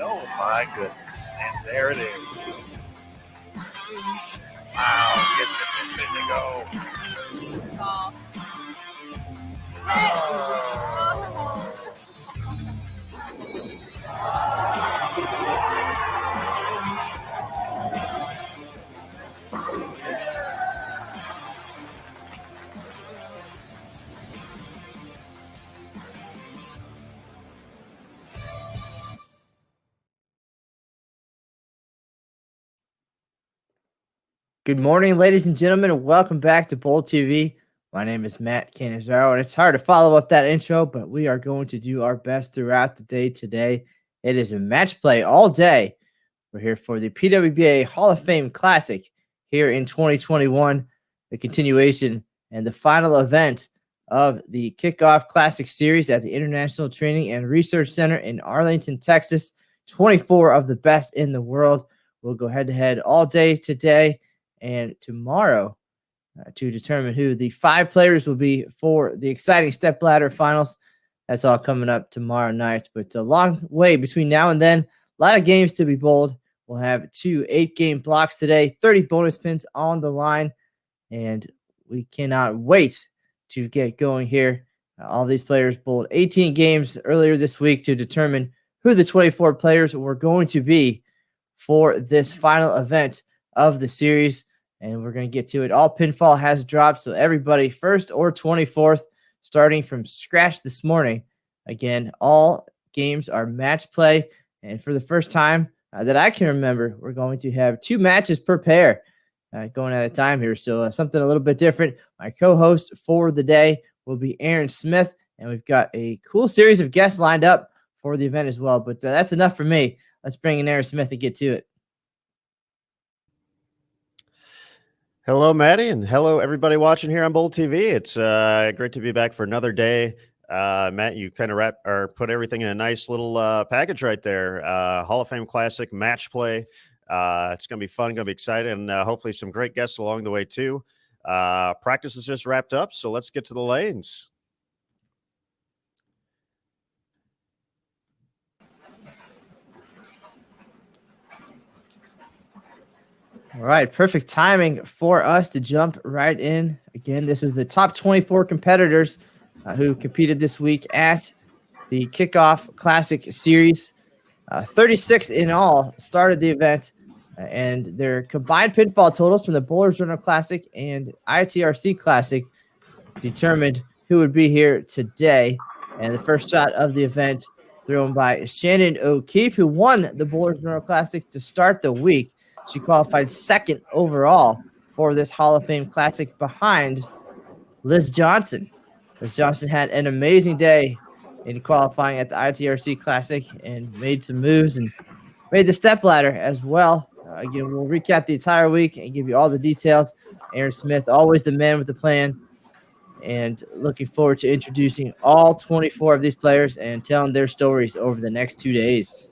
Oh, my goodness. And there it is. Wow, get the pin to go. Oh. Good morning, ladies and gentlemen, and welcome back to Bowl TV. My name is Matt Canizaro, and it's hard to follow up that intro, but we are going to do our best throughout the day today. It is a match play all day. We're here for the PWBA Hall of Fame Classic here in 2021, the continuation and the final event of the Kickoff Classic Series at the International Training and Research Center in Arlington, Texas. 24 of the best in the world will go head-to-head all day today and tomorrow to determine who the 5 players will be for the exciting stepladder finals. That's all coming up tomorrow night. But a long way between now and then. A lot of games to be bowled. We'll have 2 8-game blocks today, 30 bonus pins on the line, and we cannot wait to get going here. All these players bowled 18 games earlier this week to determine who the 24 players were going to be for this final event of the series. And we're going to get to it. All pinfall has dropped, so everybody, first or 24th, starting from scratch this morning. Again, all games are match play. And for the first time that I can remember, we're going to have 2 matches per pair going at a time here. So something a little bit different. My co-host for the day will be Aaron Smith. And we've got a cool series of guests lined up for the event as well. But that's enough for me. Let's bring in Aaron Smith and get to it. Hello, Maddie, and hello, everybody watching here on Bowl TV. It's great to be back for another day. Matt, you kind of put everything in a nice little package right there. Hall of Fame Classic match play. It's going to be fun, going to be exciting, and hopefully some great guests along the way, too. Practice is just wrapped up, so let's get to the lanes. All right, perfect timing for us to jump right in. Again, this is the top 24 competitors who competed this week at the Kickoff Classic Series. 36 in all started the event, and their combined pinfall totals from the Bowlers Journal Classic and ITRC Classic determined who would be here today. And the first shot of the event thrown by Shannon O'Keefe, who won the Bowlers Journal Classic to start the week. She qualified second overall for this Hall of Fame Classic behind Liz Johnson. Liz Johnson had an amazing day in qualifying at the ITRC Classic and made some moves and made the stepladder as well. Again, we'll recap the entire week and give you all the details. Aaron Smith, always the man with the plan, and looking forward to introducing all 24 of these players and telling their stories over the next 2 days.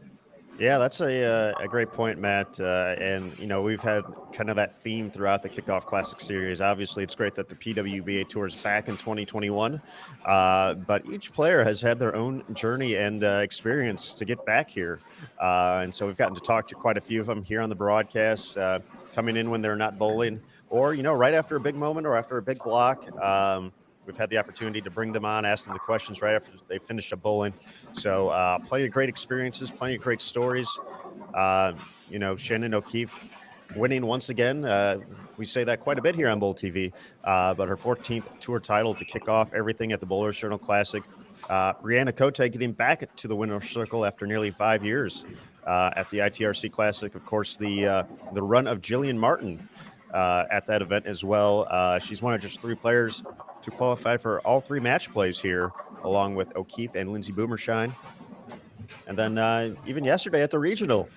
Yeah, that's a great point, Matt. And, you know, we've had kind of that theme throughout the Kickoff Classic Series. Obviously, it's great that the PWBA Tour is back in 2021. But each player has had their own journey and experience to get back here. And so we've gotten to talk to quite a few of them here on the broadcast, coming in when they're not bowling or, you know, right after a big moment or after a big block. We've had the opportunity to bring them on, ask them the questions right after they finished up bowling. So plenty of great experiences, plenty of great stories. You know, Shannon O'Keefe winning once again. We say that quite a bit here on Bowl TV, but her 14th tour title to kick off everything at the Bowlers Journal Classic. Brianna Cote getting back to the winner's circle after nearly 5 years at the ITRC Classic. Of course, the run of Jillian Martin at that event as well. She's one of just 3 players to qualify for all 3 match plays here, along with O'Keefe and Lindsay Boomershine. And then even yesterday at the regional,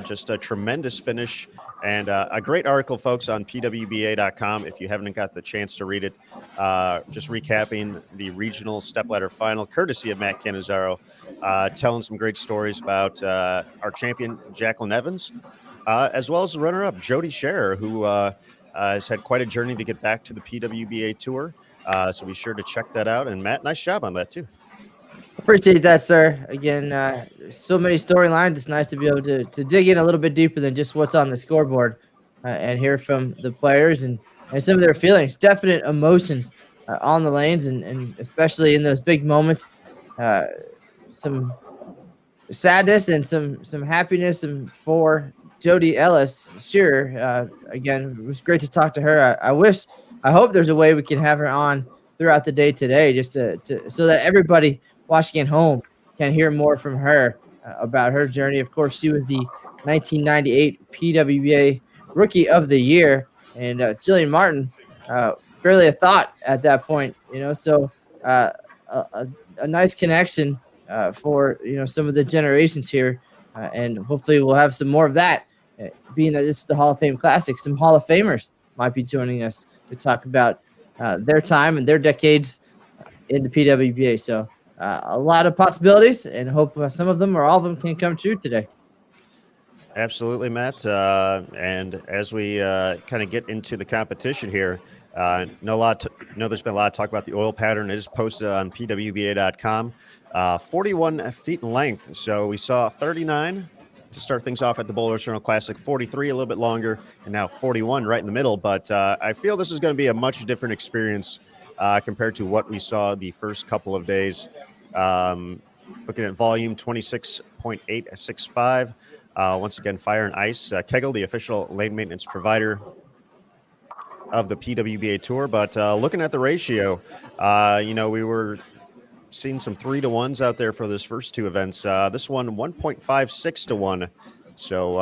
just a tremendous finish and a great article, folks, on PWBA.com. If you haven't got the chance to read it, just recapping the regional stepladder final, courtesy of Matt Canizaro, telling some great stories about our champion, Jacqueline Evans, as well as the runner-up, Jody Scherer, who has had quite a journey to get back to the PWBA Tour. So be sure to check that out. And Matt, nice job on that too. Appreciate that, sir. Again, so many storylines. It's nice to be able to dig in a little bit deeper than just what's on the scoreboard and hear from the players and some of their feelings, definite emotions on the lanes, and especially in those big moments. Uh, some sadness and some happiness and for Jody Ellis. Sure. Again, it was great to talk to her. I hope there's a way we can have her on throughout the day today, just to so that everybody watching at home can hear more from her about her journey. Of course, she was the 1998 PWBA Rookie of the Year, and Jillian Martin, barely a thought at that point. So a, a, a nice connection for some of the generations here, and hopefully we'll have some more of that. Being that it's the Hall of Fame Classic, some Hall of Famers might be joining us to talk about their time and their decades in the PWBA. So a lot of possibilities, and hope some of them or all of them can come true today. Absolutely, Matt. And as we kind of get into the competition here, there's been a lot of talk about the oil pattern. It is posted on PWBA.com. 41 feet in length. So we saw 39 to start things off at the Boulder Journal Classic, 43 a little bit longer, and now 41 right in the middle. But I feel this is going to be a much different experience compared to what we saw the first couple of days. Looking at volume, 26.865. Once again, Fire and Ice. Kegel, the official lane maintenance provider of the PWBA Tour. But looking at the ratio, we were seeing some 3-to-1s out there for this first two events. This one, 1.56 to 1. So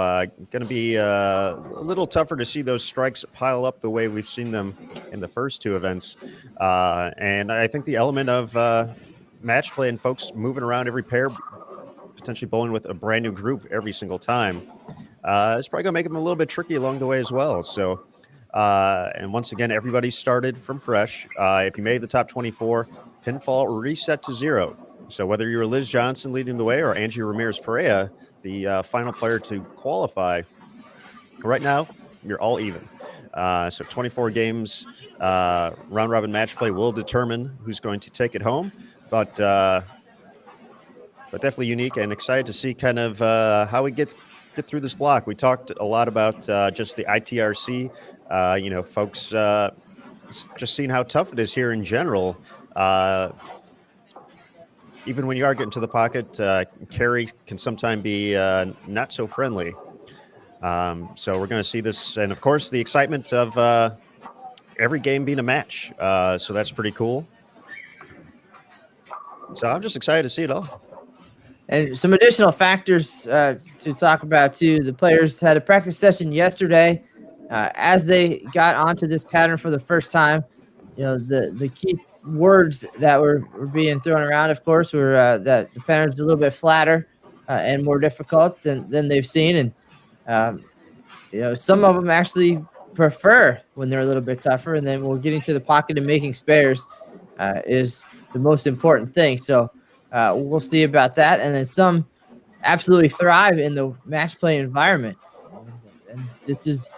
going to be a little tougher to see those strikes pile up the way we've seen them in the first two events. And I think the element of match play and folks moving around every pair, potentially bowling with a brand new group every single time, is probably going to make them a little bit tricky along the way as well. So, and once again, everybody started from fresh. If you made the top 24, pinfall reset to 0. So whether you were Liz Johnson leading the way or Angie Ramirez-Perea, the final player to qualify, right now, you're all even. So 24 games, round-robin match play will determine who's going to take it home. But definitely unique and excited to see kind of how we get through this block. We talked a lot about just the ITRC, folks just seeing how tough it is here in general. Even when you are getting to the pocket, carry can sometimes be not so friendly. So we're going to see this, and of course the excitement of every game being a match. So that's pretty cool. So I'm just excited to see it all. And some additional factors to talk about too. The players had a practice session yesterday as they got onto this pattern for the first time. The key words that were being thrown around, of course, were that the pattern's a little bit flatter and more difficult than they've seen. And, some of them actually prefer when they're a little bit tougher. And then we're getting to the pocket and making spares is the most important thing. So we'll see about that. And then some absolutely thrive in the match play environment. And this is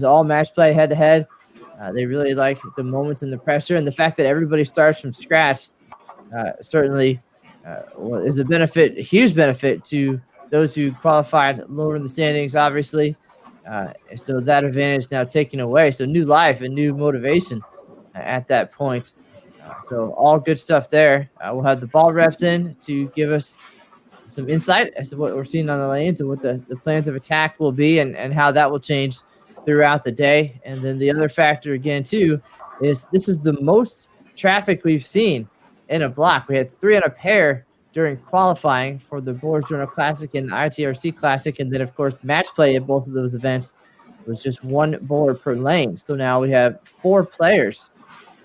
all match play head to head. They really like the moments and the pressure, and the fact that everybody starts from scratch certainly is a huge benefit to those who qualified lower in the standings, obviously. So that advantage now taken away. So new life and new motivation at that point. So all good stuff there. We'll have the ball reps in to give us some insight as to what we're seeing on the lanes and what the plans of attack will be and how that will change throughout the day. And then the other factor again too is this is the most traffic we've seen in a block. We had 3 on a pair during qualifying for the Boore Journal Classic and the ITRC Classic, and then of course match play at both of those events was just 1 bowler per lane. So now we have 4 players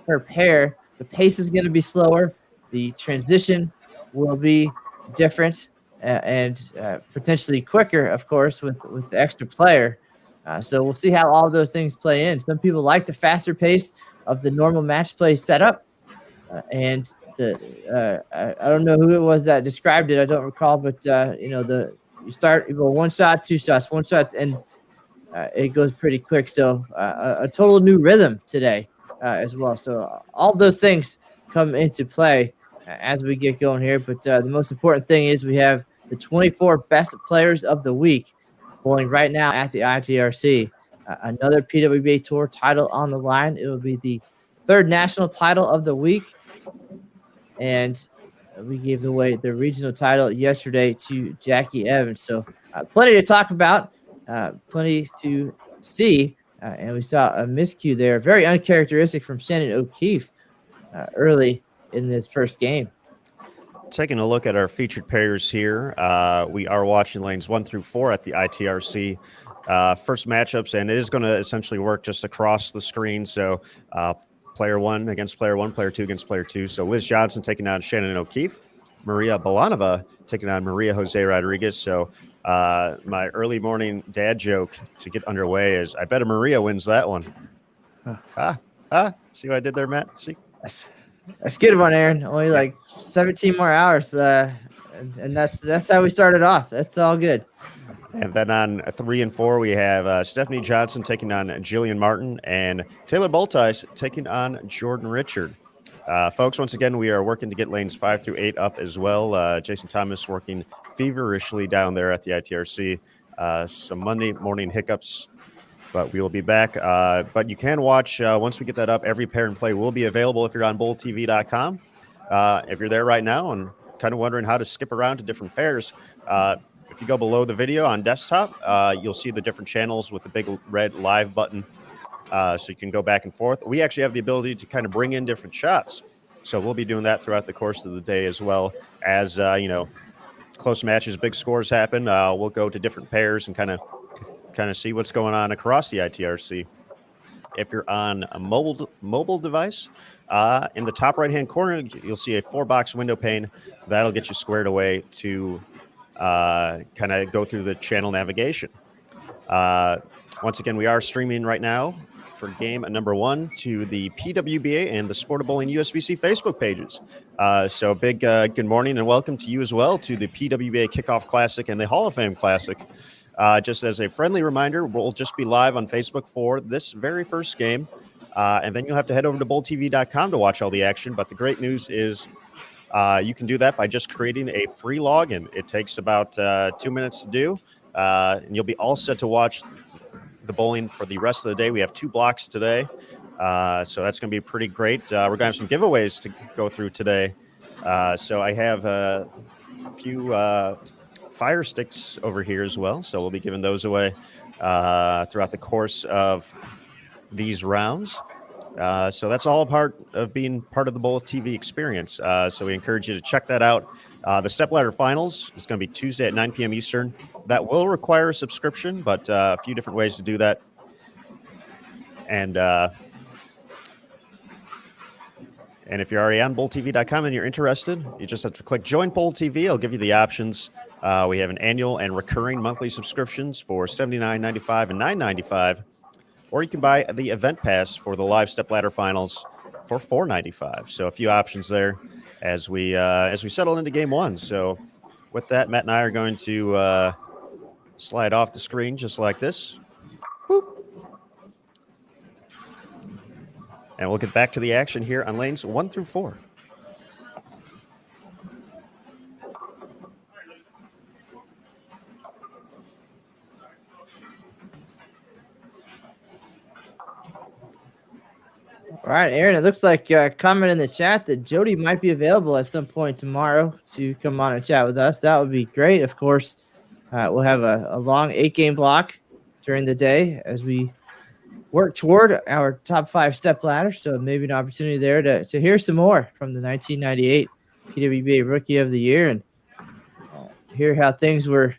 per pair. The pace is going to be slower. The transition will be different and potentially quicker, of course, with the extra player. So we'll see how all those things play in. Some people like the faster pace of the normal match play setup. And I don't know who it was that described it. I don't recall, but you go 1 shot, 2 shots, 1 shot, and it goes pretty quick. So a total new rhythm today as well. So all those things come into play as we get going here. But the most important thing is we have the 24 best players of the week bowling right now at the ITRC. Another PWBA Tour title on the line. It will be the third national title of the week. And we gave away the regional title yesterday to Jackie Evans. So plenty to talk about, plenty to see. And we saw a miscue there, very uncharacteristic from Shannon O'Keefe early in this first game. Taking a look at our featured pairs here, we are watching lanes 1 through 4 at the ITRC. First matchups, and it is going to essentially work just across the screen. So player 1 against player 1, player 2 against player 2. So Liz Johnson taking on Shannon O'Keefe, Maria Balanova taking on Maria Jose Rodriguez. So my early morning dad joke to get underway is, I bet Maria wins that one. See what I did there, Matt? See? That's a good one, Aaron. Only like 17 more hours, and that's how we started off. That's all good. And then on 3 and 4, we have Stephanie Johnson taking on Jillian Martin and Taylor Boltice taking on Jordan Richard. Folks, once again, we are working to get lanes 5 through 8 up as well. Jason Thomas working feverishly down there at the ITRC. Some Monday morning hiccups, but we will be back. But you can watch, once we get that up, every pair and play will be available if you're on bowltv.com. If you're there right now and kind of wondering how to skip around to different pairs, if you go below the video on desktop, you'll see the different channels with the big red live button, so you can go back and forth. We actually have the ability to kind of bring in different shots, so we'll be doing that throughout the course of the day as well. As close matches, big scores happen, we'll go to different pairs and kind of see what's going on across the ITRC. If you're on a mobile device, in the top right-hand corner, you'll see a 4-box window pane. That'll get you squared away to kind of go through the channel navigation. Once again, we are streaming right now for game number 1 to the PWBA and the Sport of Bowling USBC Facebook pages. So big good morning and welcome to you as well to the PWBA Kickoff Classic and the Hall of Fame Classic. Just as a friendly reminder, we'll just be live on Facebook for this very first game. And then you'll have to head over to bowltv.com to watch all the action. But the great news is you can do that by just creating a free login. It takes about 2 minutes to do, and you'll be all set to watch the bowling for the rest of the day. We have 2 blocks today, so that's going to be pretty great. We're going to have some giveaways to go through today. So I have a few fire sticks over here as well, so we'll be giving those away throughout the course of these rounds. So that's all a part of being part of the Bowl TV experience. So we encourage you to check that out. The stepladder finals is going to be Tuesday at 9 p.m. Eastern. That will require a subscription, but a few different ways to do that. And if you're already on bowltv.com and you're interested, you just have to click Join Bowl TV. I'll give you the options. We have an annual and recurring monthly subscriptions for $79.95 and $9.95. Or you can buy the event pass for the live stepladder finals for $4.95. So a few options there as we settle into game 1. So with that, Matt and I are going to slide off the screen just like this. Whoop. And we'll get back to the action here on lanes 1 through 4. All right, Aaron, it looks like comment in the chat that Jody might be available at some point tomorrow to come on and chat with us. That would be great. Of course, we'll have a long 8-game block during the day as we work toward our top 5 step ladder. So maybe an opportunity there to hear some more from the 1998 PWBA Rookie of the Year and hear how things were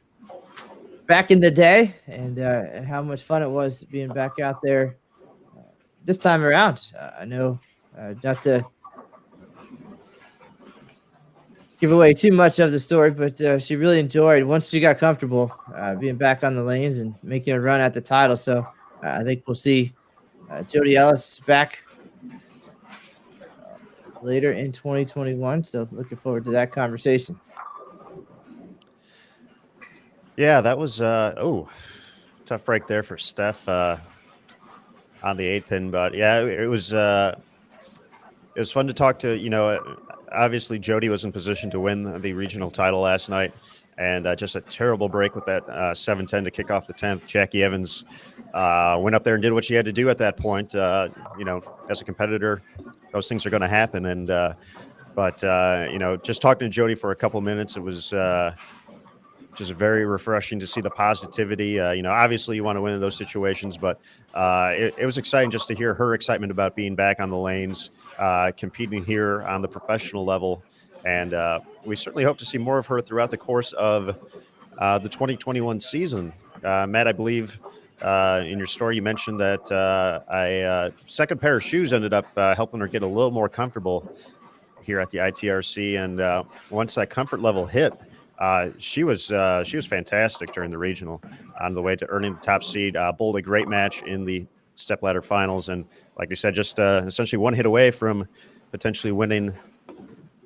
back in the day and how much fun it was being back out there this time around. I know not to give away too much of the story, but she really enjoyed once she got comfortable being back on the lanes and making a run at the title. So I think we'll see Jody Ellis back later in 2021. So looking forward to that conversation. Yeah, that was tough break there for Steph on the 8-pin, but yeah, it was it was fun to talk to, obviously Jody was in position to win the regional title last night, and just a terrible break with that 7-10 to kick off the 10th. Jackie Evans went up there and did what she had to do at that point. As a competitor, those things are going to happen. And but just talking to Jody for a couple minutes, it was just very refreshing to see the positivity. Obviously you want to win in those situations, but it was exciting just to hear her excitement about being back on the lanes, competing here on the professional level. And we certainly hope to see more of her throughout the course of the 2021 season. Matt, I believe in your story you mentioned that a second pair of shoes ended up helping her get a little more comfortable here at the ITRC. And once that comfort level hit, she was fantastic during the regional on the way to earning the top seed. Bowled a great match in the stepladder finals, and like we said, just essentially one hit away from potentially winning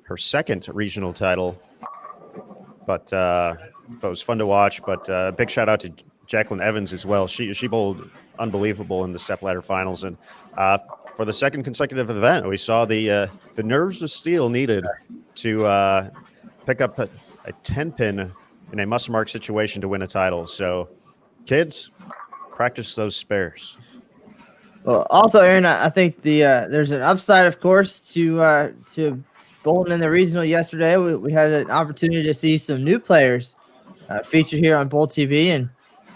her second regional title. But it was fun to watch. But big shout out to Jacqueline Evans as well. She bowled unbelievable in the stepladder finals, and for the second consecutive event, we saw the nerves of steel needed to pick up a 10-pin in a must-mark situation to win a title. So, kids, practice those spares. Well, also, Aaron, I think there's an upside, of course, to bowling in the regional yesterday. We had an opportunity to see some new players featured here on Bowl TV, and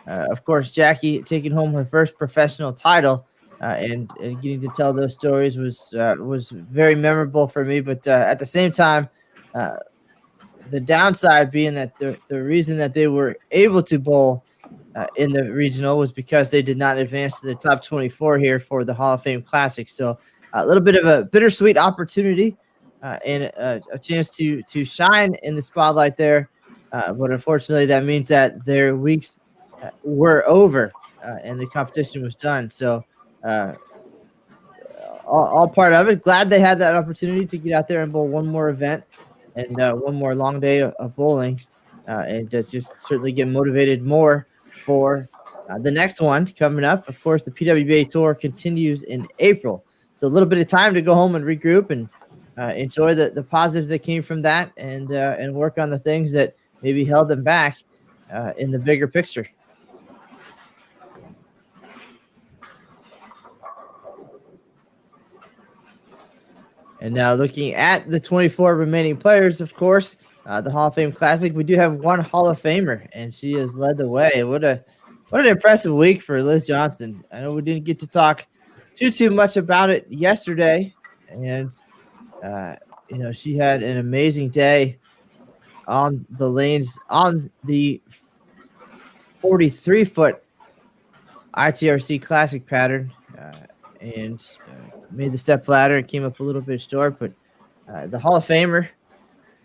of course, Jackie taking home her first professional title, and getting to tell those stories was very memorable for me. But at the same time, the downside being that the reason that they were able to bowl in the regional was because they did not advance to the top 24 here for the Hall of Fame Classic. So a little bit of a bittersweet opportunity and a chance to shine in the spotlight there. But unfortunately, that means that their weeks were over and the competition was done. So all part of it. Glad they had that opportunity to get out there and bowl one more event and one more long day of bowling, and just certainly get motivated more for the next one coming up. Of course, the PWBA Tour continues in April, so a little bit of time to go home and regroup and enjoy the positives that came from that, and work on the things that maybe held them back in the bigger picture. And now looking at the 24 remaining players, of course, the Hall of Fame Classic, we do have one Hall of Famer, and she has led the way. What an impressive week for Liz Johnson. I know we didn't get to talk too much about it yesterday, and she had an amazing day on the lanes on the 43-foot ITRC Classic pattern, and made the step ladder and came up a little bit short, but the Hall of Famer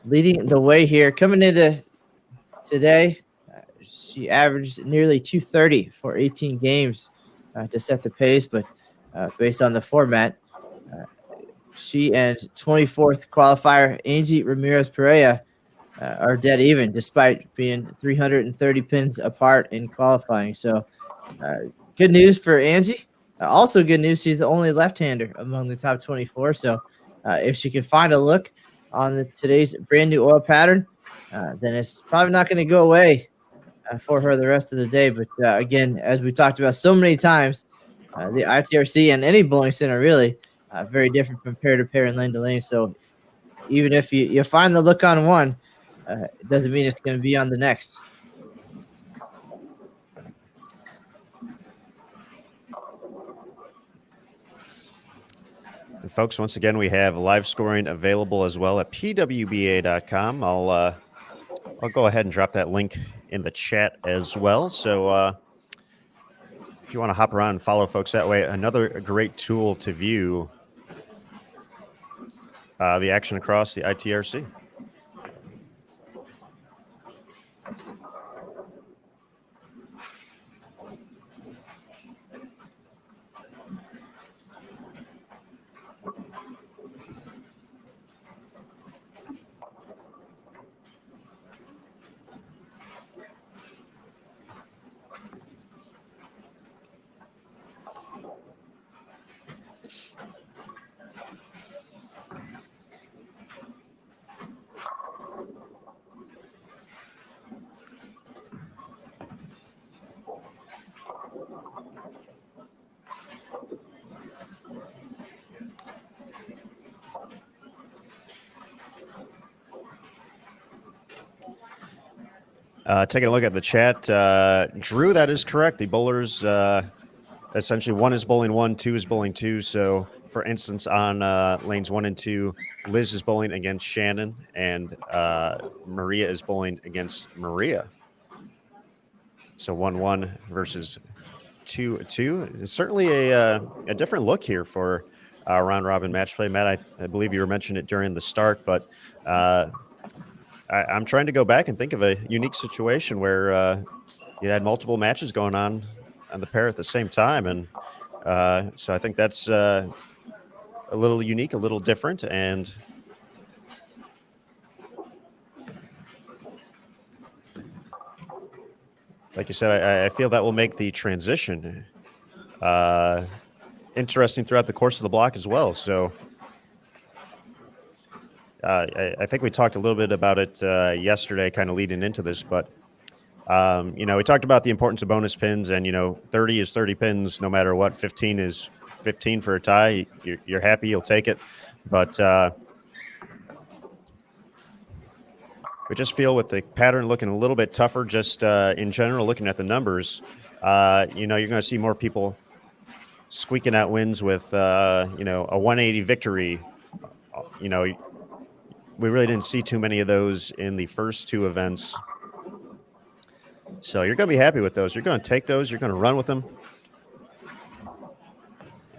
leading the way here. Coming into today, she averaged nearly 230 for 18 games to set the pace, but based on the format, she and 24th qualifier Angie Ramirez-Perea are dead even, despite being 330 pins apart in qualifying. So good news for Angie. Also good news, she's the only left-hander among the top 24. So if she can find a look on today's brand new oil pattern, then it's probably not going to go away for her the rest of the day. But again, as we talked about so many times, the ITRC and any bowling center really very different from pair to pair and lane to lane. So even if you find the look on one, it doesn't mean it's going to be on the next. And folks, once again, we have live scoring available as well at pwba.com. I'll go ahead and drop that link in the chat as well. So if you want to hop around and follow folks that way, another great tool to view the action across the ITRC. Taking a look at the chat, Drew, that is correct. The bowlers, essentially, 1 is bowling 1, 2 is bowling 2. So, for instance, on lanes 1 and 2, Liz is bowling against Shannon, and Maria is bowling against Maria. So 1-1 versus 2-2. It's certainly a different look here for round robin match play. Matt, I believe you were mentioning it during the start, but I'm trying to go back and think of a unique situation where you had multiple matches going on the pair at the same time. And so I think that's a little unique, a little different. And like you said, I feel that will make the transition interesting throughout the course of the block as well. So I think we talked a little bit about it yesterday, kind of leading into this, but we talked about the importance of bonus pins, and 30 is 30 pins no matter what. 15 is 15 for a tie. You're happy, you'll take it. But we just feel with the pattern looking a little bit tougher, just in general, looking at the numbers, you're going to see more people squeaking out wins with a 180 victory. We really didn't see too many of those in the first 2 events. So you're going to be happy with those. You're going to take those. You're going to run with them.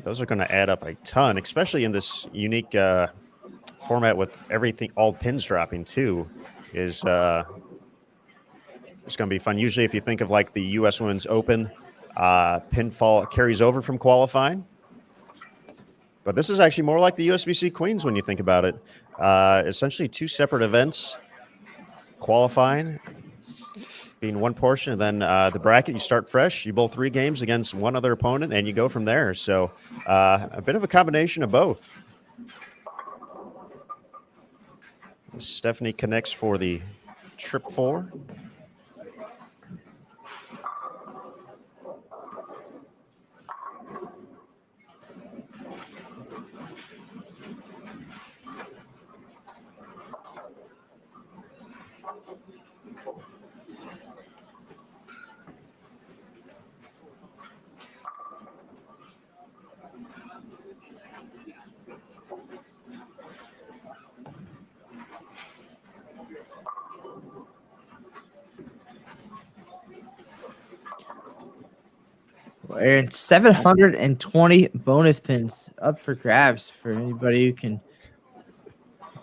Those are going to add up a ton, especially in this unique format with everything, all pins dropping too, is it's going to be fun. Usually if you think of like the U.S. Women's Open, pinfall carries over from qualifying. But this is actually more like the USBC Queens when you think about it. Essentially 2 separate events, qualifying being one portion, and then the bracket, you start fresh. You bowl 3 games against one other opponent, and you go from there. So a bit of a combination of both. Stephanie connects for the trip 4. And 720 bonus pins up for grabs for anybody who can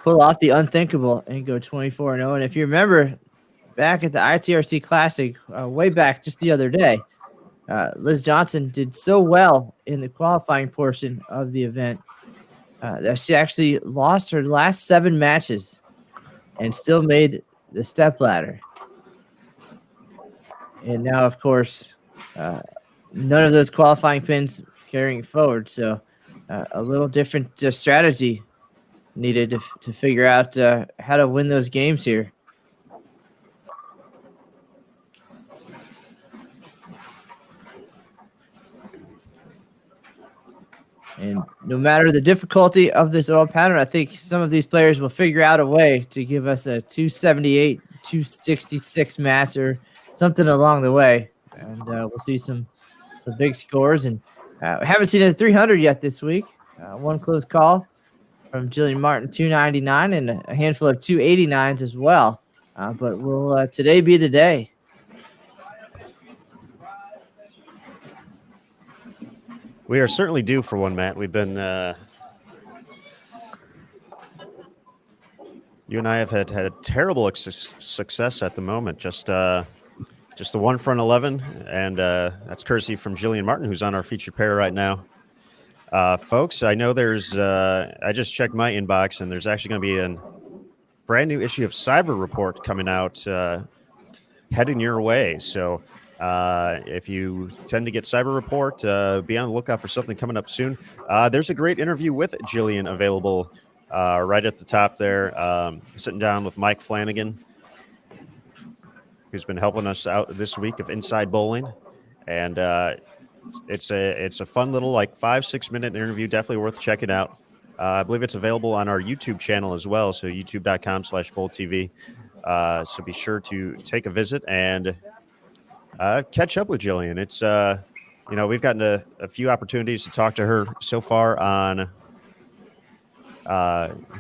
pull off the unthinkable and go 24-0. And if you remember back at the ITRC Classic way back just the other day, Liz Johnson did so well in the qualifying portion of the event that she actually lost her last 7 matches and still made the step ladder. And now, of course, none of those qualifying pins carrying forward. So a little different strategy needed to figure out how to win those games here. And no matter the difficulty of this oil pattern, I think some of these players will figure out a way to give us a 278, 266 match or something along the way. And we'll see some big scores. And we haven't seen a 300 yet this week. One close call from Jillian Martin, 299, and a handful of 289s as well. But will today be the day? We are certainly due for one, Matt. We've been you and I have had a terrible success at the moment. Just the one front 11, and that's courtesy from Jillian Martin, who's on our featured pair right now. Folks, I know there's I just checked my inbox, and there's actually going to be a brand new issue of Cyber Report coming out heading your way. So if you tend to get Cyber Report, be on the lookout for something coming up soon. There's a great interview with Jillian available right at the top there, sitting down with Mike Flanagan, who's been helping us out this week of Inside Bowling. And it's a fun little like 5-6 minute interview, definitely worth checking out. I believe it's available on our YouTube channel as well, so youtube.com/BowlTV. So be sure to take a visit and catch up with Jillian. It's, we've gotten a few opportunities to talk to her so far on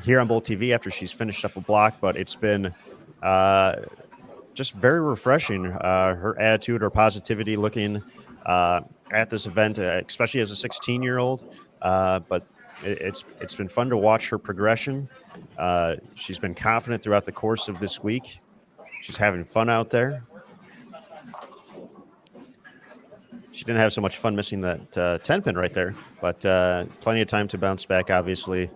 here on Bowl TV after she's finished up a block, but it's been just very refreshing. Her attitude, her positivity looking at this event, especially as a 16-year-old. But it's been fun to watch her progression. She's been confident throughout the course of this week. She's having fun out there. She didn't have so much fun missing that 10 pin right there, but plenty of time to bounce back, obviously.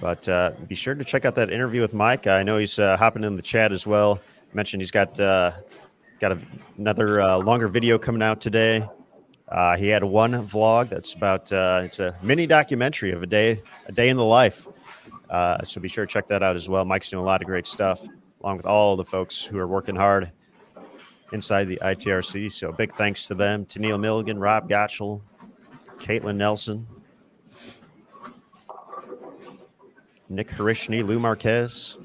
But be sure to check out that interview with Mike. I know he's hopping in the chat as well. Mentioned he's got another longer video coming out today. He had one vlog that's about it's a mini documentary of a day in the life. So be sure to check that out as well. Mike's doing a lot of great stuff, along with all the folks who are working hard inside the ITRC. So big thanks to them, to Neil Milligan, Rob Gottschall, Caitlin Nelson, Nick Harishny, Lou Marquez.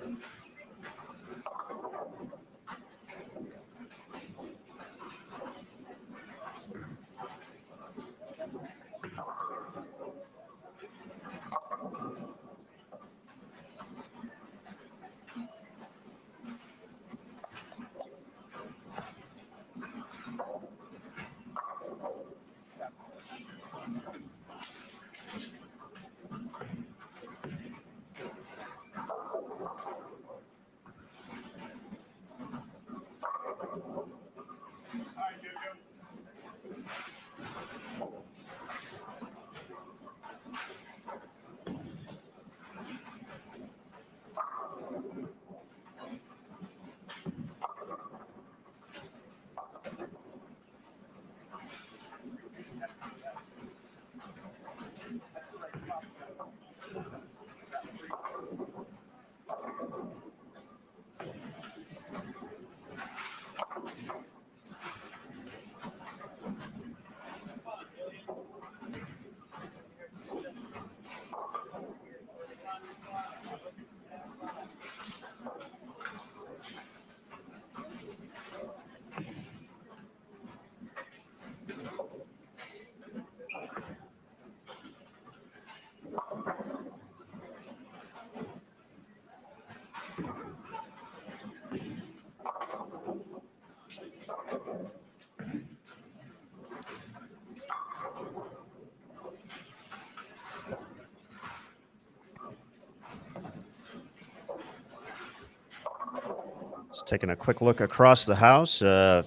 Just taking a quick look across the house, kind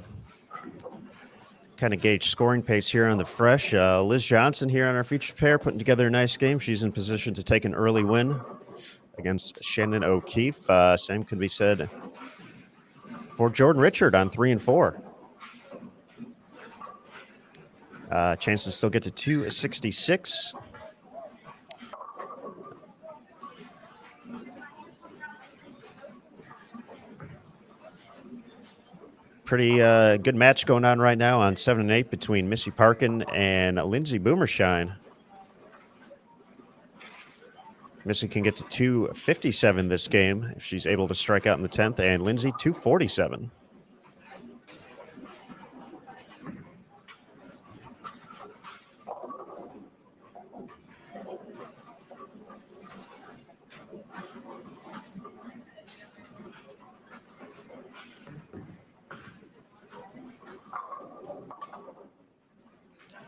of gauge scoring pace here on the fresh. Liz Johnson here on our featured pair, putting together a nice game. She's in position to take an early win against Shannon O'Keefe. Same could be said for Jordan Richard on 3 and 4. Chance to still get to 266. Pretty good match going on right now on 7 and 8 between Missy Parkin and Lindsay Boomershine. Missy can get to 257 this game if she's able to strike out in the 10th, and Lindsay 247.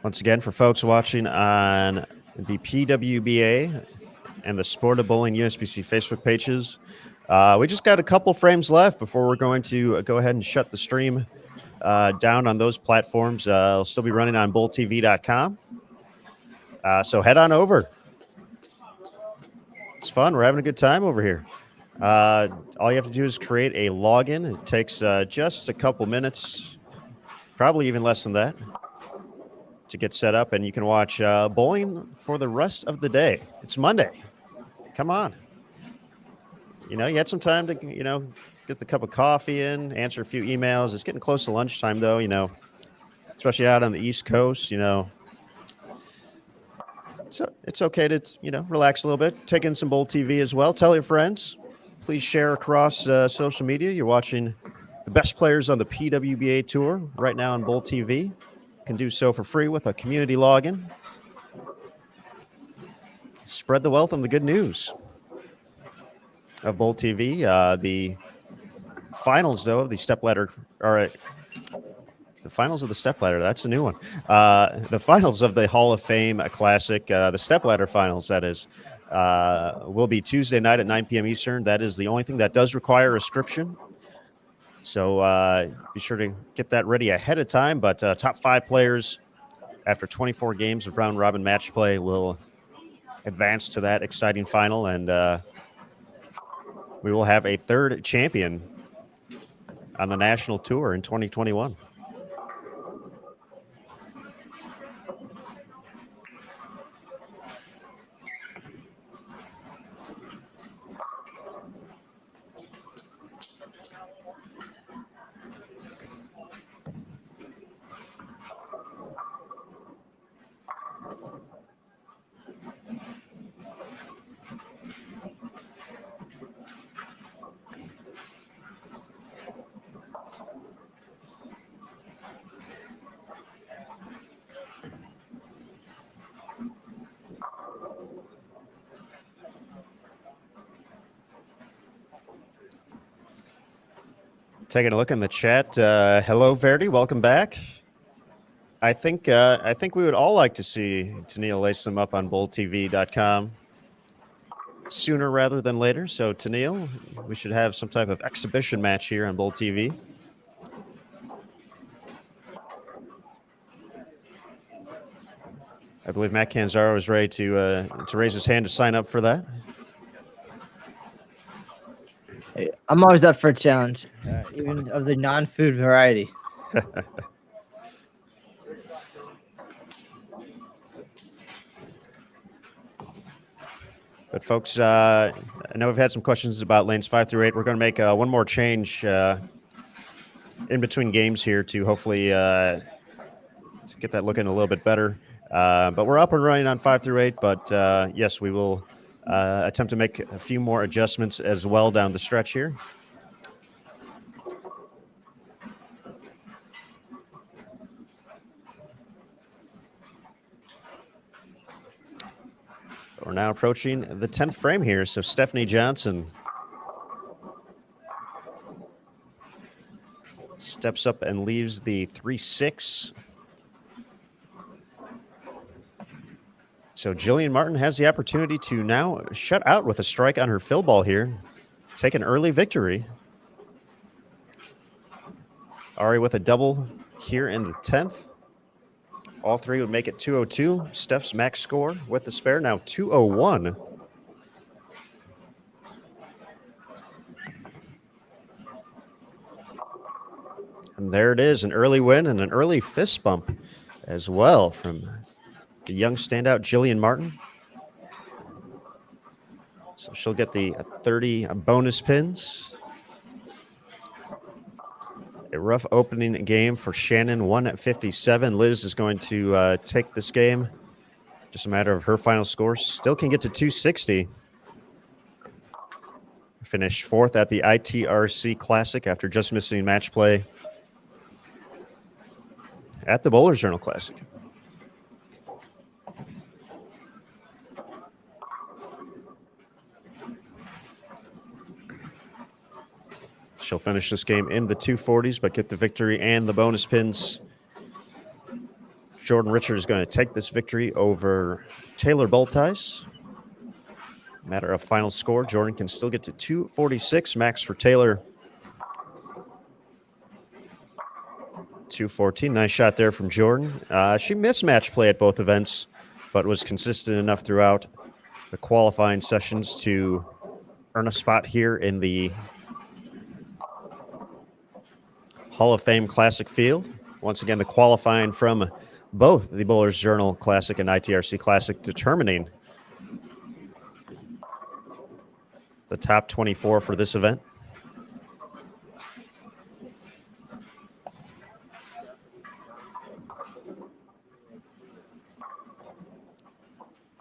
Once again, for folks watching on the PWBA and the Sport of Bowling USBC Facebook pages, we just got a couple frames left before we're going to go ahead and shut the stream down on those platforms. It'll still be running on bowltv.com. So head on over. It's fun. We're having a good time over here. All you have to do is create a login. It takes just a couple minutes, probably even less than that, to get set up, and you can watch bowling for the rest of the day. It's Monday. Come on. You had some time to, get the cup of coffee in, answer a few emails. It's getting close to lunchtime, though, especially out on the East Coast, So it's okay to, relax a little bit, take in some Bowl TV as well. Tell your friends. please share across social media. You're watching the best players on the PWBA Tour right now on Bowl TV. You can do so for free with a community login. Spread the wealth and the good news of Bowl TV. The finals, though, of the stepladder, or the finals of the stepladder, that's a new one. The finals of the Hall of Fame Classic, the stepladder finals, that is, will be Tuesday night at 9 p.m. Eastern. That is the only thing that does require a subscription. So be sure to get that ready ahead of time. But top 5 players after 24 games of round-robin match play will advance to that exciting final, and we will have a third champion on the national tour in 2021. Taking a look in the chat. Hello, Verdi. Welcome back. I think we would all like to see Tennille lace them up on BowlTV.com sooner rather than later. So, Tennille, we should have some type of exhibition match here on Bowl TV. I believe Matt Canzaro is ready to raise his hand to sign up for that. Hey, I'm always up for a challenge, even of the non-food variety. But folks, I know we've had some questions about lanes 5 through 8. We're going to make one more change in between games here to hopefully to get that looking a little bit better. But we're up and running on 5 through 8. But yes, we will attempt to make a few more adjustments as well down the stretch here. We're now approaching the 10th frame here. So Stephanie Johnson steps up and leaves the 3-6. So Jillian Martin has the opportunity to now shut out with a strike on her fill ball here. Take an early victory. Ari with a double here in the 10th. All three would make it 202. Steph's max score with the spare now 201. And there it is, an early win and an early fist bump as well from the young standout Jillian Martin. So she'll get the 30 bonus pins. A rough opening game for Shannon, 157. Liz is going to take this game. Just a matter of her final score. Still can get to 260. Finished 4th at the ITRC Classic after just missing match play at the Bowlers Journal Classic. She'll finish this game in the 240s, but get the victory and the bonus pins. Jordan Richard is going to take this victory over Taylor Bultice. Matter of final score, Jordan can still get to 246. Max for Taylor, 214. Nice shot there from Jordan. She missed match play at both events, but was consistent enough throughout the qualifying sessions to earn a spot here in the Hall of Fame Classic field. Once again, the qualifying from both the Bowlers Journal Classic and ITRC Classic determining the top 24 for this event.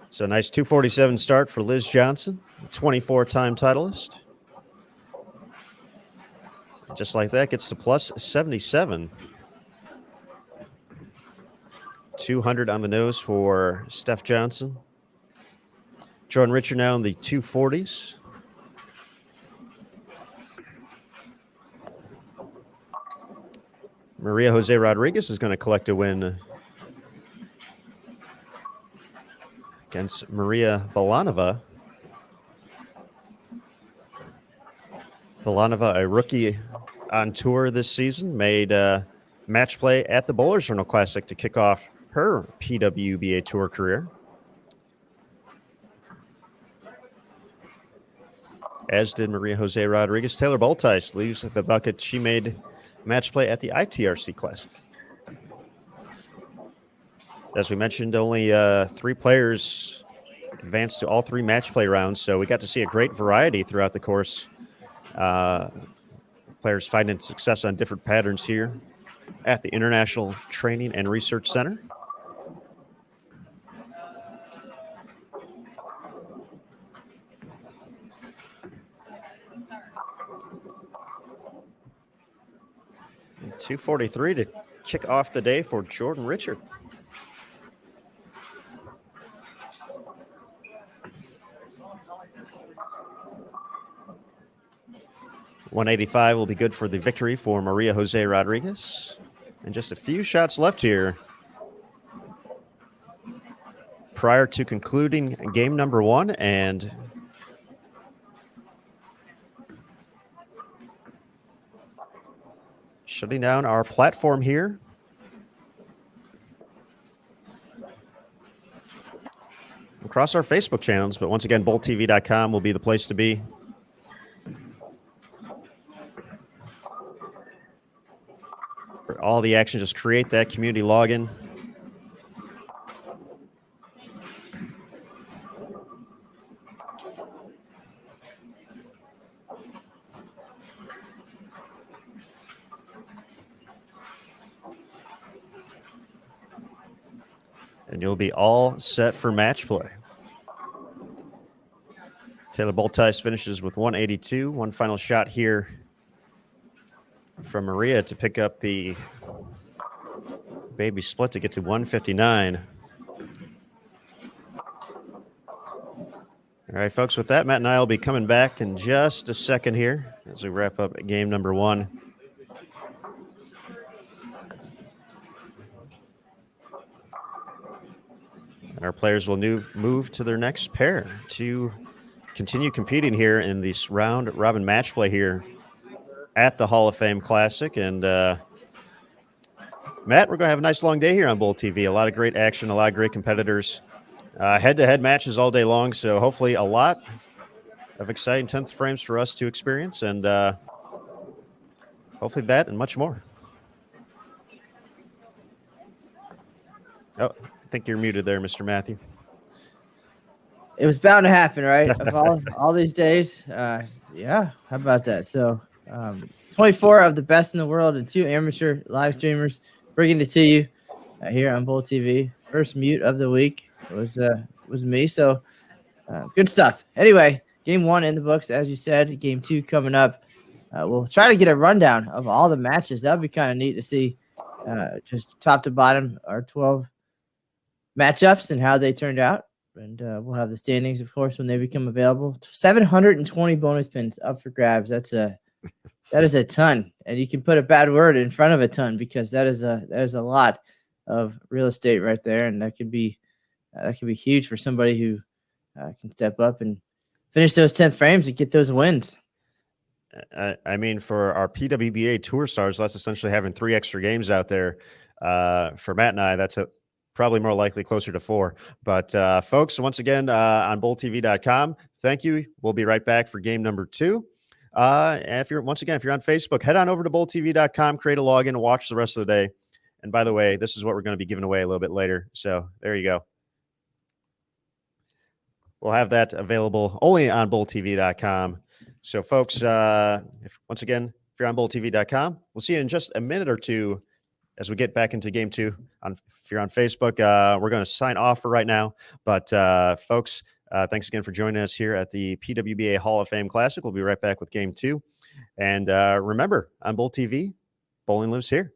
So nice 247 start for Liz Johnson, 24-time titleist. Just like that, gets to plus 77. 200 on the nose for Steph Johnson. Jordan Richard now in the 240s. Maria Jose Rodriguez is going to collect a win against Maria Balanova. Balanova, a rookie on tour this season, made match play at the Bowlers Journal Classic to kick off her PWBA tour career. As did Maria Jose Rodriguez. Taylor Boltice leaves the bucket. She made match play at the ITRC Classic. As we mentioned, only 3 players advanced to all 3 match play rounds, so we got to see a great variety throughout the course. Players finding success on different patterns here at the International Training and Research Center. And 2:43 to kick off the day for Jordan Richard. .185 will be good for the victory for Maria Jose Rodriguez. And just a few shots left here prior to concluding game number 1. And shutting down our platform here. Across our Facebook channels, but once again, BowlTV.com will be the place to be. For all the action, just create that community login. And you'll be all set for match play. Taylor Boltice finishes with 182. One final shot here from Maria to pick up the baby split to get to 159. All right, folks, with that, Matt and I will be coming back in just a second here as we wrap up game number 1. And our players will move to their next pair to continue competing here in this round robin match play here at the Hall of Fame Classic. And Matt, we're going to have a nice long day here on Bowl TV. A lot of great action, a lot of great competitors. Head-to-head matches all day long, so hopefully a lot of exciting 10th frames for us to experience, and hopefully that and much more. Oh, I think you're muted there, Mr. Matthew. It was bound to happen, right? Of all these days. Yeah, how about that? So 24 of the best in the world and 2 amateur live streamers bringing it to you here on Bowl TV. First mute of the week was me, so good stuff. Anyway, game 1 in the books, as you said. Game 2 coming up. We'll try to get a rundown of all the matches. That would be kind of neat to see, just top to bottom, our 12 matchups and how they turned out. And we'll have the standings, of course, when they become available. 720 bonus pins up for grabs. That is a ton, and you can put a bad word in front of a ton because that is a lot of real estate right there, and that could be huge for somebody who can step up and finish those 10th frames and get those wins. I mean, for our PWBA Tour Stars, that's essentially having 3 extra games out there. For Matt and I, that's probably more likely closer to 4. But folks, once again, on BowlTV.com, thank you. We'll be right back for game number 2. And if you're on Facebook, head on over to BowlTV.com, create a login, and watch the rest of the day. And by the way, this is what we're going to be giving away a little bit later. So there you go. We'll have that available only on BowlTV.com. So folks, once again, if you're on BowlTV.com, we'll see you in just a minute or two as we get back into game 2. If you're on Facebook, we're going to sign off for right now. But folks, thanks again for joining us here at the PWBA Hall of Fame Classic. We'll be right back with game 2. And remember, on Bowl TV, bowling lives here.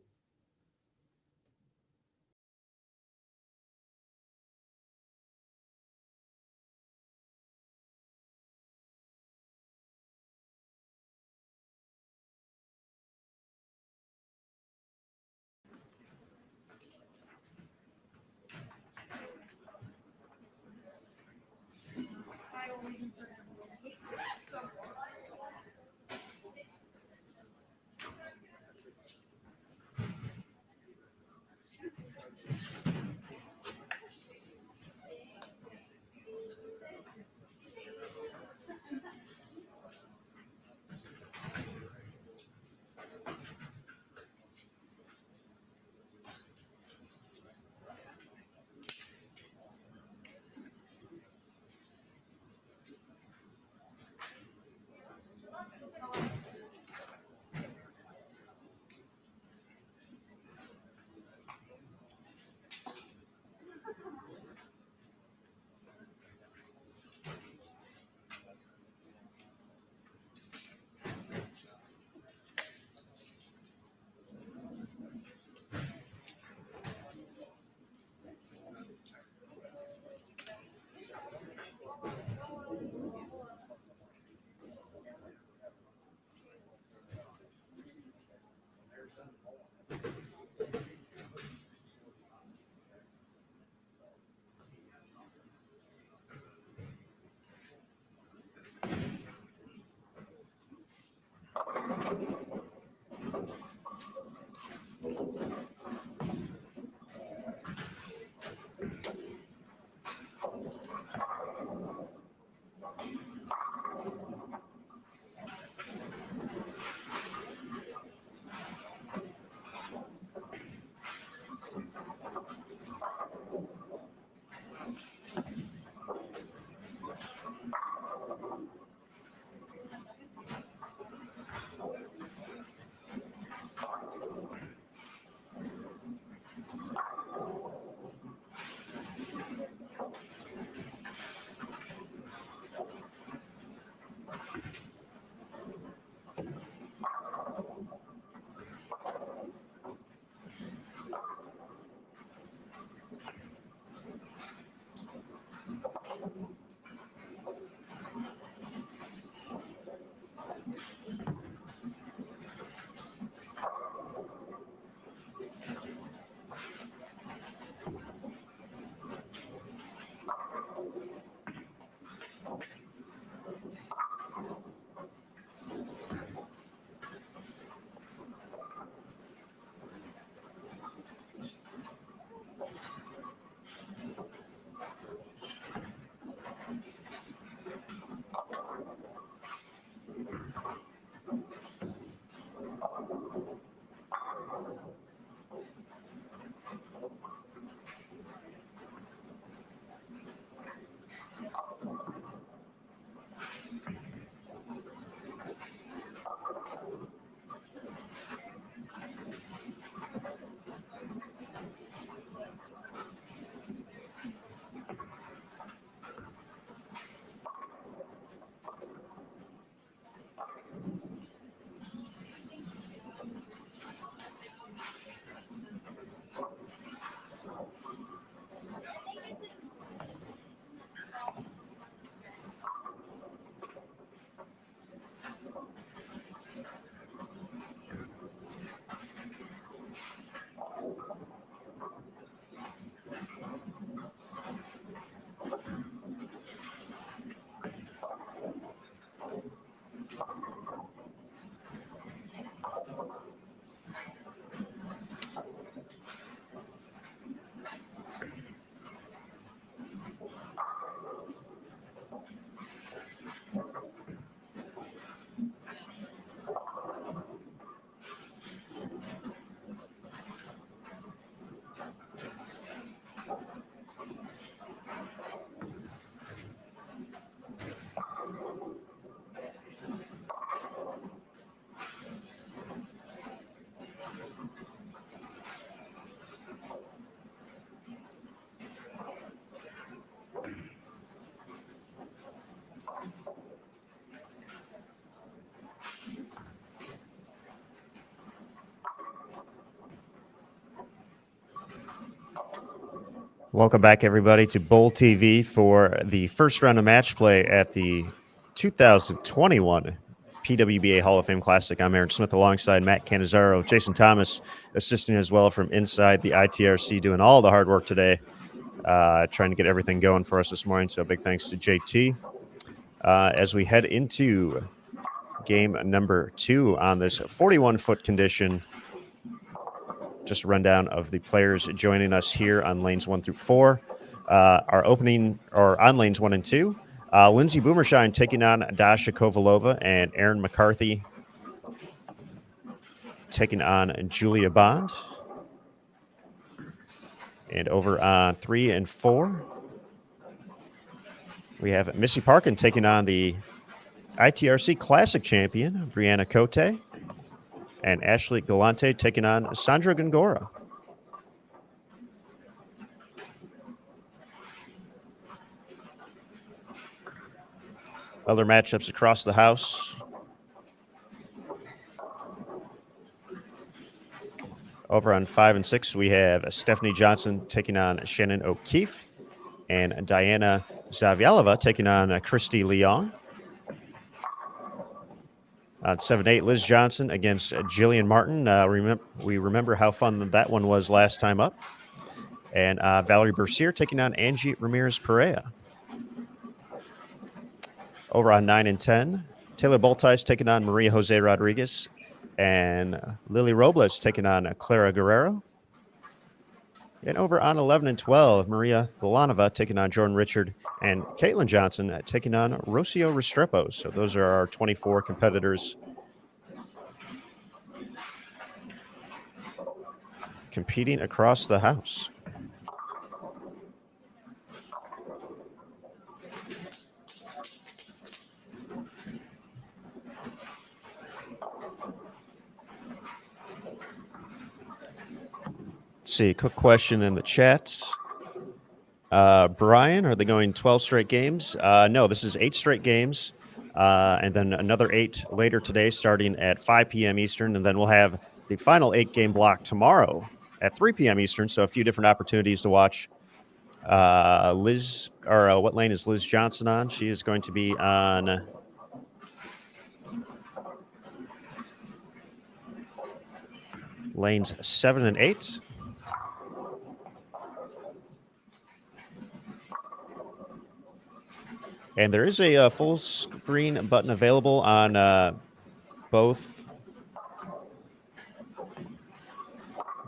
Welcome back, everybody, to Bowl TV for the first round of match play at the 2021 PWBA Hall of Fame Classic. I'm Aaron Smith alongside Matt Cannizzaro, Jason Thomas assisting as well from inside the ITRC, doing all the hard work today, trying to get everything going for us this morning. So big thanks to JT. As we head into game number 2 on this 41-foot condition, just a rundown of the players joining us here on lanes 1 through 4. Our opening, or on lanes 1 and 2, Lindsay Boomershine taking on Dasha Kovalova, and Aaron McCarthy taking on Julia Bond. And over on 3 and 4, we have Missy Parkin taking on the ITRC Classic champion, Brianna Cote, and Ashley Galante taking on Sandra Gongora. Other matchups across the house. Over on 5 and 6, we have Stephanie Johnson taking on Shannon O'Keefe, and Diana Zavialova taking on Christy Leong. On 7-8, Liz Johnson against Jillian Martin. We remember how fun that one was last time up. And Valerie Bercier taking on Angie Ramirez-Perea. Over on 9 and 10, Taylor Boltice taking on Maria Jose Rodriguez, and Lily Robles taking on Clara Guerrero. And over on 11 and 12, Maria Vilanova taking on Jordan Richard, and Caitlin Johnson taking on Rocio Restrepo. So those are our 24 competitors competing across the house. See, quick question in the chat. Brian, are they going 12 straight games? No, this is 8 straight games, and then another 8 later today starting at 5 p.m. Eastern, and then we'll have the final 8-game block tomorrow at 3 p.m. Eastern, so a few different opportunities to watch. What lane is Liz Johnson on? She is going to be on lanes 7 and 8. And there is a full screen button available on both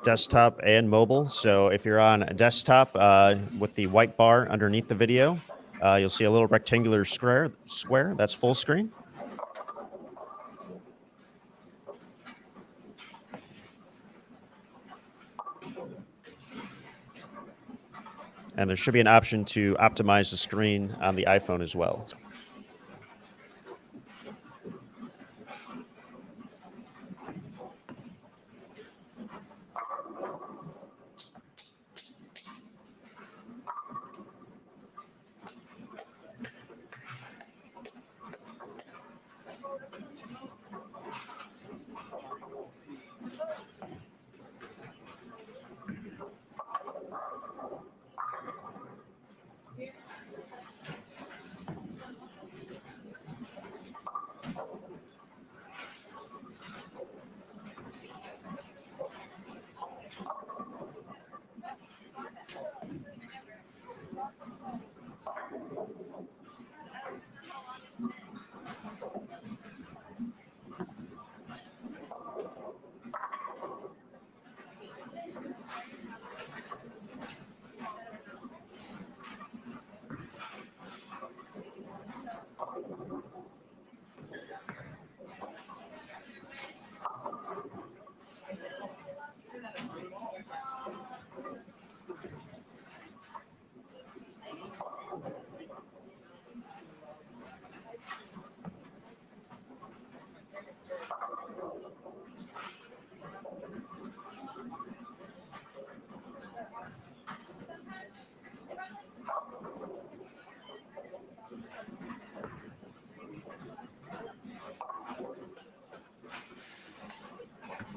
desktop and mobile. So if you're on a desktop with the white bar underneath the video, you'll see a little rectangular square. That's full screen. And there should be an option to optimize the screen on the iPhone as well.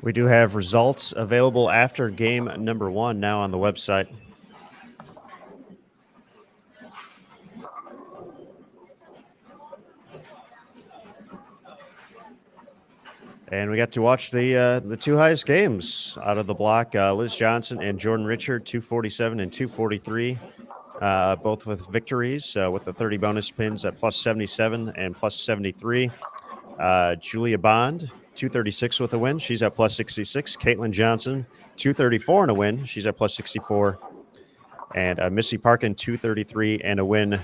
We do have results available after game number 1 now on the website. And we got to watch the two highest games out of the block. Liz Johnson and Jordan Richard, 247 and 243, both with victories with the 30 bonus pins at plus 77 and plus 73. Julia Bond, 236 with a win. She's at plus 66. Caitlin Johnson, 234 and a win. She's at plus 64. And Missy Parkin, 233 and a win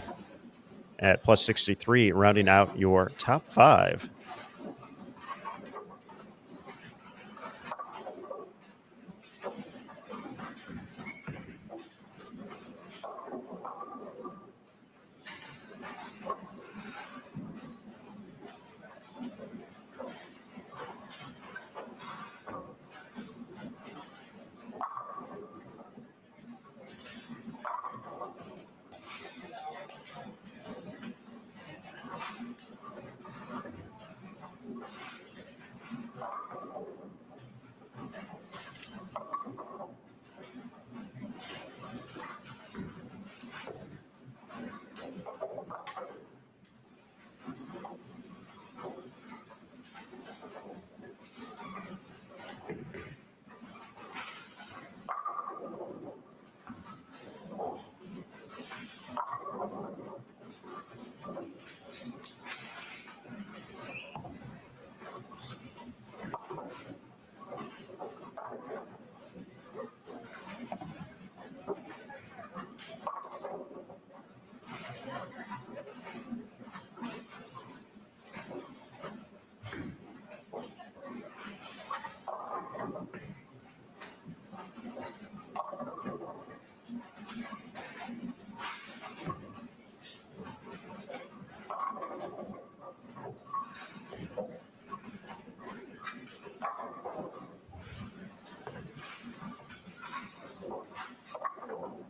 at plus 63, rounding out your top five.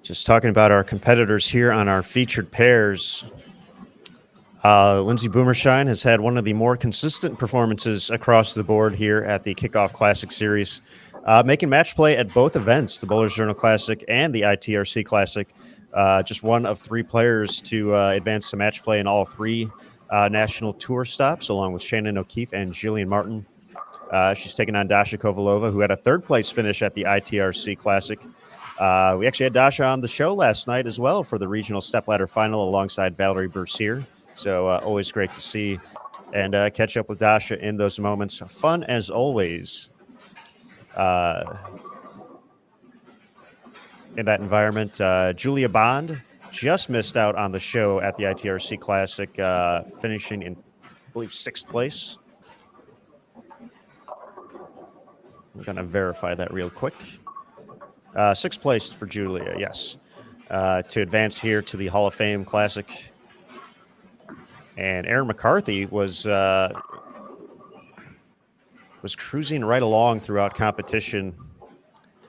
Just talking about our competitors here on our featured pairs. Lindsay Boomershine has had one of the more consistent performances across the board here at the Kickoff Classic Series, making match play at both events, the Bowlers Journal Classic and the ITRC Classic. Just one of three players to advance to match play in all three national tour stops, along with Shannon O'Keefe and Jillian Martin. She's taken on Dasha Kovalova, who had a third-place finish at the ITRC Classic. We actually had Dasha on the show last night as well for the regional stepladder final alongside Valerie Bercier. So always great to see and catch up with Dasha in those moments. Fun as always in that environment. Julia Bond just missed out on the show at the ITRC Classic, finishing in, I believe, 6th place. I'm going to verify that real quick. 6th place for Julia, yes, to advance here to the Hall of Fame Classic. And Erin McCarthy was cruising right along throughout competition.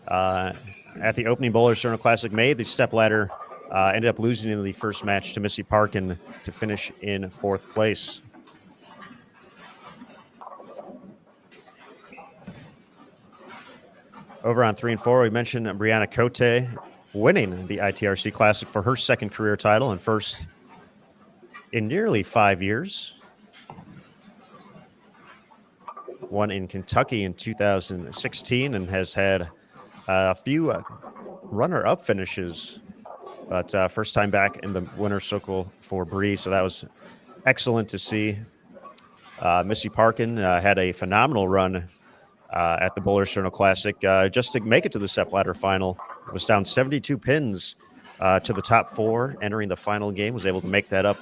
At the opening Bowlers Journal Classic, made the stepladder, ended up losing in the first match to Missy Parkin to finish in 4th place. Over on 3 and 4, we mentioned Brianna Cote winning the ITRC Classic for her second career title and first in nearly 5 years. Won in Kentucky in 2016 and has had a few runner-up finishes, but first time back in the winner's circle for Bree, so that was excellent to see. Missy Parkin had a phenomenal run at the Bowlers Journal Classic just to make it to the stepladder final. Was down 72 pins to the top 4 entering the final game, was able to make that up,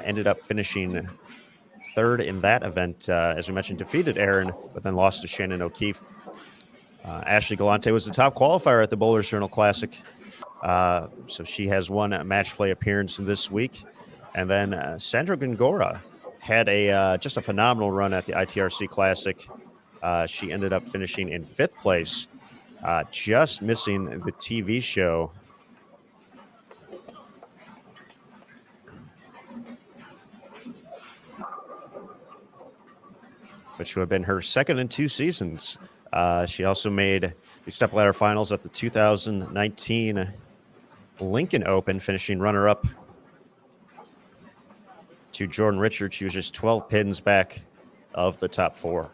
ended up finishing 3rd in that event, as we mentioned, defeated Erin, but then lost to Shannon O'Keefe. Ashley Galante was the top qualifier at the Bowlers Journal Classic, so she has one match play appearance this week. And then Sandra Gongora had just a phenomenal run at the ITRC Classic. She ended up finishing in 5th place, just missing the TV show. Which would have been her second in 2 seasons. She also made the stepladder finals at the 2019 Lincoln Open, finishing runner-up to Jordan Richard. She was just 12 pins back of the top 4.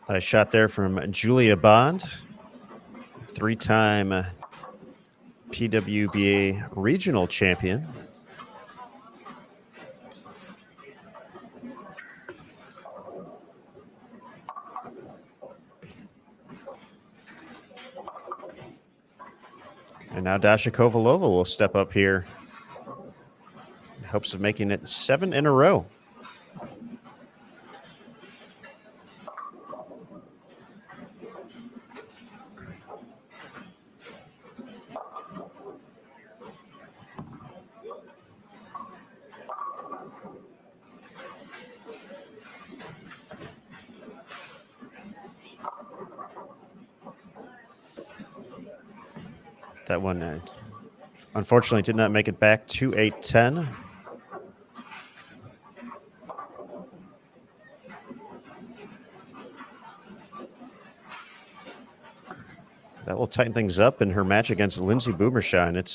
Nice shot there from Julia Bond, 3-time PWBA regional champion. And now Dasha Kovalova will step up here in hopes of making it 7 in a row. That one, unfortunately, did not make it back to 8-10. That will tighten things up in her match against Lindsay Boomershine. It's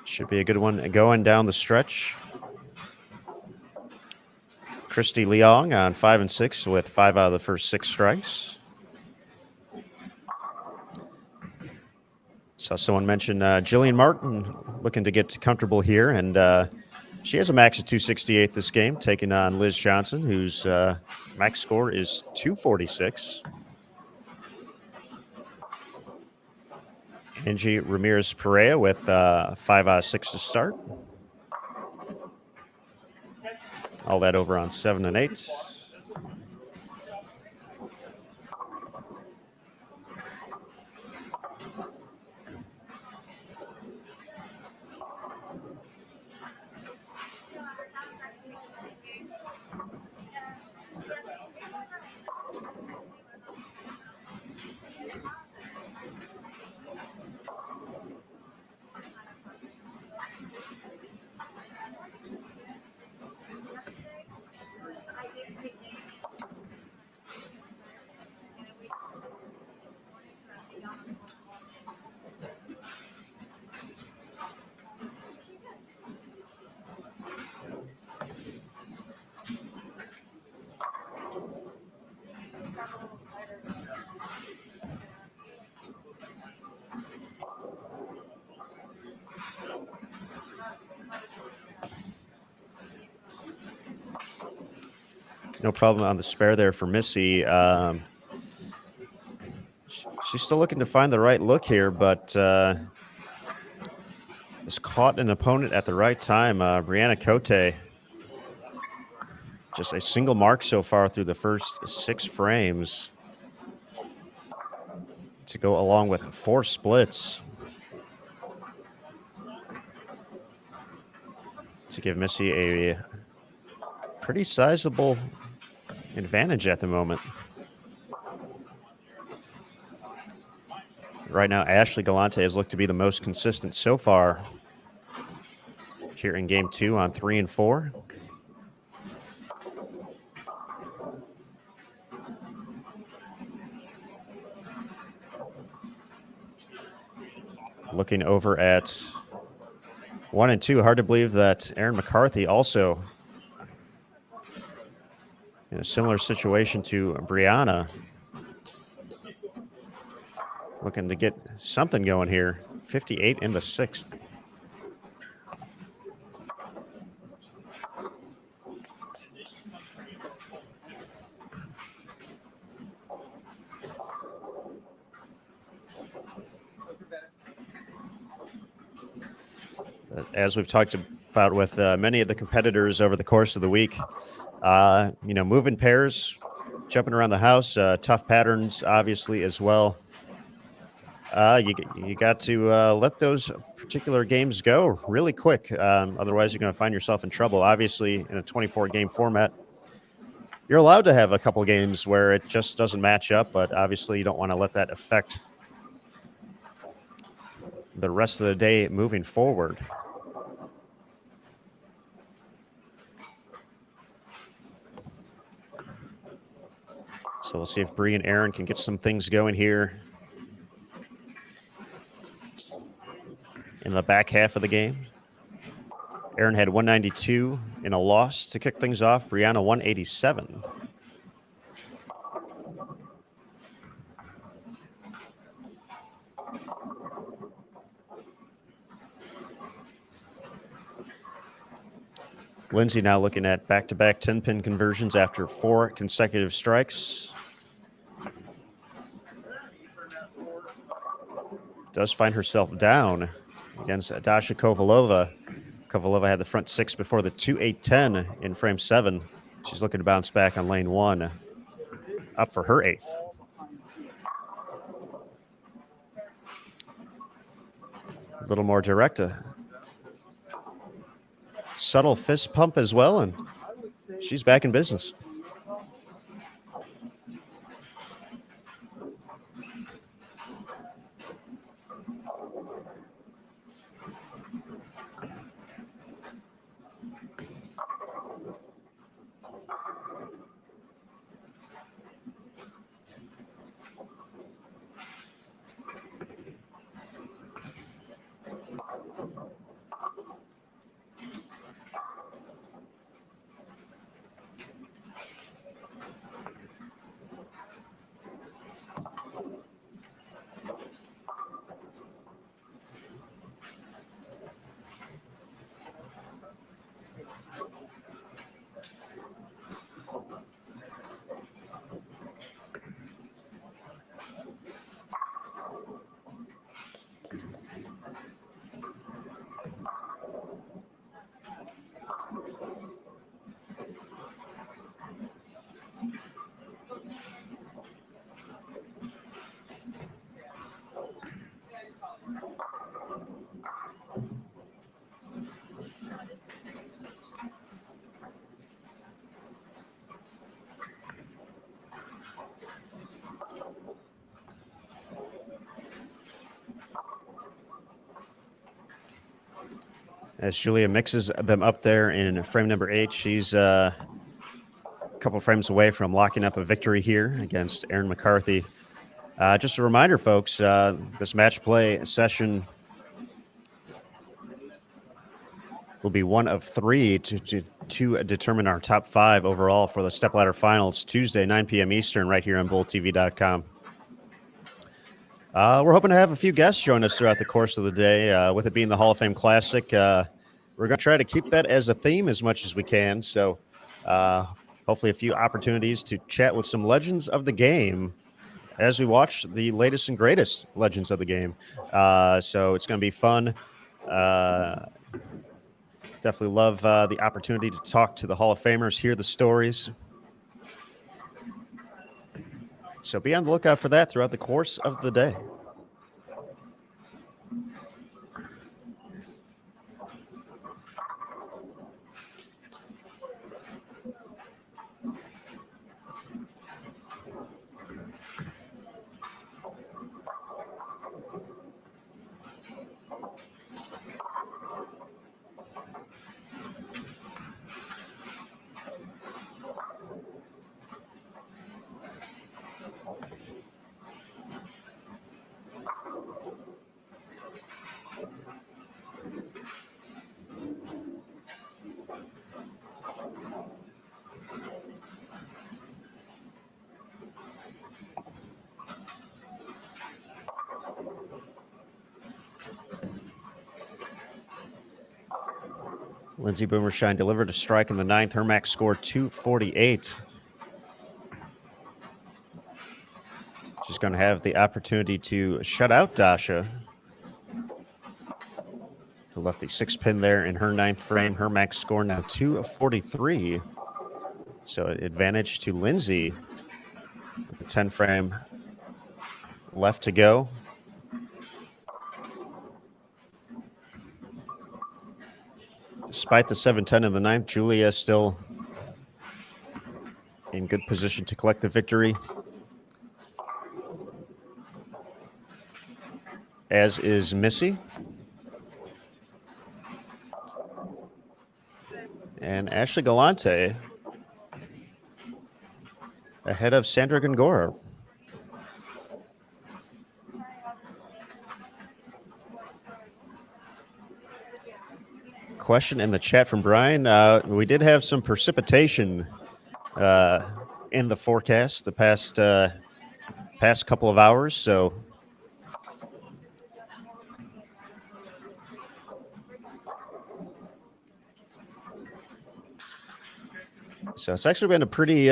should be a good one going down the stretch. Christy Leong on 5 and 6 with 5 out of the first 6 strikes. Saw someone mention Jillian Martin looking to get comfortable here, and she has a max of 268 this game, taking on Liz Johnson, whose max score is 246. Angie Ramirez-Perea with 5 out of 6 to start. All that over on 7 and 8. No problem on the spare there for Missy. She's still looking to find the right look here, but has caught an opponent at the right time. Brianna Cote, just a single mark so far through the first 6 frames to go along with 4 splits to give Missy a pretty sizable advantage at the moment. Right now, Ashley Galante has looked to be the most consistent so far here in game 2 on 3 and 4. Looking over at 1 and 2, hard to believe that Erin McCarthy also in a similar situation to Brianna, looking to get something going here. 58 in the 6th. As we've talked about with many of the competitors over the course of the week, moving pairs, jumping around the house, tough patterns, obviously, as well. You got to let those particular games go really quick. Otherwise, you're going to find yourself in trouble. Obviously, in a 24-game format, you're allowed to have a couple games where it just doesn't match up, but obviously you don't want to let that affect the rest of the day moving forward. So we'll see if Bree and Aaron can get some things going here in the back half of the game. Aaron had 192 in a loss to kick things off. Brianna 187. Lindsay now looking at back-to-back 10-pin conversions after 4 consecutive strikes. Does find herself down against Dasha Kovalova. Kovalova had the front 6 before the 2-8-10 in frame 7. She's looking to bounce back on lane 1. Up for her 8th. A little more direct. Subtle fist pump as well, and she's back in business. As Julia mixes them up there in frame number 8, she's a couple frames away from locking up a victory here against Erin McCarthy. Just a reminder, folks, this match play session will be one of 3 to determine our top 5 overall for the stepladder finals Tuesday, 9 p.m. Eastern, right here on BullTV.com. We're hoping to have a few guests join us throughout the course of the day. With it being the Hall of Fame Classic, we're going to try to keep that as a theme as much as we can. So hopefully a few opportunities to chat with some legends of the game as we watch the latest and greatest legends of the game. So it's going to be fun. Definitely love the opportunity to talk to the Hall of Famers, hear the stories. So be on the lookout for that throughout the course of the day. Lindsay Boomershine delivered a strike in the 9th. Her max score 248. She's going to have the opportunity to shut out Dasha, who left the 6-pin there in her 9th frame. Her max score now 243. So advantage to Lindsay with the 10 frame left to go. Despite the 7-10 in the 9th, Julia still in good position to collect the victory, as is Missy. And Ashley Galante ahead of Sandra Gongora. question in the chat from Brian. We did have some precipitation in the forecast the past couple of hours, so it's actually been a pretty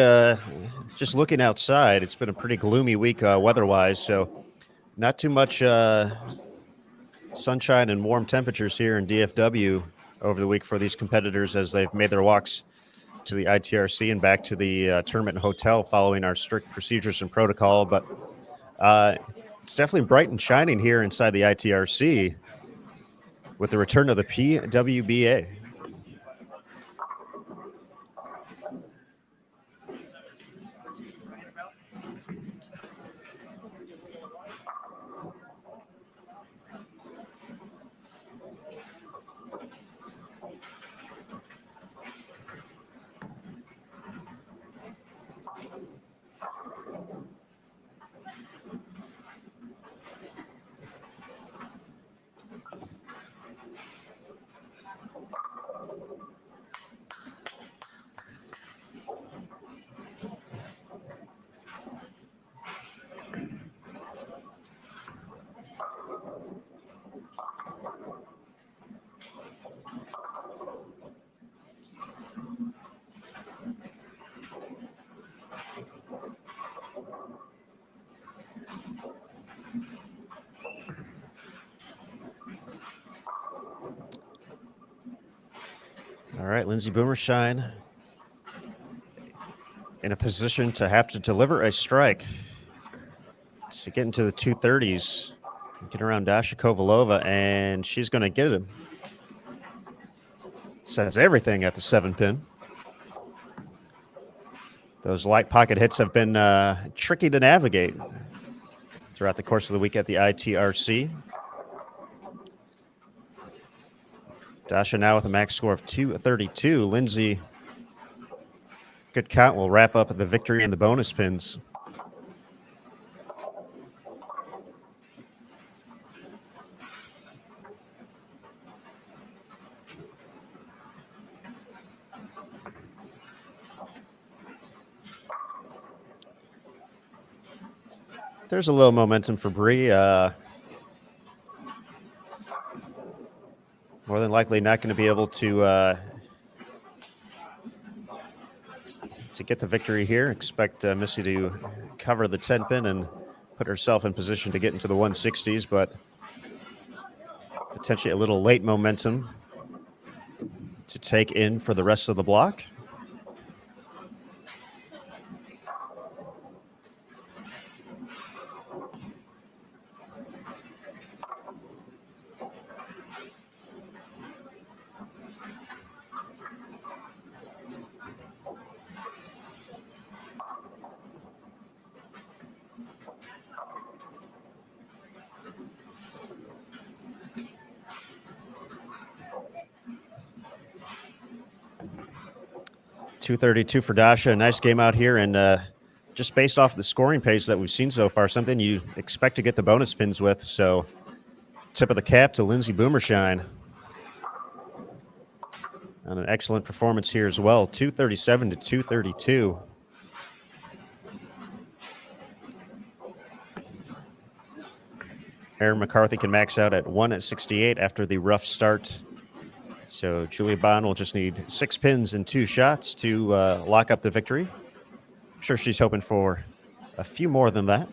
just looking outside, it's been a pretty gloomy week weather-wise, so not too much sunshine and warm temperatures here in DFW over the week for these competitors as they've made their walks to the ITRC and back to the tournament hotel following our strict procedures and protocol. But it's definitely bright and shining here inside the ITRC with the return of the PWBA. All right, Lindsey Boomershine in a position to have to deliver a strike to get into the 230s, get around Dasha Kovalova, and she's going to get him. Says everything at the 7-pin. Those light pocket hits have been tricky to navigate throughout the course of the week at the ITRC. Dasha now with a max score of 232. Lindsey, good count, will wrap up the victory in the bonus pins. There's a little momentum for Bree. More than likely not going to be able to get the victory here. Expect Missy to cover the 10-pin and put herself in position to get into the 160s, but potentially a little late momentum to take in for the rest of the block. .232 for Dasha. A nice game out here, and just based off the scoring pace that we've seen so far, something you expect to get the bonus pins with. So tip of the cap to Lindsey Boomershine on an excellent performance here as well. 237 to 232. Aaron McCarthy can max out at 168 after the rough start. So Julia Bond will just need 6 pins and 2 shots to lock up the victory. I'm sure she's hoping for a few more than that.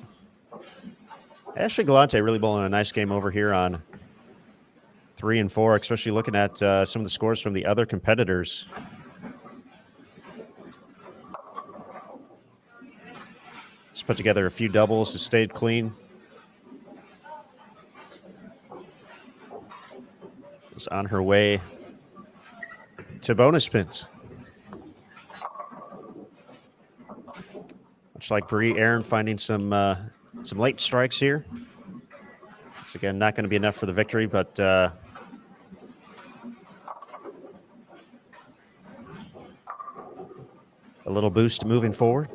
Ashley Galante really bowling a nice game over here on 3 and 4, especially looking at some of the scores from the other competitors. Just put together a few doubles, has stayed clean. Is on her way to bonus pins. Much like Bree, Aaron finding some late strikes here. It's again not going to be enough for the victory, but a little boost moving forward.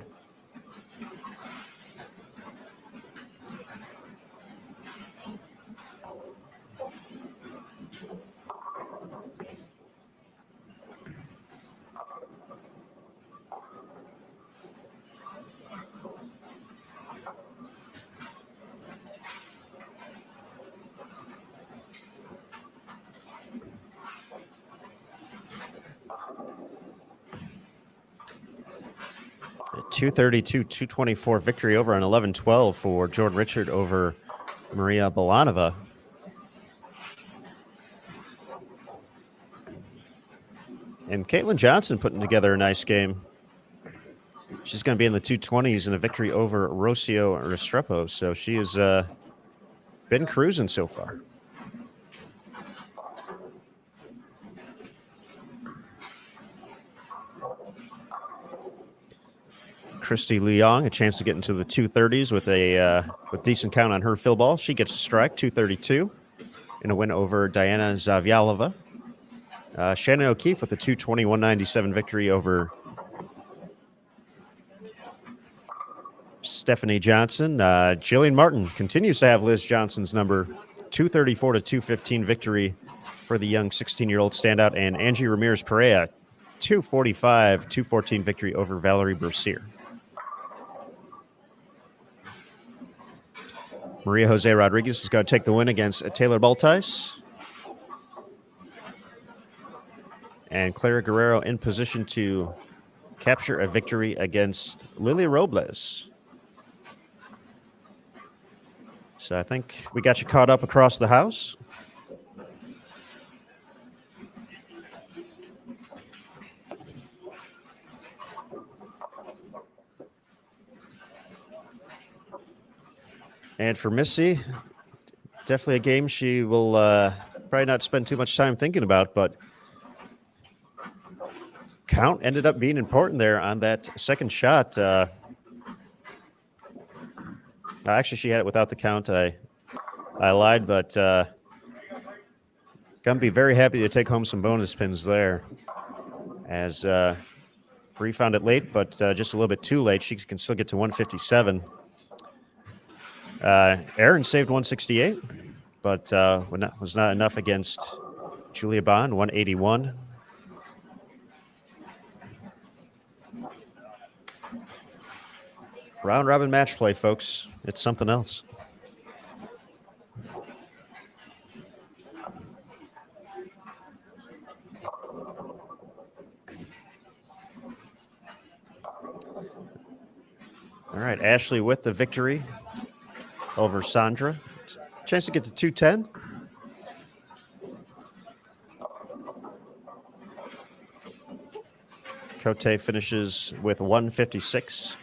232-224 victory over on 11-12 for Jordan Richard over Maria Balanova. And Caitlin Johnson putting together a nice game. She's going to be in the 220s in a victory over Rocio Restrepo. So she has been cruising so far. Christy Leong, a chance to get into the 230s with a decent count on her fill ball. She gets a strike, 232, in a win over Diana Zavyalova. Shannon O'Keefe with a 220-197 victory over Stephanie Johnson. Jillian Martin continues to have Liz Johnson's number, 234-215 victory for the young 16-year-old standout. And Angie Ramirez-Perea, 245-214 victory over Valerie Bercier. Maria Jose Rodriguez is going to take the win against Taylor Baltais. And Clara Guerrero in position to capture a victory against Lily Robles. So I think we got you caught up across the house. And for Missy, definitely a game she will probably not spend too much time thinking about, but count ended up being important there on that second shot. Actually, she had it without the count. I lied, but going to be very happy to take home some bonus pins there. As Bree found it late, but just a little bit too late. She can still get to 157. Aaron saved 168, but was not enough against Julia Bond, 181. Round robin match play, folks. It's something else. All right, Ashley with the victory over Sandra. Chance to get to 210. Cote finishes with 156.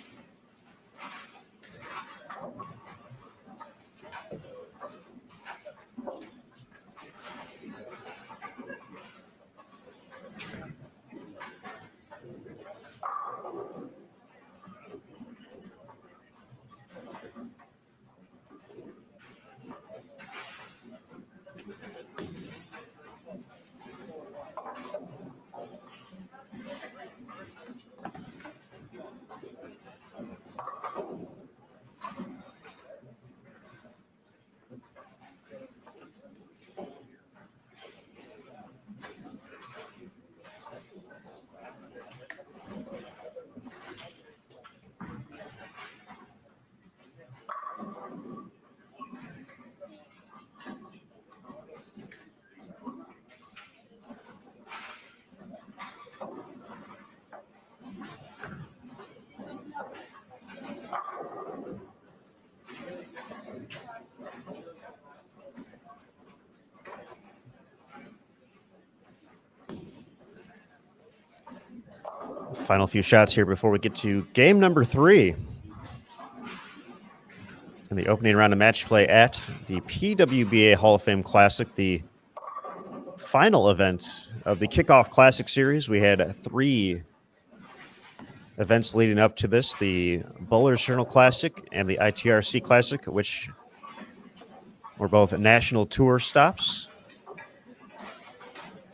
Final few shots here before we get to game number 3 in the opening round of match play at the PWBA Hall of Fame Classic, the final event of the Kickoff Classic Series. We had 3 events leading up to this, the Bowlers Journal Classic and the ITRC Classic, which were both national tour stops.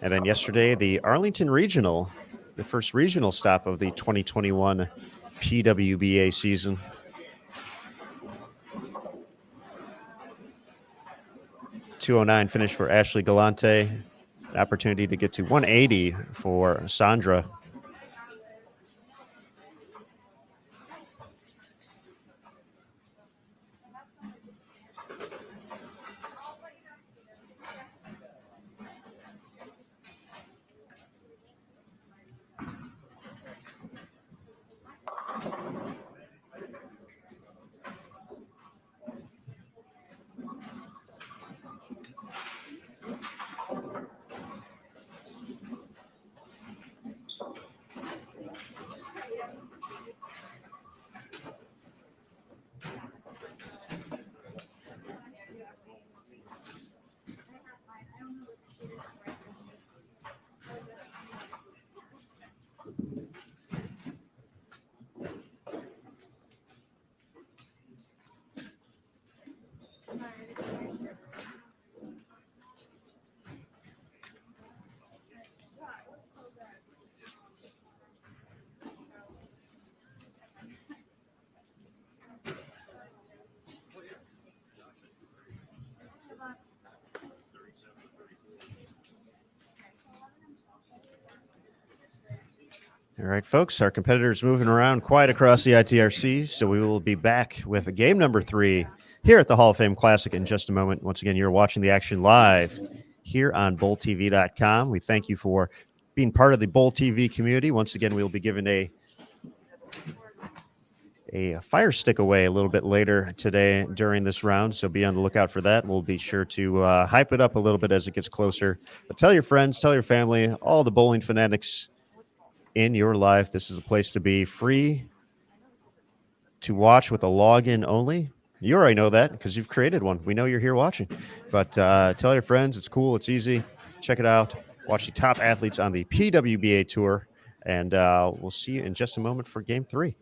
And then yesterday, the Arlington Regional, the first regional stop of the 2021 PWBA season. .209 finish for Ashley Galante. An opportunity to get to 180 for Sandra. All right, folks, our competitors moving around quite across the ITRC, so we will be back with game number 3 here at the Hall of Fame Classic in just a moment. Once again, you're watching the action live here on BowlTV.com. We thank you for being part of the Bowl TV community. Once again, we'll be giving a fire stick away a little bit later today during this round, so be on the lookout for that. We'll be sure to hype it up a little bit as it gets closer. But tell your friends, tell your family, all the bowling fanatics in your life, this is a place to be. Free to watch with a login only. You already know that because you've created one. We know you're here watching. But tell your friends, it's cool, it's easy. Check it out. Watch the top athletes on the PWBA tour. And we'll see you in just a moment for game 3.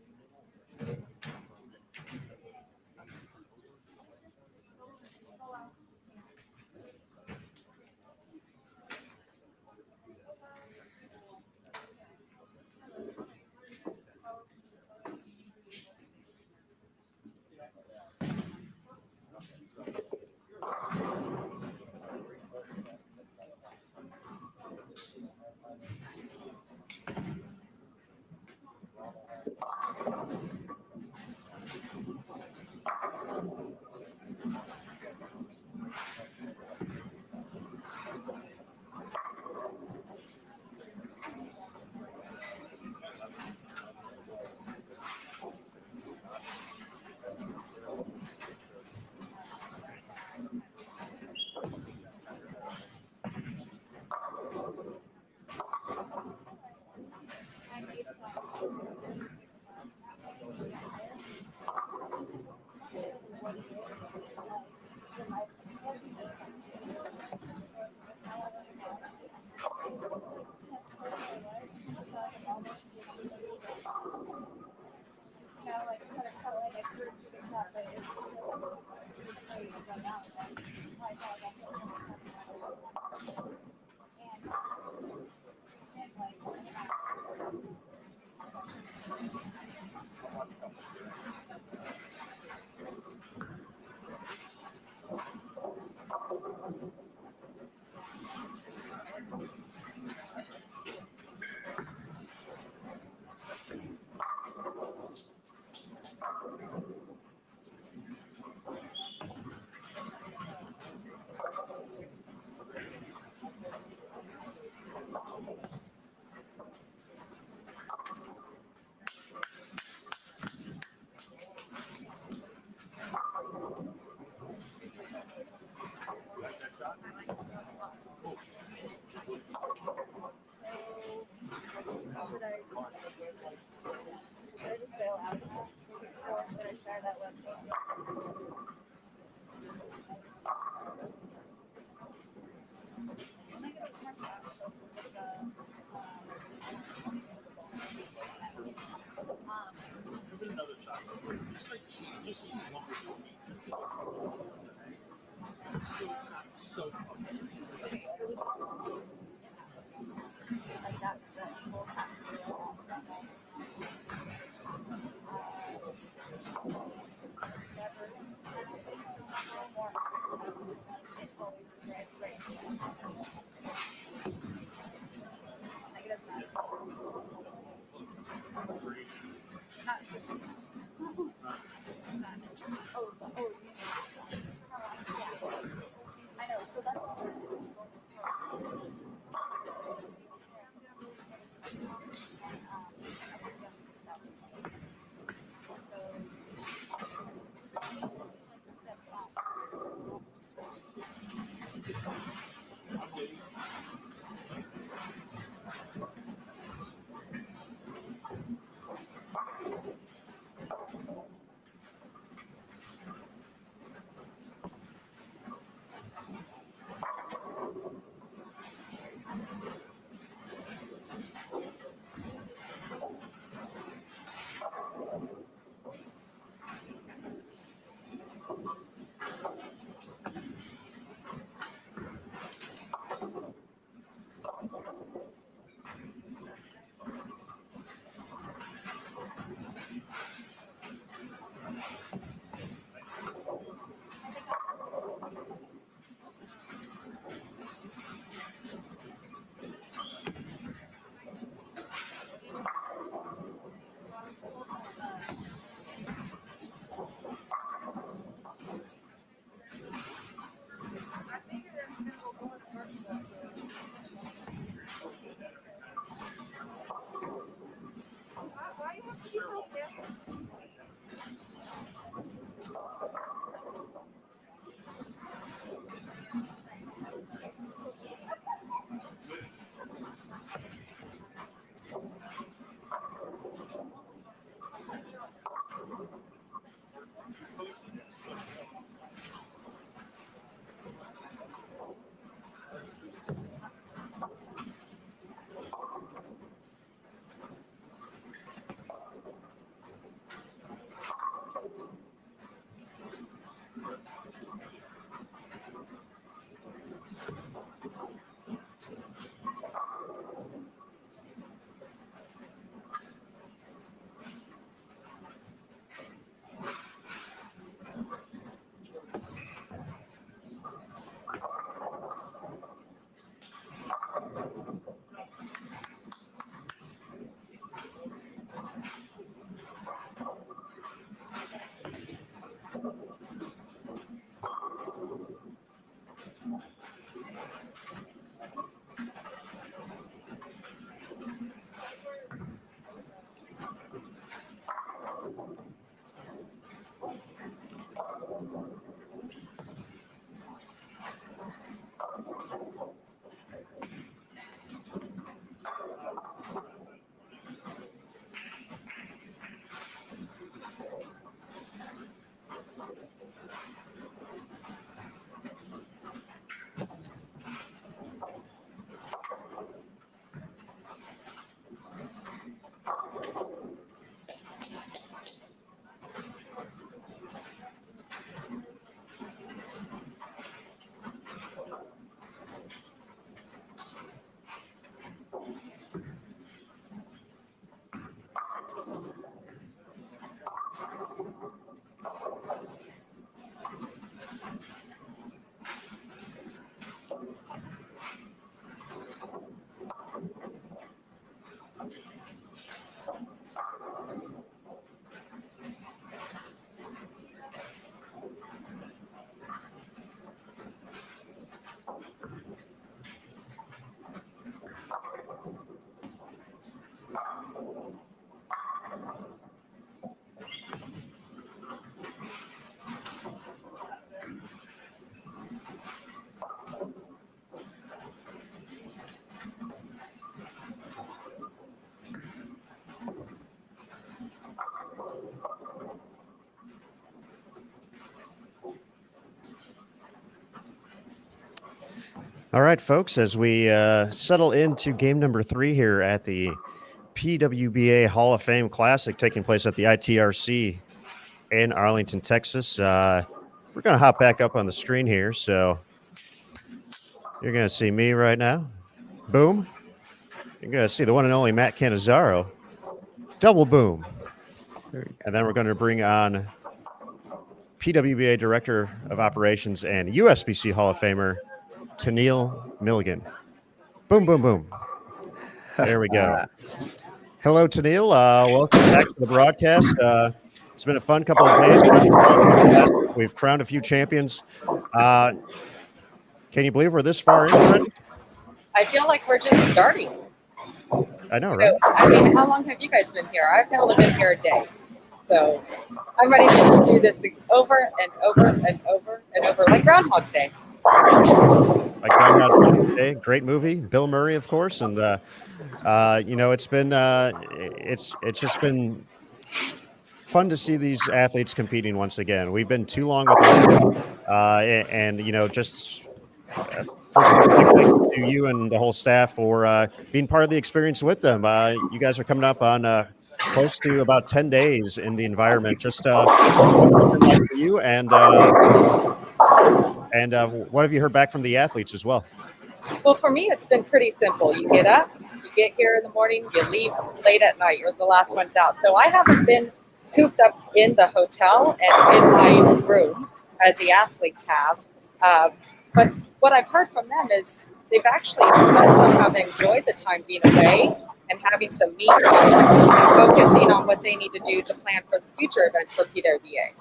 All right, folks, as we settle into game number 3 here at the PWBA Hall of Fame Classic taking place at the ITRC in Arlington, Texas. We're going to hop back up on the screen here. So you're going to see me right now. Boom. You're going to see the one and only Matt Cannizzaro. Double boom. And then we're going to bring on PWBA Director of Operations and USBC Hall of Famer, McNeel Milligan. Boom, boom, boom. There we go. Hello, McNeel. Welcome back to the broadcast. It's been a fun couple of days. We've crowned a few champions. Can you believe we're this far into it? I feel like we're just starting. I know, right? I mean, how long have you guys been here? I've only been here a day. So I'm ready to just do this over and over and over and over, like Groundhog Day. Like Groundhog Day, great movie. Bill Murray, of course, and it's been it's just been fun to see these athletes competing once again. We've been too long with them, and just first thank you to you and the whole staff for being part of the experience with them. You guys are coming up on close to about 10 days in the environment. Just for you and what have you heard back from the athletes as well? Well, for me, it's been pretty simple. You get up, you get here in the morning, you leave late at night. You're the last ones out. So I haven't been cooped up in the hotel and in my room as the athletes have. But what I've heard from them is they've actually, some of them have enjoyed the time being away and having some me time and focusing on what they need to do to plan for the future events for PWBA.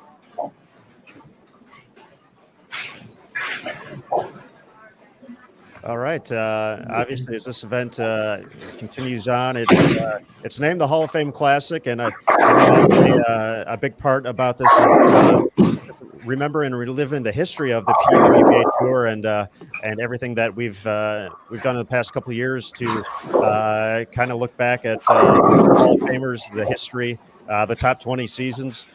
All right. Obviously, as this event continues on, it's named the Hall of Fame Classic, and a big part about this is remembering and reliving the history of the PWBA Tour and everything that we've done in the past couple of years to kind of look back at Hall of Famers, the history, the top 20 seasons.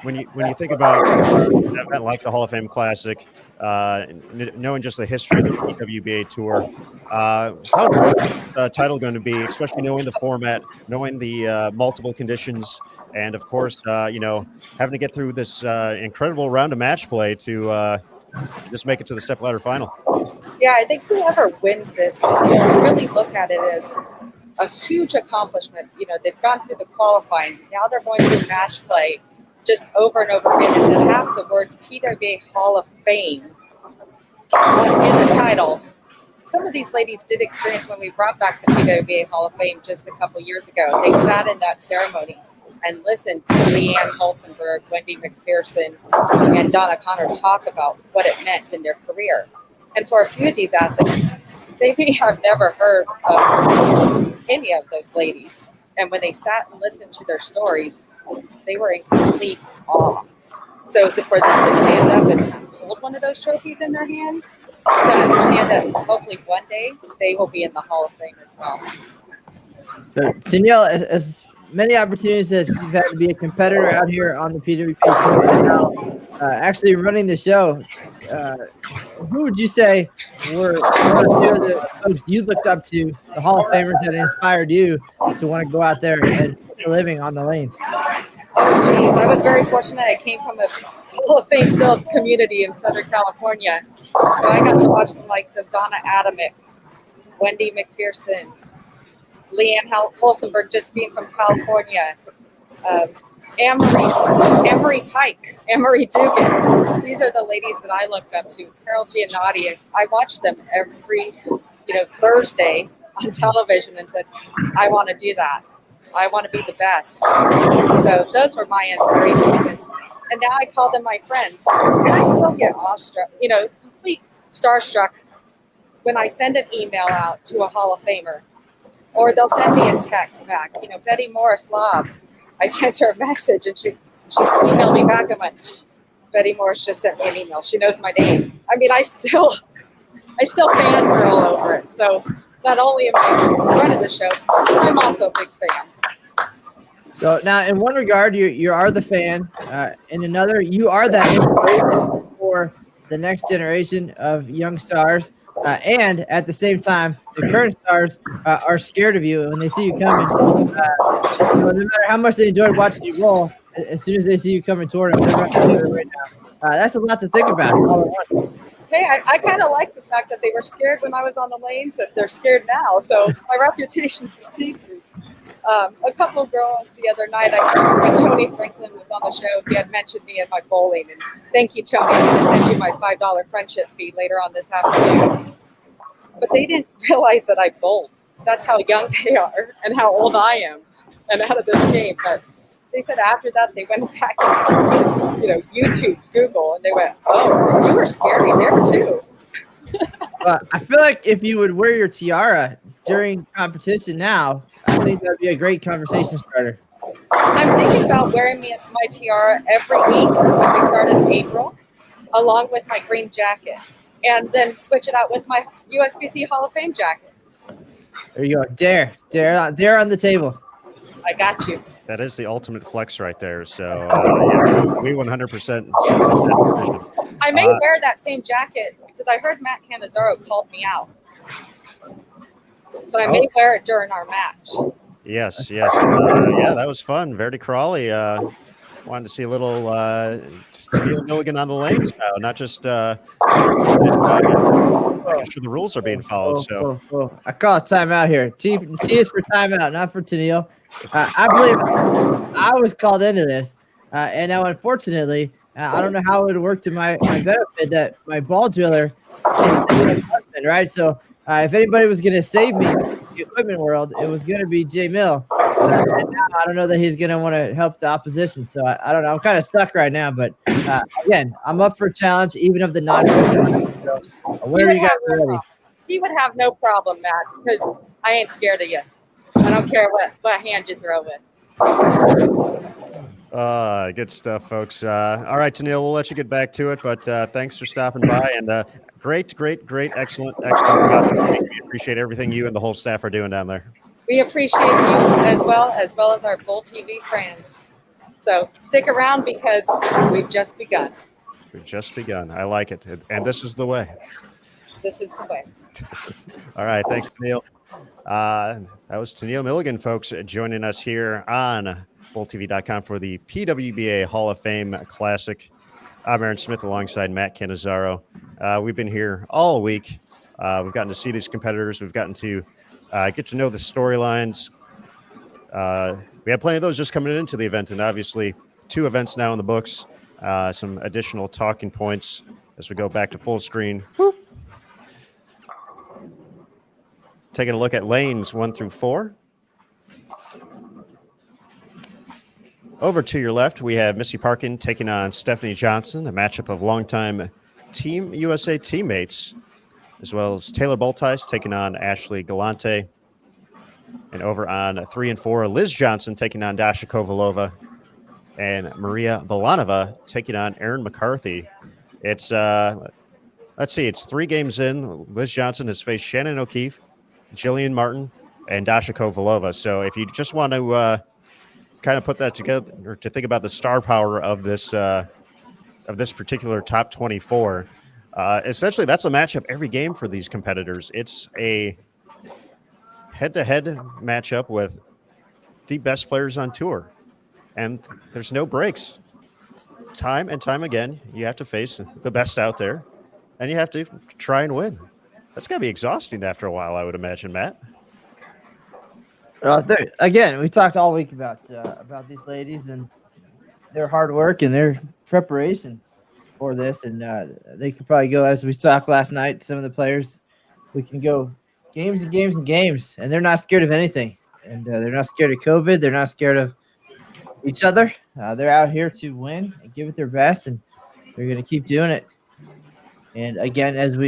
When you think about an event like the Hall of Fame Classic, knowing just the history of the PWBA Tour, how is the title going to be, especially knowing the format, knowing the multiple conditions, and of course, having to get through this incredible round of match play to just make it to the stepladder final? Yeah, I think whoever wins this will really look at it as a huge accomplishment. They've gone through the qualifying. Now they're going through match play just over and over again. And to have the words PWBA Hall of Fame in the title. Some of these ladies did experience when we brought back the PWBA Hall of Fame just a couple years ago. They sat in that ceremony and listen to Leanne Holstenberg, Wendy McPherson, and Donna Connor talk about what it meant in their career. And for a few of these athletes, they may have never heard of any of those ladies. And when they sat and listened to their stories, they were in complete awe. So for them to stand up and hold one of those trophies in their hands, to understand that hopefully one day they will be in the Hall of Fame as well. So, Danielle, as many opportunities as you've had to be a competitor out here on the PWBA tour and now actually running the show, who would you say were one or two of the folks you looked up to, the Hall of Famers that inspired you to want to go out there and make a living on the lanes? Oh, geez. I was very fortunate. I came from a Hall of Fame filled community in Southern California. So I got to watch the likes of Donna Adamick, Wendy McPherson, Leanne Holstenberg, just being from California, Amory Pike, Amory Dugan. These are the ladies that I looked up to. Carol Giannotti. I watched them every Thursday on television and said, I want to do that. I want to be the best. So those were my inspirations. And now I call them my friends. And I still get awestruck, complete starstruck when I send an email out to a Hall of Famer. Or they'll send me a text back. Betty Morris Lobb. I sent her a message and she emailed me back and went, Betty Morris just sent me an email. She knows my name. I mean, I still fangirl over it. So not only am I running the show, I'm also a big fan. So now, in one regard, you are the fan. In another, you are that inspiration for the next generation of young stars. And at the same time, the current stars are scared of you when they see you coming. No matter how much they enjoyed watching you roll, as soon as they see you coming toward them, they're running right now. That's a lot to think about all at once. Hey, I kind of like the fact that they were scared when I was on the lanes, that they're scared now. So my reputation precedes me. A couple of girls the other night, when Tony Franklin was on the show, he had mentioned me in my bowling. And thank you, Tony. I'm going to send you my $5 friendship fee later on this afternoon. But they didn't realize that I bowled. That's how young they are and how old I am and out of this game. But they said after that, they went back and, YouTube, Google, and they went, oh, you were scary there too. Well, I feel like if you would wear your tiara during competition now, I think that would be a great conversation starter. I'm thinking about wearing my tiara every week when we start in April, along with my green jacket, and then switch it out with my USBC Hall of Fame jacket. There you go. Dare on the table. I got you. That is the ultimate flex right there. So, we 100%. I may wear that same jacket because I heard Matt Cannizzaro called me out. So I may wear it during our match. Yes. Yeah, that was fun. Verdi Crawley wanted to see a little Tennille Milligan on the lanes now, not just making sure the rules are being followed. I call it timeout here. T is for timeout, not for Tennille. I believe I was called into this, and now unfortunately, I don't know how it would work to my benefit that my ball driller is my husband, right? So if anybody was going to save me in the equipment world, it was going to be Jay Mill. And now I don't know that he's going to want to help the opposition. So I don't know. I'm kind of stuck right now. But again, I'm up for a challenge, even of the non-professional. So whenever you guys are ready. He would have no problem, Matt, because I ain't scared of you. I don't care what hand you throw with. Good stuff, folks. All right, Tennille, we'll let you get back to it. But thanks for stopping by. And great, excellent. We appreciate everything you and the whole staff are doing down there. We appreciate you as well as our Bull TV friends. So stick around because we've just begun. We've just begun. I like it. And this is the way. This is the way. All right. Thanks, Tennille. That was Tennille Milligan, folks, joining us here on BullTV.com for the PWBA Hall of Fame Classic. I'm Aaron Smith alongside Matt Cannizzaro. We've been here all week. We've gotten to see these competitors. We've gotten to get to know the storylines. We had plenty of those just coming into the event, and obviously 2 events now in the books. Some additional talking points as we go back to full screen. Whoop. Taking a look at lanes 1 through 4. Over to your left, we have Missy Parkin taking on Stephanie Johnson, a matchup of longtime Team USA teammates, as well as Taylor Boltice taking on Ashley Galante. And over on 3 and 4, Liz Johnson taking on Dasha Kovalova, and Maria Belanova taking on Erin McCarthy. It's let's see, it's 3 games in. Liz Johnson has faced Shannon O'Keefe, Jillian Martin, and Dasha Kovalova. So if you just want to kind of put that together, or to think about the star power of this particular top 24, essentially that's a matchup every game for these competitors. It's a head-to-head matchup with the best players on tour, and there's no breaks. Time and time again, you have to face the best out there, and you have to try and win. That's got to be exhausting after a while, I would imagine, Matt. Again, we talked all week about these ladies and their hard work and their preparation for this, and they could probably go, as we talked last night, some of the players, we can go games and games and games, and they're not scared of anything, and they're not scared of COVID. They're not scared of each other. They're out here to win and give it their best, and they're going to keep doing it. And again, as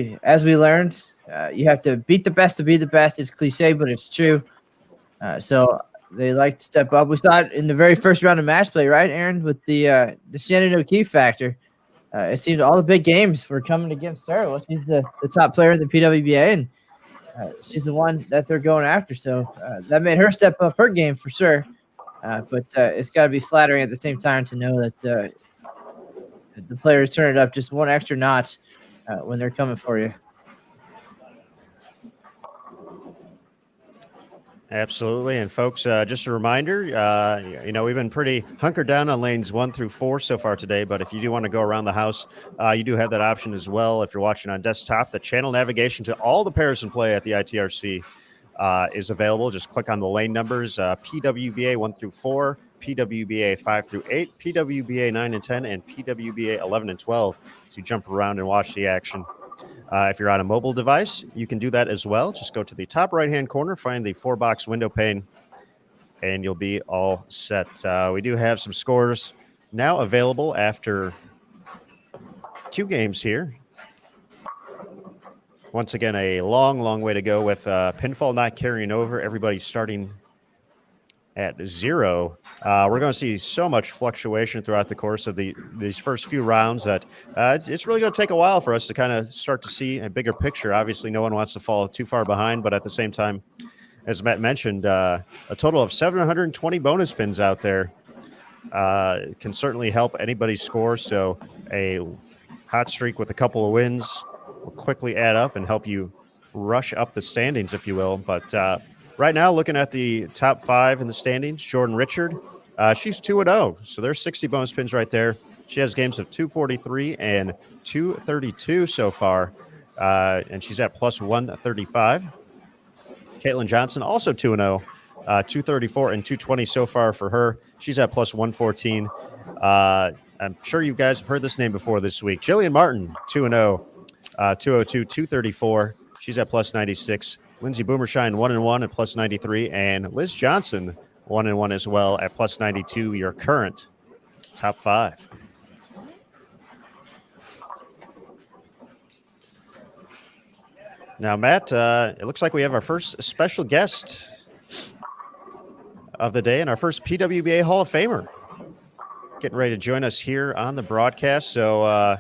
we learned, you have to beat the best to be the best. It's cliche, but it's true. So they like to step up. We saw it in the very first round of match play, right, Aaron, with the Shannon O'Keefe factor. It seemed all the big games were coming against her. Well, she's the top player in the PWBA, and she's the one that they're going after. So that made her step up her game for sure. But it's got to be flattering at the same time to know that the players turn it up just one extra notch when they're coming for you. Absolutely. And folks, just a reminder, we've been pretty hunkered down on lanes 1 through 4 so far today, but if you do want to go around the house, you do have that option as well. If you're watching on desktop, the channel navigation to all the pairs in play at the ITRC is available. Just click on the lane numbers, PWBA 1 through 4, PWBA 5 through 8, PWBA 9 and 10, and PWBA 11 and 12 to jump around and watch the action. If you're on a mobile device, you can do that as well. Just go to the top right-hand corner, find the 4-box window pane, and you'll be all set. We do have some scores now available after 2 games here. Once again, a long, long way to go with pinfall not carrying over. Everybody's starting at 0. We're going to see so much fluctuation throughout the course of these first few rounds that it's really going to take a while for us to kind of start to see a bigger picture. Obviously, no one wants to fall too far behind, but at the same time, as Matt mentioned, a total of 720 bonus pins out there can certainly help anybody score. So a hot streak with a couple of wins will quickly add up and help you rush up the standings, if you will. But right now, looking at the top 5 in the standings, Jordan Richard, she's 2-0. So there's 60 bonus pins right there. She has games of 243 and 232 so far, and she's at plus 135. Caitlin Johnson, also 2-0, 234 and 220 so far for her. She's at plus 114. I'm sure you guys have heard this name before this week. Jillian Martin, 2-0, 202, 234. She's at plus 96. Lindsay Boomershine 1-1 at plus 93, and Liz Johnson 1-1 as well at plus 92. Your current top 5. Now, Matt, it looks like we have our first special guest of the day and our first PWBA Hall of Famer getting ready to join us here on the broadcast. So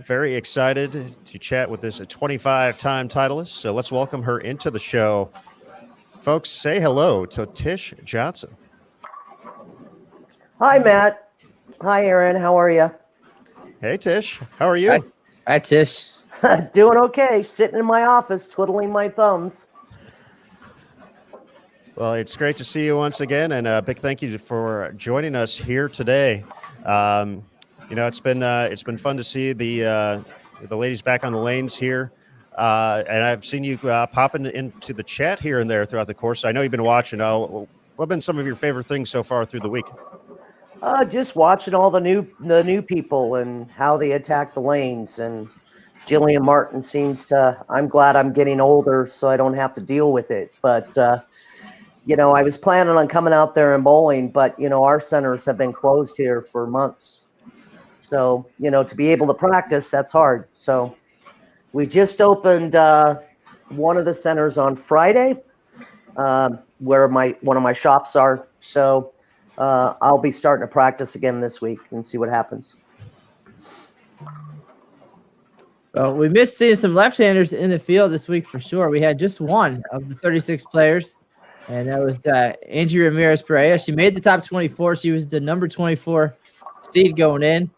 very excited to chat with this 25-time titleist. So let's welcome her into the show. Folks, say hello to Tish Johnson. Hi, Matt. Hi, Aaron. How are you? Hey, Tish. How are you? Hi, Tish. Doing okay. Sitting in my office, twiddling my thumbs. Well, it's great to see you once again, and a big thank you for joining us here today. It's been fun to see the ladies back on the lanes here, and I've seen you popping into the chat here and there throughout the course. I know you've been watching. What have been some of your favorite things so far through the week? Just watching all the new people and how they attack the lanes. And Jillian Martin I'm glad I'm getting older so I don't have to deal with it. But I was planning on coming out there and bowling, but, our centers have been closed here for months. So, to be able to practice, that's hard. So we just opened one of the centers on Friday, where one of my shops are. So I'll be starting to practice again this week and see what happens. Well, we missed seeing some left-handers in the field this week for sure. We had just one of the 36 players, and that was Angie Ramirez-Perea. She made the top 24. She was the number 24 seed going in.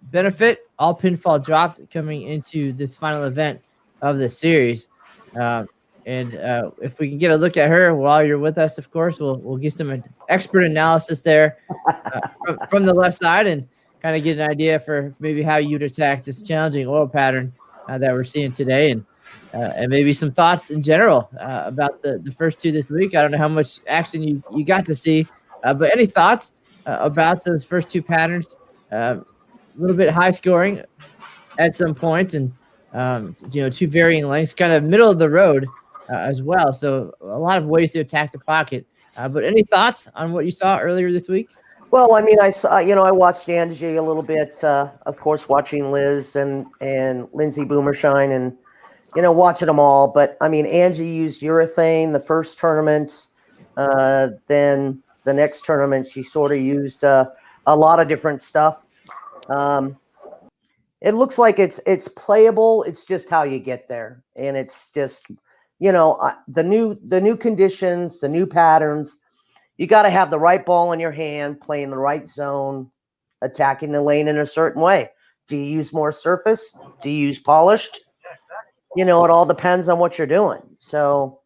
Benefit, all pinfall dropped coming into this final event of the series. And if we can get a look at her while you're with us, of course, we'll get some expert analysis there from the left side and kind of get an idea for maybe how you'd attack this challenging oil pattern that we're seeing today, and maybe some thoughts in general about the first two this week. I don't know how much action you got to see, but any thoughts about those first two patterns? A little bit high scoring at some points, and two varying lengths, kind of middle of the road as well. So a lot of ways to attack the pocket. But any thoughts on what you saw earlier this week? Well, I mean, I saw, I watched Angie a little bit, of course, watching Liz and Lindsay Boomershine and, watching them all. But, I mean, Angie used urethane the first tournament. Then the next tournament, she sort of used a lot of different stuff. It looks like it's playable. It's just how you get there. And it's just, the new conditions, the new patterns. You got to have the right ball in your hand, playing the right zone, attacking the lane in a certain way. Do you use more surface? Do you use polished? It all depends on what you're doing. So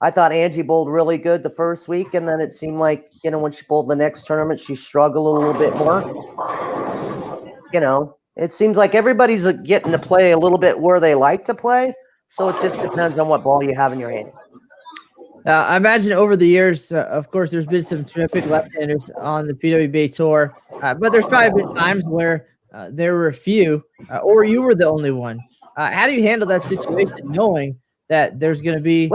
I thought Angie bowled really good the first week, and then it seemed like, when she bowled the next tournament, she struggled a little bit more. It seems like everybody's getting to play a little bit where they like to play. So it just depends on what ball you have in your hand. I imagine over the years, of course, there's been some terrific left-handers on the PWBA tour, but there's probably been times where there were a few, or you were the only one. How do you handle that situation, knowing that there's going to be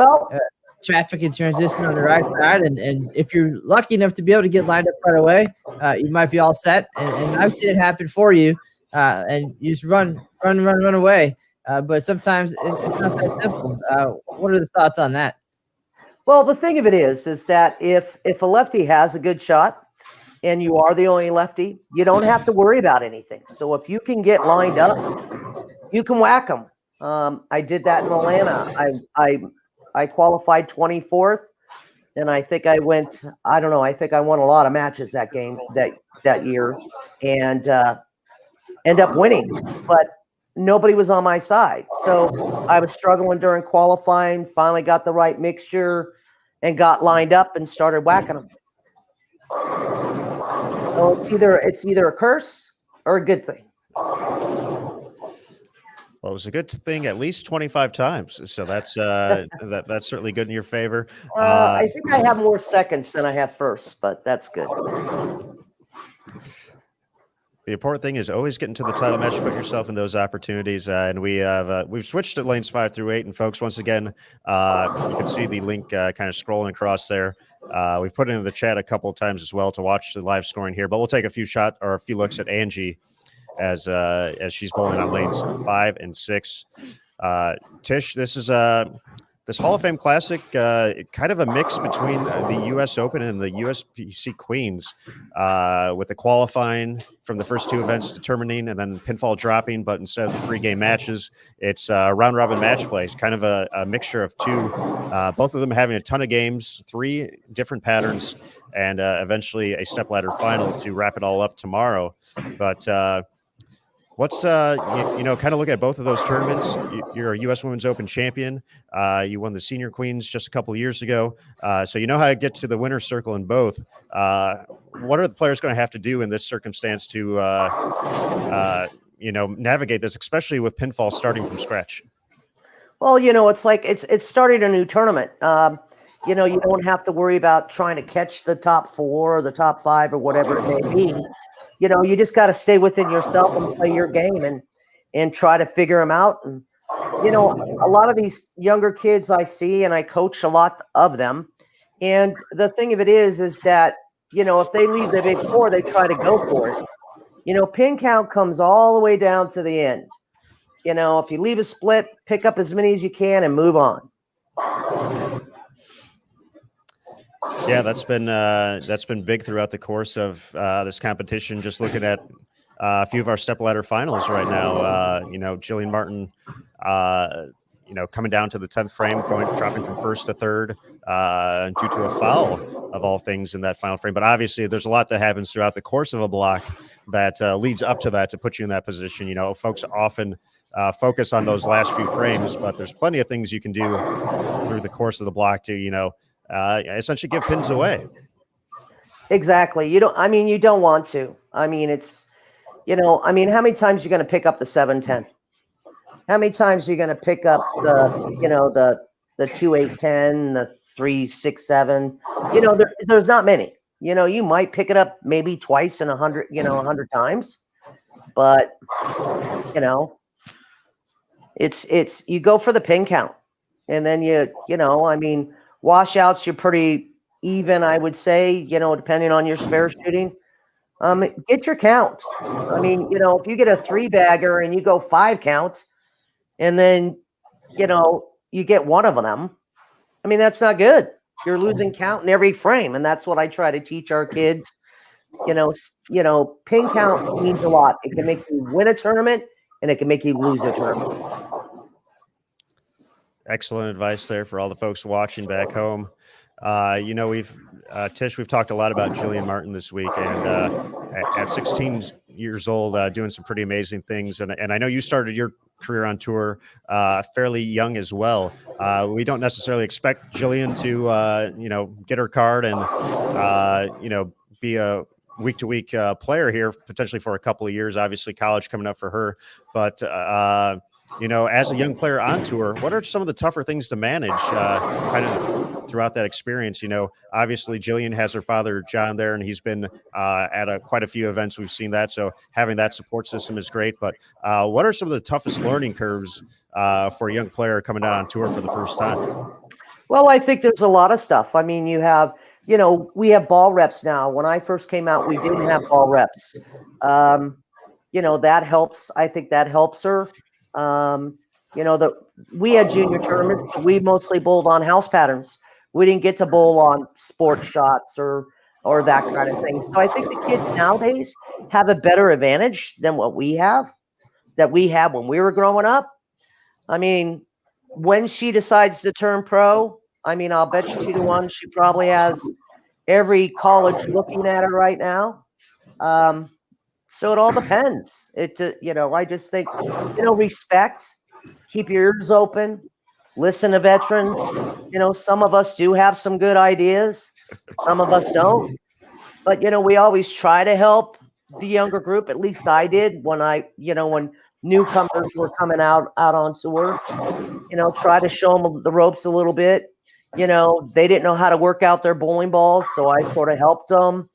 traffic in transition on the right side, and if you're lucky enough to be able to get lined up right away, you might be all set, and I've seen it happen for you, and you just run away. But sometimes it's not that simple. What are the thoughts on that? Well, the thing of it is that if a lefty has a good shot and you are the only lefty, you don't have to worry about anything. So if you can get lined up, you can whack them. I did that in Atlanta. I qualified 24th, and I think I went. I don't know. I think I won a lot of matches that year, and end up winning. But nobody was on my side, so I was struggling during qualifying. Finally, got the right mixture. And got lined up and started whacking them. So it's either a curse or a good thing. Well, it was a good thing at least 25 times. So that's that's certainly good in your favor. I think I have more seconds than I have firsts, but that's good. The important thing is always get into the title match, put yourself in those opportunities. And we've switched to lanes 5 through 8. And folks, once again, you can see the link kind of scrolling across there. We've put it in the chat a couple of times as well to watch the live scoring here. But we'll take a few looks at Angie as she's bowling on lanes 5 and 6. Tish, this is this Hall of Fame Classic, kind of a mix between the U.S. Open and the USPC Queens, with the qualifying from the first two events determining and then pinfall dropping. But instead of the 3-game matches, it's round-robin match play. It's kind of a mixture of two, both of them having a ton of games, 3 different patterns, and eventually a stepladder final to wrap it all up tomorrow. But what's kind of look at both of those tournaments. You're a U.S. Women's Open champion. You won the Senior Queens just a couple of years ago, so you know how to get to the winner's circle in both. What are the players going to have to do in this circumstance to navigate this, especially with pinfall starting from scratch? Well, it's like it's starting a new tournament. You don't have to worry about trying to catch the top 4 or the top 5 or whatever it may be. You just got to stay within yourself and play your game and try to figure them out. And, a lot of these younger kids I see, and I coach a lot of them, And the thing of it is that, if they leave the big four, they try to go for it. Pin count comes all the way down to the end. If you leave a split, pick up as many as you can and move on. Yeah, that's been big throughout the course of this competition. Just looking at a few of our stepladder finals right now, Jillian Martin, coming down to the 10th frame, dropping from first to third due to a foul of all things in that final frame. But obviously, there's a lot that happens throughout the course of a block that leads up to that to put you in that position. Folks often focus on those last few frames, but there's plenty of things you can do through the course of the block to, essentially give pins away. Exactly. You don't want to. How many times are you going to pick up the 7-10? How many times are you going to pick up the 2-8-10, the 3-6-7? There's not many. You might pick it up maybe twice in 100 times, but it's you go for the pin count, and then washouts, you're pretty even, I would say, depending on your spare shooting. Get your count. If you get a 3-bagger and you go 5 count, and then, you get one of them, that's not good. You're losing count in every frame. And that's what I try to teach our kids. Pin count means a lot. It can make you win a tournament and it can make you lose a tournament. Excellent advice there for all the folks watching back home. Tish, we've talked a lot about Jillian Martin this week, and at 16 years old, doing some pretty amazing things. And I know you started your career on tour fairly young as well. We don't necessarily expect Jillian to, get her card and, be a week-to-week player here, potentially for a couple of years. Obviously, college coming up for her. But, as a young player on tour, what are some of the tougher things to manage kind of throughout that experience? Obviously Jillian has her father, John, there, and he's been at quite a few events. We've seen that. So having that support system is great. But what are some of the toughest learning curves for a young player coming out on tour for the first time? Well, I think there's a lot of stuff. You have, we have ball reps now. When I first came out, we didn't have ball reps. That helps. I think that helps her. We had junior tournaments, but we mostly bowled on house patterns. We didn't get to bowl on sports shots or that kind of thing. So I think the kids nowadays have a better advantage than what we have, that we had when we were growing up. When she decides to turn pro, I'll bet you 2 to 1, she probably has every college looking at her right now. So it all depends. I just think, respect, keep your ears open, listen to veterans. Some of us do have some good ideas. Some of us don't. But, we always try to help the younger group. At least I did when when newcomers were coming out on tour, try to show them the ropes a little bit. They didn't know how to work out their bowling balls. So I sort of helped them.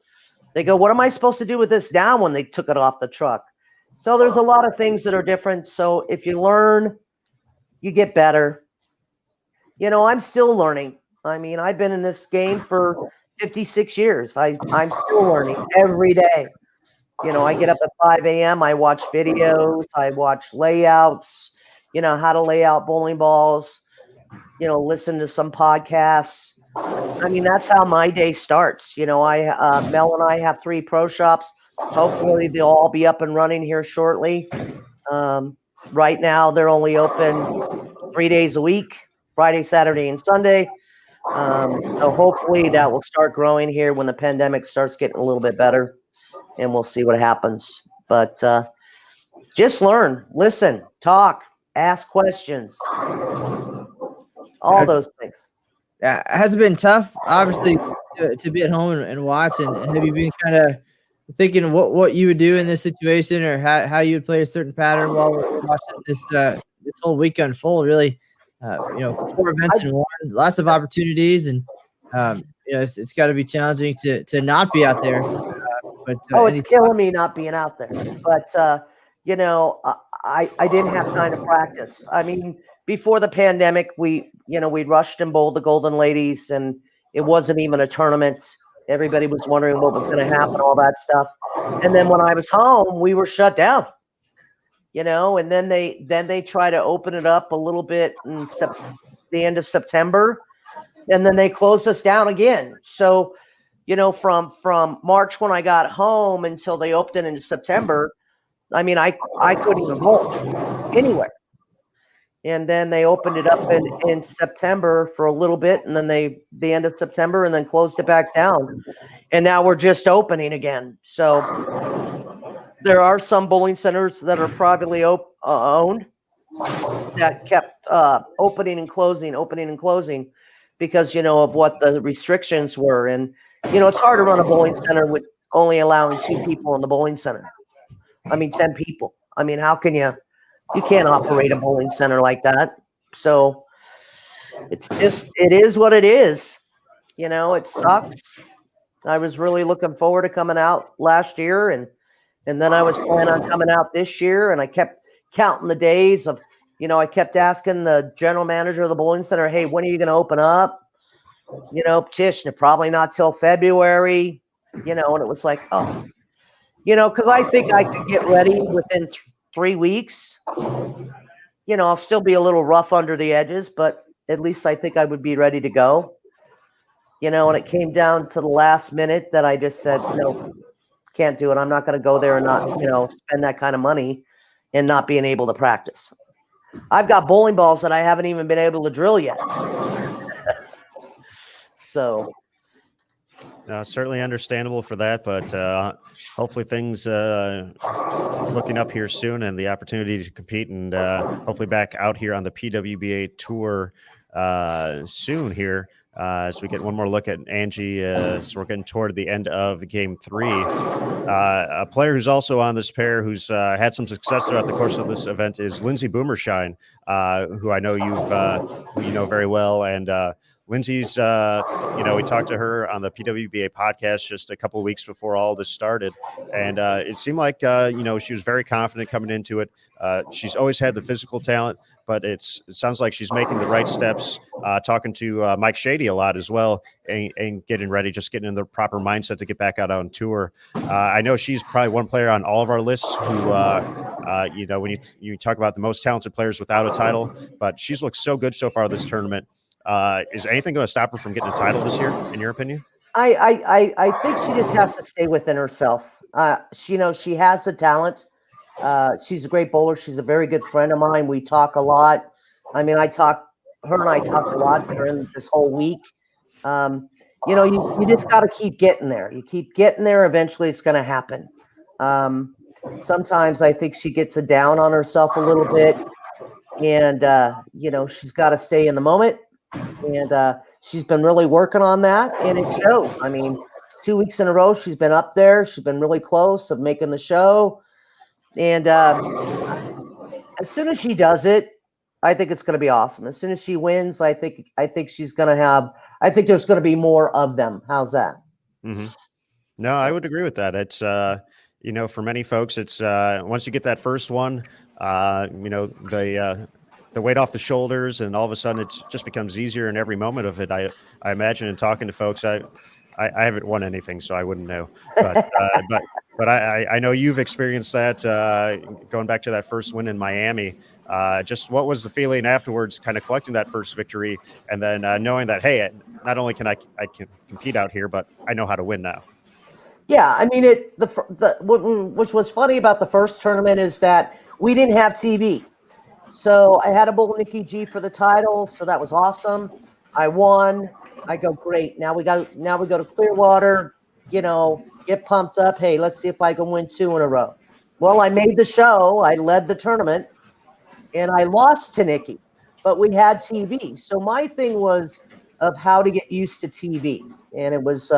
They go, what am I supposed to do with this now when they took it off the truck? So there's a lot of things that are different. So if you learn, you get better. I'm still learning. I've been in this game for 56 years. I'm still learning every day. I get up at 5 a.m. I watch videos. I watch layouts, how to lay out bowling balls, listen to some podcasts. That's how my day starts. Mel and I have 3 pro shops. Hopefully they'll all be up and running here shortly. Right now they're only open 3 days a week, Friday, Saturday, and Sunday. So hopefully that will start growing here when the pandemic starts getting a little bit better, and we'll see what happens. But just learn, listen, talk, ask questions, all those things. Yeah, has it been tough, obviously, to be at home and watch? And have you been kind of thinking what you would do in this situation, or how you would play a certain pattern while we're watching this whole week unfold? Really, 4 events in one, lots of opportunities, and it's got to be challenging to not be out there. But it's killing me not being out there. But I didn't have time to practice. Before the pandemic, we rushed and bowled the Golden Ladies, and It wasn't even a tournament. Everybody was wondering what was going to happen, all that stuff. And then when I was home, we were shut down, and then they try to open it up a little bit in the end of September, and then they closed us down again. So, from March when I got home until they opened it in September, I mean, I couldn't even bowl anywhere. And then they opened it up in September for a little bit, and then the end of September, and then closed it back down. And now we're just opening again. So there are some bowling centers that are privately owned that kept opening and closing because, of what the restrictions were. And, it's hard to run a bowling center with only allowing 2 people in the bowling center. 10 people. How can you can't operate a bowling center like that. So it is what it is. It sucks. I was really looking forward to coming out last year, and then I was planning on coming out this year, and I kept counting the days of, I kept asking the general manager of the bowling center, hey, when are you going to open up? Tish, probably not till February, and it was like, oh, because I think I could get ready within 3 weeks. I'll still be a little rough under the edges, but at least I think I would be ready to go. And it came down to the last minute that I just said, no, can't do it. I'm not going to go there and not, spend that kind of money and not being able to practice. I've got bowling balls that I haven't even been able to drill yet. So. Certainly understandable for that, but hopefully things looking up here soon, and the opportunity to compete, and hopefully back out here on the PWBA tour soon here as we get one more look at Angie. So we're getting toward the end of Game 3. A player who's also on this pair, who's had some success throughout the course of this event, is Lindsay Boomershine, who I know who you know very well, and Lindsay's, we talked to her on the PWBA podcast just a couple of weeks before all this started. And it seemed like, she was very confident coming into it. She's always had the physical talent, but it sounds like she's making the right steps, talking to Mike Shady a lot as well, and getting ready, just getting in the proper mindset to get back out on tour. I know she's probably one player on all of our lists who, when you talk about the most talented players without a title, but she's looked so good so far this tournament. Is anything going to stop her from getting a title this year, in your opinion? I think she just has to stay within herself. She has the talent. She's a great bowler. She's a very good friend of mine. We talk a lot. Her and I talked a lot during this whole week. You just got to keep getting there. You keep getting there. Eventually it's going to happen. Sometimes I think she gets it down on herself a little bit, and, she's got to stay in the moment. And she's been really working on that, and it shows. 2 weeks in a row, she's been up there. She's been really close of making the show. And as soon as she does it, I think it's going to be awesome. As soon as she wins, I think she's going to have. I think there's going to be more of them. How's that? Mm-hmm. No, I would agree with that. It's for many folks, it's once you get that first one, the weight off the shoulders, and all of a sudden it just becomes easier in every moment of it. I imagine, in talking to folks, I haven't won anything, so I wouldn't know. But I know you've experienced that, going back to that first win in Miami. Just what was the feeling afterwards, kind of collecting that first victory, and then knowing that, hey, not only can I can compete out here, but I know how to win now. Yeah, which was funny about the first tournament is that we didn't have TV. So I had to bowl Nikki G for the title, so that was awesome. I won. I go, great. Now we go to Clearwater, get pumped up. Hey, let's see if I can win 2 in a row. Well, I made the show. I led the tournament, and I lost to Nikki, but we had TV. So my thing was of how to get used to TV, and it was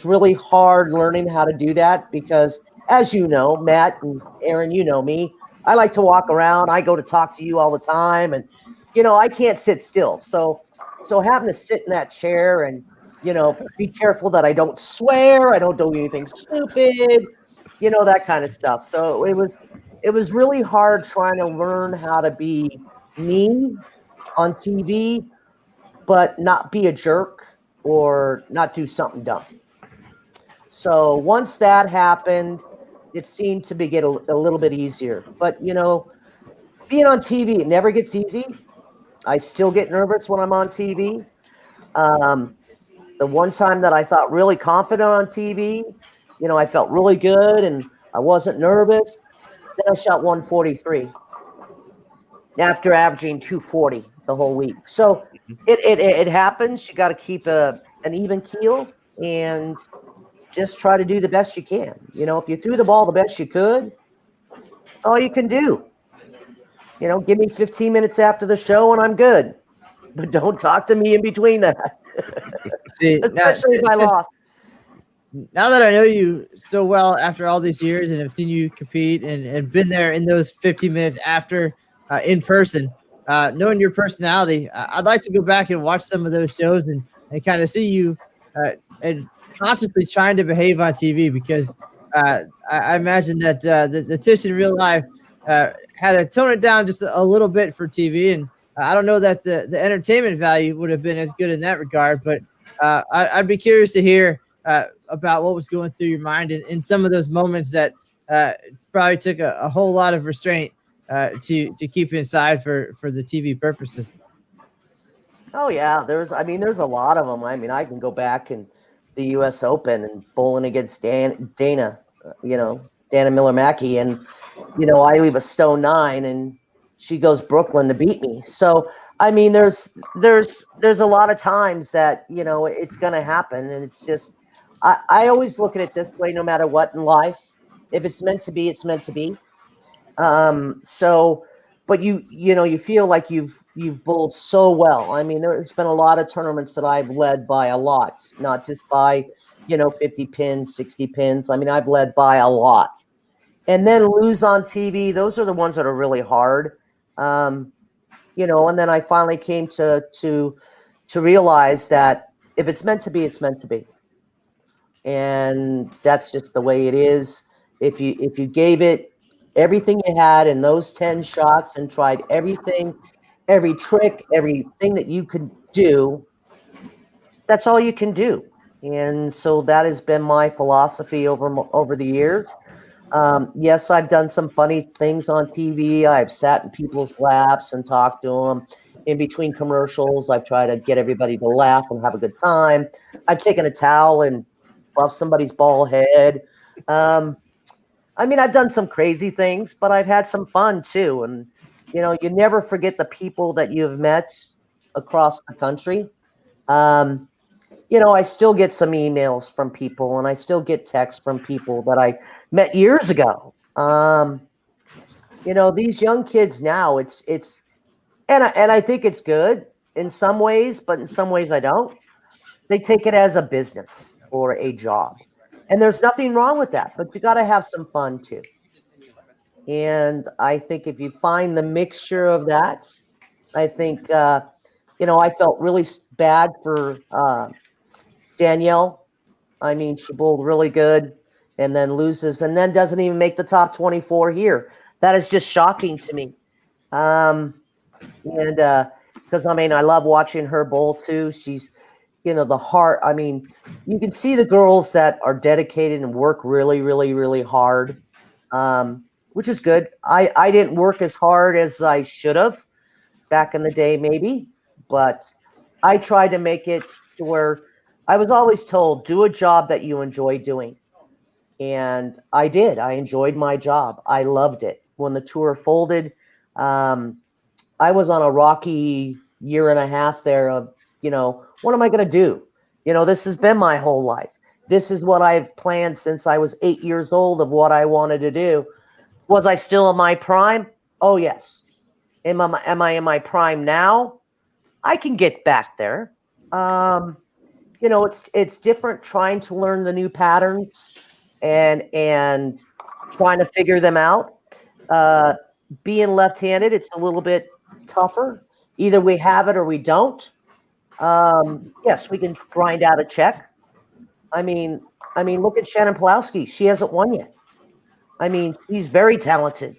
really hard learning how to do that because, as you know, Matt and Aaron, you know me. I like to walk around. I go to talk to you all the time, and I can't sit still. So having to sit in that chair and be careful that I don't swear, I don't do anything stupid, that kind of stuff. So it was really hard trying to learn how to be me on TV, but not be a jerk or not do something dumb. So once that happened, it seemed to get a little bit easier. But, you know, being on TV, it never gets easy. I still get nervous when I'm on TV. The one time that I felt really confident on TV, you know, I felt really good and I wasn't nervous. Then I shot 143 after averaging 240 the whole week. So it happens. You got to keep an even keel and just try to do the best you can. You know, if you threw the ball the best you could, that's all you can do. You know, give me 15 minutes after the show and I'm good. But don't talk to me in between that. See, Especially if I lost. Now that I know you so well after all these years and have seen you compete and been there in those 15 minutes after in person, knowing your personality, I'd like to go back and watch some of those shows and kind of see you and consciously trying to behave on TV, because I imagine that the Tish in real life had to tone it down just a little bit for TV. And I don't know that the entertainment value would have been as good in that regard, but I'd be curious to hear about what was going through your mind in some of those moments that probably took a whole lot of restraint to keep inside for the TV purposes. Oh yeah, there's a lot of them. I mean, I can go back and the U.S. Open and bowling against Dana Miller Mackey, and you know, I leave a stone 9 and she goes Brooklyn to beat me. So I mean, there's a lot of times that, you know, it's going to happen, and it's just I always look at it this way: no matter what in life, if it's meant to be, it's meant to be. But you know, you feel like you've bowled so well. I mean, there's been a lot of tournaments that I've led by a lot, not just by, you know, 50 pins, 60 pins. I mean, I've led by a lot. And then lose on TV, those are the ones that are really hard. You know, and then I finally came to realize that if it's meant to be, it's meant to be. And that's just the way it is. If you gave it everything you had in those 10 shots and tried everything, every trick, everything that you could do, that's all you can do. And so that has been my philosophy over the years. Yes, I've done some funny things on TV. I've sat in people's laps and talked to them. In between commercials, I've tried to get everybody to laugh and have a good time. I've taken a towel and buffed somebody's bald head. I mean, I've done some crazy things, but I've had some fun too. And, you know, you never forget the people that you've met across the country. You know, I still get some emails from people, and I still get texts from people that I met years ago. You know, these young kids now, and I think it's good in some ways, but in some ways I don't. They take it as a business or a job. And there's nothing wrong with that, but you got to have some fun too. And I think if you find the mixture of that, I think, you know, I felt really bad for Danielle. I mean, she bowled really good and then loses and then doesn't even make the top 24 here. That is just shocking to me. Because, I mean, I love watching her bowl too. She's, you know, the heart. I mean, you can see the girls that are dedicated and work really, really, really hard, which is good. I didn't work as hard as I should have back in the day, maybe, but I tried to make it to where I was always told, do a job that you enjoy doing. And I did. I enjoyed my job. I loved it. When the tour folded, I was on a rocky year and a half there of, you know, what am I going to do? You know, this has been my whole life. This is what I've planned since I was 8 years old of what I wanted to do. Was I still in my prime? Oh, yes. Am I in my prime now? I can get back there. You know, it's different trying to learn the new patterns and trying to figure them out. Being left-handed, it's a little bit tougher. Either we have it or we don't. Yes, we can grind out a check. I mean, look at Shannon Pulowski. She hasn't won yet. I mean, she's very talented.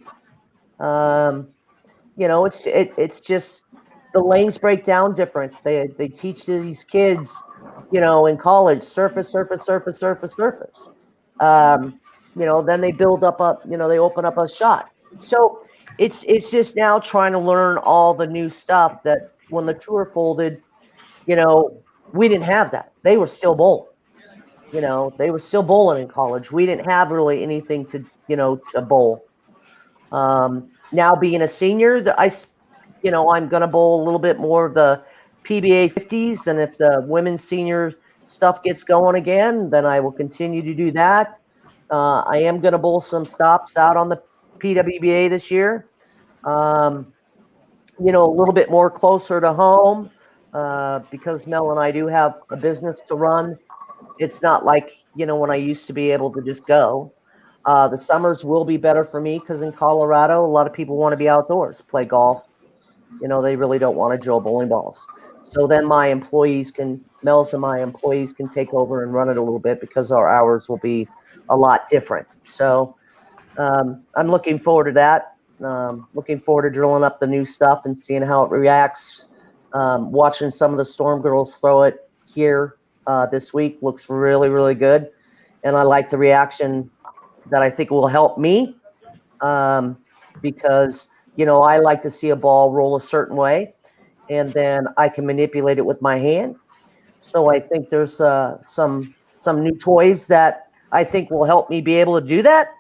You know, it's just the lanes break down different. They teach these kids in college, surface, surface, surface, surface, surface. Then they build up they open up a shot. So it's just now trying to learn all the new stuff that when the tour folded, we didn't have that. They were still bowling. They were still bowling in college. We didn't have really anything to bowl. Now being a senior, I'm going to bowl a little bit more of the PBA 50s. And if the women's senior stuff gets going again, then I will continue to do that. I am going to bowl some stops out on the PWBA this year. A little bit more closer to home because Mel and I do have a business to run. It's not like, when I used to be able to just go. The summers will be better for me because in Colorado, a lot of people want to be outdoors, play golf. They really don't want to drill bowling balls. So then Mel's and my employees can take over and run it a little bit because our hours will be a lot different. So I'm looking forward to that. Looking forward to drilling up the new stuff and seeing how it reacts. Watching some of the Storm girls throw it here this week looks really, really good. And I like the reaction that I think will help me because, I like to see a ball roll a certain way and then I can manipulate it with my hand. So I think there's some new toys that I think will help me be able to do that.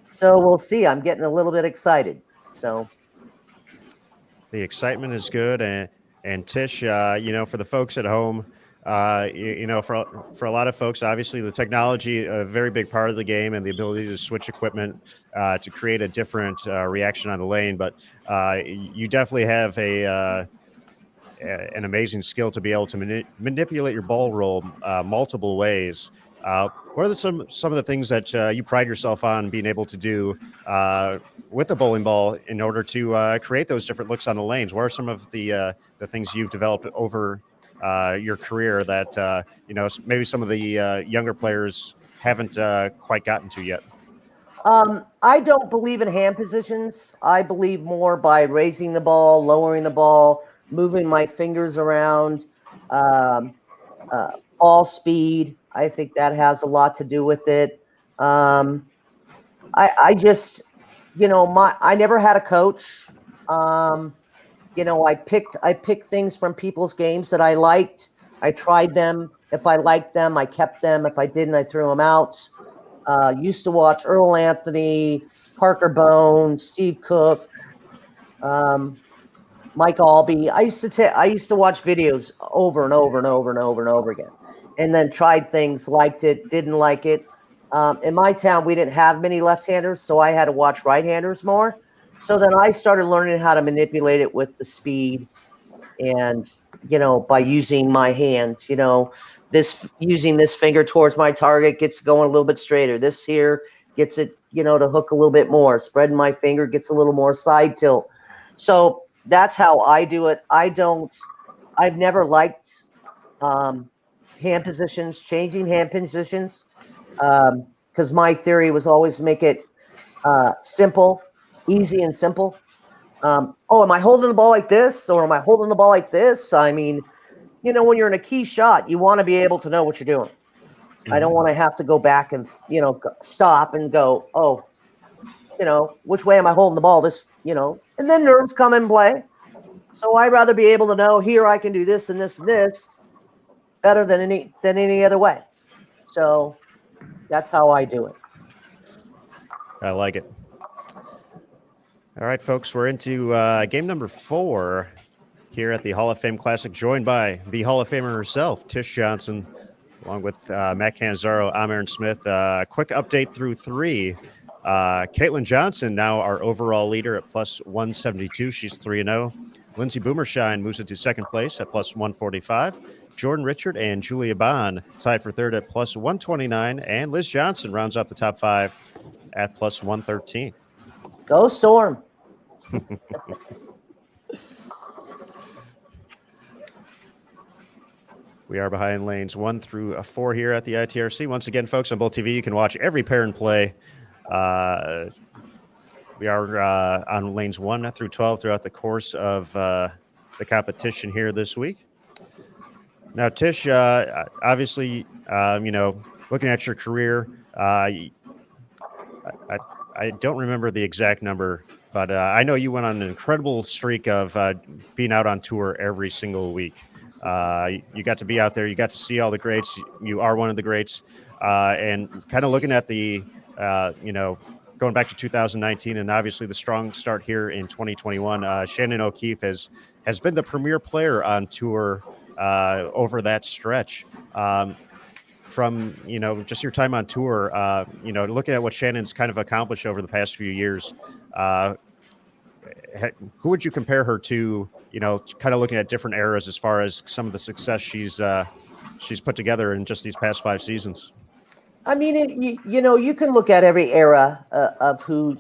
So we'll see. I'm getting a little bit excited. So The excitement is good. And Tish, for the folks at home, for a lot of folks, obviously the technology, a very big part of the game, and the ability to switch equipment to create a different reaction on the lane. But you definitely have an amazing skill to be able to manipulate your ball roll multiple ways. What are some of the things that you pride yourself on being able to do with the bowling ball in order to create those different looks on the lanes? What are some of the things you've developed over your career that maybe some of the younger players haven't quite gotten to yet? I don't believe in hand positions. I believe more by raising the ball, lowering the ball, moving my fingers around, ball speed. I think that has a lot to do with it. I just, I never had a coach. I picked things from people's games that I liked. I tried them. If I liked them, I kept them. If I didn't, I threw them out. Used to watch Earl Anthony, Parker Bone, Steve Cook, Mike Albee. I used to watch videos over and over and over and over and over again, and then tried things, liked it, didn't like it. In my town, we didn't have many left-handers, so I had to watch right-handers more. So then I started learning how to manipulate it with the speed and, by using my hand, using this finger towards my target gets going a little bit straighter. This here gets it, to hook a little bit more. Spreading my finger gets a little more side tilt. So that's how I do it. I've never liked hand positions, changing hand positions, because my theory was always make it simple, easy and simple. Am I holding the ball like this or am I holding the ball like this? I mean, when you're in a key shot, you want to be able to know what you're doing. Mm-hmm. I don't want to have to go back and, stop and go, which way am I holding the ball? This, and then nerves come in play. So I'd rather be able to know here I can do this and this and this better than any other way. So that's how I do it. I like it. All right, folks, we're into game number 4 here at the Hall of Fame Classic, joined by the Hall of Famer herself, Tish Johnson, along with Matt Cannizzaro, I'm Aaron Smith. Quick update through 3. Caitlin Johnson, now our overall leader at plus 172. She's 3-0. Lindsay Boomershine moves into second place at plus 145. Jordan Richard and Julia Bond tied for third at plus 129. And Liz Johnson rounds out the top 5 at plus 113. Go Storm. We are behind lanes 1 through 4 here at the ITRC. Once again, folks, on Bowl TV, you can watch every pair and play. We are on lanes 1 through 12 throughout the course of the competition here this week. Now, Tish, obviously, looking at your career, I don't remember the exact number, but I know you went on an incredible streak of being out on tour every single week. You got to be out there. You got to see all the greats. You are one of the greats. And kind of looking at the, going back to 2019 and obviously the strong start here in 2021, Shannon O'Keefe has been the premier player on tour over that stretch. From just your time on tour, looking at what Shannon's kind of accomplished over the past few years, who would you compare her to? Kind of looking at different eras as far as some of the success she's put together in just these past 5 seasons. I mean, you can look at every era of who,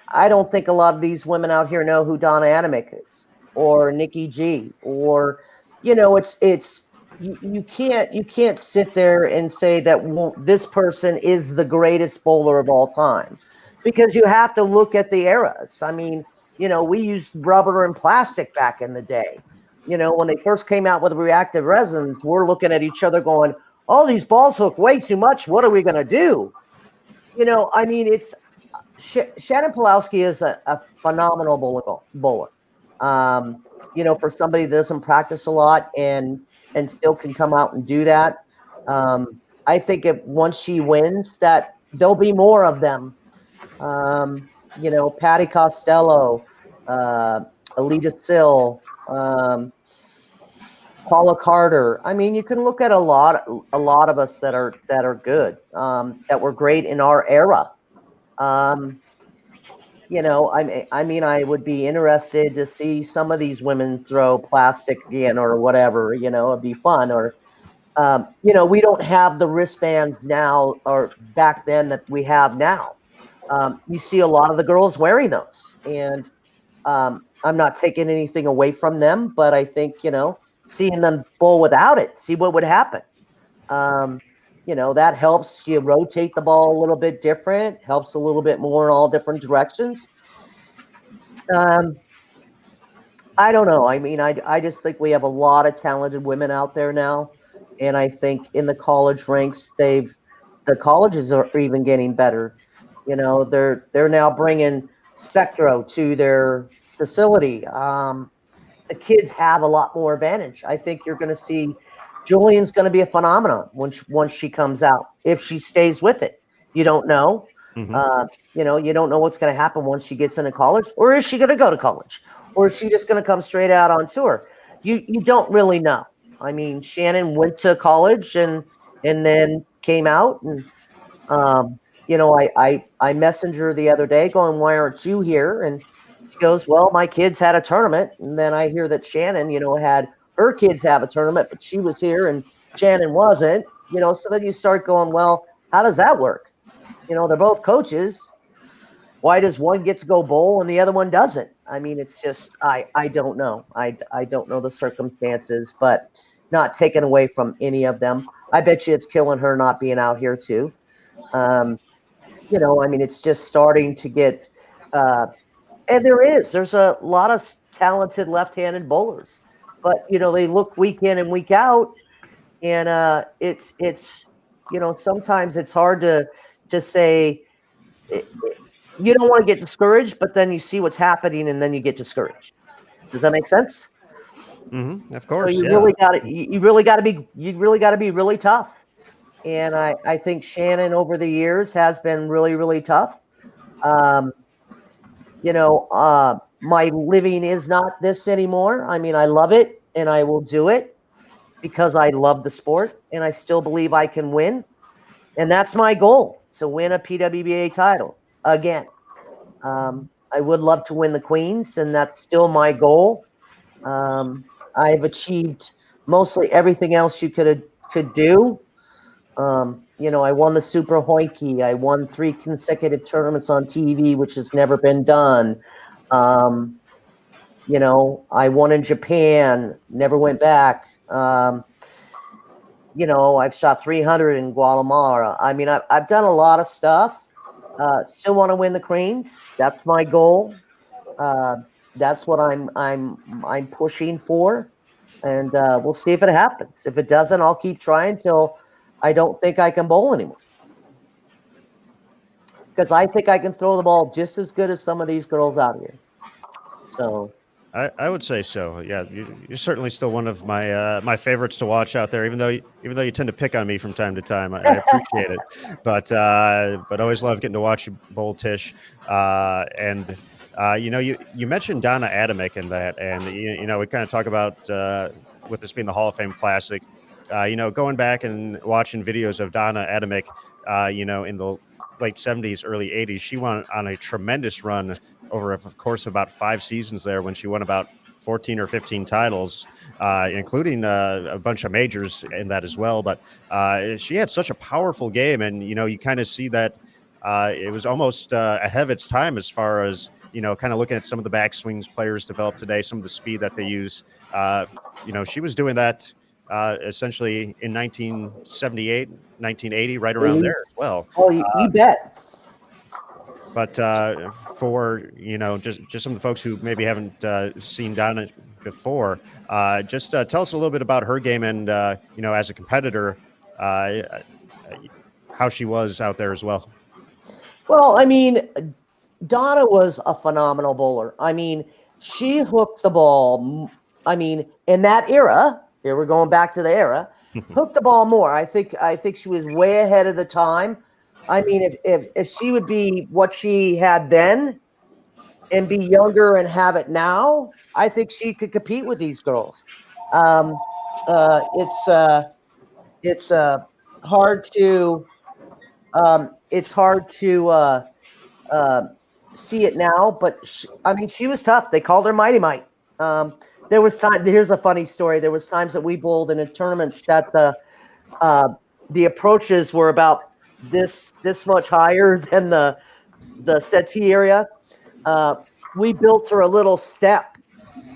I don't think a lot of these women out here know who Donna Adamick is, or Nikki G, or, it's you can't sit there and say that this person is the greatest bowler of all time, because you have to look at the eras. I mean, we used rubber and plastic back in the day. When they first came out with reactive resins, we're looking at each other going, "Oh, these balls hook way too much. What are we going to do?" I mean, it's Shannon Pulowski is a phenomenal bowler. For somebody that doesn't practice a lot and still can come out and do that. I think once she wins, that there'll be more of them. Patty Costello, Alita Sill, Paula Carter. I mean, you can look at a lot of us that are good, that were great in our era. I mean, I would be interested to see some of these women throw plastic again or whatever. It'd be fun. Or, we don't have the wristbands now or back then that we have now. You see a lot of the girls wearing those, and I'm not taking anything away from them, but I think seeing them bowl without it, see what would happen. That helps you rotate the ball a little bit different, helps a little bit more in all different directions. I don't know. I mean, I just think we have a lot of talented women out there now. And I think in the college ranks, the colleges are even getting better. They're now bringing Spectro to their facility. The kids have a lot more advantage. I think you're going to see Julian's going to be a phenomenon once she comes out. If she stays with it, you don't know. Mm-hmm. You don't know what's going to happen once she gets into college, or is she going to go to college, or is she just going to come straight out on tour? You don't really know. I mean, Shannon went to college and then came out, and I messaged her the other day going, "Why aren't you here?" And she goes, "Well, my kids had a tournament." And then I hear that Shannon, had her kids have a tournament, but she was here and Shannon wasn't. So then you start going, well, how does that work? They're both coaches. Why does one get to go bowl and the other one doesn't? I mean, it's just, I don't know. I don't know the circumstances, but not taken away from any of them. I bet you it's killing her not being out here too. I mean, it's just starting to get, and there's a lot of talented left-handed bowlers, but they look week in and week out, and it's sometimes it's hard to say. You don't want to get discouraged, but then you see what's happening and then you get discouraged. Does that make sense? Mm-hmm. Of course. So you really got to be really tough. And I think Shannon over the years has been really, really tough. My living is not this anymore. I mean, I love it and I will do it because I love the sport and I still believe I can win. And that's my goal, to win a PWBA title again. I would love to win the Queens, and that's still my goal. I've achieved mostly everything else you could do. I won the Super Hoikey. I won 3 consecutive tournaments on TV, which has never been done. I won in Japan, never went back. I've shot 300 in Guatemala. I mean, I've done a lot of stuff. Still want to win the Queens. That's my goal. That's what I'm pushing for. and we'll see if it happens. If it doesn't, I'll keep trying till I don't think I can bowl anymore. Because I think I can throw the ball just as good as some of these girls out here. So I would say so. Yeah, you're certainly still one of my my favorites to watch out there. Even though you tend to pick on me from time to time, I appreciate it. But always love getting to watch you bowl, Tish. You mentioned Donna Adamick in that, and we kind of talk about with this being the Hall of Fame Classic. Going back and watching videos of Donna Adamick, in the late 70s, early 80s, she went on a tremendous run over, of course, about 5 seasons there when she won about 14 or 15 titles, including a bunch of majors in that as well. But she had such a powerful game, and you kind of see that it was almost ahead of its time as far as kind of looking at some of the backswings players develop today, some of the speed that they use. She was doing that essentially in 1978, 1980, right around there as well. Oh, you bet. But for just some of the folks who maybe haven't seen Donna before, just tell us a little bit about her game and as a competitor, how she was out there as well. Well, I mean, Donna was a phenomenal bowler. I mean, she hooked the ball. I mean, in that era, here we're going back to the era, hooked the ball more. I think she was way ahead of the time. I mean, if she would be what she had then and be younger and have it now, I think she could compete with these girls. It's hard to see it now, but she was tough. They called her Mighty Mite. There was time. Here's a funny story. There was times that we bowled in tournaments that the approaches were about this much higher than the settee area. We built her a little step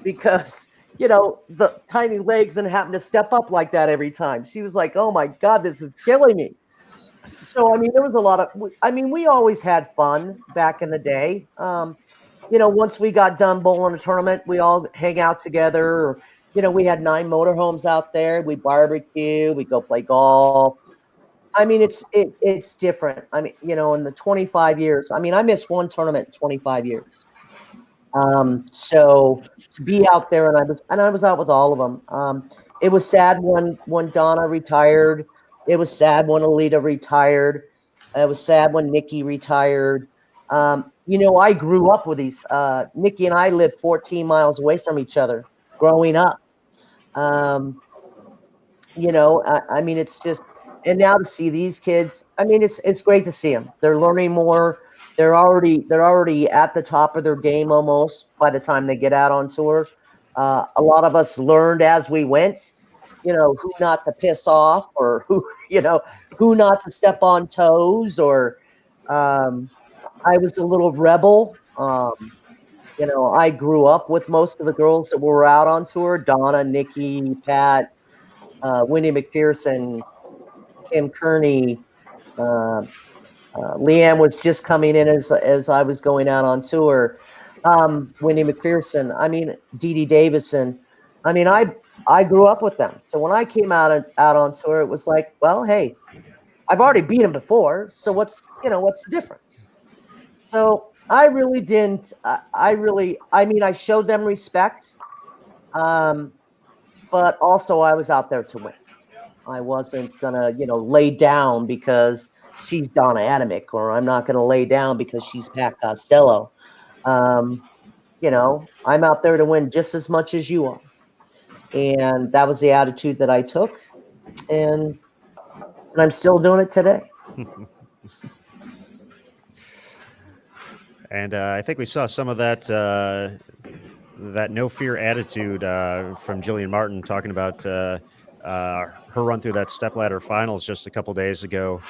because the tiny legs didn't happen to step up like that every time. She was like, "Oh my God, this is killing me." So there was a lot of. We always had fun back in the day. Once we got done bowling a tournament, we all hang out together. Or, we had 9 motorhomes out there. We barbecue. We go play golf. It's different. In the 25 years, I missed one tournament in 25 years. So to be out there, and I was out with all of them. It was sad when Donna retired. It was sad when Alita retired. It was sad when Nikki retired. I grew up with these. Nikki and I lived 14 miles away from each other growing up. It's just, and now to see these kids, it's great to see them. They're learning more. They're already at the top of their game almost by the time they get out on tour. A lot of us learned as we went, who not to piss off or who not to step on toes or, I was a little rebel. I grew up with most of the girls that were out on tour: Donna, Nikki, Pat, Wendy McPherson, Kim Kearney. Leanne was just coming in as I was going out on tour. Wendy McPherson. Dee Dee Davison. I grew up with them. So when I came out on tour, it was like, well, hey, I've already beat them before. So what's the difference? So I really didn't. I showed them respect, but also I was out there to win. I wasn't gonna, lay down because she's Donna Adamick, or I'm not gonna lay down because she's Pat Costello. I'm out there to win just as much as you are, and that was the attitude that I took, and I'm still doing it today. And I think we saw some of that no fear attitude from Jillian Martin talking about her run through that stepladder finals just a couple days ago.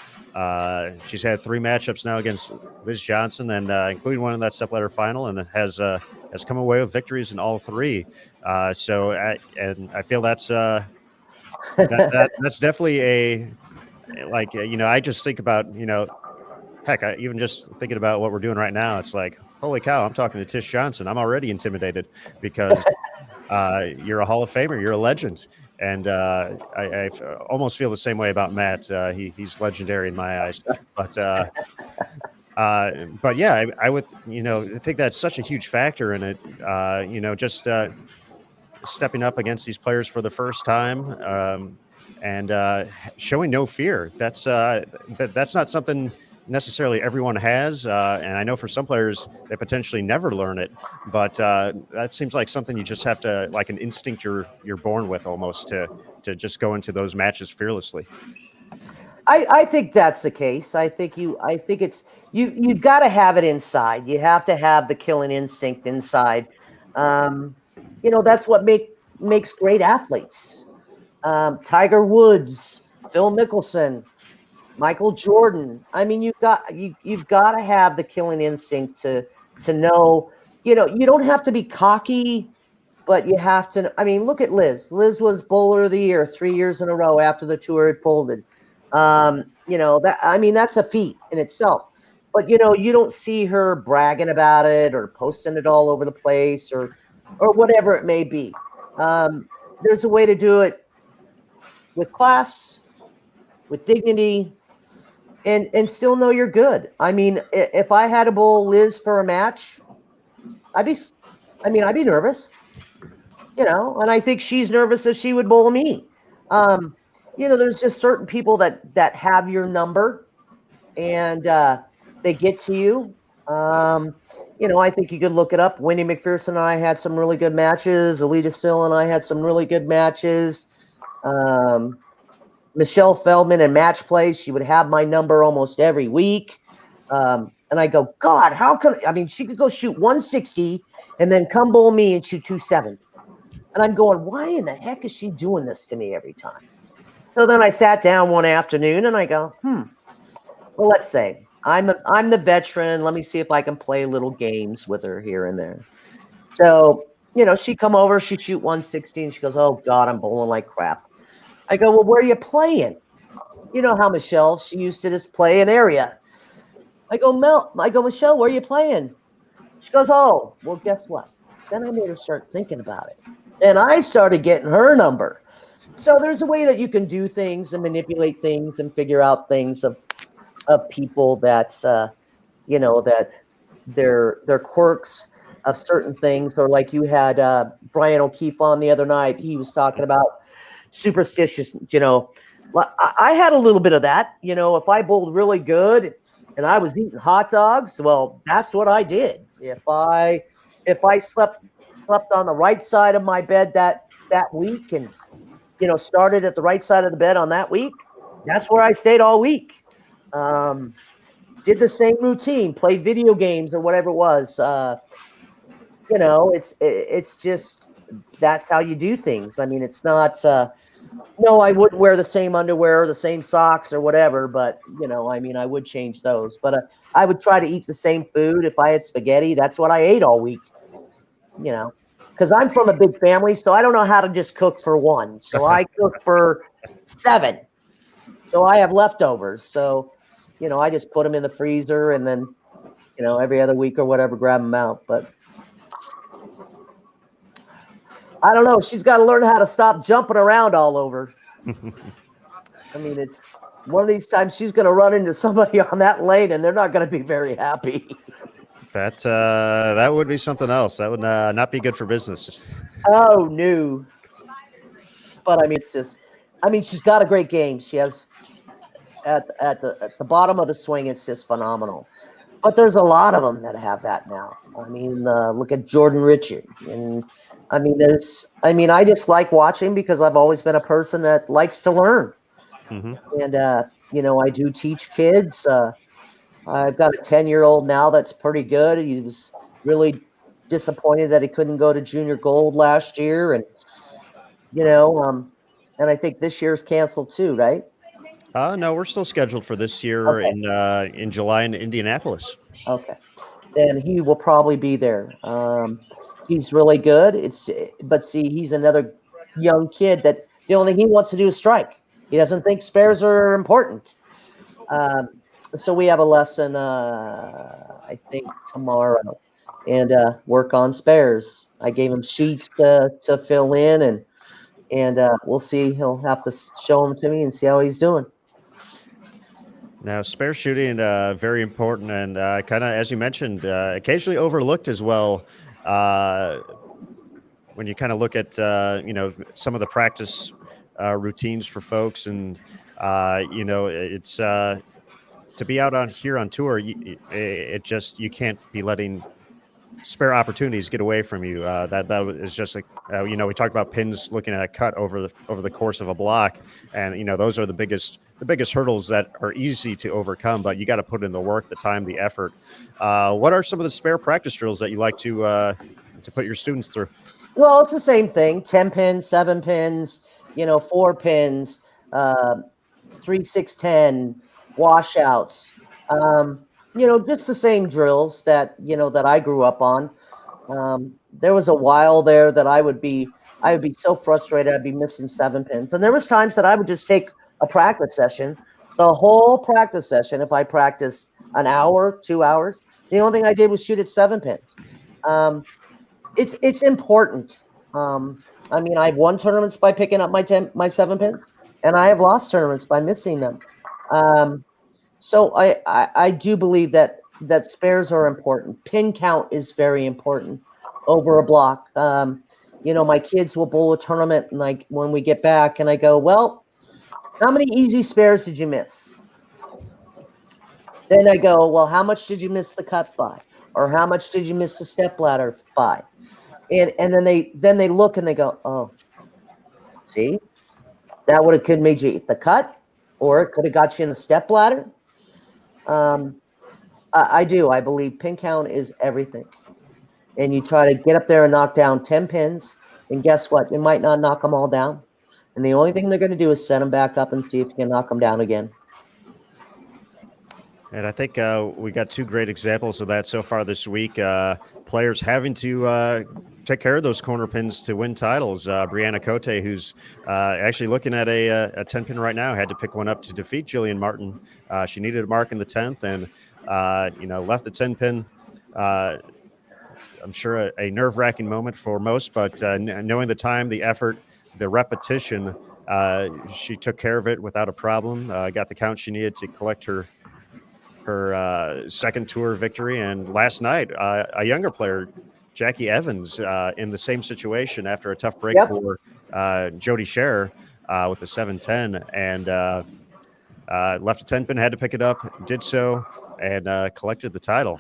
She's had 3 matchups now against Liz Johnson, and including one in that stepladder final, and has come away with victories in all 3. So I feel that's that's definitely I just think about heck, even just thinking about what we're doing right now, it's like, holy cow, I'm talking to Tish Johnson. I'm already intimidated because you're a Hall of Famer. You're a legend. And I almost feel the same way about Matt. He's legendary in my eyes. But yeah, I would, I think that's such a huge factor in it. Just stepping up against these players for the first time, and showing no fear. That's not something necessarily everyone has, and I know for some players they potentially never learn it, but that seems like something you just have to, like an instinct you're born with almost, to just go into those matches fearlessly. I think that's the case. I think it's you've got to have it inside. You have to have the killing instinct inside. That's what makes great athletes. Tiger Woods, Phil Mickelson, Michael Jordan. I mean, you've got to have the killing instinct to know. You don't have to be cocky, but you have to. I mean, look at Liz. Liz was Bowler of the Year 3 years in a row after the tour had folded. That's a feat in itself. But you don't see her bragging about it or posting it all over the place or whatever it may be. There's a way to do it with class, with dignity, and still know you're good. I mean, if I had to bowl Liz for a match, I'd be nervous. And I think she's nervous if she would bowl me. There's just certain people that have your number, and they get to you. I think you could look it up. Wendy McPherson and I had some really good matches. Alita Sill and I had some really good matches. Michelle Feldman in match play, she would have my number almost every week. And I go, God, how come? I mean, she could go shoot 160 and then come bowl me and shoot 270. And I'm going, why in the heck is she doing this to me every time? So then I sat down one afternoon and I go, well, let's say I'm the veteran. Let me see if I can play little games with her here and there. So, she come over, she shoot 160 and she goes, oh God, I'm bowling like crap. I go, well, where are you playing? You know how Michelle, she used to just play an area. I go, Michelle, where are you playing? She goes, oh, well, guess what? Then I made her start thinking about it. And I started getting her number. So there's a way that you can do things and manipulate things and figure out things of people that's, that their quirks of certain things. Or like you had Brian O'Keefe on the other night. He was talking about superstitious, I had a little bit of that. If I bowled really good and I was eating hot dogs, well, that's what I did. If I slept on the right side of my bed that week and started at the right side of the bed on that week, that's where I stayed all week. Did the same routine, played video games or whatever it was. It's just, that's how you do things. I mean, it's not no, I wouldn't wear the same underwear or the same socks or whatever, but I would change those. But I would try to eat the same food. If I had spaghetti, that's what I ate all week. Because I'm from a big family, so I don't know how to just cook for one. So I cook for 7. So I have leftovers. So, I just put them in the freezer and then, every other week or whatever, grab them out. But I don't know. She's got to learn how to stop jumping around all over. I mean, it's one of these times she's going to run into somebody on that lane and they're not going to be very happy. That would be something else. That would not be good for business. Oh, no. But it's just, she's got a great game. She has at the bottom of the swing, it's just phenomenal. But there's a lot of them that have that now. Look at Jordan Richard. And I just like watching because I've always been a person that likes to learn. Mm-hmm. And, I do teach kids. I've got a 10-year-old now that's pretty good. He was really disappointed that he couldn't go to junior gold last year. And, and I think this year's canceled too, right? No, we're still scheduled for this year. Okay. in July in Indianapolis. Okay. Then he will probably be there. He's really good. But see, he's another young kid that the only thing he wants to do is strike. He doesn't think spares are important. So we have a lesson, I think tomorrow. and work on spares. I gave him sheets to fill in, and we'll see. He'll have to show them to me and see how he's doing. Now, spare shooting, very important, and kind of, as you mentioned, occasionally overlooked as well. When you kind of look at, some of the practice routines for folks, and it's to be out on tour. You can't be letting spare opportunities get away from you. That is just like we talked about pins looking at a cut over the course of a block, and those are the biggest hurdles that are easy to overcome. But you got to put in the work, the time, the effort. What are some of the spare practice drills that you like to put your students through? Well, it's the same thing: 10 pins, 7 pins, 4 pins, 3, 6, 10 washouts. Just the same drills that that I grew up on. There was a while there that I would be so frustrated I'd be missing 7 pins, and there was times that I would just take a practice session, the whole practice session. If I practiced an hour, 2 hours, the only thing I did was shoot at 7 pins. It's important. I've won tournaments by picking up my 7 pins, and I have lost tournaments by missing them. So I do believe that spares are important. Pin count is very important over a block. My kids will bowl a tournament, and like when we get back, and I go, well, how many easy spares did you miss? Then I go, well, how much did you miss the cut by, or how much did you miss the step ladder by? And then they look and they go, oh, see, that could have made you the cut, or it could have got you in the step ladder. I believe pin count is everything. And you try to get up there and knock down 10 pins, and guess what? You might not knock them all down. And the only thing they're going to do is set them back up and see if you can knock them down again. And I think we got 2 great examples of that so far this week. Players having to take care of those corner pins to win titles. Brianna Cote, who's actually looking at a 10 pin right now, had to pick one up to defeat Jillian Martin. She needed a mark in the 10th, and left the 10 pin. I'm sure a nerve-wracking moment for most, but knowing the time, the effort, the repetition, she took care of it without a problem. Got the count she needed to collect her second tour victory. And last night, a younger player, Jackie Evans, in the same situation after a tough break for Jody Scherer with the 7-10, and left a 10 pin, had to pick it up, did so, and collected the title.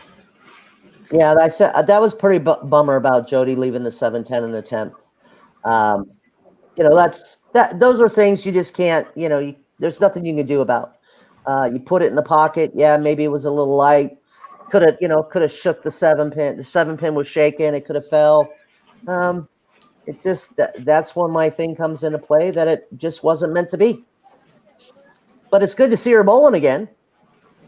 Yeah, I said that was pretty bummer about Jody leaving the 7-10 in the 10th. Those are things you just can't. There's nothing you can do about. You put it in the pocket. Yeah, maybe it was a little light. Could have shook the 7 pin. The 7 pin was shaking. It could have fell. It just that's when my thing comes into play, that it just wasn't meant to be. But it's good to see her bowling again.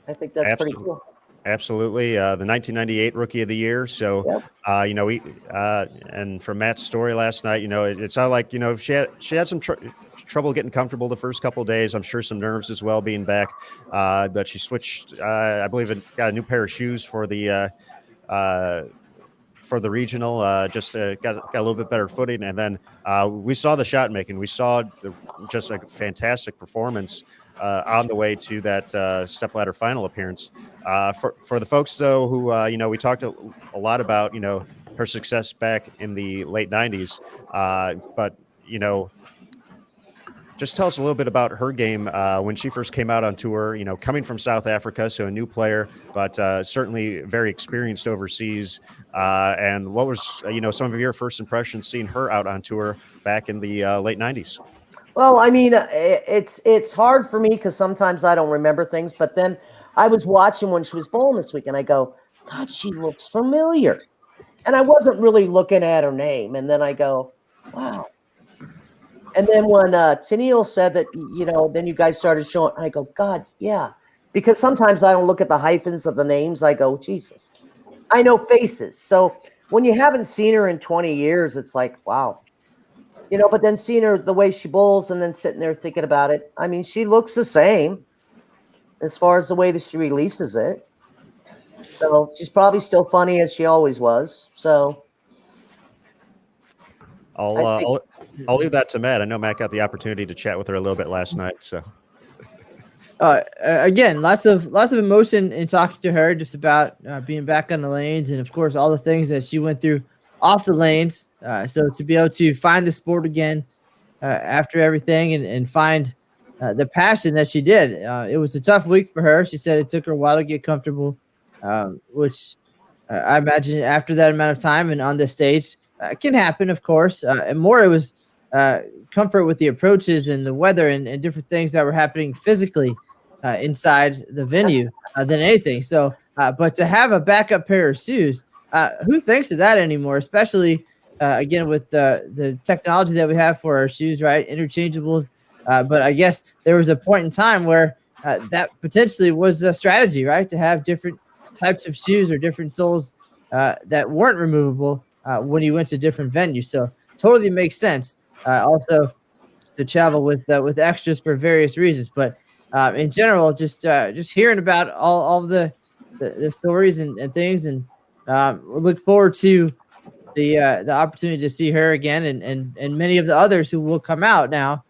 I think that's pretty cool. Absolutely. The 1998 Rookie of the Year. So, and from Matt's story last night, it sounded like, she had some trouble getting comfortable the first couple of days. I'm sure some nerves as well being back. But she switched, I believe, and got a new pair of shoes for the regional, just got a little bit better footing. And then we saw the shot making. We saw just a fantastic performance on the way to that stepladder final appearance. For the folks, though, who, we talked a lot about, her success back in the late 90s. But, just tell us a little bit about her game when she first came out on tour, coming from South Africa, so a new player, but certainly very experienced overseas. And what was, some of your first impressions seeing her out on tour back in the late 90s? Well, it's hard for me because sometimes I don't remember things, but then I was watching when she was bowling this week, and I go, God, she looks familiar. And I wasn't really looking at her name. And then I go, wow. And then when Tennille said that, then you guys started showing, I go, God, yeah. Because sometimes I don't look at the hyphens of the names. I go, Jesus, I know faces. So when you haven't seen her in 20 years, it's like, wow. But then seeing her the way she bowls and then sitting there thinking about it, she looks the same as far as the way that she releases it. So she's probably still funny as she always was. So I'll leave that to Matt. I know Matt got the opportunity to chat with her a little bit last night. So again, lots of emotion in talking to her, just about being back on the lanes, and of course all the things that she went through off the lanes. So to be able to find the sport again after everything, and find the passion that she did. It was a tough week for her. She said it took her a while to get comfortable, which I imagine after that amount of time and on this stage can happen, of course. And more, it was comfort with the approaches and the weather and different things that were happening physically inside the venue than anything. So, but to have a backup pair of shoes, who thinks of that anymore? Especially again with the technology that we have for our shoes, right? Interchangeables. But I guess there was a point in time where that potentially was a strategy, right? To have different types of shoes or different soles that weren't removable when you went to different venues. So totally makes sense. Also to travel with extras for various reasons, but in general, just hearing about all of the stories and things, and we'll look forward to the opportunity to see her again, and many of the others who will come out now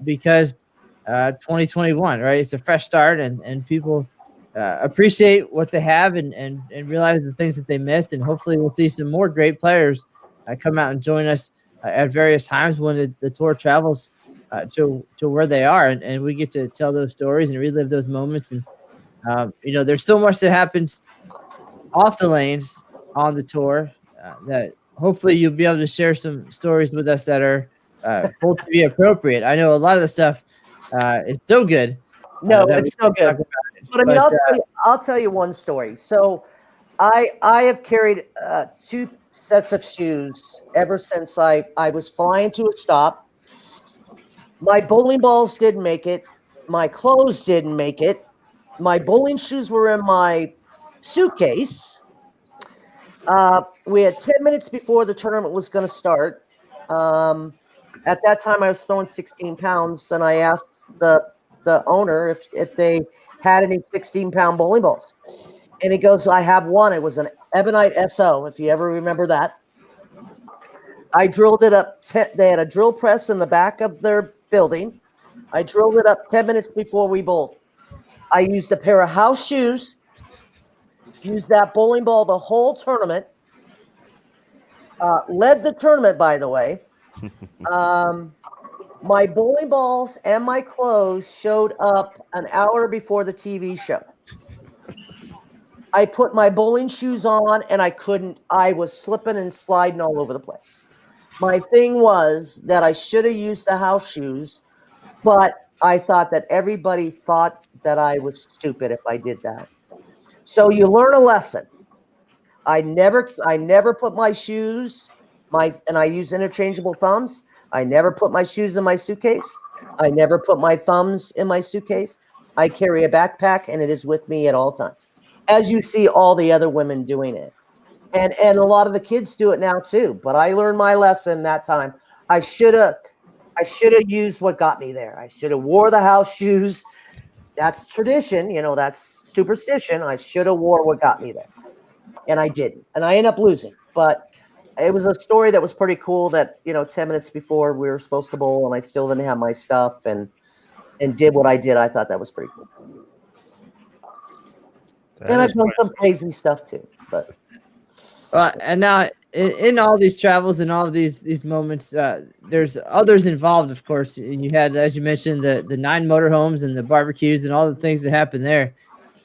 because 2021, right? It's a fresh start, and people appreciate what they have and realize the things that they missed, and hopefully we'll see some more great players come out and join us at various times when the tour travels to where they are, and we get to tell those stories and relive those moments. And there's so much that happens off the lanes on the tour that hopefully you'll be able to share some stories with us that are both to be appropriate. I know a lot of the stuff is so good. No, it's so good. But I mean, I'll tell you one story. So I have carried 2 sets of shoes ever since I was flying to a stop. My bowling balls didn't make it. My clothes didn't make it. My bowling shoes were in my suitcase. We had 10 minutes before the tournament was going to start. At that time, I was throwing 16 pounds, and I asked the owner if they had any 16-pound bowling balls. And he goes, I have one. It was an Ebonite SO, if you ever remember that. I drilled it up. They had a drill press in the back of their building. I drilled it up 10 minutes before we bowled. I used a pair of house shoes, used that bowling ball the whole tournament, led the tournament, by the way. My bowling balls and my clothes showed up an hour before the TV show. I put my bowling shoes on, and I was slipping and sliding all over the place. My thing was that I should have used the house shoes, but I thought that everybody thought that I was stupid if I did that. So you learn a lesson. I never put my shoes, and I use interchangeable thumbs. I never put my shoes in my suitcase. I never put my thumbs in my suitcase. I carry a backpack, and it is with me at all times, as you see all the other women doing it. And a lot of the kids do it now too. But I learned my lesson that time. I should have used what got me there. I should have wore the house shoes. That's tradition, that's superstition. I should have wore what got me there. And I didn't. And I ended up losing. But it was a story that was pretty cool that, 10 minutes before we were supposed to bowl, and I still didn't have my stuff and did what I did. I thought that was pretty cool. And I've done some crazy stuff too. But and now in all these travels and all of these moments, there's others involved, of course. And you had, as you mentioned, the 9 motorhomes and the barbecues and all the things that happened there.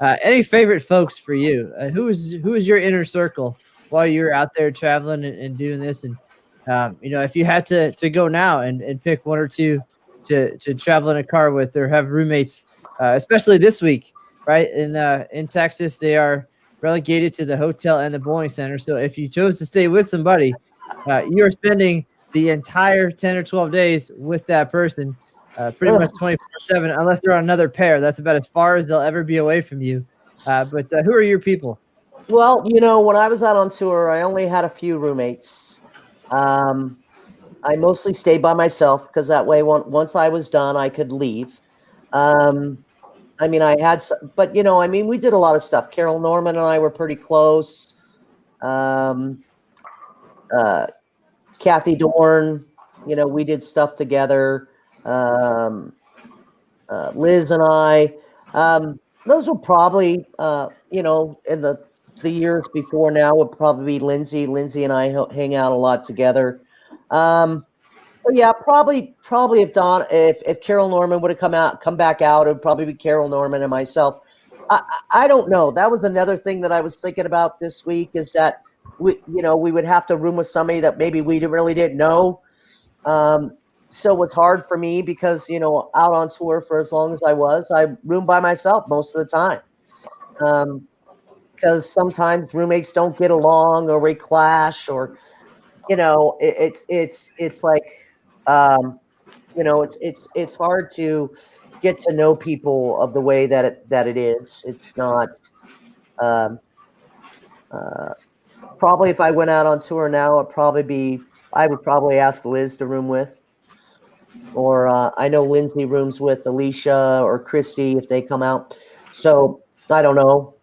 Any favorite folks for you? Who is your inner circle while you were out there traveling and doing this? And if you had to go now and pick 1 or 2 to travel in a car with, or have roommates, especially this week, right? In Texas, they are relegated to the hotel and the bowling center. So if you chose to stay with somebody, you're spending the entire 10 or 12 days with that person, pretty much 24/7, unless they're on another pair. That's about as far as they'll ever be away from you. But who are your people? Well, when I was out on tour, I only had a few roommates. I mostly stayed by myself because that way, once I was done, I could leave. I mean, I had some, but I mean, we did a lot of stuff. Carol Norman and I were pretty close. Kathy Dorn, we did stuff together. Liz and I, those were probably, in the years before now would probably be Lindsay. Lindsay and I hang out a lot together. So yeah, probably if Carol Norman would have come back out, it would probably be Carol Norman and myself. I don't know. That was another thing that I was thinking about this week is that we would have to room with somebody that maybe we really didn't know. So it's hard for me because, out on tour for as long as I roomed by myself most of the time. Because sometimes roommates don't get along or we clash or, it's like, it's hard to get to know people of the way that it is. It's not, probably if I went out on tour now, I would probably ask Liz to room with. Or I know Lindsay rooms with Alicia or Christy if they come out. So I don't know,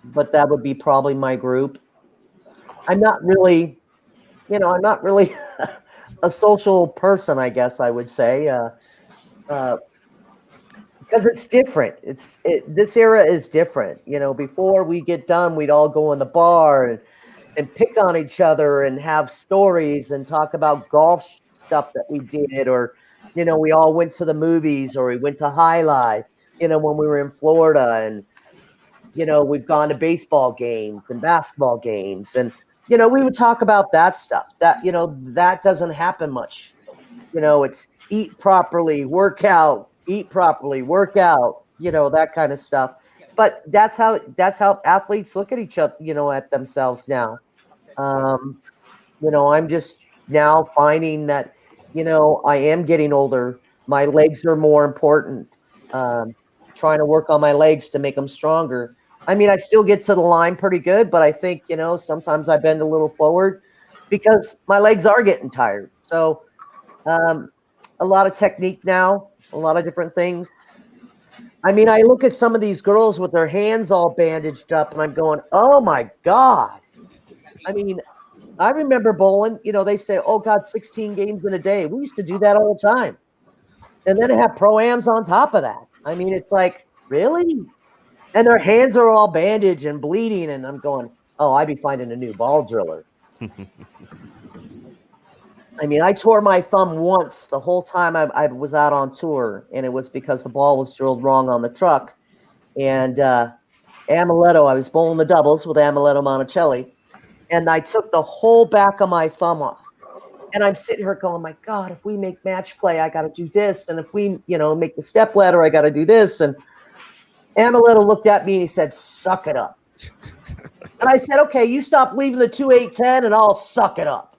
but that would be probably my group. I'm not really a social person, I guess I would say, because it's different. This era is different. Before we get done, we'd all go in the bar and pick on each other and have stories and talk about golf stuff that we did, or we all went to the movies or we went to High Life, when we were in Florida, and we've gone to baseball games and basketball games, and we would talk about that stuff. That that doesn't happen much. It's eat properly, work out, that kind of stuff. But that's how athletes look at each other, at themselves now. I'm just now finding that, I am getting older. My legs are more important. Trying to work on my legs to make them stronger. I mean, I still get to the line pretty good, but I think, sometimes I bend a little forward because my legs are getting tired. So a lot of technique now, a lot of different things. I mean, I look at some of these girls with their hands all bandaged up and I'm going, oh my God. I mean, I remember bowling, they say, oh God, 16 games in a day. We used to do that all the time. And then have pro-ams on top of that. I mean, it's like, really? And their hands are all bandaged and bleeding. And I'm going, oh, I'd be finding a new ball driller. I mean, I tore my thumb once the whole time I was out on tour. And it was because the ball was drilled wrong on the truck. And Amuletto, I was bowling the doubles with Amuletto Monticelli. And I took the whole back of my thumb off. And I'm sitting here going, my God, if we make match play, I got to do this. And if we, make the step ladder, I got to do this. And Amuletto looked at me and he said, suck it up. And I said, okay, you stop leaving the 2-8-10 and I'll suck it up.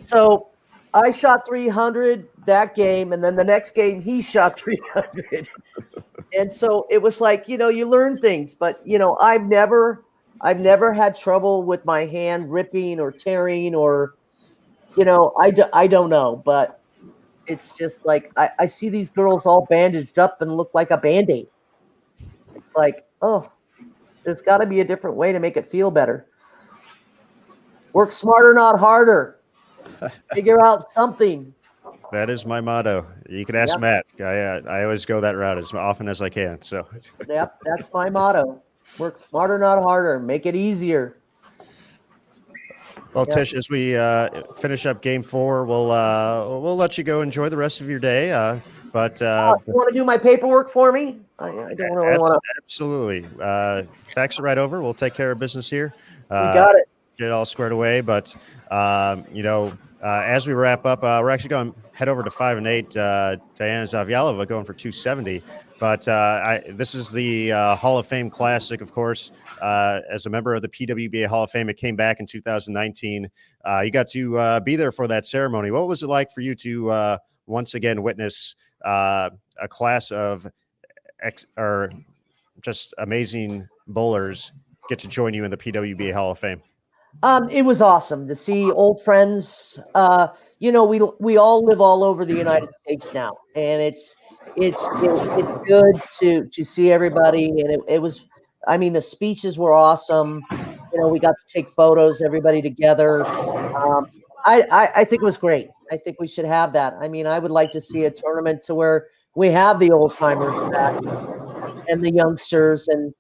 So I shot 300 that game. And then the next game, he shot 300. And so it was like, you learn things. But, I've never had trouble with my hand ripping or tearing or, I don't know, but it's just like, I see these girls all bandaged up and look like a Band-Aid. It's like, oh, there's got to be a different way to make it feel better. Work smarter, not harder. Figure out something. That is my motto. You can ask Matt. I always go that route as often as I can. So yep, that's my motto. Work smarter, not harder. Make it easier. Well, Tish, as we finish up Game 4, we'll let you go enjoy the rest of your day. You want to do my paperwork for me? I don't really want to. Absolutely. Fax it right over. We'll take care of business here. You got it. Get it all squared away. But as we wrap up, we're actually going to head over to 5-8. Diana Zavjalova going for 270. But this is the Hall of Fame Classic, of course. As a member of the PWBA Hall of Fame, it came back in 2019. You got to be there for that ceremony. What was it like for you to once again witness a class of just amazing bowlers get to join you in the PWBA Hall of Fame? It was awesome to see old friends. We all live all over the United States now, and it's good to see everybody, and it was. I mean, the speeches were awesome. We got to take photos, everybody together. I think it was great. I think we should have that. I mean, I would like to see a tournament to where we have the old timers back and the youngsters, and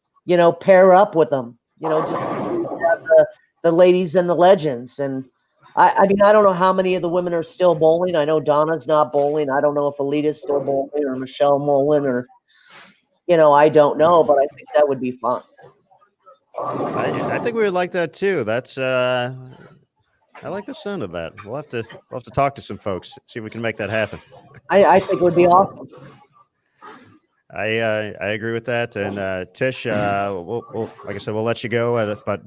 pair up with them. Just have the ladies and the legends. And I mean, I don't know how many of the women are still bowling. I know Donna's not bowling. I don't know if Alita's still bowling or Michelle Mullen or I don't know, but I think that would be fun. I think we would like that too. That's I like the sound of that. We'll have to talk to some folks, see if we can make that happen. I think it would be awesome. I agree with that. And Tish, we'll like I said, we'll let you go. But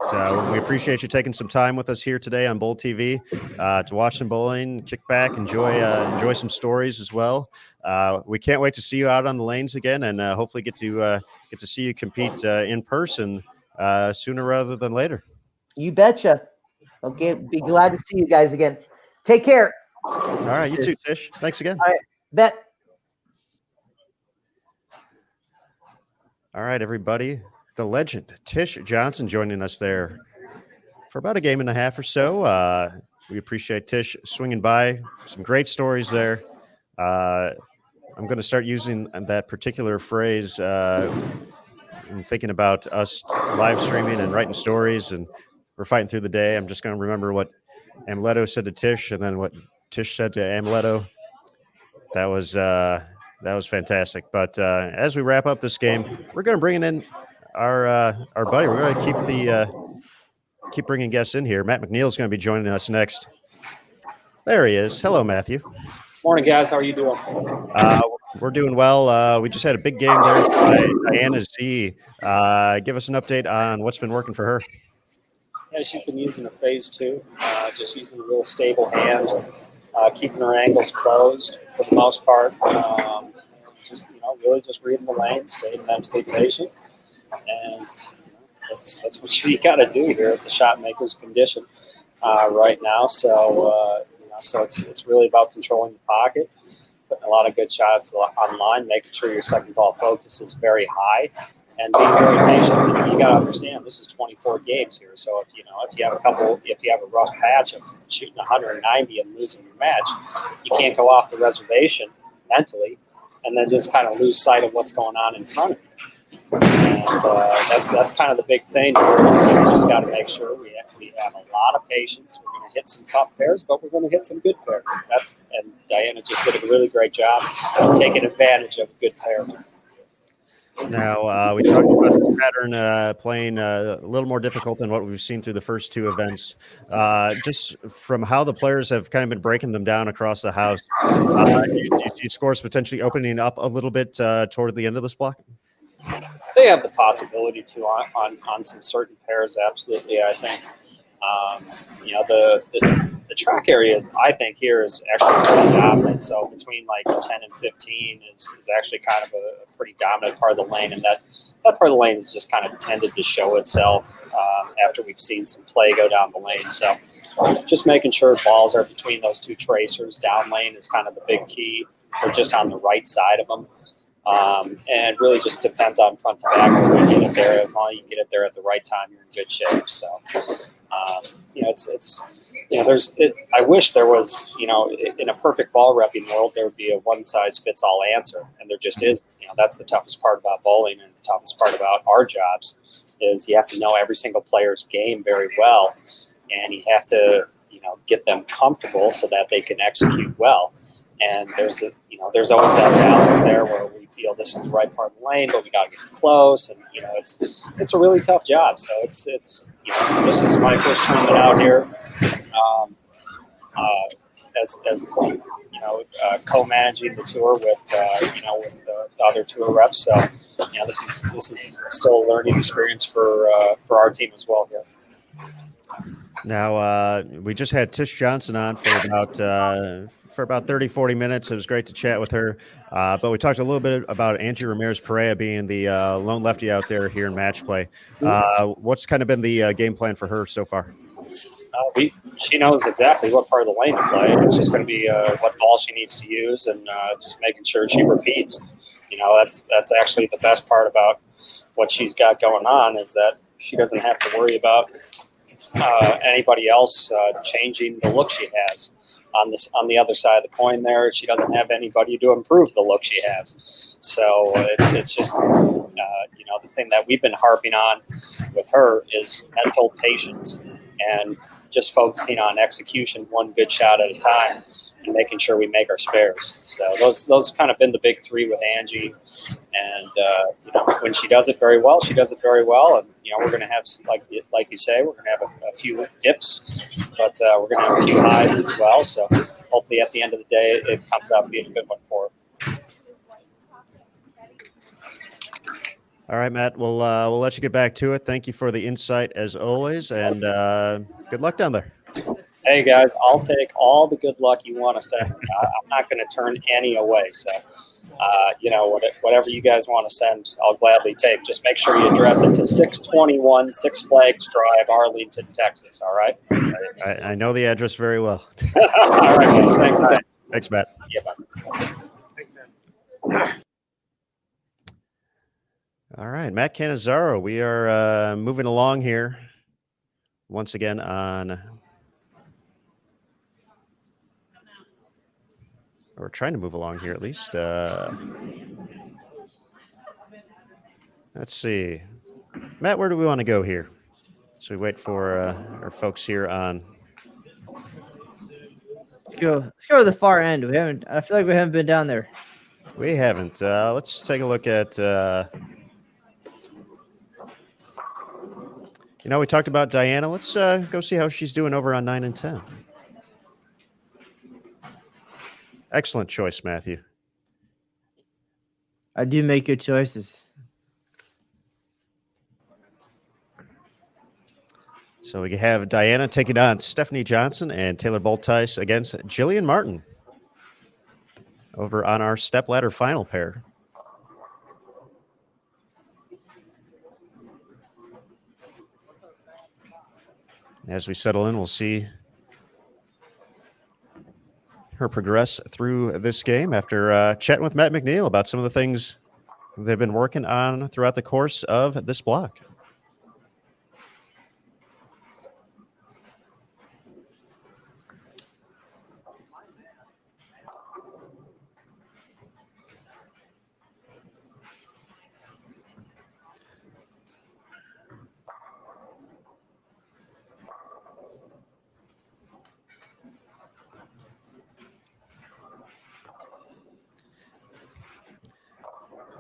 we appreciate you taking some time with us here today on Bowl TV to watch some bowling, kick back, enjoy some stories as well. We can't wait to see you out on the lanes again, and hopefully get to see you compete in person sooner rather than later. You betcha. Okay, be glad to see you guys again. Take care. All right, you too, Tish. Thanks again. All right, bet. All right, everybody. The legend, Tish Johnson, joining us there for about a game and a half or so. We appreciate Tish swinging by. Some great stories there. I'm going to start using that particular phrase and thinking about us live streaming and writing stories, and we're fighting through the day. I'm just going to remember what Amleto said to Tish, and then what Tish said to Amleto. That was fantastic. But as we wrap up this game, we're going to bring in our buddy. We're going to keep bringing guests in here. Matt McNeel is going to be joining us next. There he is. Hello, Matthew. Morning, guys. How are you doing? We're doing well. We just had a big game there by Diana Z. Give us an update on what's been working for her. Yeah, she's been using a phase 2, just using a real stable hand, keeping her angles closed for the most part. Really just reading the lane, staying mentally patient, and that's what you got to do here. It's a shot maker's condition right now, so it's really about controlling the pocket, putting a lot of good shots online, making sure your second ball focus is very high, and being very patient. You got to understand this is 24 games here, so if you have a rough patch of shooting 190 and losing your match, you can't go off the reservation mentally and then just kind of lose sight of what's going on in front of you. And that's kind of the big thing here. We just got to make sure we have a lot of patience. We're going to hit some tough pairs, but we're going to hit some good pairs. And Diana just did a really great job of taking advantage of a good pair. Now, we talked about the pattern playing a little more difficult than what we've seen through the first two events. Just from how the players have kind of been breaking them down across the house, do you see scores potentially opening up a little bit toward the end of this block? They have the possibility to on some certain pairs, absolutely, I think. The track area, I think, here is actually pretty dominant. So between like 10 and 15 is actually kind of a pretty dominant part of the lane. And that part of the lane is just kind of tended to show itself after we've seen some play go down the lane. So just making sure balls are between those two tracers. Down lane is kind of the big key. They're just on the right side of them. And it really just depends on front to back when you get it there. As long as you get it there at the right time, you're in good shape. So, I wish there was, in a perfect ball repping world, there would be a one size fits all answer. And there just is. That's the toughest part about bowling, and the toughest part about our jobs is you have to know every single player's game very well. And you have to, get them comfortable so that they can execute well. And there's always that balance there where we feel this is the right part of the lane, but we got to get close. And it's a really tough job. So it's this is my first tournament out here as co-managing the tour with the other tour reps. So this is still a learning experience for our team as well here. Now we just had Tish Johnson on for about 30, 40 minutes. It was great to chat with her. But we talked a little bit about Angie Ramirez-Perea being the lone lefty out there here in match play. What's kind of been the game plan for her so far? she knows exactly what part of the lane to play. It's just going to be what ball she needs to use, and just making sure she repeats. That's actually the best part about what she's got going on, is that she doesn't have to worry about anybody else changing the look she has. On the other side of the coin there, she doesn't have anybody to improve the look she has. So it's just, the thing that we've been harping on with her is mental patience and just focusing on execution, one good shot at a time, and making sure we make our spares. So those kind of been the big three with Angie. And, when she does it very well, she does it very well. And, we're going to have, like you say, we're going to have a few dips, but we're going to have a few highs as well. So hopefully at the end of the day, it comes out being a good one for her. All right, Matt, we'll let you get back to it. Thank you for the insight as always, and good luck down there. Hey, guys, I'll take all the good luck you want to send. I'm not going to turn any away. So, whatever you guys want to send, I'll gladly take. Just make sure you address it to 621 Six Flags Drive, Arlington, Texas. All right? I know the address very well. All right, guys. Thanks again. Thanks, Matt. Yeah, bye. Thanks, man. All right, Matt Cannizzaro, we are moving along here once again on, or trying to move along here at least. Let's see. Matt, where do we want to go here? So we wait for our folks here on. Let's go to the far end. I feel like we haven't been down there. We haven't. Let's take a look at. We talked about Diana. Let's go see how she's doing over on 9 and 10. Excellent choice, Matthew. I do make good choices. So we have Diana taking on Stephanie Johnson and Taylor Boltice against Jillian Martin over on our stepladder final pair. As we settle in, we'll see her progress through this game after chatting with Matt McNeel about some of the things they've been working on throughout the course of this block.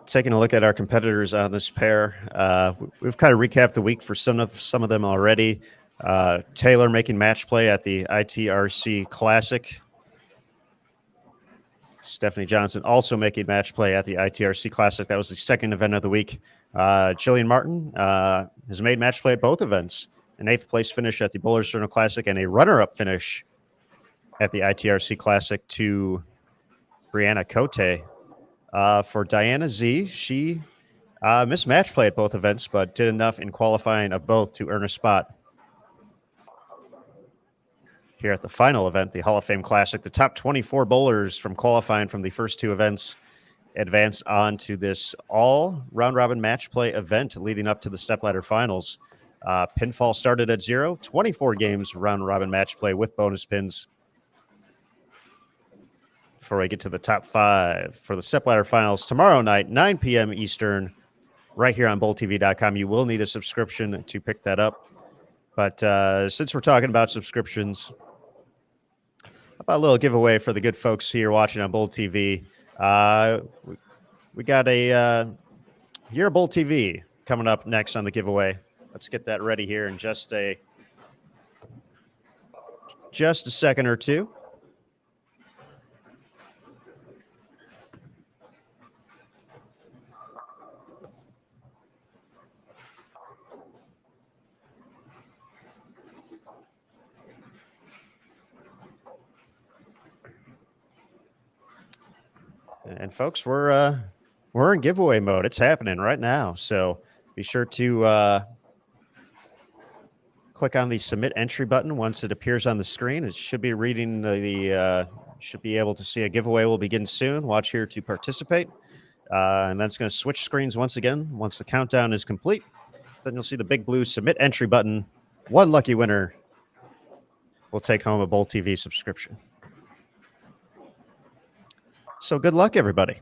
Taking a look at our competitors on this pair, we've kind of recapped the week for some of them already. Taylor making match play at the ITRC Classic. Stephanie Johnson also making match play at the ITRC Classic. That was the second event of the week. Jillian Martin has made match play at both events. An 8th place finish at the Bullers Journal Classic and a runner-up finish at the ITRC Classic to Brianna Cote. For Diana Z, she missed match play at both events, but did enough in qualifying of both to earn a spot here at the final event, the Hall of Fame Classic. The top 24 bowlers from qualifying from the first two events advance on to this all round-robin match play event leading up to the stepladder finals. Pinfall started at 0, 24 games round-robin match play with bonus pins. Before we get to the top 5 for the stepladder finals tomorrow night, 9 p.m. Eastern, right here on BowlTV.com. You will need a subscription to pick that up. But since we're talking about subscriptions, how about a little giveaway for the good folks here watching on Bowl TV? We got a Year of Bowl TV coming up next on the giveaway. Let's get that ready here in just a second or two. And folks, we're in giveaway mode. It's happening right now. So be sure to click on the submit entry button. Once it appears on the screen, it should be reading should be able to see a giveaway will begin soon. Watch here to participate. And then it's going to switch screens once again. Once the countdown is complete, then you'll see the big blue submit entry button. One lucky winner will take home a Bowl TV subscription. So good luck, everybody.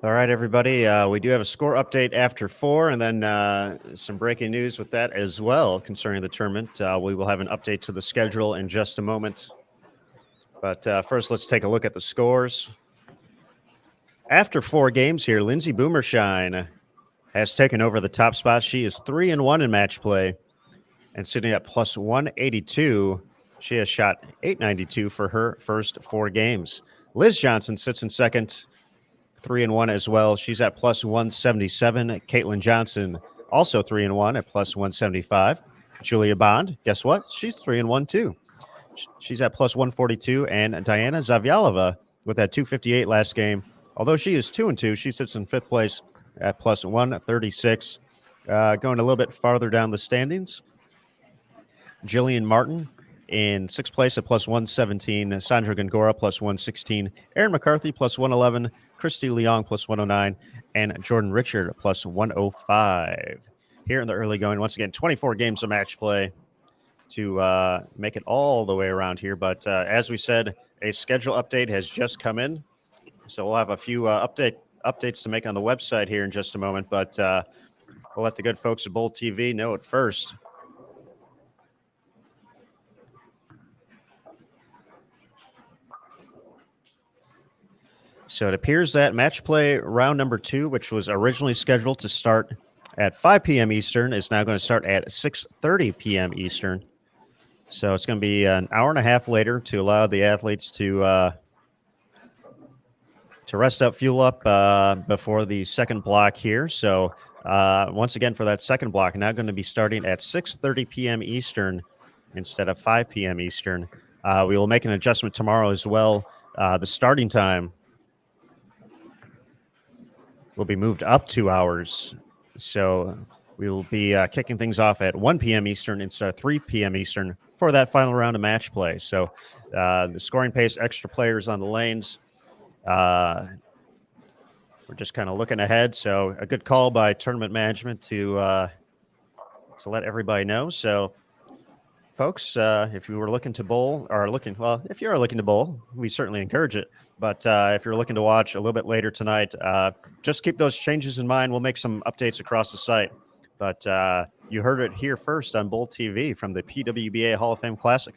All right, everybody. We do have a score update after 4, and then some breaking news with that as well concerning the tournament. We will have an update to the schedule in just a moment. But first, let's take a look at the scores. After 4 games here, Lindsay Boomershine has taken over the top spot. She is 3-1 in match play and sitting at plus 182. She has shot 892 for her first 4 games. Liz Johnson sits in second, 3-1 as well. She's at plus 177. Caitlin Johnson also 3-1 at plus 175. Julia Bond, guess what? She's 3-1 too. She's at plus 142. And Diana Zavyalova with that 258 last game. Although she is 2-2, she sits in 5th place at plus 136. Going a little bit farther down the standings, Jillian Martin in 6th place at plus 117. Sandra Gongora plus 116. Erin McCarthy plus 111. Christy Leong plus 109. And Jordan Richard plus 105. Here in the early going, once again, 24 games of match play to make it all the way around here. But as we said, a schedule update has just come in. So we'll have a few updates to make on the website here in just a moment. But we'll let the good folks at Bowl TV know it first. So it appears that match play round number 2, which was originally scheduled to start at 5 p.m. Eastern, is now going to start at 6:30 p.m. Eastern. So it's going to be an hour and a half later to allow the athletes to rest up, fuel up before the second block here. So once again, for that second block, now going to be starting at 6:30 p.m. Eastern instead of 5 p.m. Eastern. We will make an adjustment tomorrow as well. The starting time will be moved up 2 hours. So We will be kicking things off at 1 p.m. Eastern instead of 3 p.m. Eastern for that final round of match play. So the scoring pace, extra players on the lanes. We're just kind of looking ahead. So a good call by tournament management to let everybody know. So, folks, if you were looking to bowl if you're looking to bowl, we certainly encourage it. But if you're looking to watch a little bit later tonight, just keep those changes in mind. We'll make some updates across the site. But you heard it here first on Bowl TV from the PWBA Hall of Fame Classic.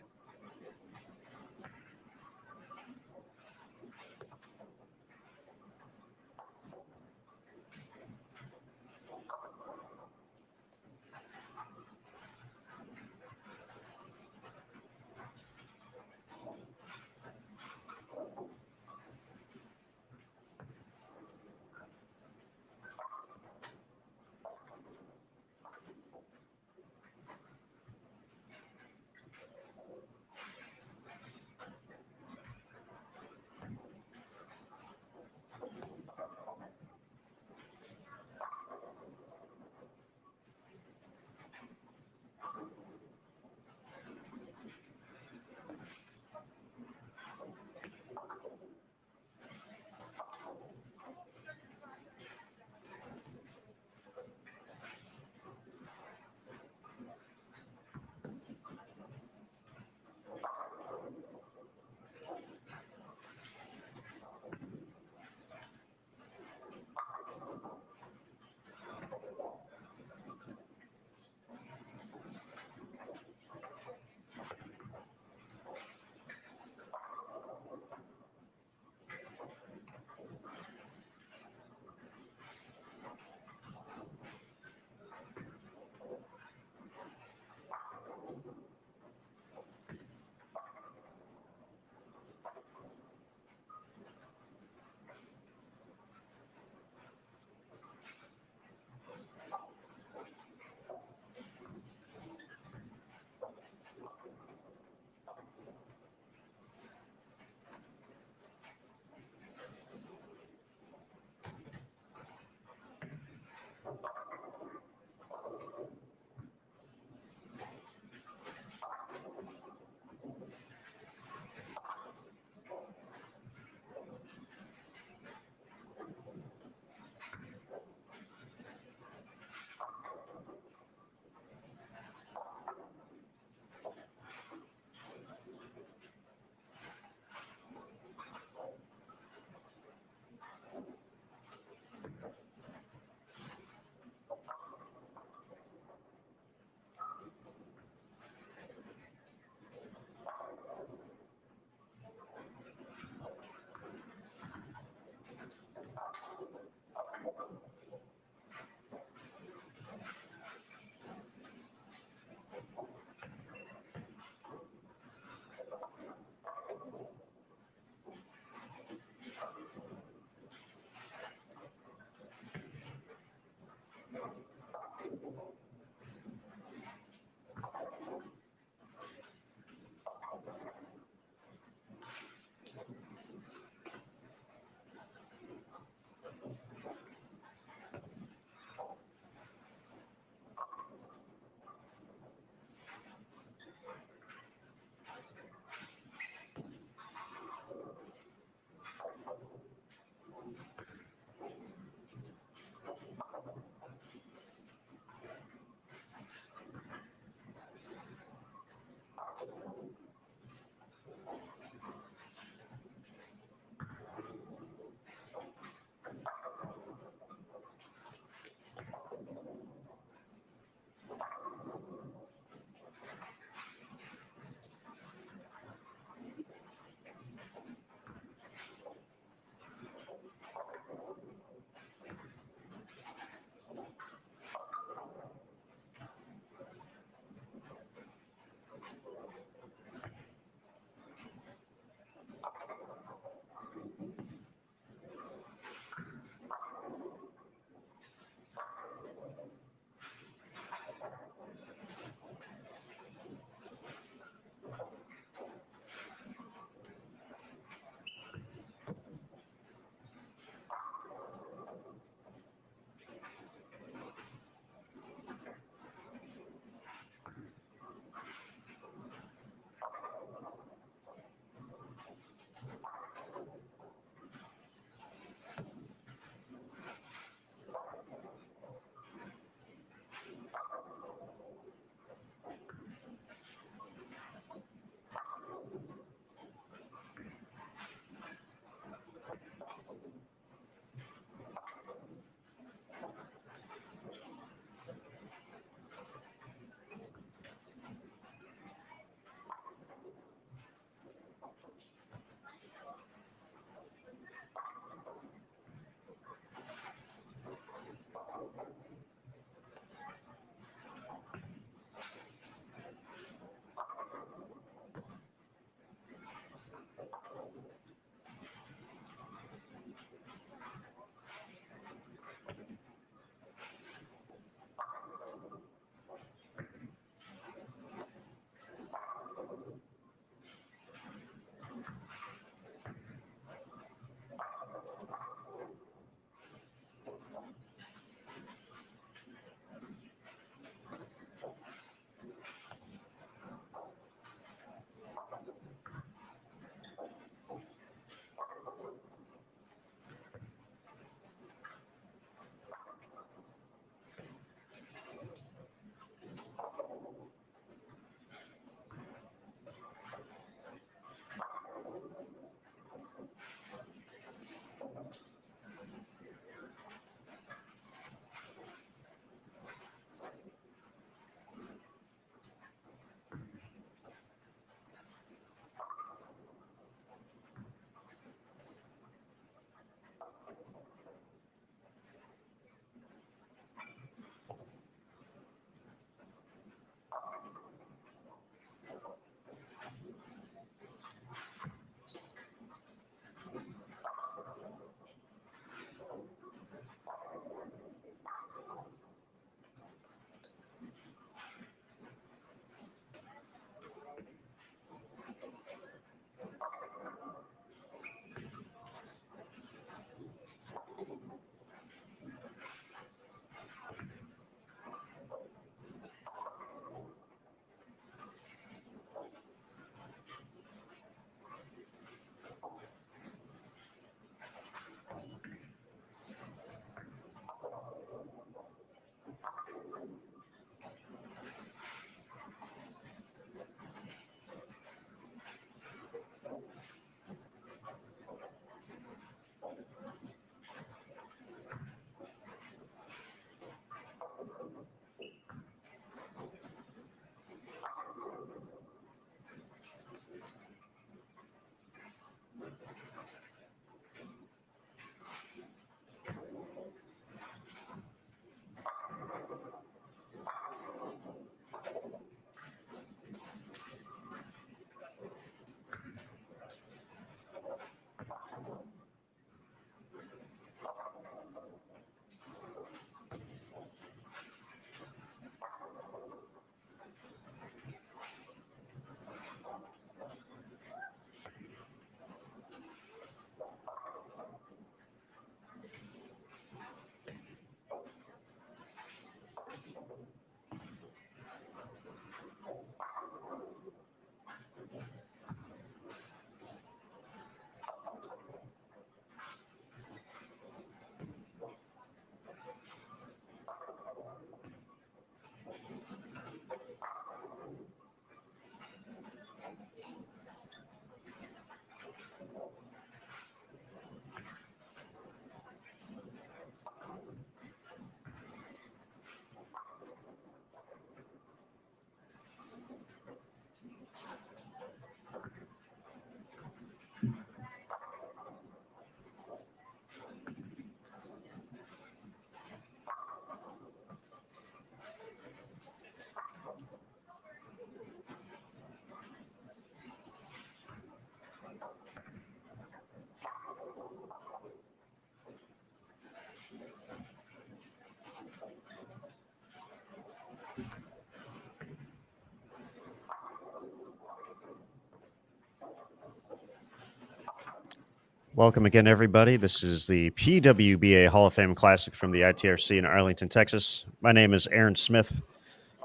Welcome again, everybody. This is the PWBA Hall of Fame Classic from the ITRC in Arlington, Texas. My name is Aaron Smith,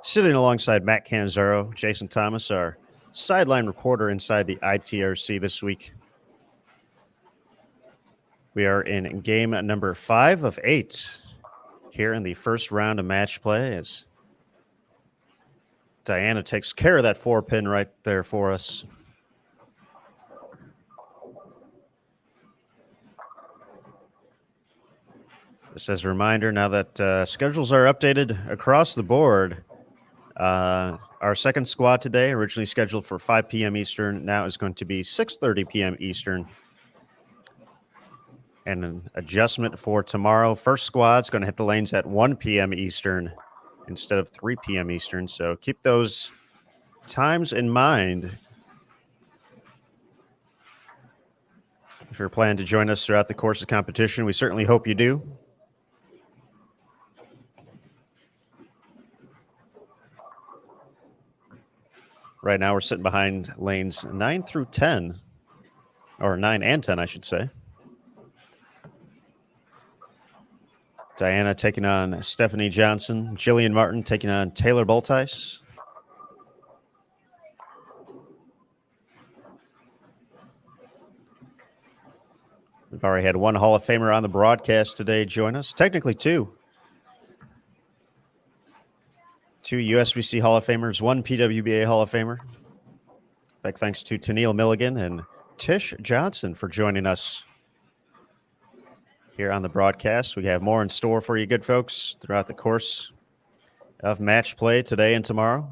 sitting alongside Matt Canzaro, Jason Thomas, our sideline reporter inside the ITRC this week. We are in game number 5 of 8 here in the first round of match play as Diana takes care of that 4-pin right there for us. Just as a reminder, now that schedules are updated across the board, our second squad today, originally scheduled for 5 p.m. Eastern, now is going to be 6:30 p.m. Eastern. And an adjustment for tomorrow. First squad's going to hit the lanes at 1 p.m. Eastern instead of 3 p.m. Eastern. So keep those times in mind if you're planning to join us throughout the course of competition. We certainly hope you do. Right now, we're sitting behind lanes 9 through 10, or 9 and 10, I should say. Diana taking on Stephanie Johnson. Jillian Martin taking on Taylor Boltice. We've already had one Hall of Famer on the broadcast today join us. Technically 2. 2 USBC Hall of Famers, 1 PWBA Hall of Famer. Big thanks to Tennille Milligan and Tish Johnson for joining us here on the broadcast. We have more in store for you good folks throughout the course of match play today and tomorrow.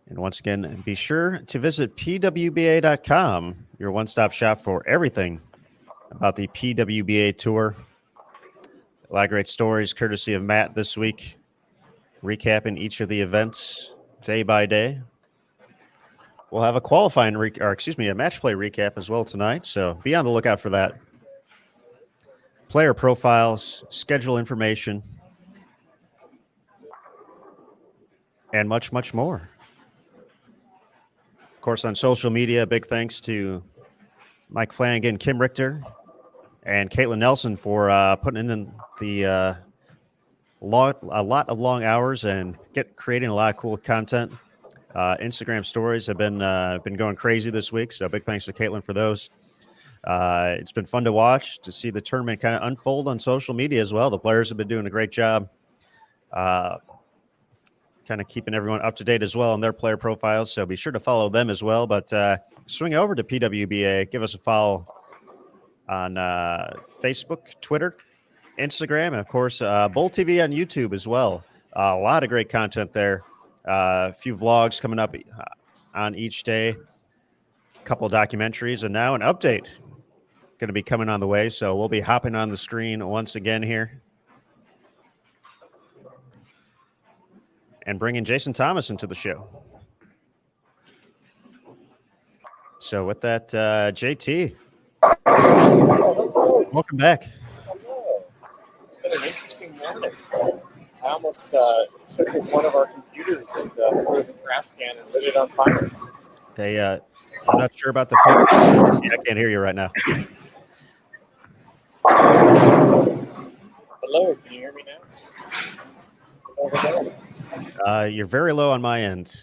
And once again, be sure to visit pwba.com, your one-stop shop for everything about the PWBA Tour. A lot of great stories courtesy of Matt this week, recapping each of the events day by day. We'll have a a match play recap as well tonight, so be on the lookout for that. Player profiles, schedule information, and much, much more. Of course, on social media, big thanks to Mike Flanagan, Kim Richter, and Caitlin Nelson for putting in the a lot of long hours and creating a lot of cool content. Instagram stories have been going crazy this week, so big thanks to Caitlin for those. It's been fun to watch, to see the tournament kind of unfold on social media as well. The players have been doing a great job kind of keeping everyone up to date as well on their player profiles, so be sure to follow them as well. But swing over to PWBA, give us a follow on Facebook, Twitter, Instagram, and of course, Bowl TV on YouTube as well. A lot of great content there. A few vlogs coming up on each day, a couple of documentaries, and now an update going to be coming on the way. So we'll be hopping on the screen once again here and bringing Jason Thomas into the show. So with that, JT, welcome back. Hello. It's been an interesting morning. I almost took one of our computers and threw it in the trash can and lit it on fire. Hey, I'm not sure about the phone. Yeah, I can't hear you right now. Hello, can you hear me now? Over there. You're very low on my end.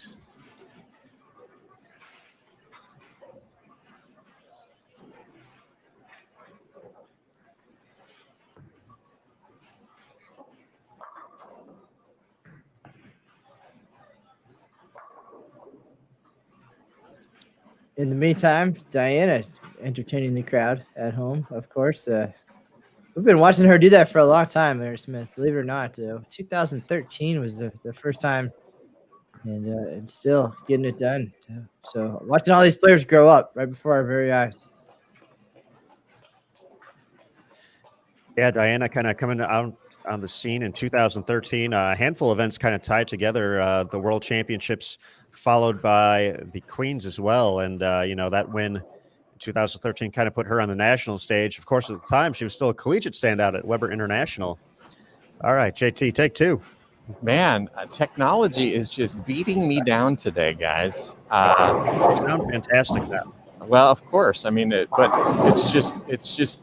In the meantime, Diana entertaining the crowd at home, of course. We've been watching her do that for a long time, Aaron Smith, believe it or not. 2013 was the first time, and still getting it done. So watching all these players grow up right before our very eyes. Yeah, Diana kind of coming out on the scene in 2013. A handful of events kind of tied together, the World Championships followed by the Queens as well. And, that win in 2013 kind of put her on the national stage. Of course, at the time, she was still a collegiate standout at Weber International. All right, JT, take 2. Man, technology is just beating me down today, guys. You sound fantastic now. Well, of course. I mean, but it's just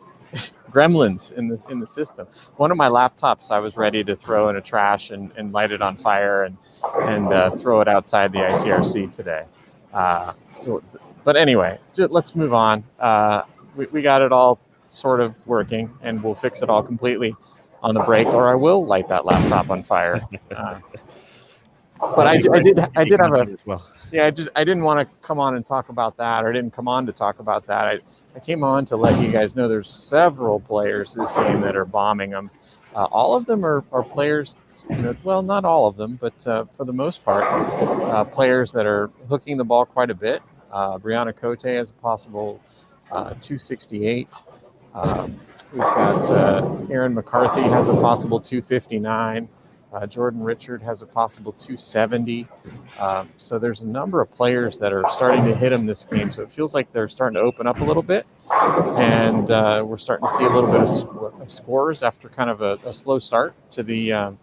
gremlins in the system. One of my laptops, I was ready to throw in a trash and light it on fire and throw it outside the ITRC today. But anyway, let's move on. We got it all sort of working, and we'll fix it all completely on the break, or I will light that laptop on fire. But I did have a. Well. Yeah, I didn't want to come on and talk about that, or didn't come on to talk about that. I came on to let you guys know there's several players this game that are bombing them. All of them are players, well, not all of them, but for the most part, players that are hooking the ball quite a bit. Brianna Cote has a possible 268. We've got Aaron McCarthy has a possible 259. Jordan Richard has a possible 270. So there's a number of players that are starting to hit him this game. So it feels like they're starting to open up a little bit. And we're starting to see a little bit of scores after kind of a slow start to the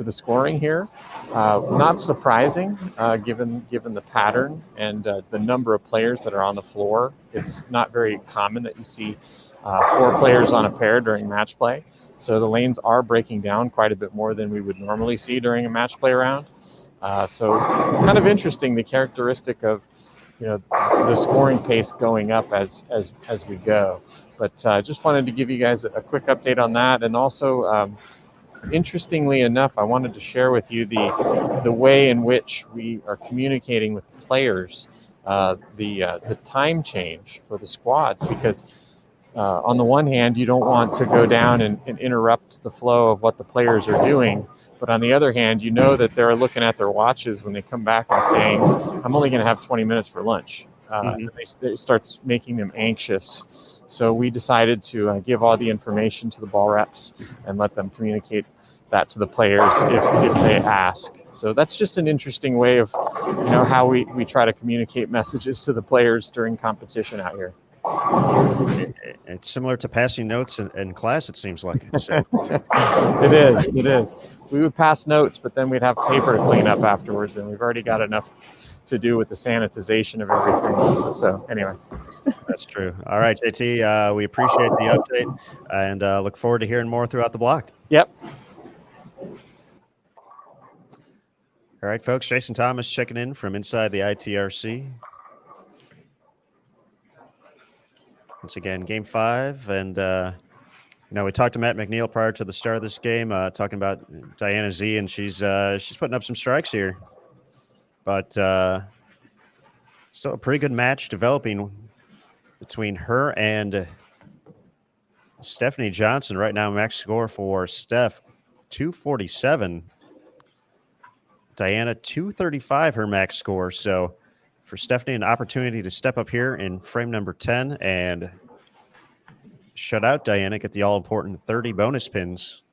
scoring here. Not surprising, given the pattern and the number of players that are on the floor. It's not very common that you see 4 players on a pair during match play. So the lanes are breaking down quite a bit more than we would normally see during a match play round. So it's kind of interesting, the characteristic of, the scoring pace going up as we go. But just wanted to give you guys a quick update on that. And also, interestingly enough, I wanted to share with you the way in which we are communicating with the players, the time change for the squads, because on the one hand, you don't want to go down and interrupt the flow of what the players are doing. But on the other hand, you know that they're looking at their watches when they come back and saying, I'm only going to have 20 minutes for lunch. It starts making them anxious. So we decided to give all the information to the ball reps and let them communicate that to the players if they ask. So that's just an interesting way of, how we try to communicate messages to the players during competition out here. It's similar to passing notes in class, it seems like. So. It is. We would pass notes, but then we'd have paper to clean up afterwards, and we've already got enough to do with the sanitization of everything. So anyway. That's true. All right, JT, we appreciate the update and look forward to hearing more throughout the block. Yep. All right, folks, Jason Thomas checking in from inside the ITRC. Once again, Game 5, and we talked to Matt McNeel prior to the start of this game, talking about Diana Z, and she's putting up some strikes here, but still a pretty good match developing between her and Stephanie Johnson. Right now, max score for Steph 247, Diana 235, her max score. So for Stephanie, an opportunity to step up here in frame number 10 and shut out Diana, get the all-important 30 bonus pins.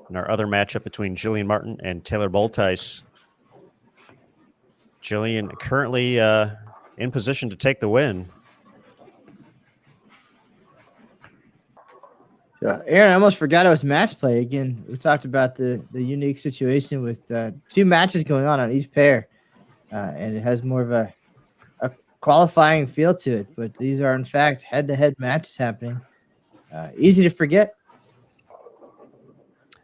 And our other matchup between Jillian Martin and Taylor Boltice. Jillian currently in position to take the win. Aaron, I almost forgot it was match play again. We talked about the unique situation with 2 matches going on each pair. And it has more of a qualifying feel to it. But these are, in fact, head-to-head matches happening. Easy to forget.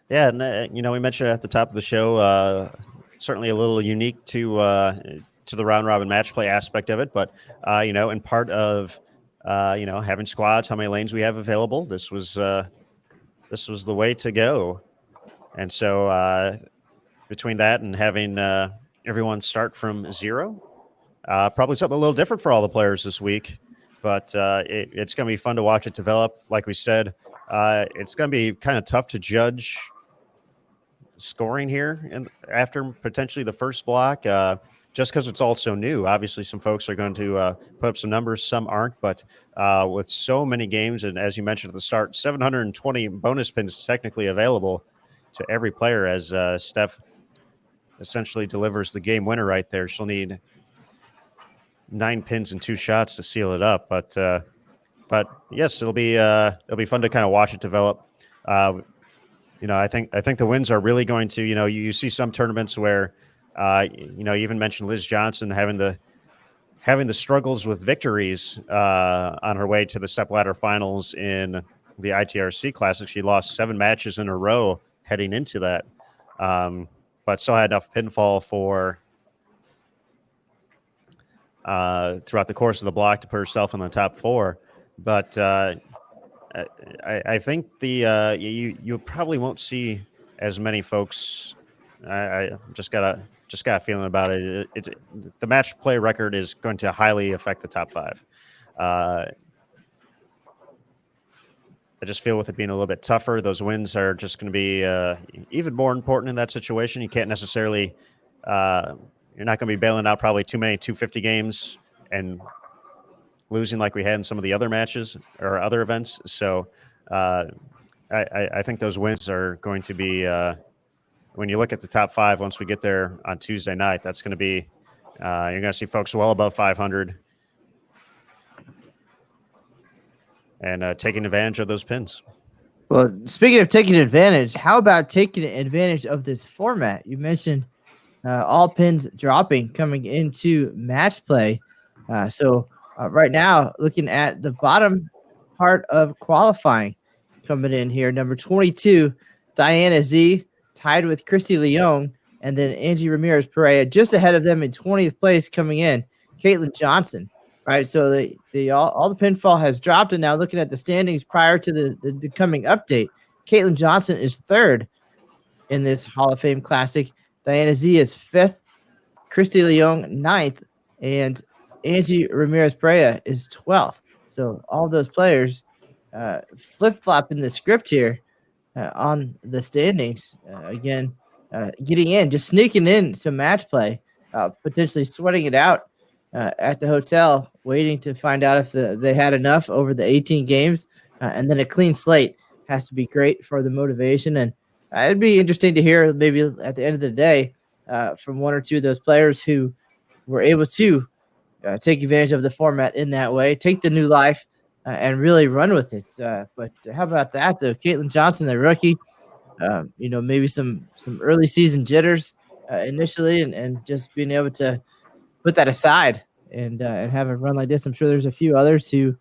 Yeah, and we mentioned at the top of the show, certainly a little unique to the round-robin match play aspect of it. But, in part of, having squads, how many lanes we have available, this was the way to go. And so between that and having everyone start from 0. Probably something a little different for all the players this week, but it's going to be fun to watch it develop. Like we said, it's going to be kind of tough to judge scoring here and after potentially the first block, just because it's all so new. Obviously, some folks are going to put up some numbers, some aren't, but with so many games, and as you mentioned at the start, 720 bonus pins technically available to every player as Steph essentially delivers the game winner right there. She'll need 9 pins and 2 shots to seal it up. But yes, it'll be fun to kind of watch it develop. I think the wins are really going to, you see some tournaments where, you even mentioned Liz Johnson having the struggles with victories on her way to the stepladder finals in the ITRC Classic. She lost 7 matches in a row heading into that, but still had enough pinfall for throughout the course of the block to put herself in the top 4. But I think you probably won't see as many folks. I just got a feeling about it. The match play record is going to highly affect the top 5. I just feel with it being a little bit tougher, those wins are just going to be even more important in that situation. You can't necessarily, you're not going to be bailing out probably too many 250 games and losing like we had in some of the other matches or other events. So I think those wins are going to be, when you look at the top 5, once we get there on Tuesday night, that's going to be, you're going to see folks well above 500 and taking advantage of those pins. Well, speaking of taking advantage, how about taking advantage of this format? You mentioned all pins dropping coming into match play. So right now, looking at the bottom part of qualifying coming in here, number 22, Diana Z, tied with Christy Leung, and then Angie Ramirez-Perea just ahead of them in 20th place coming in, Caitlin Johnson. Right, so all the pinfall has dropped, and now looking at the standings prior to the coming update, Caitlin Johnson is 3rd in this Hall of Fame Classic. Diana Z is 5th, Christy Leung 9th, and Angie Ramirez-Perea is 12th. So all those players flip-flopping the script here on the standings. Again, getting in, just sneaking in to match play, potentially sweating it out at the hotel, waiting to find out if they had enough over the 18 games. And then a clean slate has to be great for the motivation. And it'd be interesting to hear maybe at the end of the day from one or two of those players who were able to take advantage of the format in that way, take the new life and really run with it. But how about that, though? Caitlin Johnson, the rookie, maybe some early season jitters initially and just being able to put that aside and have a run like this. I'm sure there's a few others who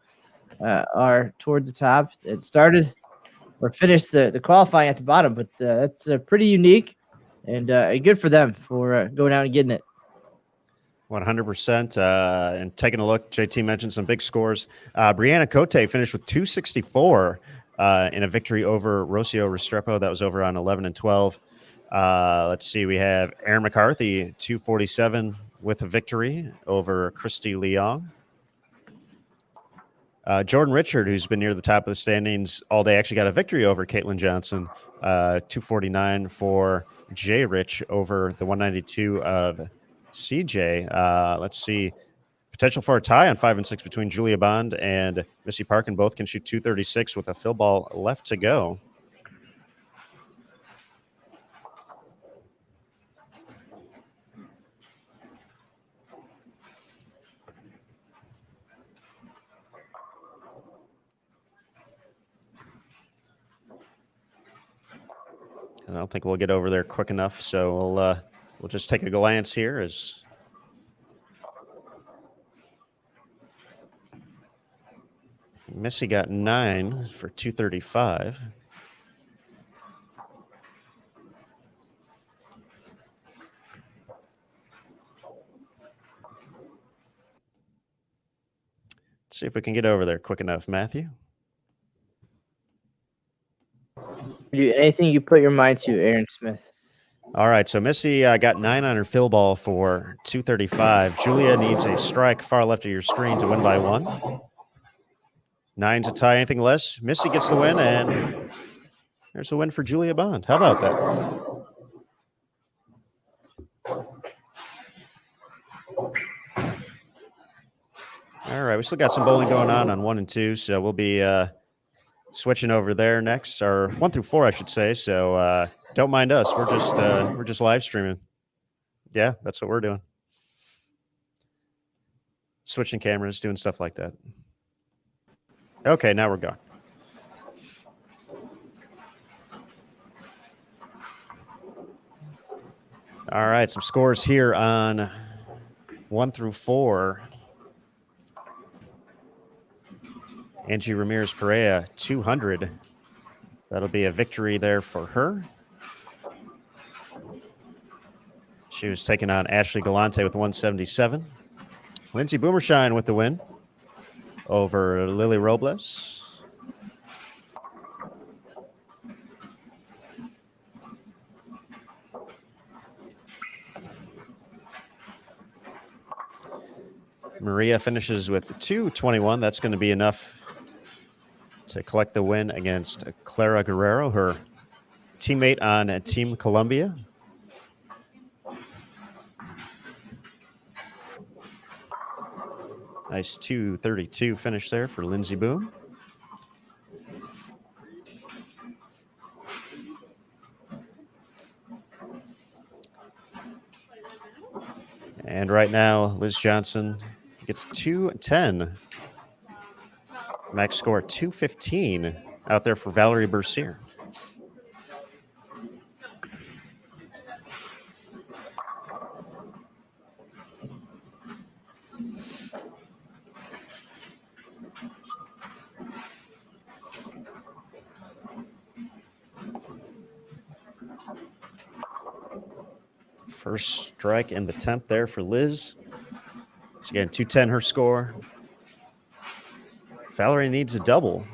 are toward the top. It started or finished the qualifying at the bottom, but that's pretty unique and good for them for going out and getting it. 100%. And taking a look, JT mentioned some big scores. Brianna Cote finished with 264 in a victory over Rocio Restrepo. That was over on 11 and 12. Let's see. We have Aaron McCarthy, 247 with a victory over Christy Leong. Jordan Richard, who's been near the top of the standings all day, actually got a victory over Caitlin Johnson, 249 for J Rich over the 192 of CJ. Let's see. Potential for a tie on 5 and 6 between Julia Bond and Missy Parkin. Both can shoot 236 with a fill ball left to go. And I don't think we'll get over there quick enough, so we'll just take a glance here as Missy got 9 for 235. Let's see if we can get over there quick enough, Matthew. Anything you put your mind to, Aaron Smith. All right, so Missy got 9 on her fill ball for 235. Julia needs a strike far left of your screen to win by 1. 9 to tie. Anything less, Missy gets the win, and there's a win for Julia Bond. How about that? All right, we still got some bowling going on 1 and 2, so we'll be switching over there next, or 1 through 4, I should say. So don't mind us. We're just live streaming. Yeah, that's what we're doing. Switching cameras, doing stuff like that. Okay, now we're going. All right, some scores here on 1 through 4. Angie Ramirez Perea, 200. That'll be a victory there for her. She was taking on Ashley Galante with 177. Lindsay Boomershine with the win over Lily Robles. Maria finishes with 221. That's going to be enough to collect the win against Clara Guerrero, her teammate on Team Columbia. Nice 232 finish there for Lindsay Boom. And right now, Liz Johnson gets 210. Max score 215 out there for Valerie Bercier. First strike in the 10th there for Liz. So again, 210 her score. Valerie needs a double.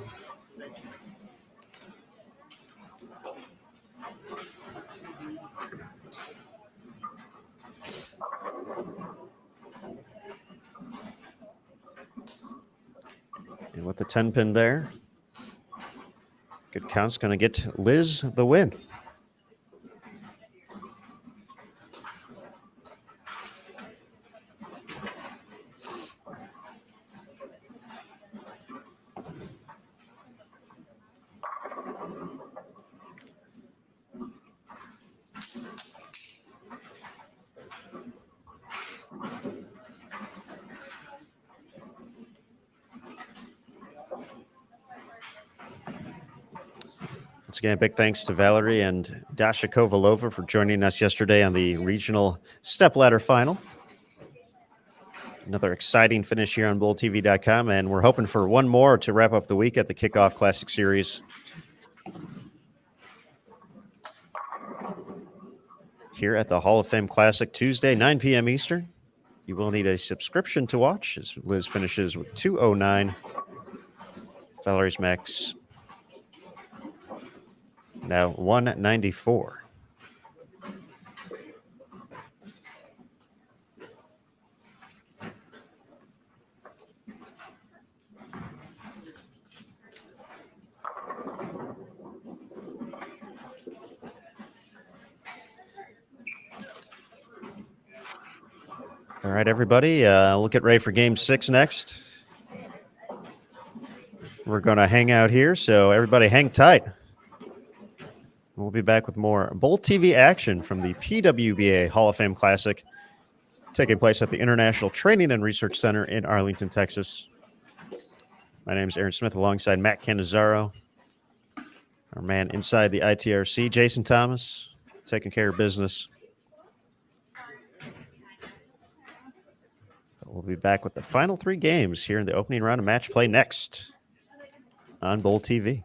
And with the 10 pin there, good count's going to get Liz the win. Once again, big thanks to Valerie and Dasha Kovalova for joining us yesterday on the regional stepladder final. Another exciting finish here on BullTV.com, and we're hoping for one more to wrap up the week at the Kickoff Classic Series. Here at the Hall of Fame Classic, Tuesday, 9 p.m. Eastern. You will need a subscription to watch as Liz finishes with 209. Valerie's max now 194. All right, everybody, we'll get ready for Game 6 next. We're going to hang out here, so everybody hang tight. We'll be back with more Bull TV action from the PWBA Hall of Fame Classic taking place at the International Training and Research Center in Arlington, Texas. My name is Aaron Smith alongside Matt Cannizzaro, our man inside the ITRC, Jason Thomas, taking care of business. But we'll be back with the final 3 games here in the opening round of match play next on Bull TV.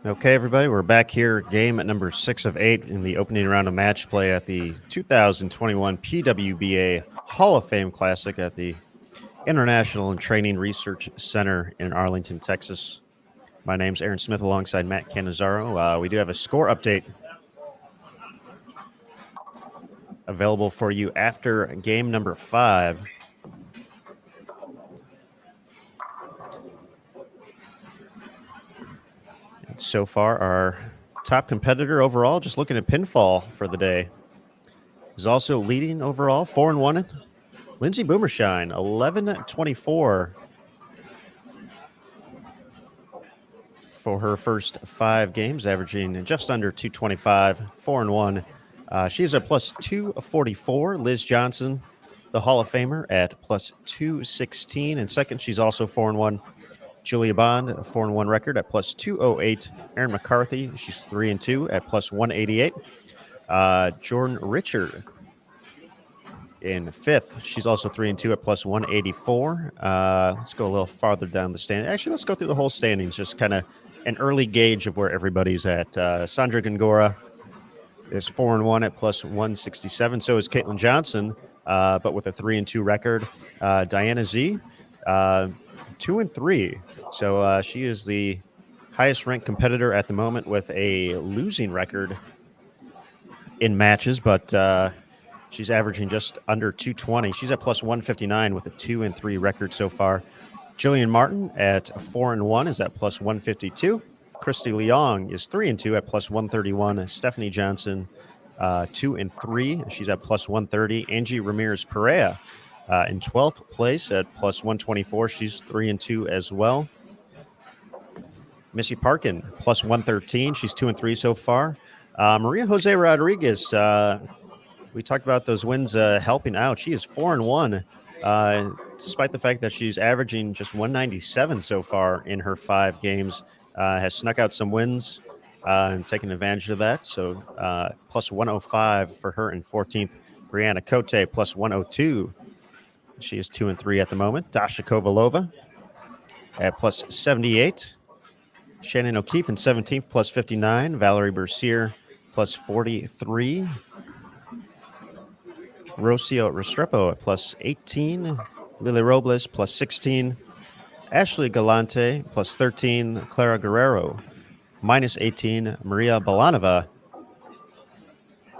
Okay, everybody, we're back here. Game at number 6 of 8 in the opening round of match play at the 2021 PWBA Hall of Fame Classic at the International and Training Research Center in Arlington, Texas. My name's Aaron Smith alongside Matt Cannizzaro. We do have a score update available for you after game number 5. And so far, our top competitor overall, just looking at pinfall for the day, is also leading overall, 4-1. Lindsay Boomershine, 11-24 for her first 5 games, averaging just under 225, 4-1. She's at plus 244. Liz Johnson, the Hall of Famer, at plus 216. And second, she's also 4-1. Julia Bond, a 4-1 record at plus 208. Erin McCarthy, she's 3-2 at plus 188. Jordan Richard in 5th. She's also 3-2 at plus 184. Let's go a little farther down the stand. Actually, let's go through the whole standings, just kind of an early gauge of where everybody's at. Sandra Gongora is 4-1 at plus 167. So is Caitlin Johnson, but with a 3-2 record. Diana Z, 2-3. So she is the highest ranked competitor at the moment with a losing record in matches, but she's averaging just under 220. She's at plus 159 with a 2-3 record so far. Jillian Martin at 4-1 is at plus 152. Christy Leong is 3-2 at plus 131. Stephanie Johnson, 2-3. She's at plus 130. Angie Ramirez Perea in 12th place at plus 124. She's 3-2 as well. Missy Parkin, plus 113. She's 2-3 so far. Maria Jose Rodriguez, we talked about those wins helping out. She is 4-1, despite the fact that she's averaging just 197 so far in her 5 games. Has snuck out some wins and taken advantage of that. So plus 105 for her in 14th. Brianna Cote, plus 102. She is 2-3 at the moment. Dasha Kovalova at plus 78. Shannon O'Keefe in 17th, plus 59. Valerie Bercier, plus 43. Rocio Restrepo at plus 18. Lily Robles, plus 16. Ashley Galante, plus 13. Clara Guerrero, minus 18. Maria Balanova,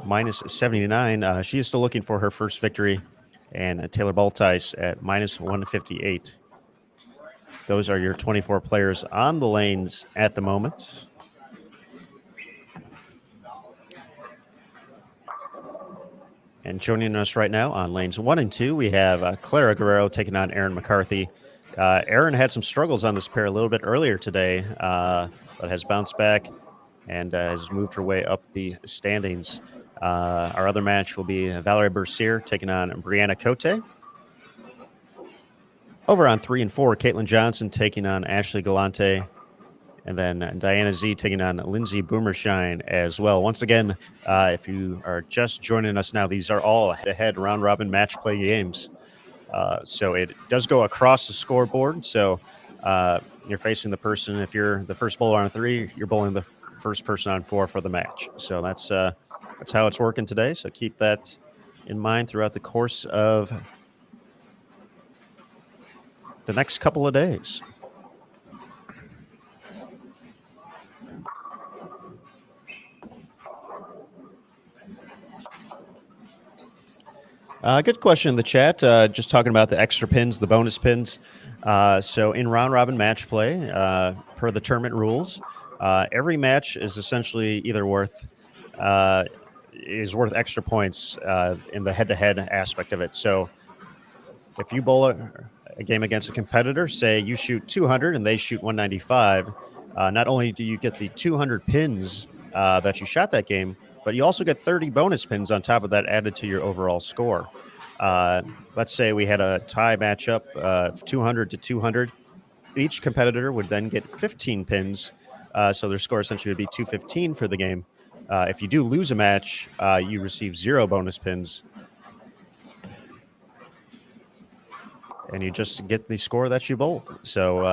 minus 79. She is still looking for her first victory. And Taylor Baltice at minus 158. Those are your 24 players on the lanes at the moment. And joining us right now on lanes 1 and 2, we have Clara Guerrero taking on Erin McCarthy. Erin had some struggles on this pair a little bit earlier today, but has bounced back and has moved her way up the standings. Our other match will be Valerie Bercier taking on Brianna Cote. Over on 3 and 4, Caitlin Johnson taking on Ashley Galante. And then Diana Z taking on Lindsay Boomershine as well. Once again, if you are just joining us now, these are all head-to-head round-robin match play games. So it does go across the scoreboard. So you're facing the person, if you're the first bowler on 3, you're bowling the first person on 4 for the match. So that's how it's working today. So keep that in mind throughout the course of the next couple of days. Good question in the chat. Just talking about the extra pins, the bonus pins. So in round robin match play, per the tournament rules, every match is essentially either worth extra points in the head-to-head aspect of it. So if you bowl a game against a competitor, say you shoot 200 and they shoot 195, not only do you get the 200 pins that you shot that game, but you also get 30 bonus pins on top of that added to your overall score. Let's say we had a tie matchup, 200 to 200. Each competitor would then get 15 pins, so their score essentially would be 215 for the game. If you do lose a match, you receive 0 bonus pins. And you just get the score that you bowled. So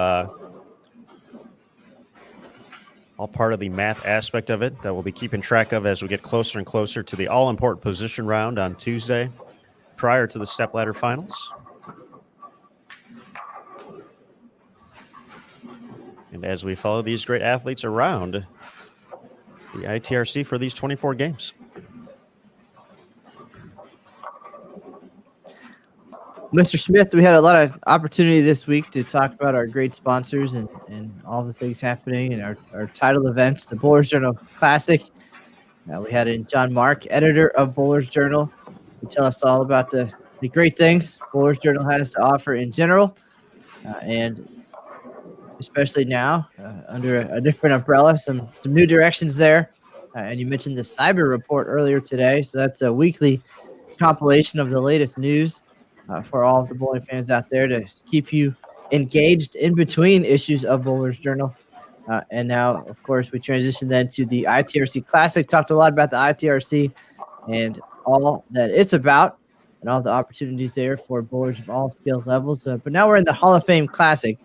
all part of the math aspect of it that we'll be keeping track of as we get closer and closer to the all-important position round on Tuesday prior to the stepladder finals. And as we follow these great athletes around the ITRC for these 24 games. Mr. Smith, we had a lot of opportunity this week to talk about our great sponsors and all the things happening in our title events, the Bowlers Journal Classic. We had in John Mark, editor of Bowlers Journal, to tell us all about the great things Bowlers Journal has to offer in general, and especially now under a different umbrella, some new directions there. And you mentioned the cyber report earlier today, so that's a weekly compilation of the latest news for all of the bowling fans out there to keep you engaged in between issues of Bowlers Journal. And now, of course, we transition then to the ITRC Classic. Talked a lot about the ITRC and all that it's about and all the opportunities there for bowlers of all skill levels. But now we're in the Hall of Fame Classic.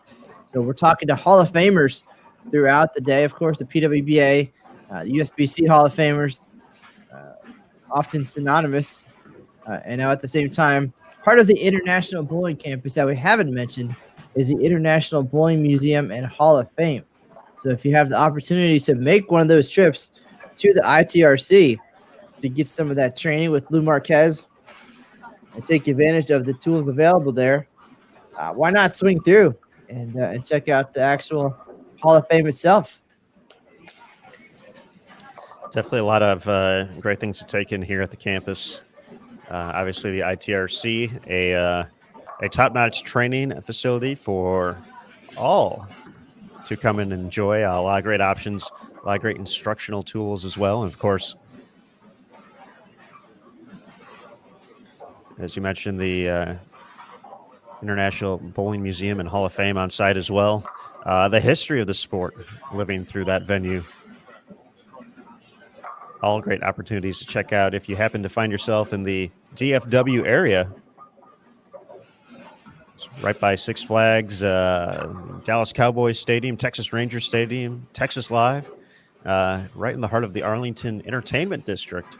So we're talking to Hall of Famers throughout the day. Of course, the PWBA, the USBC Hall of Famers, often synonymous. And now at the same time, part of the International Bowling Campus that we haven't mentioned is the International Bowling Museum and Hall of Fame. So if you have the opportunity to make one of those trips to the ITRC to get some of that training with Lou Marquez and take advantage of the tools available there, why not swing through and check out the actual Hall of Fame itself? Definitely a lot of great things to take in here at the campus. Obviously, the ITRC, a top-notch training facility for all to come and enjoy. A lot of great options, a lot of great instructional tools as well. And, of course, as you mentioned, the International Bowling Museum and Hall of Fame on site as well. The history of the sport living through that venue. All great opportunities to check out if you happen to find yourself in the DFW area. It's right by Six Flags, Dallas Cowboys Stadium, Texas Rangers Stadium, Texas Live, right in the heart of the Arlington Entertainment District.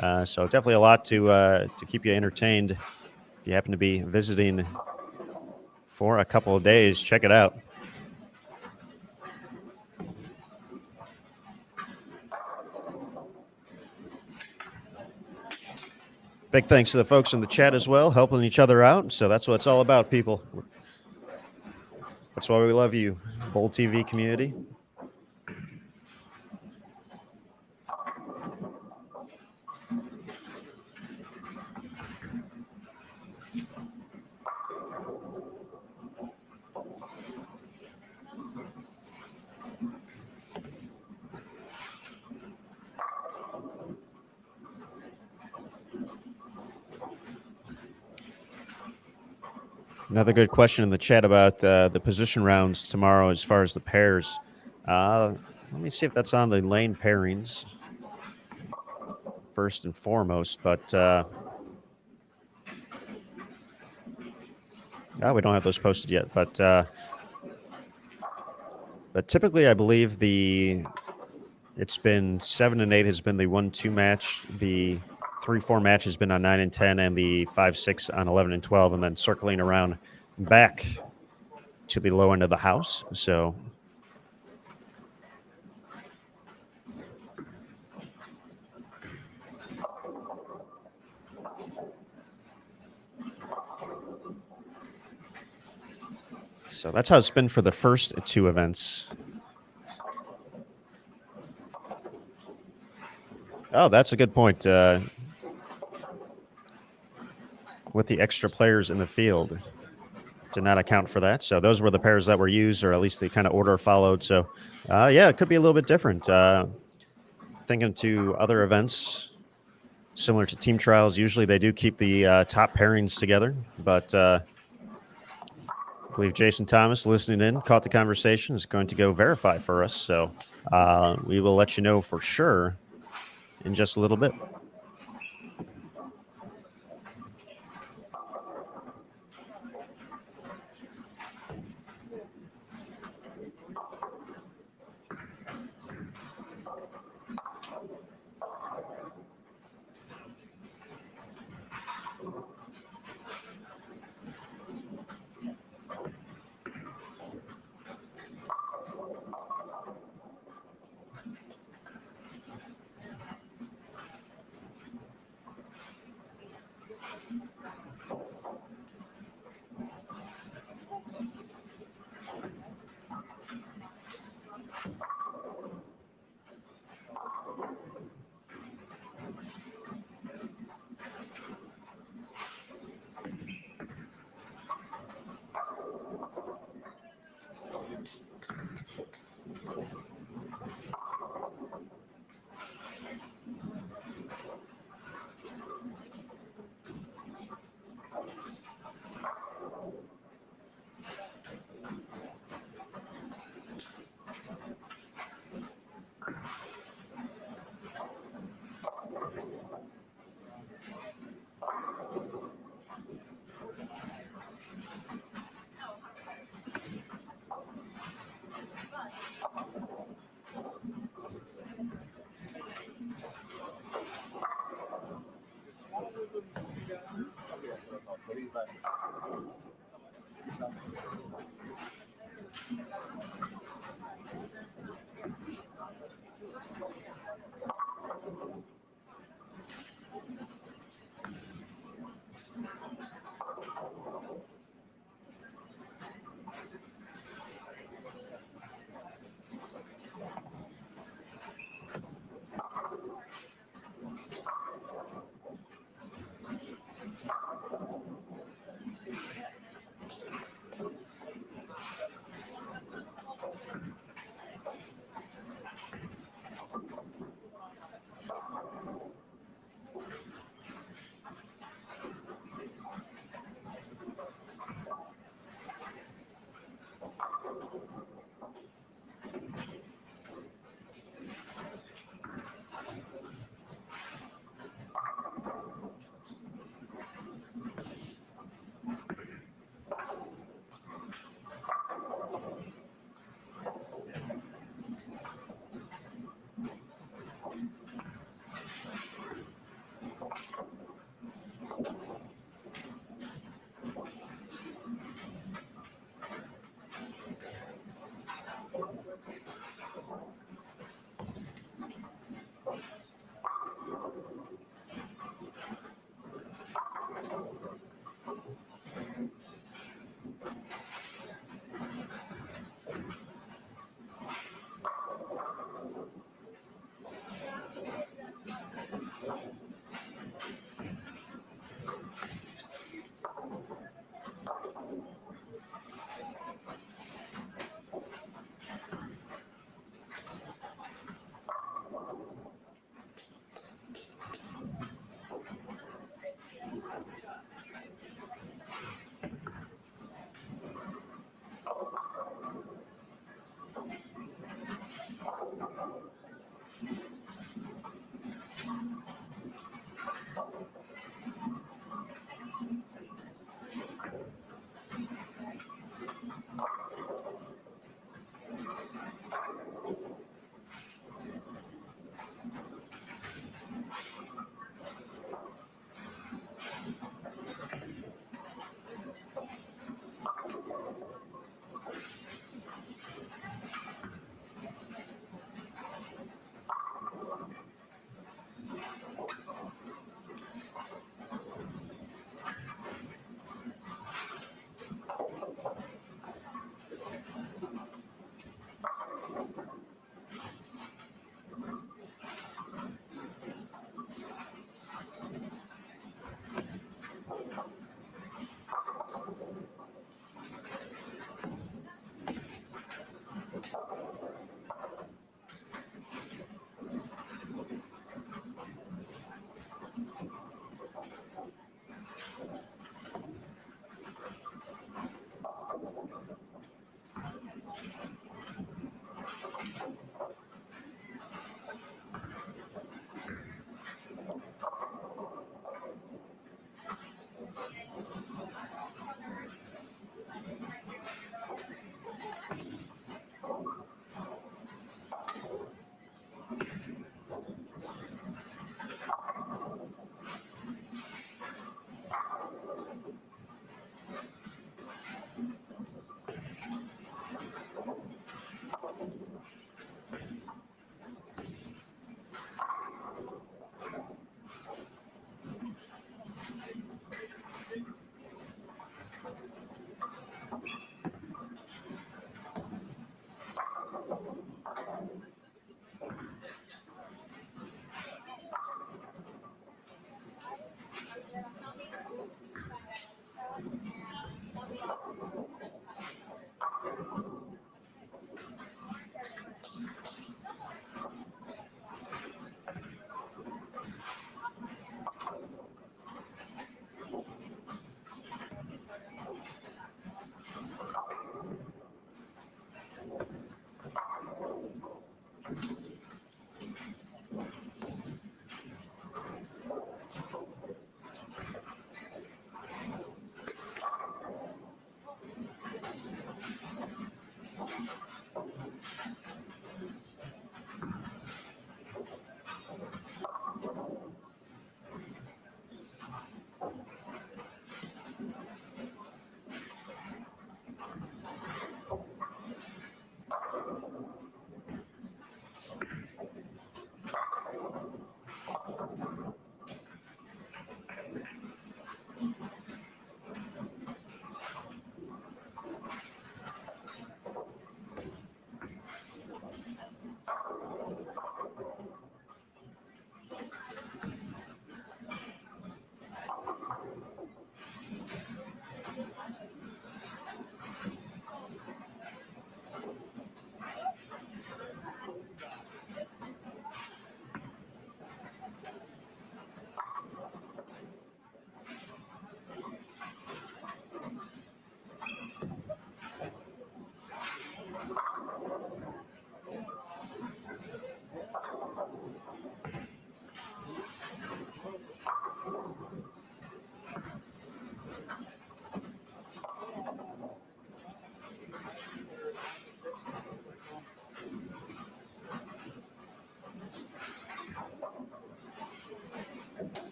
So definitely a lot to keep you entertained. If you happen to be visiting for a couple of days, check it out. Big thanks to the folks in the chat as well, helping each other out. So that's what it's all about, people. That's why we love you, Bowl TV community. Another good question in the chat about the position rounds tomorrow as far as the pairs. Let me see if that's on the lane pairings first and foremost, but we don't have those posted yet. But typically, I believe it's been 7 and 8 has been the 1-2 match. The 3-4 match has been on 9 and 10, and the 5-6 on 11 and 12, and then circling around back to the low end of the house. So that's how it's been for the first 2 events. Oh, that's a good point. With the extra players in the field, did not account for that. So those were the pairs that were used, or at least the kind of order followed. So, yeah, it could be a little bit different. Thinking to other events similar to team trials, usually they do keep the top pairings together. But I believe Jason Thomas, listening in, caught the conversation, is going to go verify for us. So we will let you know for sure in just a little bit.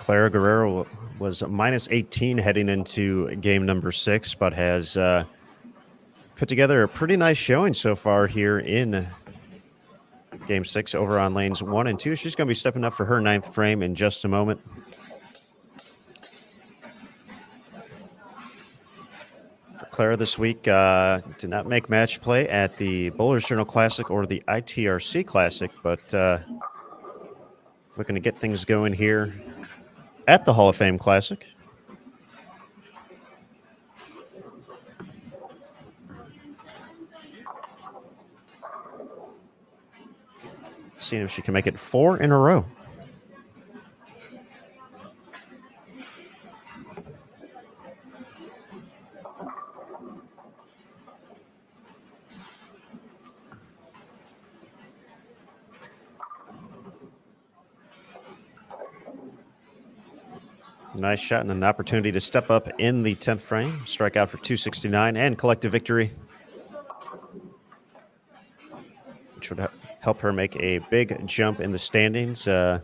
Clara Guerrero was minus 18 heading into game number 6, but has put together a pretty nice showing so far here in game 6 over on lanes 1 and 2. She's going to be stepping up for her 9th frame in just a moment. For Clara this week, did not make match play at the Bowlers Journal Classic or the ITRC Classic, but looking to get things going here at the Hall of Fame Classic. Seeing if she can make it 4 in a row. Nice shot and an opportunity to step up in the 10th frame, strike out for 269 and collect a victory, which would help her make a big jump in the standings. Once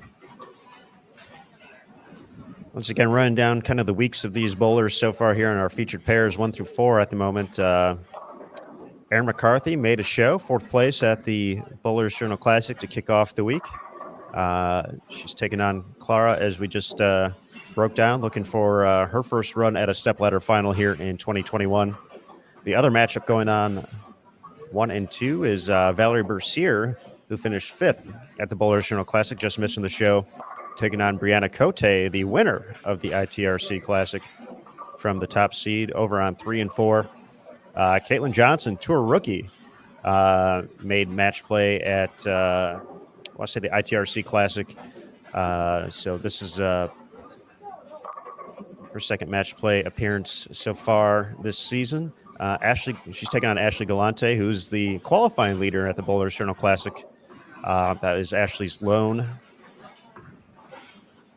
again, running down kind of the weeks of these bowlers so far here in our featured pairs 1 through 4 at the moment. Erin McCarthy made a show, 4th place at the Bowlers Journal Classic to kick off the week. She's taking on Clara, as we just broke down, looking for her first run at a stepladder final here in 2021. The other matchup going on 1 and 2 is Valerie Bercier, who finished 5th at the Bowlers Journal Classic, just missing the show, taking on Brianna Cote, the winner of the ITRC Classic from the top seed over on 3 and 4. Caitlin Johnson, tour rookie, made match play at, the ITRC Classic. So this is her second match play appearance so far this season. She's taking on Ashley Galante, who's the qualifying leader at the Bowlers Journal Classic. That is Ashley's lone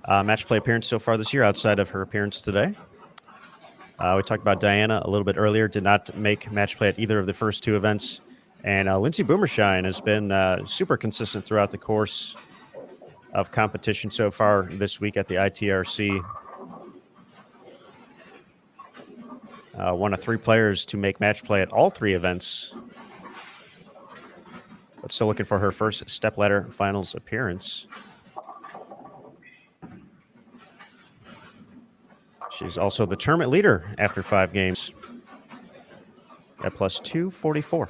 match play appearance so far this year, outside of her appearance today. We talked about Diana a little bit earlier, did not make match play at either of the first 2 events. And Lindsay Boomershine has been super consistent throughout the course of competition so far this week at the ITRC. One of 3 players to make match play at all 3 events, but still looking for her first stepladder finals appearance. She's also the tournament leader after 5 games at plus 244.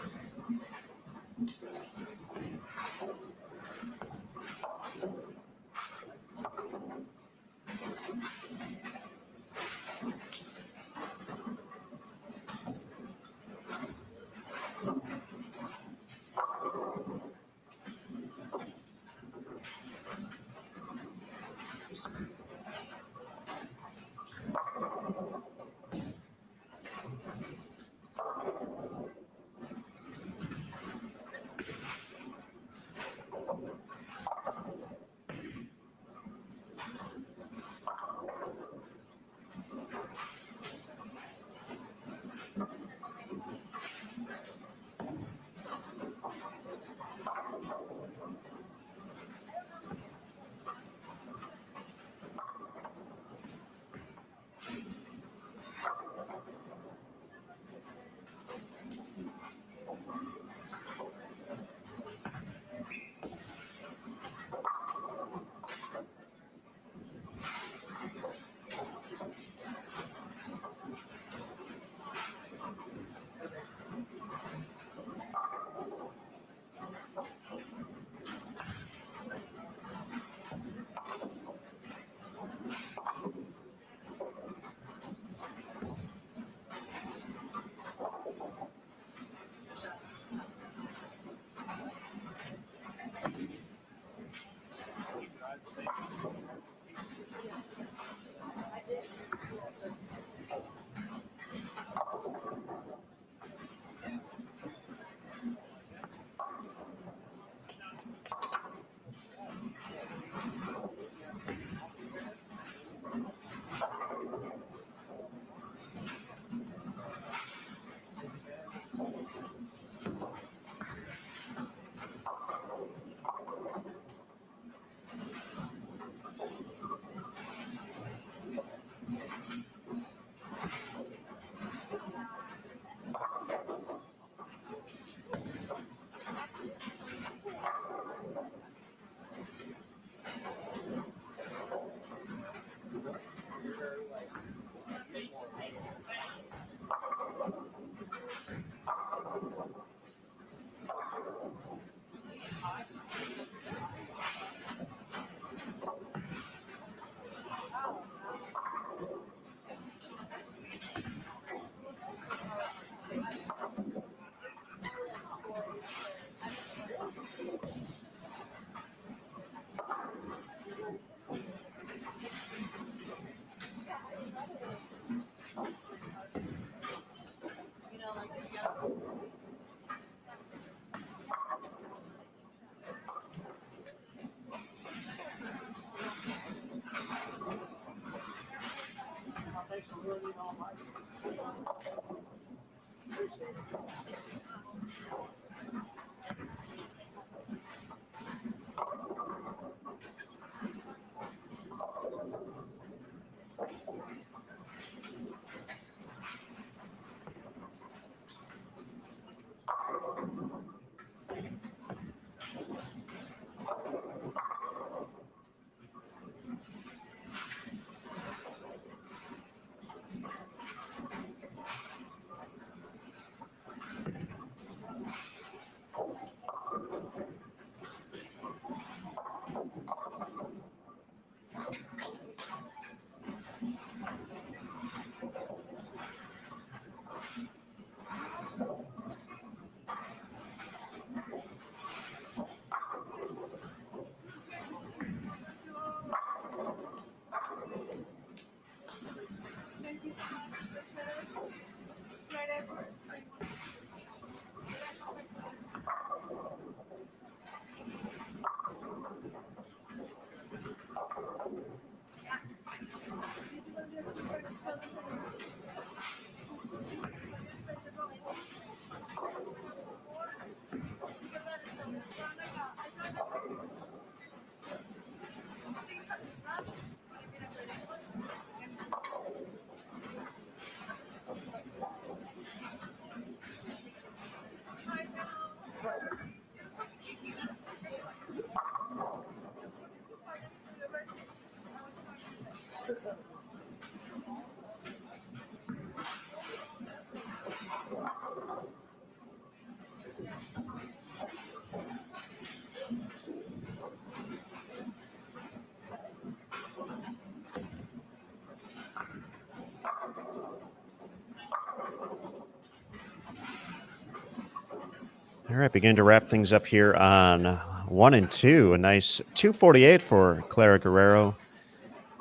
All right, begin to wrap things up here on 1 and 2. A nice 248 for Clara Guerrero,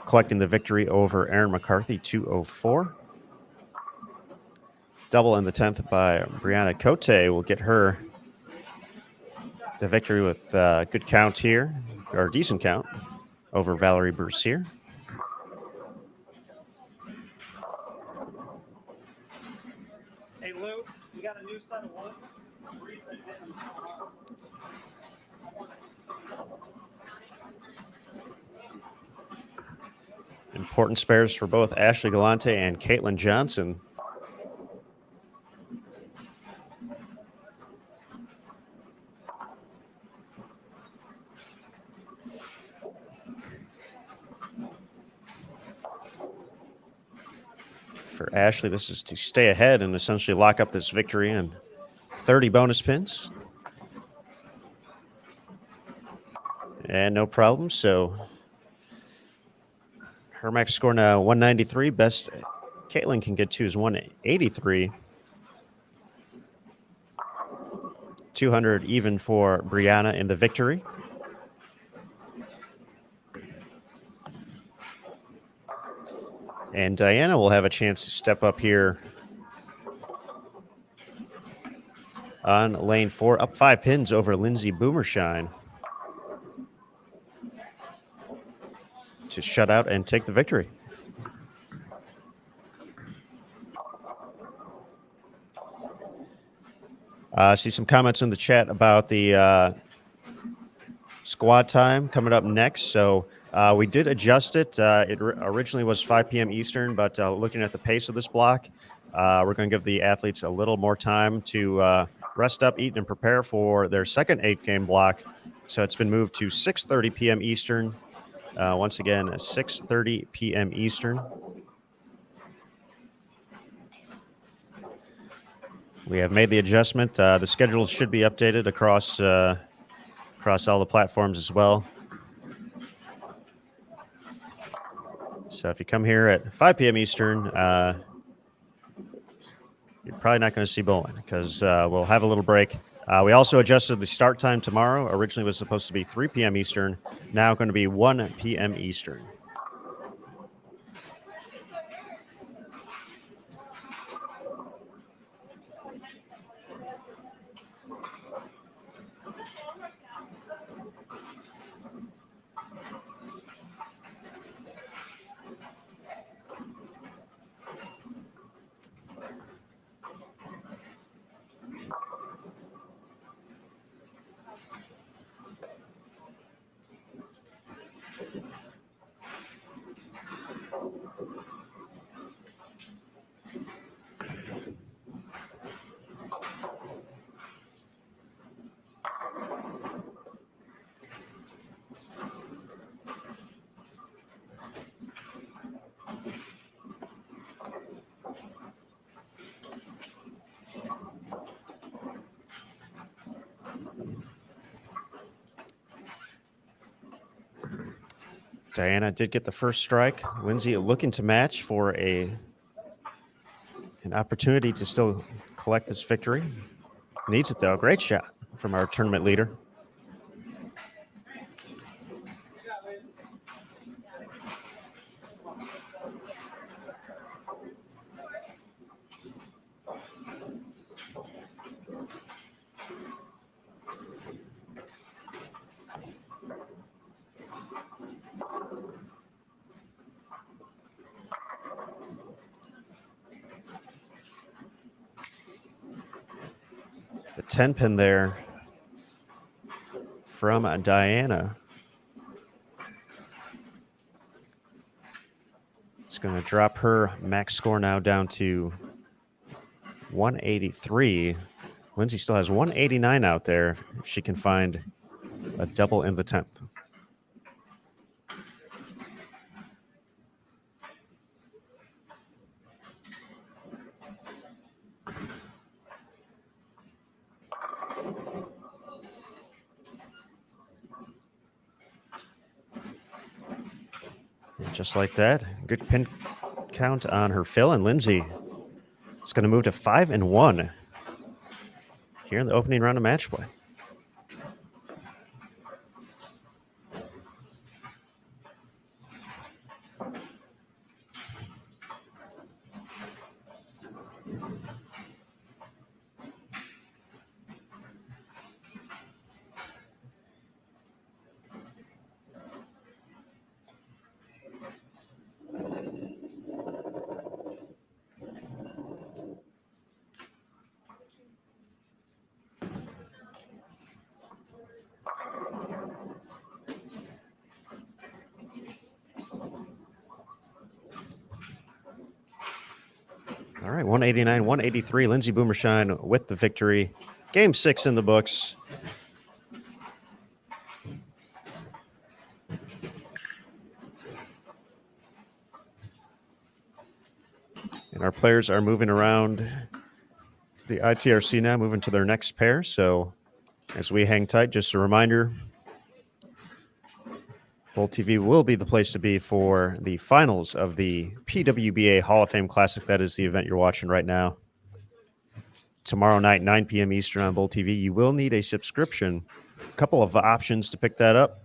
collecting the victory over Erin McCarthy, 204. Double in the 10th by Brianna Cote will get her the victory with a good count here, or a decent count, over Valerie Bercier. Hey, Lou, you got a new set of wood? Important spares for both Ashley Galante and Caitlin Johnson. For Ashley, this is to stay ahead and essentially lock up this victory and 30 bonus pins. And no problem. So her max score now 193. Best Caitlin can get to is 183. 200 even for Brianna in the victory. And Diana will have a chance to step up here on lane 4, up 5 pins over Lindsay Boomershine to shut out and take the victory. I see some comments in the chat about the squad time coming up next. So we did adjust it. It originally was 5 p.m. Eastern, but looking at the pace of this block, we're going to give the athletes a little more time to rest up, eat, and prepare for their second 8-game block. So it's been moved to 6:30 p.m. Eastern. Once again, 6:30 p.m. Eastern. We have made the adjustment. The schedule should be updated across all the platforms as well. So if you come here at 5 p.m. Eastern, you're probably not going to see bowling because we'll have a little break. We also adjusted the start time tomorrow. Originally it was supposed to be 3 p.m. Eastern. Now going to be 1 p.m. Eastern. Diana did get the first strike. Lindsay looking to match for an opportunity to still collect this victory. Needs it though. Great shot from our tournament leader. The 10 pin there from Diana. It's going to drop her max score now down to 183. Lindsay still has 189 out there if she can find a double in the 10th. Just like that, good pin count on her fill, and Lindsay is going to move to 5-1 here in the opening round of match play. All right, 189, 183. Lindsey Boomershine with the victory. Game 6 in the books. And our players are moving around the ITRC now, moving to their next pair. So as we hang tight, just a reminder, Bowl TV will be the place to be for the finals of the PWBA Hall of Fame Classic. That is the event you're watching right now. Tomorrow night, 9 p.m. Eastern on Bowl TV. You will need a subscription. A couple of options to pick that up.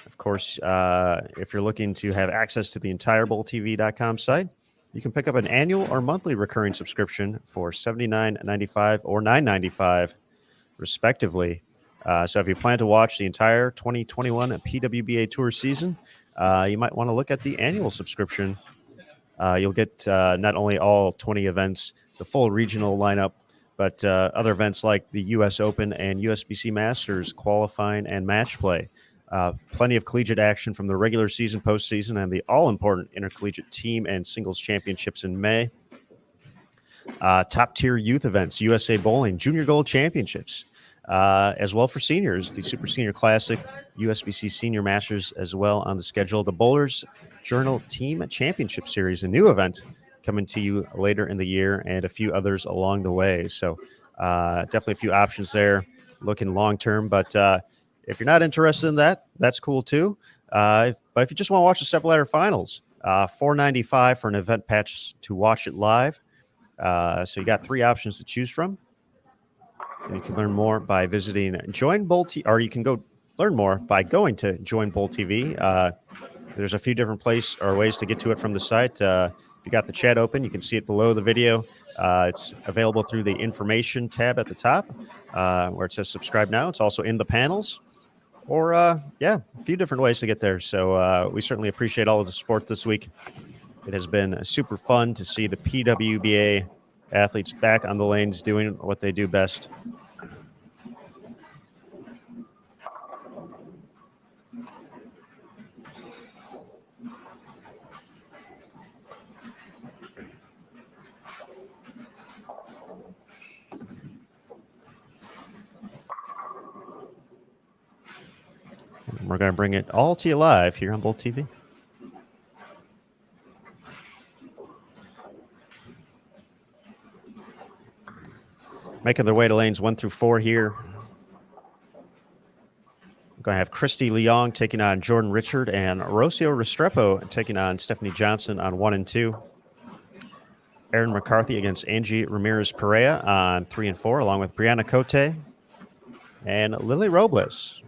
Of course, if you're looking to have access to the entire BowlTV.com site, you can pick up an annual or monthly recurring subscription for $79.95 or $9.95, respectively. So if you plan to watch the entire 2021 PWBA Tour season, you might want to look at the annual subscription. You'll get not only all 20 events, the full regional lineup, but other events like the U.S. Open and USBC Masters qualifying and match play. Plenty of collegiate action from the regular season, postseason, and the all-important intercollegiate team and singles championships in May. Top-tier youth events, USA Bowling, Junior Gold Championships, as well for seniors, the Super Senior Classic, USBC Senior Masters as well on the schedule. The Bowlers Journal Team Championship Series, a new event coming to you later in the year, and a few others along the way. So definitely a few options there, looking long-term, but if you're not interested in that, that's cool too. But if you just want to watch the stepladder finals, $4.95 for an event patch to watch it live. So you got 3 options to choose from. And you can learn more by visiting Join Bowl TV, or you can go learn more by going to Join Bowl TV. There's a few different ways to get to it from the site. If you got the chat open, you can see it below the video. It's available through the information tab at the top, where it says subscribe now. It's also in the panels. Or, a few different ways to get there. So we certainly appreciate all of the support this week. It has been super fun to see the PWBA athletes back on the lanes doing what they do best. We're going to bring it all to you live here on Bowl TV. Making their way to lanes 1 through 4 here. We're going to have Christy Leong taking on Jordan Richard, and Rocio Restrepo taking on Stephanie Johnson on 1 and 2. Erin McCarthy against Angie Ramirez-Perea on 3 and 4, along with Brianna Cote and Lily Robles.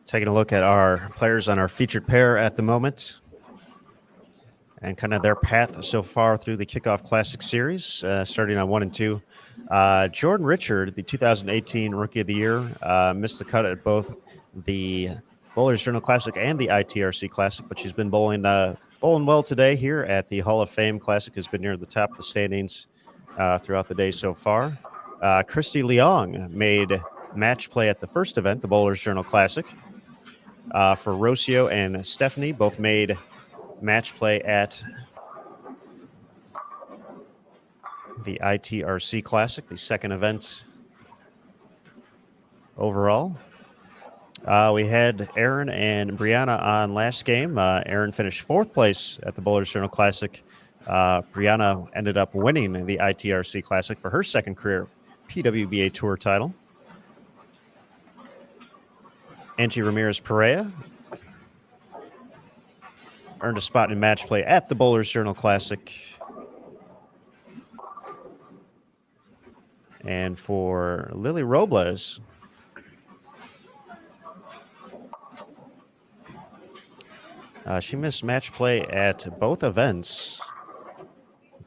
taking a look at our players on our featured pair at the moment and kind of their path so far through the Kickoff Classic Series, starting on 1 and 2. Jordan Richard, the 2018 Rookie of the Year, missed the cut at both the Bowlers Journal Classic and the ITRC Classic, but she's been bowling well today here at the Hall of Fame Classic, has been near the top of the standings throughout the day so far. Christy Leong made match play at the first event, the Bowlers Journal Classic. For Rocio and Stephanie, both made match play at the ITRC Classic, the second event overall. We had Aaron and Brianna on last game. Aaron finished 4th place at the Bowlers Journal Classic. Brianna ended up winning the ITRC Classic for her second career PWBA Tour title. Angie Ramirez-Perea earned a spot in match play at the Bowlers Journal Classic. And for Lily Robles, she missed match play at both events,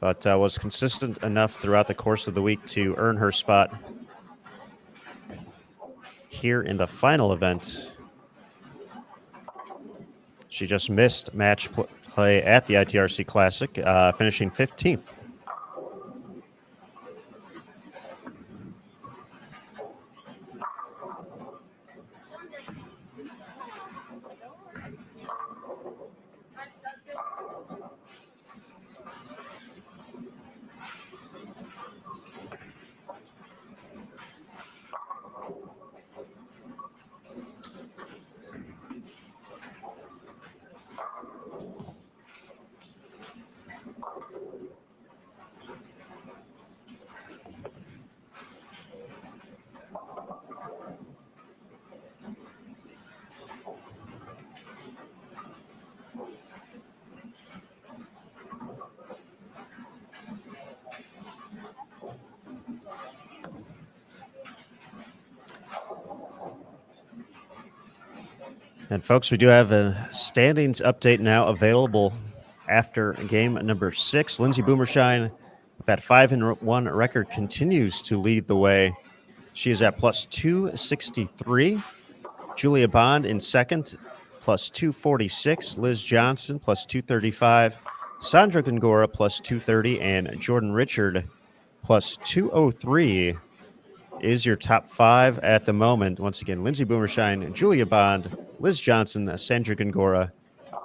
but was consistent enough throughout the course of the week to earn her spot here in the final event. She just missed match play at the ITRC Classic, finishing 15th. And folks, we do have a standings update now available after game number 6. Lindsay Boomershine, with that 5-1 record, continues to lead the way. She is at plus 263. Julia Bond in second, plus 246. Liz Johnson, plus 235. Sandra Gongora, plus 230. And Jordan Richard, plus 203. Is your top 5 at the moment. Once again, Lindsay Boomershine, Julia Bond, Liz Johnson, Sandra Gongora,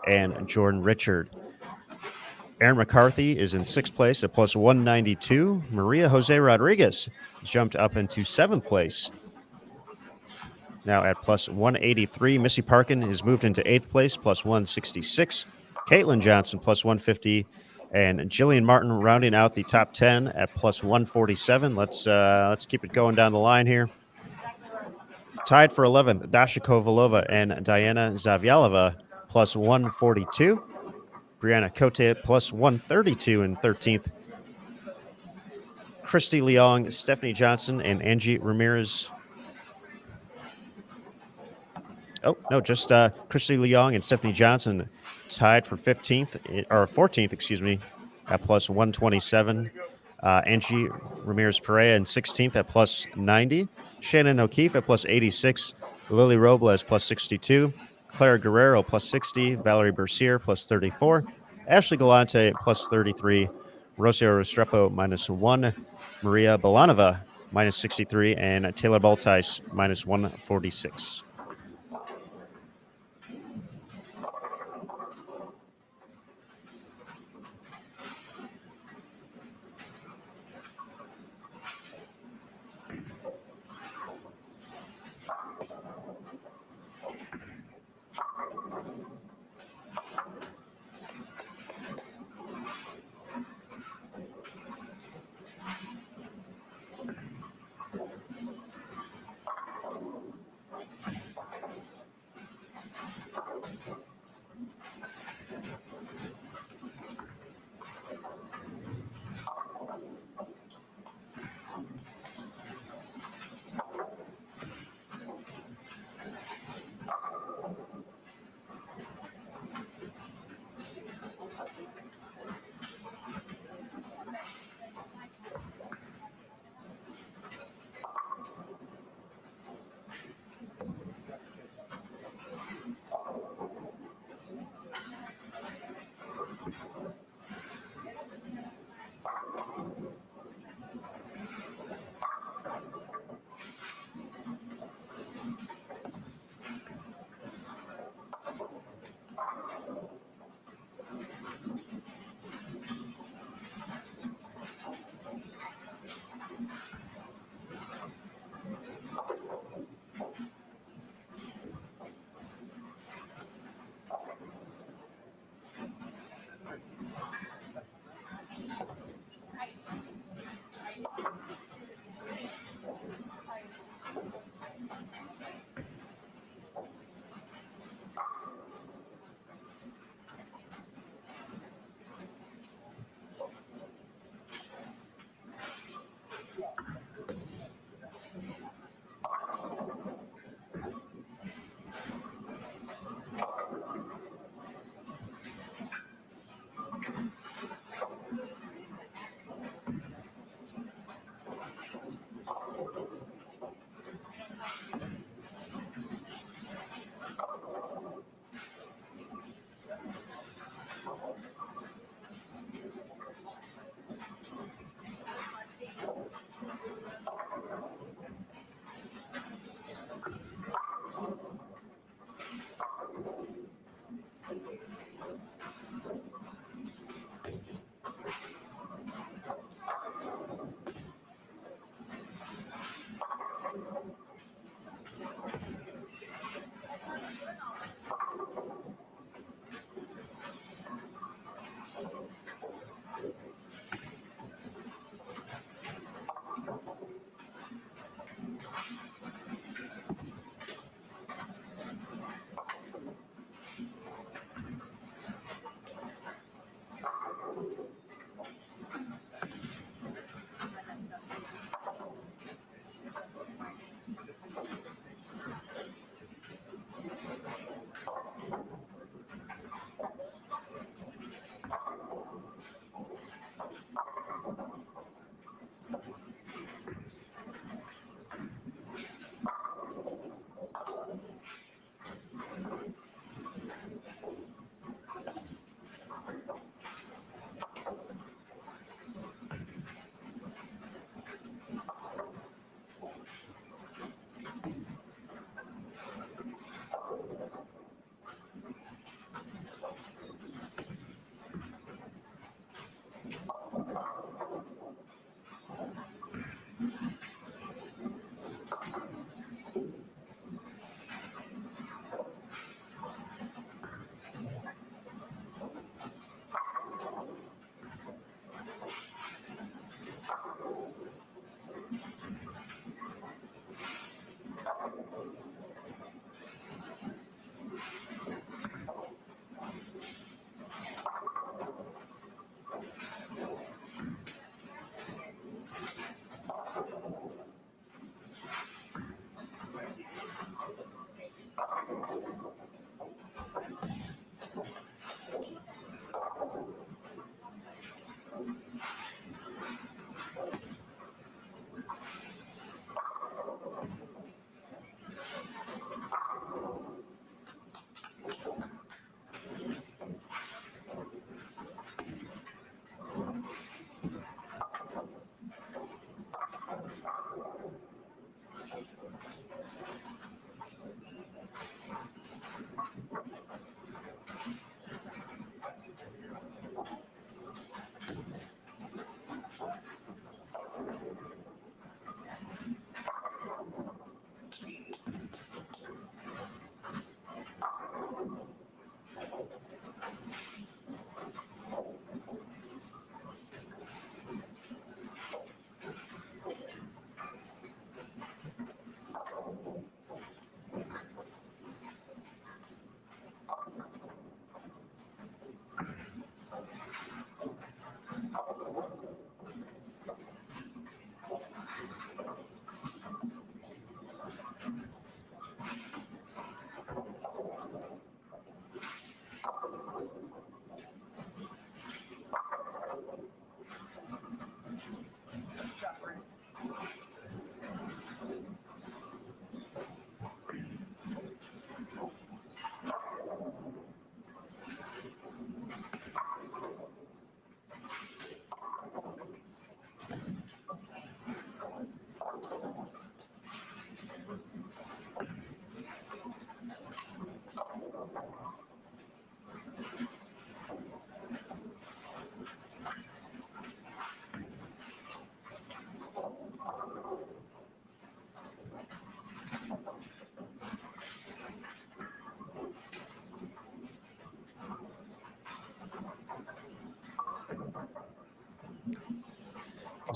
and Jordan Richard. Aaron McCarthy is in 6th place at plus 192. Maria Jose Rodriguez jumped up into 7th place, now at plus 183. Missy Parkin has moved into 8th place, plus 166. Caitlin Johnson, plus 150. And Jillian Martin rounding out the top 10 at plus 147. Let's keep it going down the line here. Tied for 11th, Dasha Kovalova and Diana Zavyalova, plus 142. Brianna Cote, plus 132 in 13th. Christy Leong, Stephanie Johnson, and Angie Ramirez. Oh, no, just Christy Leong and Stephanie Johnson tied for 14th, excuse me, at plus 127. Angie Ramirez-Perea in 16th at plus 90. Shannon O'Keefe at plus 86. Lily Robles plus 62. Clara Guerrero plus 60. Valerie Bercier plus 34. Ashley Galante plus 33. Rocio Restrepo minus 1. Maria Belanova minus 63. And Taylor Baltais minus 146.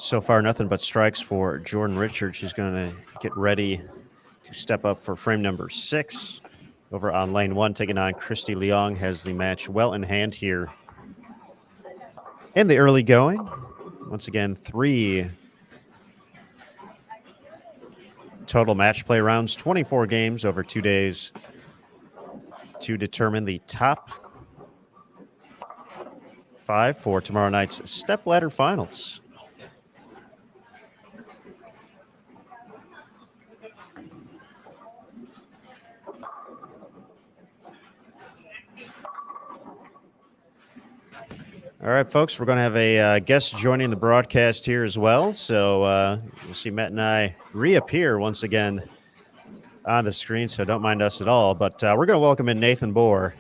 so far, nothing but strikes for Jordan Richards. She's going to get ready to step up for frame number 6 over on lane 1, taking on Christy Leong. Has the match well in hand here in the early going. Once again, 3 total match play rounds, 24 games over 2 days to determine the top 5 for tomorrow night's stepladder finals. All right, folks, we're going to have a guest joining the broadcast here as well. So you'll see Matt and I reappear once again on the screen, so don't mind us at all. But we're going to welcome in Nathan Boore.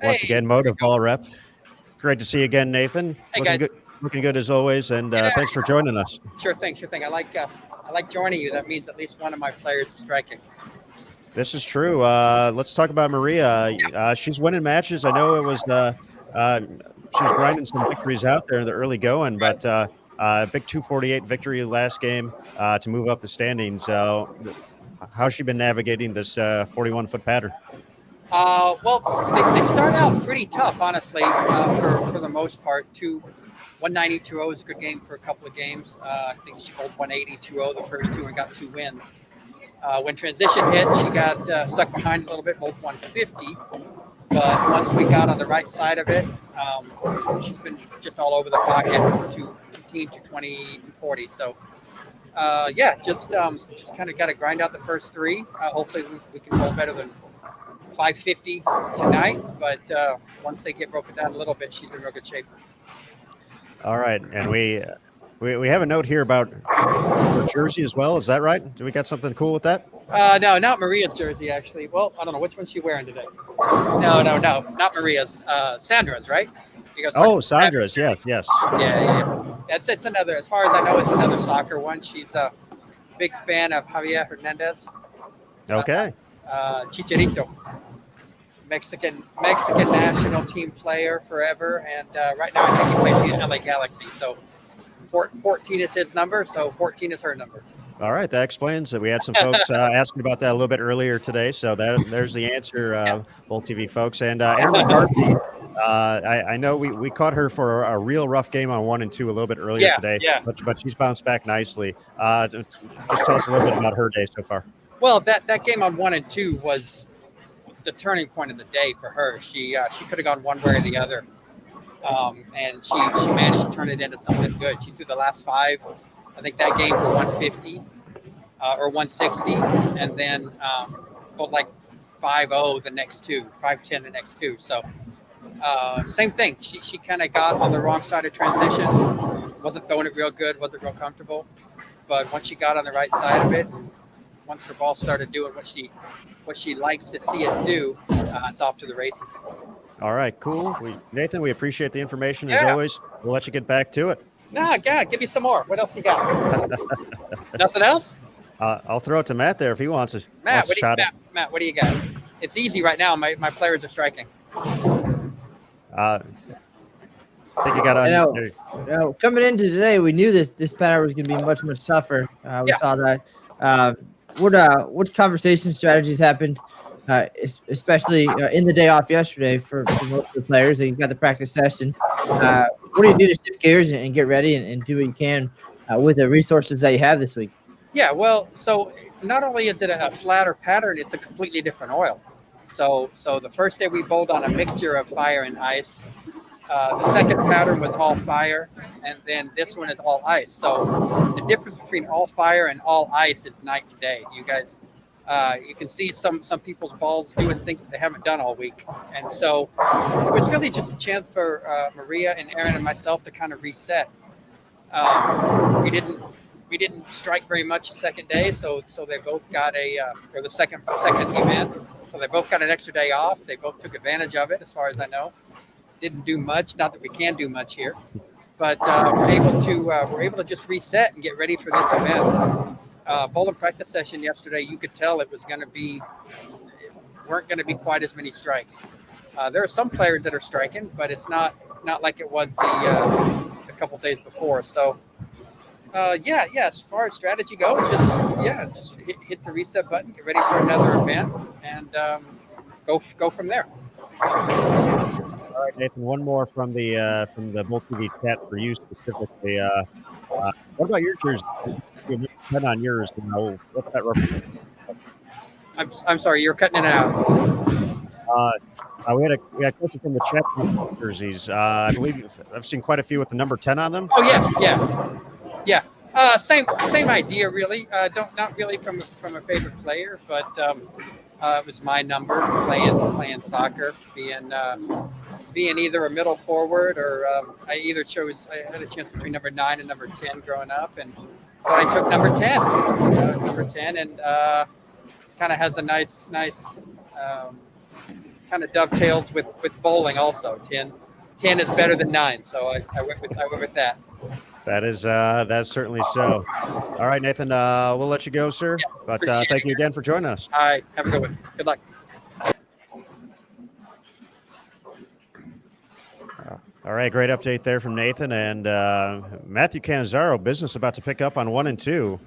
Once again, Motive Ball Rep. Great to see you again, Nathan. Hey, looking guys. Good, looking good as always, and thanks for joining us. Sure thing. I like joining you. That means at least one of my players is striking. This is true. Let's talk about Maria. She's winning matches. I know it was she was grinding some victories out there in the early going, but big 248 victory last game to move up the standings. How's she been navigating this 41-foot pattern? Well, they start out pretty tough, honestly, for the most part. 190-2-0 is a good game for a couple of games. I think she bowled 180-2-0 the first 2 and got 2 wins. When transition hit, she got stuck behind a little bit, bowled 150. But once we got on the right side of it, she's been just all over the pocket, 215, 220, 240. So, just kind of got to grind out the first 3. Hopefully we can bowl better than 550 tonight. But once they get broken down a little bit, she's in real good shape. All right, and we have a note here about her jersey as well. Is that right? Do we got something cool with that? No, not Maria's jersey, actually. Well, I don't know. Which one's she wearing today? No. Not Maria's. Sandra's, right? Sandra's. Yes. Yeah. It's another, as far as I know, it's another soccer one. She's a big fan of Javier Hernandez. Okay. Chicharito. Mexican national team player forever. And right now I think he plays in LA Galaxy. So 14 is his number, so 14 is her number. All right, that explains it. We had some folks asking about that a little bit earlier today, so there's the answer, Bowl TV folks. And Erin McCarthy, I know we caught her for a real rough game on 1 and 2 a little bit earlier today, but she's bounced back nicely. Just tell us a little bit about her day so far. Well, that game on 1 and 2 was the turning point of the day for her. She could have gone one way or the other. And she managed to turn it into something good. She threw the last 5, I think that game for 150 or 160, and then bowled like 5-0 the next 2, 5-10 the next 2. So same thing. She kind of got on the wrong side of transition. Wasn't throwing it real good. Wasn't real comfortable. But once she got on the right side of it, once her ball started doing what she likes to see it do, it's off to the races. All right, cool. Nathan, we appreciate the information as always. We'll let you get back to it. Give me some more. What else you got? Nothing else? I'll throw it to Matt there if he wants it. Matt, what do you got? It's easy right now. My players are striking. I think you got on. Coming into today, we knew this pattern was going to be much tougher. We saw that. What conversation strategies happened, especially in the day off yesterday for most of the players? You got the practice session. What do you do to shift gears and get ready and do what you can with the resources that you have this week? Yeah, well, so not only is it a flatter pattern, it's a completely different oil. So the first day we bowled on a mixture of fire and ice. The second pattern was all fire, and then this one is all ice. So the difference between all fire and all ice is night and day. You guys, you can see some people's balls doing things that they haven't done all week. And so it was really just a chance for Maria and Erin and myself to kind of reset. We didn't strike very much the second day, so they both got or the second event. So they both got an extra day off. They both took advantage of it, as far as I know. Didn't do much, not that we can do much here, but we're able to just reset and get ready for this event. Bowling practice session yesterday, you could tell it weren't going to be quite as many strikes. There are some players that are striking, but it's not like it was the couple days before. So, yeah. As far as strategy goes, just hit the reset button, get ready for another event, and go from there. All right, Nathan. One more from the Bull TV chat for you specifically. What about your jersey? You have 10 on yours. You know, what's that represent? I'm sorry, you're cutting it out. We had a question from the chat for jerseys. I believe I've seen quite a few with the number 10 on them. Oh yeah. Same idea really. Not really from a favorite player, but it was my number playing soccer, being either a middle forward or I had a chance between number 9 and number 10 growing up, and so I took number 10, and kind of has a nice kind of dovetails with bowling also. 10 is better than 9, so I went with that. That's certainly so. All right, Nathan, we'll let you go, sir. Yeah, but thank you again for joining us. All right, have a good one. Good luck. All right, great update there from Nathan. And Matthew Cannizzaro, business about to pick up on 1 and 2.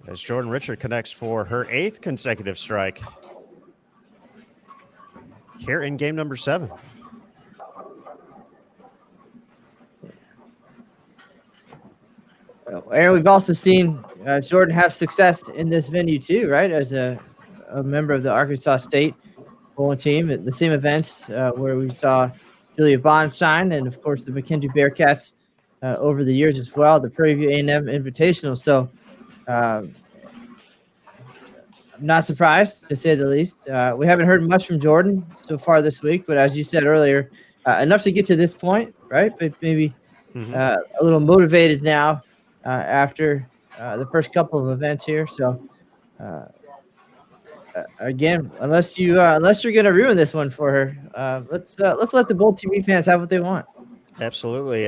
As Jordan Richard connects for her 8th consecutive strike here in game number 7. Aaron, we've also seen Jordan have success in this venue too, right? As a member of the Arkansas State bowling team at the same events where we saw Julia Bond shine, and of course the McKendree Bearcats over the years as well, the Prairie View A&M Invitational. So I'm not surprised, to say the least. We haven't heard much from Jordan so far this week, but as you said earlier, enough to get to this point, right? But maybe a little motivated now after the first couple of events here. So again, unless you're gonna ruin this one for her, let's let the Bowl TV fans have what they want. Absolutely.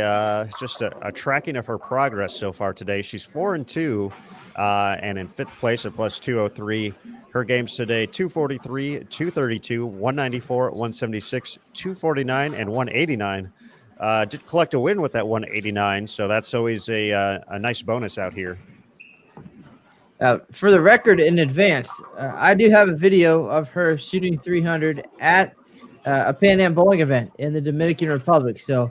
Just a tracking of her progress so far today. She's 4 and 2, and in 5th place at plus 203. Her games today: 243, 232, 194, 176, 249, and 189. Did collect a win with that 189, so that's always a nice bonus out here. For the record, in advance, I do have a video of her shooting 300 at a Pan Am bowling event in the Dominican Republic. So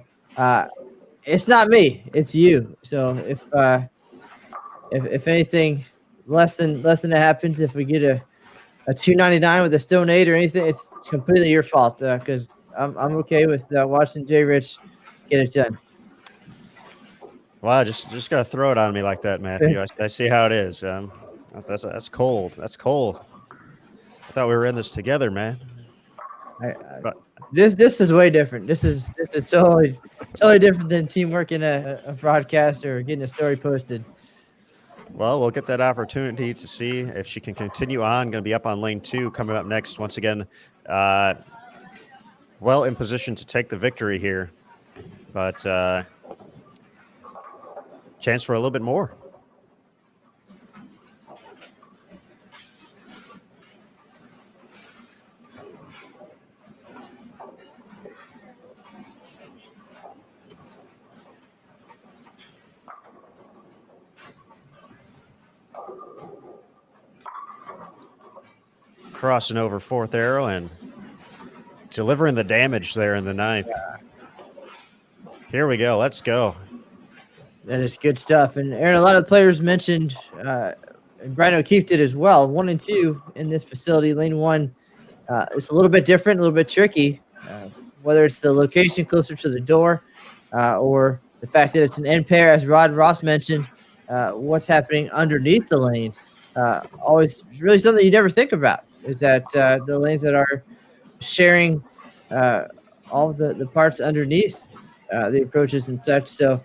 it's not me, it's you. So if anything less than that happens, if we get a 299 with a Stone 8 or anything, it's completely your fault, because I'm okay with watching Jay Rich get it done. Wow, just gotta throw it on me like that, Matthew. I see how it is. That's cold. That's cold. I thought we were in this together, man. But this is way different. This is totally different than teamwork in a broadcast or getting a story posted. Well, we'll get that opportunity to see if she can continue on. Going to be up on lane 2 coming up next. Once again, well in position to take the victory here, but chance for a little bit more. Crossing over 4th arrow and delivering the damage there in the 9th. Here we go. Let's go. That is good stuff. And Aaron, a lot of the players mentioned, and Brian O'Keefe did as well, 1 and 2 in this facility. Lane 1, it's a little bit different, a little bit tricky, whether it's the location closer to the door or the fact that it's an end pair, as Rod Ross mentioned, what's happening underneath the lanes. Always really something you never think about is that the lanes that are sharing all the parts underneath the approaches and such. So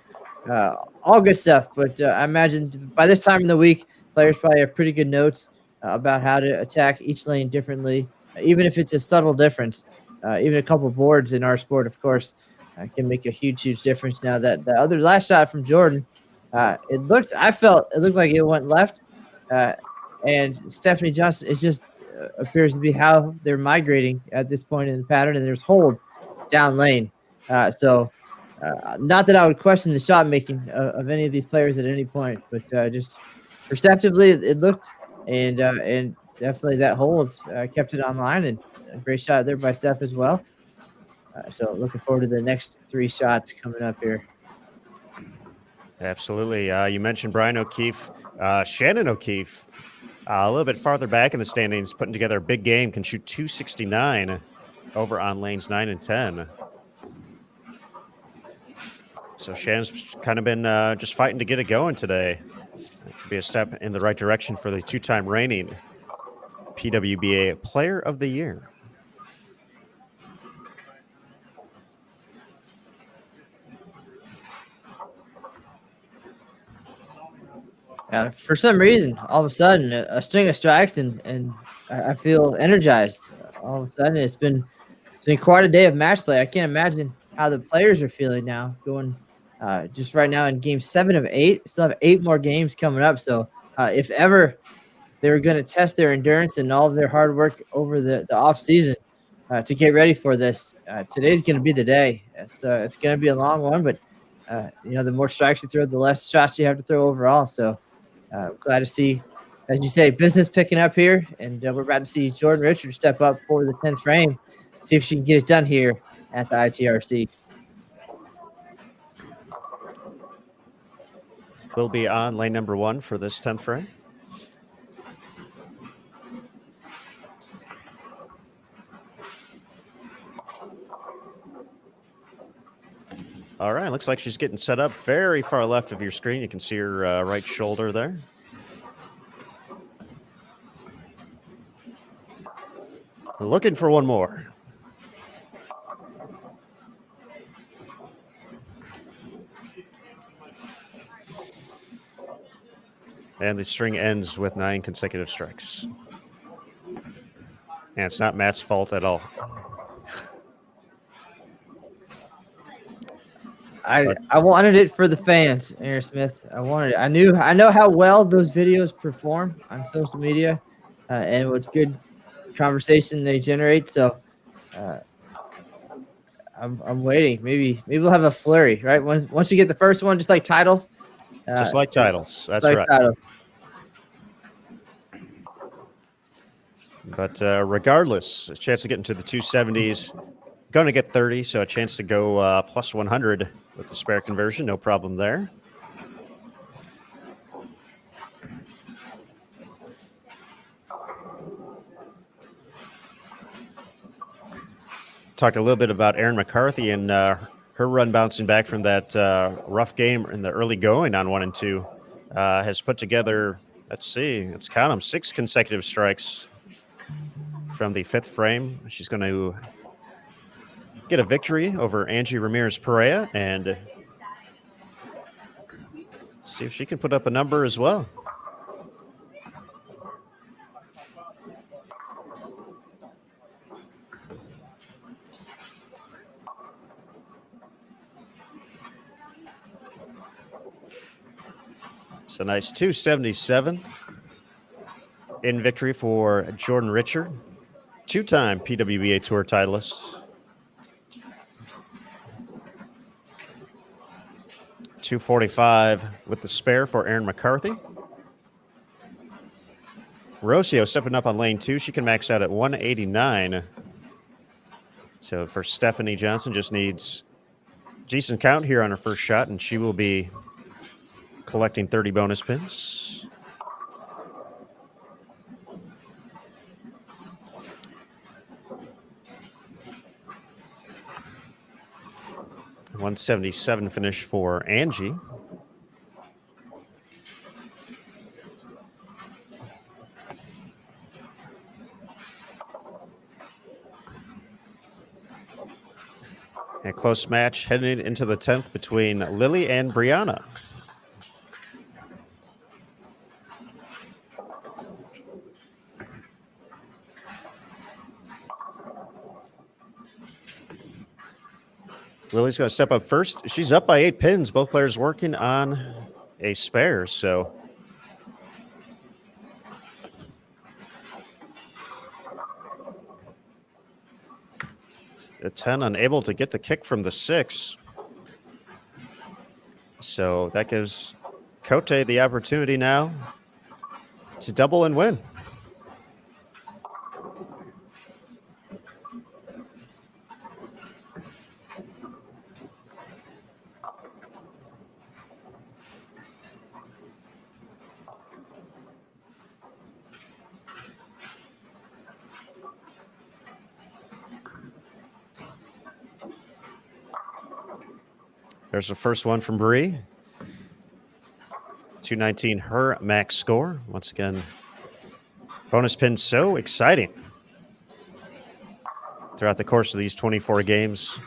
all good stuff. But I imagine by this time in the week, players probably have pretty good notes about how to attack each lane differently, even if it's a subtle difference. Even a couple of boards in our sport, of course, can make a huge difference. Now that the other last shot from Jordan, it looked like it went left. And Stephanie Johnson, it just appears to be how they're migrating at this point in the pattern, and there's hold down lane. So not that I would question the shot making of any of these players at any point, but just perceptively it looked, and definitely that hold kept it online, and a great shot there by Steph as well. So looking forward to the next 3 shots coming up here. Absolutely. You mentioned Brian O'Keefe. Shannon O'Keefe, a little bit farther back in the standings, putting together a big game, can shoot 269 over on lanes 9 and 10. So Shannon's kind of been just fighting to get it going today. It could be a step in the right direction for the 2-time reigning PWBA Player of the Year. For some reason, all of a sudden, a string of strikes, and I feel energized. All of a sudden, it's been quite a day of match play. I can't imagine how the players are feeling now, going just right now in game 7 of 8. Still have 8 more games coming up. So if ever they were going to test their endurance and all of their hard work over the off season to get ready for this, today's going to be the day. It's going to be a long one, but the more strikes you throw, the less shots you have to throw overall. So glad to see, as you say, business picking up here, and we're about to see Jordan Richard step up for the 10th frame, see if she can get it done here at the ITRC. Will be on lane number 1 for this 10th frame. All right, looks like she's getting set up very far left of your screen. You can see her right shoulder there. Looking for one more. And the string ends with 9 consecutive strikes. And it's not Matt's fault at all. I wanted it for the fans, Aaron Smith. I wanted it. I know how well those videos perform on social media, and what good conversation they generate. So I'm waiting. Maybe we'll have a flurry, right? Once you get the first one, just like titles. Just like titles. That's like right. Titles. But regardless, a chance to get into the 270s. Going to get 30, so a chance to go plus 100 with the spare conversion. No problem there. Talked a little bit about Erin McCarthy and her run bouncing back from that rough game in the early going on 1 and 2. Has put together, let's count them, 6 consecutive strikes from the 5th frame. She's going to get a victory over Angie Ramirez-Perea and see if she can put up a number as well. It's a nice 277 in victory for Jordan Richard, 2-time PWBA Tour titleist. 245 with the spare for Erin McCarthy. Rocio stepping up on lane 2. She can max out at 189. So for Stephanie Johnson, just needs decent count here on her first shot, and she will be collecting 30 bonus pins. .177 finish for Angie. A close match heading into the 10th between Lily and Brianna. Lily's going to step up first. She's up by 8 pins. Both players working on a spare, so the 10 unable to get the kick from the 6. So that gives Cote the opportunity now to double and win. There's the first one from Bree. 219, her max score. Once again, bonus pin so exciting throughout the course of these 24 games.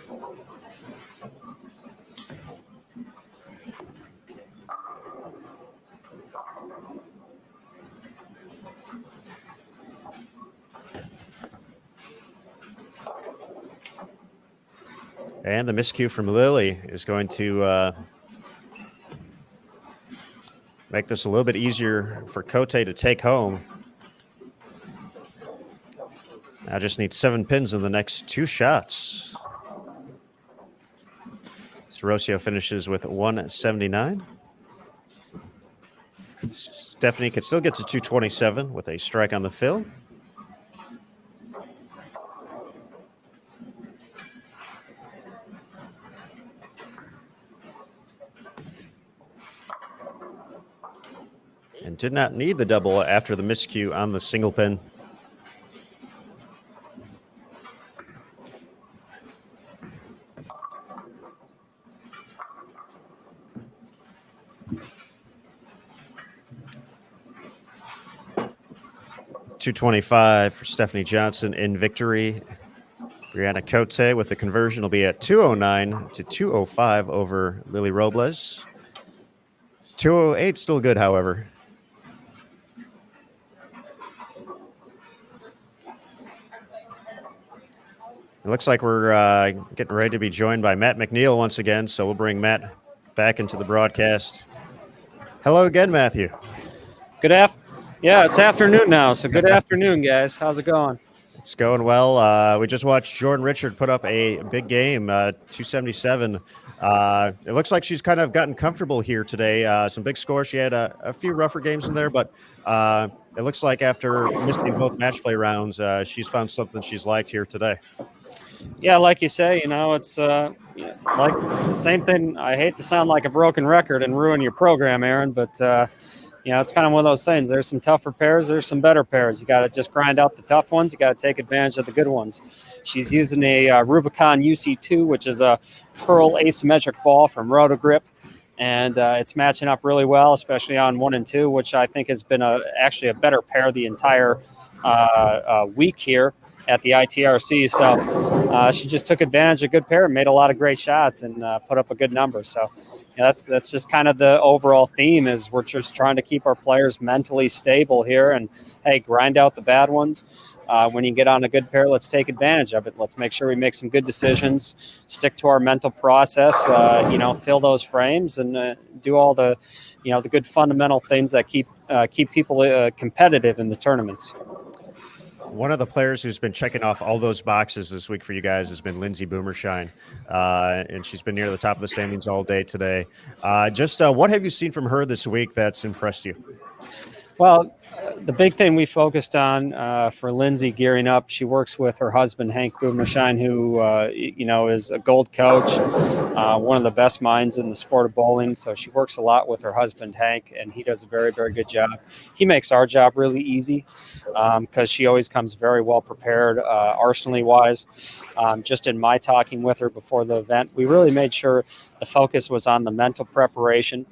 And the miscue from Lily is going to make this a little bit easier for Cote to take home. I just need 7 pins in the next 2 shots. Sorosio finishes with 179. Stephanie could still get to 227 with a strike on the fill. And did not need the double after the miscue on the single pin. $225 for Stephanie Johnson in victory. Brianna Cote with the conversion will be at 209 to 205 over Lily Robles. 208 still good, however. It looks like we're getting ready to be joined by Matt McNeel once again, so we'll bring Matt back into the broadcast. Hello again, Matthew. Yeah, it's afternoon now, so good afternoon, guys. How's it going? It's going well. We just watched Jordan Richard put up a big game, 277. It looks like she's kind of gotten comfortable here today. Some big scores. She had a few rougher games in there, but it looks like after missing both match play rounds, she's found something she's liked here today. Yeah, like you say, it's like the same thing. I hate to sound like a broken record and ruin your program, Aaron, but it's kind of one of those things. There's some tougher pairs. There's some better pairs. You got to just grind out the tough ones. You got to take advantage of the good ones. She's using a Rubicon UC2, which is a pearl asymmetric ball from Rotogrip, and it's matching up really well, especially on 1 and 2, which I think has been actually a better pair the entire week here at the ITRC. So she just took advantage of a good pair and made a lot of great shots and put up a good number. So that's just kind of the overall theme, is we're just trying to keep our players mentally stable here and, hey, grind out the bad ones. When you get on a good pair, let's take advantage of it. Let's make sure we make some good decisions, stick to our mental process, fill those frames and do all the, the good fundamental things that keep people competitive in the tournaments. One of the players who's been checking off all those boxes this week for you guys has been Lindsay Boomershine, and she's been near the top of the standings all day today. What have you seen from her this week that's impressed you? Well, the big thing we focused on for Lindsay gearing up, she works with her husband, Hank Boomershine, who, is a gold coach, one of the best minds in the sport of bowling. So she works a lot with her husband, Hank, and he does a very, very good job. He makes our job really easy because she always comes very well prepared, arsenally-wise. Just in my talking with her before the event, we really made sure the focus was on the mental preparation,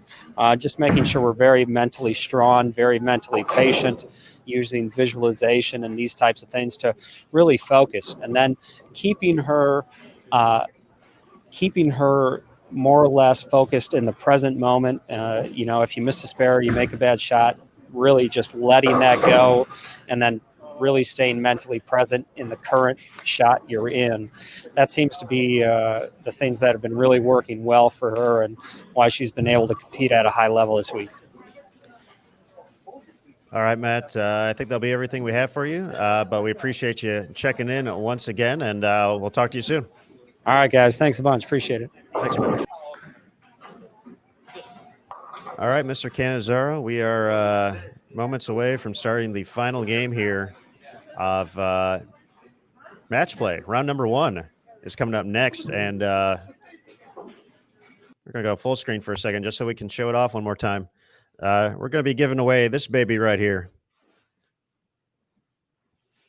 just making sure we're very mentally strong, very mentally patient, using visualization and these types of things to really focus, and then keeping her more or less focused in the present moment. If you miss a spare, you make a bad shot, really just letting that go, and then really staying mentally present in the current shot you're in. That seems to be the things that have been really working well for her and why she's been able to compete at a high level this week. All right, Matt, I think that'll be everything we have for you, but we appreciate you checking in once again, and we'll talk to you soon. All right, guys. Thanks a bunch. Appreciate it. Thanks, Matt. All right, Mr. Cannizzaro, we are moments away from starting the final game here of match play. Round number 1 is coming up next, and we're going to go full screen for a second just so we can show it off one more time. We're going to be giving away this baby right here.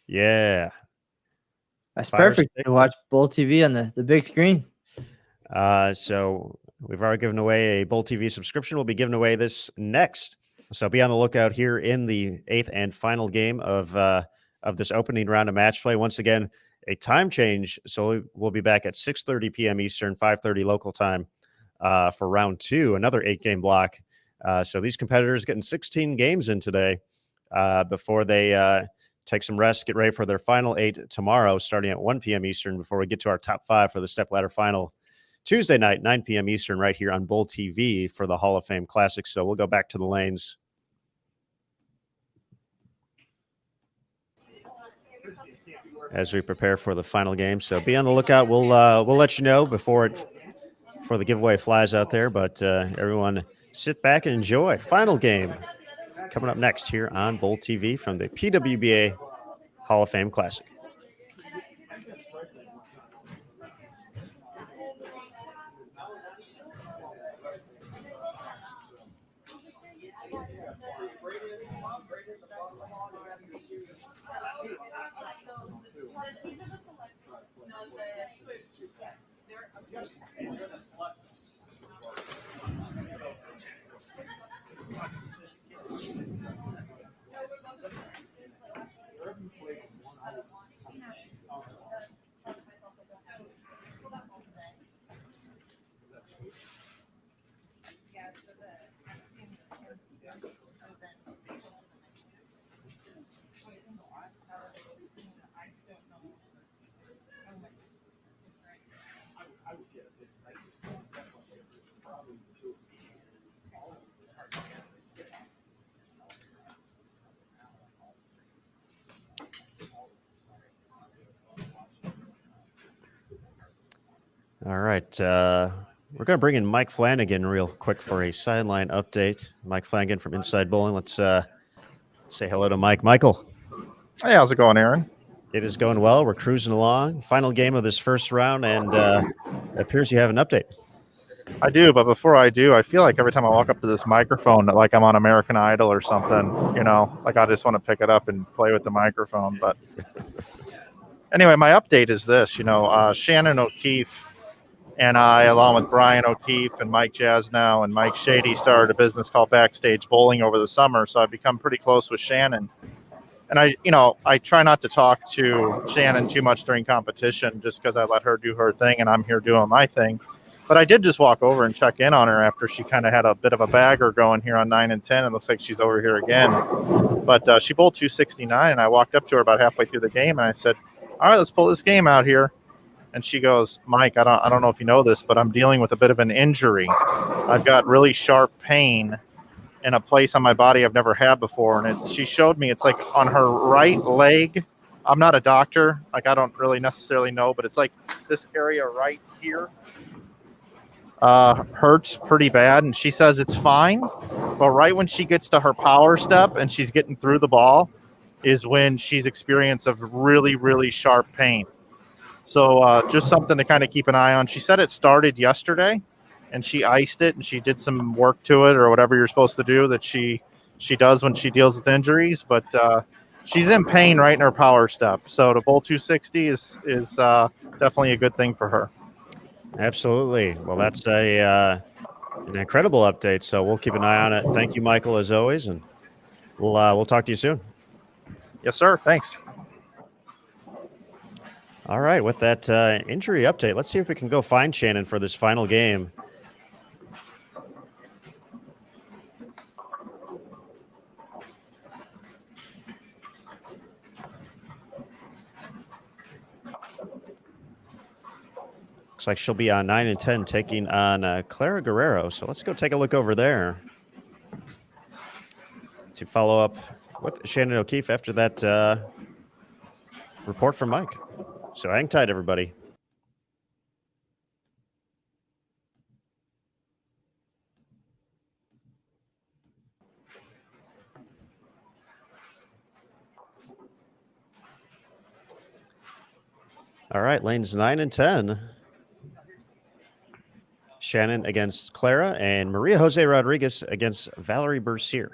Yeah. That's Fire perfect stick. to watch Bowl TV on the big screen. So we've already given away a Bowl TV subscription. We'll be giving away this next. So be on the lookout here in the 8th and final game of this opening round of match play. Once again, a time change. So we'll be back at 6:30 p.m. Eastern, 5:30 local time for round 2, another 8-game block. So these competitors getting 16 games in today before they take some rest, get ready for their final 8 tomorrow, starting at 1 p.m. Eastern before we get to our top 5 for the stepladder final Tuesday night, 9 p.m. Eastern, right here on Bowl TV for the Hall of Fame Classic. So we'll go back to the lanes. As we prepare for the final game. So be on the lookout. We'll let you know before the giveaway flies out there. But everyone sit back and enjoy. Final game coming up next here on Bowl TV from the PWBA Hall of Fame Classic. All right. We're going to bring in Mike Flanagan real quick for a sideline update. Mike Flanagan from Inside Bowling. Let's say hello to Mike. Michael. Hey, how's it going, Aaron? It is going well. We're cruising along. Final game of this first round, and it appears you have an update. I do, but before I do, I feel like every time I walk up to this microphone, like I'm on American Idol or something, like I just want to pick it up and play with the microphone. But anyway, my update is this, Shannon O'Keefe and I, along with Brian O'Keefe and Mike Jasnow and Mike Shady, started a business called Backstage Bowling over the summer. So I've become pretty close with Shannon. And I try not to talk to Shannon too much during competition just because I let her do her thing and I'm here doing my thing. But I did just walk over and check in on her after she kind of had a bit of a bagger going here on 9 and 10. It looks like she's over here again. But she bowled 269, and I walked up to her about halfway through the game, and I said, all right, let's pull this game out here. And she goes, Mike, I don't know if you know this, but I'm dealing with a bit of an injury. I've got really sharp pain in a place on my body I've never had before. And she showed me it's like on her right leg. I'm not a doctor. Like, I don't really necessarily know, but it's like this area right here hurts pretty bad. And she says it's fine. But right when she gets to her power step and she's getting through the ball is when she's experienced of really, really sharp pain. So just something to kind of keep an eye on. She said it started yesterday, and she iced it, and she did some work to it or whatever you're supposed to do that she does when she deals with injuries. But she's in pain right in her power step. So to bowl 260 is definitely a good thing for her. Absolutely. Well, that's an incredible update. So we'll keep an eye on it. Thank you, Michael, as always, and we'll talk to you soon. Yes, sir. Thanks. All right, with that injury update, let's see if we can go find Shannon for this final game. Looks like she'll be on 9 and 10, taking on Clara Guerrero. So let's go take a look over there to follow up with Shannon O'Keefe after that report from Mike. So hang tight, everybody. All right, lanes 9 and 10. Shannon against Clara and Maria Jose Rodriguez against Valerie Bercier.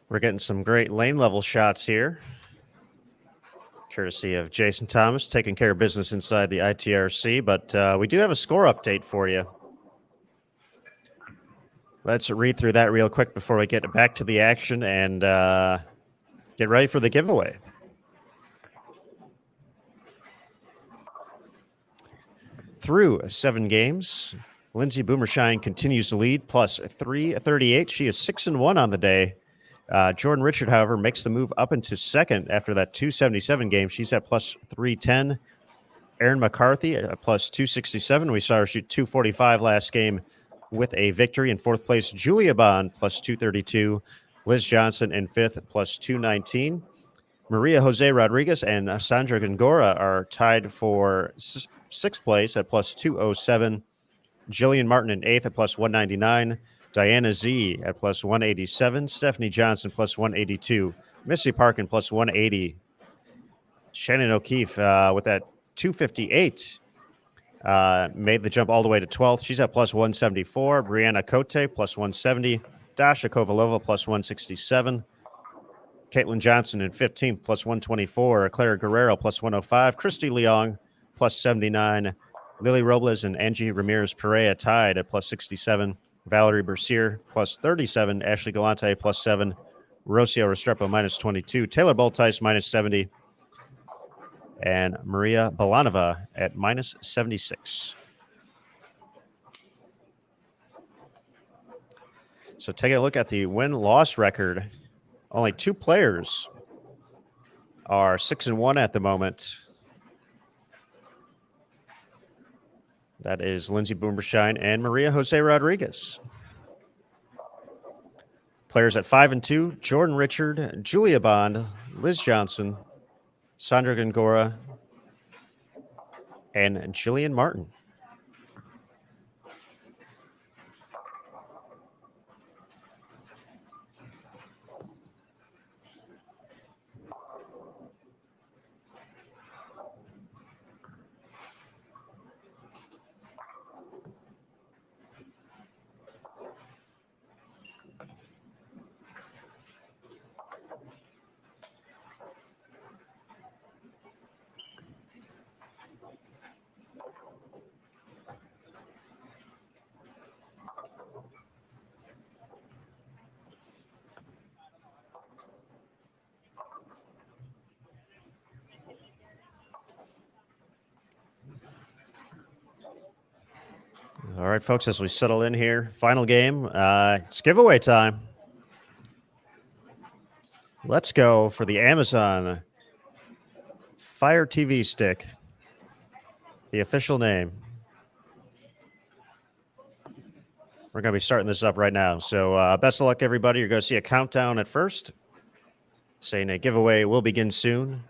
We're getting some great lane level shots here, courtesy of Jason Thomas taking care of business inside the ITRC. But we do have a score update for you. Let's read through that real quick before we get back to the action and get ready for the giveaway. Through 7 games, Lindsay Boomershine continues to lead, plus 338. She is 6-1 on the day. Jordan Richard, however, makes the move up into second after that 277 game. She's at plus 310. Erin McCarthy at plus 267. We saw her shoot 245 last game with a victory. In fourth place, Julia Bond, plus 232. Liz Johnson in fifth, plus 219. Maria Jose Rodriguez and Sandra Gongora are tied for sixth place at plus 207. Jillian Martin in eighth at plus 199. Diana Z at plus 187. Stephanie Johnson plus 182. Missy Parkin plus 180. Shannon O'Keefe with that 258 made the jump all the way to 12th. She's at plus 174. Brianna Cote plus 170. Dasha Kovalova plus 167. Caitlin Johnson in 15th plus 124. Clara Guerrero plus 105. Christy Leong plus 79. Lily Robles and Angie Ramirez Perea tied at plus 67. Valerie Bercier plus 37. Ashley Galante plus 7. Rocio Restrepo minus 22. Taylor Boltice minus 70. And Maria Balanova at minus 76. So taking a look at the win-loss record, only 2 players are 6-1 at the moment. That is Lindsay Boomershine and Maria Jose Rodriguez. Players at 5-2, Jordan Richard, Julia Bond, Liz Johnson, Sandra Gongora, and Jillian Martin. All right, folks, as we settle in here, final game, it's giveaway time. Let's go for the Amazon Fire TV Stick, the official name. We're going to be starting this up right now. So best of luck, everybody. You're going to see a countdown at first, saying a giveaway will begin soon.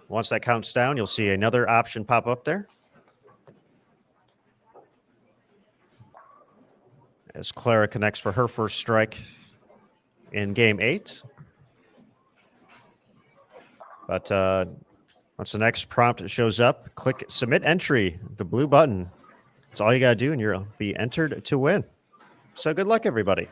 Once that counts down, you'll see another option pop up there. As Clara connects for her first strike in Game 8. But once the next prompt shows up, click Submit Entry, the blue button. That's all you got to do, and you'll be entered to win. So good luck, everybody.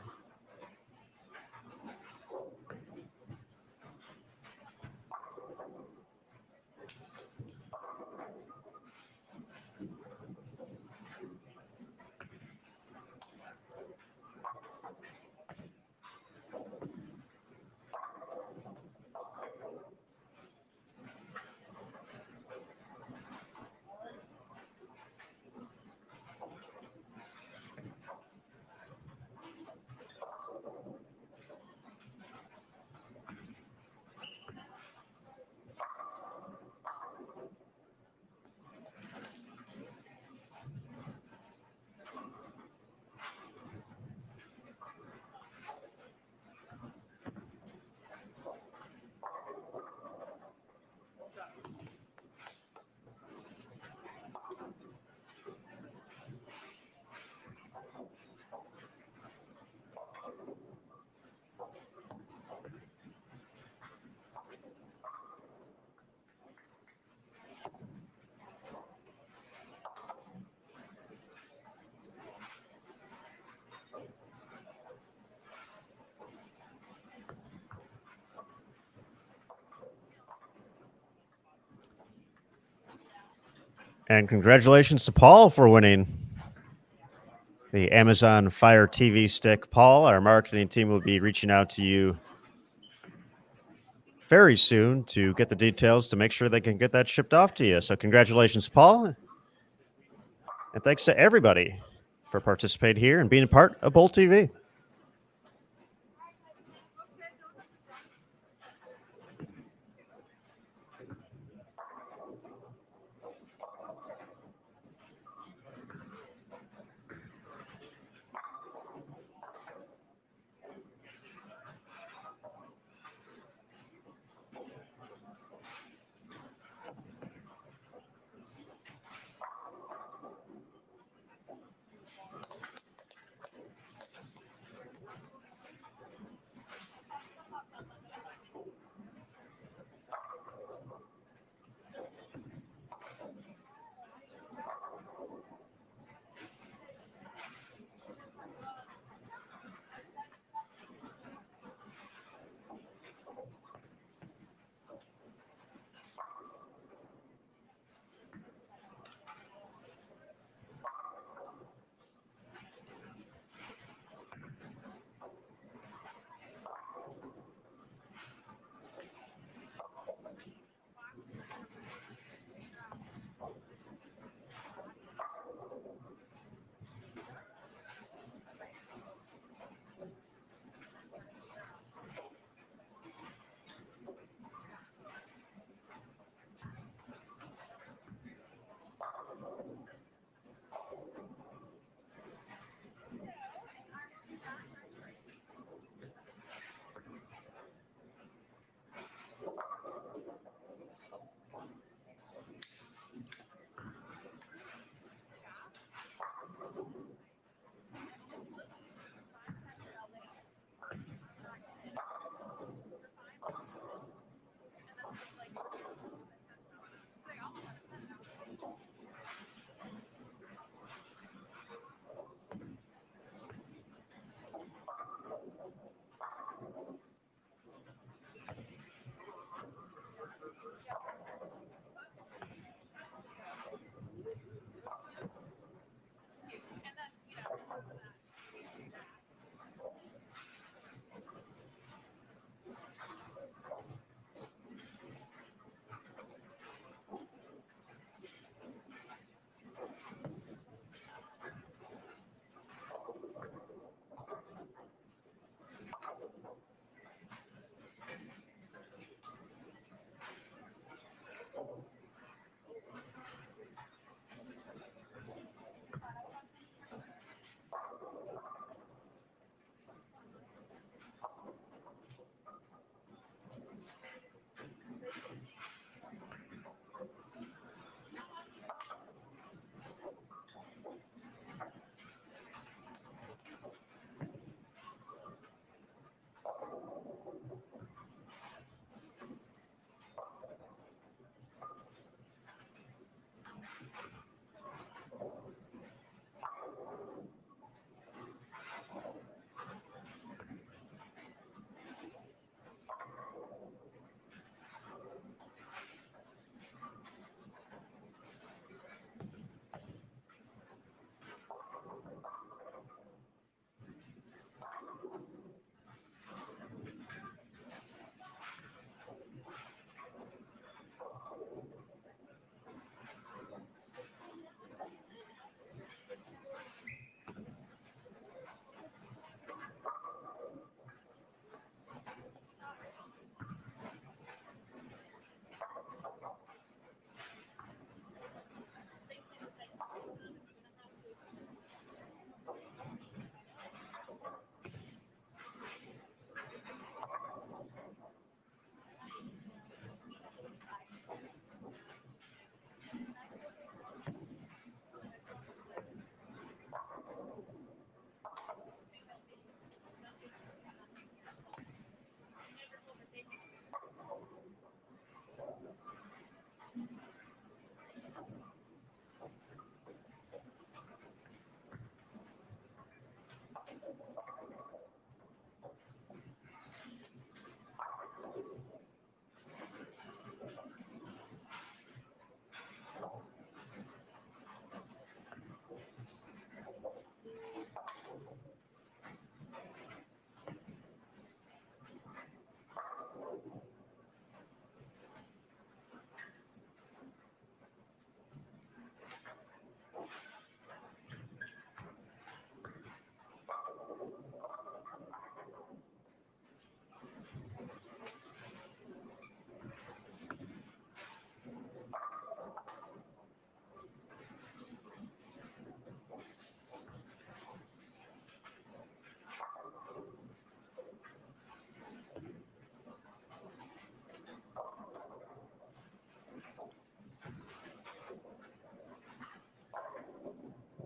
And congratulations to Paul for winning the Amazon Fire TV Stick. Paul, our marketing team will be reaching out to you very soon to get the details to make sure they can get that shipped off to you. So congratulations, Paul. And thanks to everybody for participating here and being a part of Bolt TV.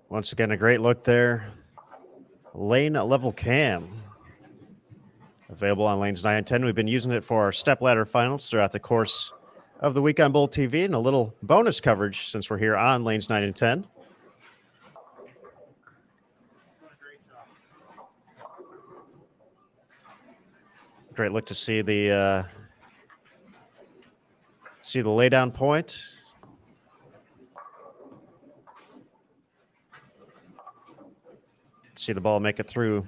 Once again, a great look there. Lane level cam. Available on lanes 9 and 10. We've been using it for our step ladder finals throughout the course of the week on Bowl TV, and a little bonus coverage since we're here on lanes 9 and 10. Great look to see the lay down point. See the ball make it through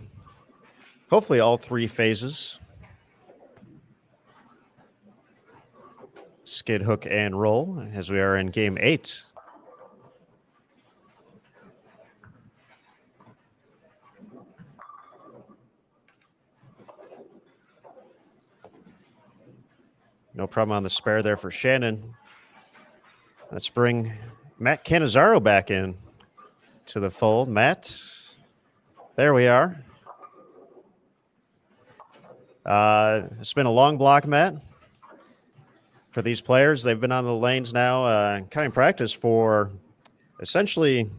hopefully all 3 phases. Skid, hook, and roll as we are in game 8. No problem on the spare there for Shannon. Let's bring Matt Cannizzaro back in to the fold. Matt, there we are. It's been a long block, Matt. For these players, they've been on the lanes now, kind of practice for essentially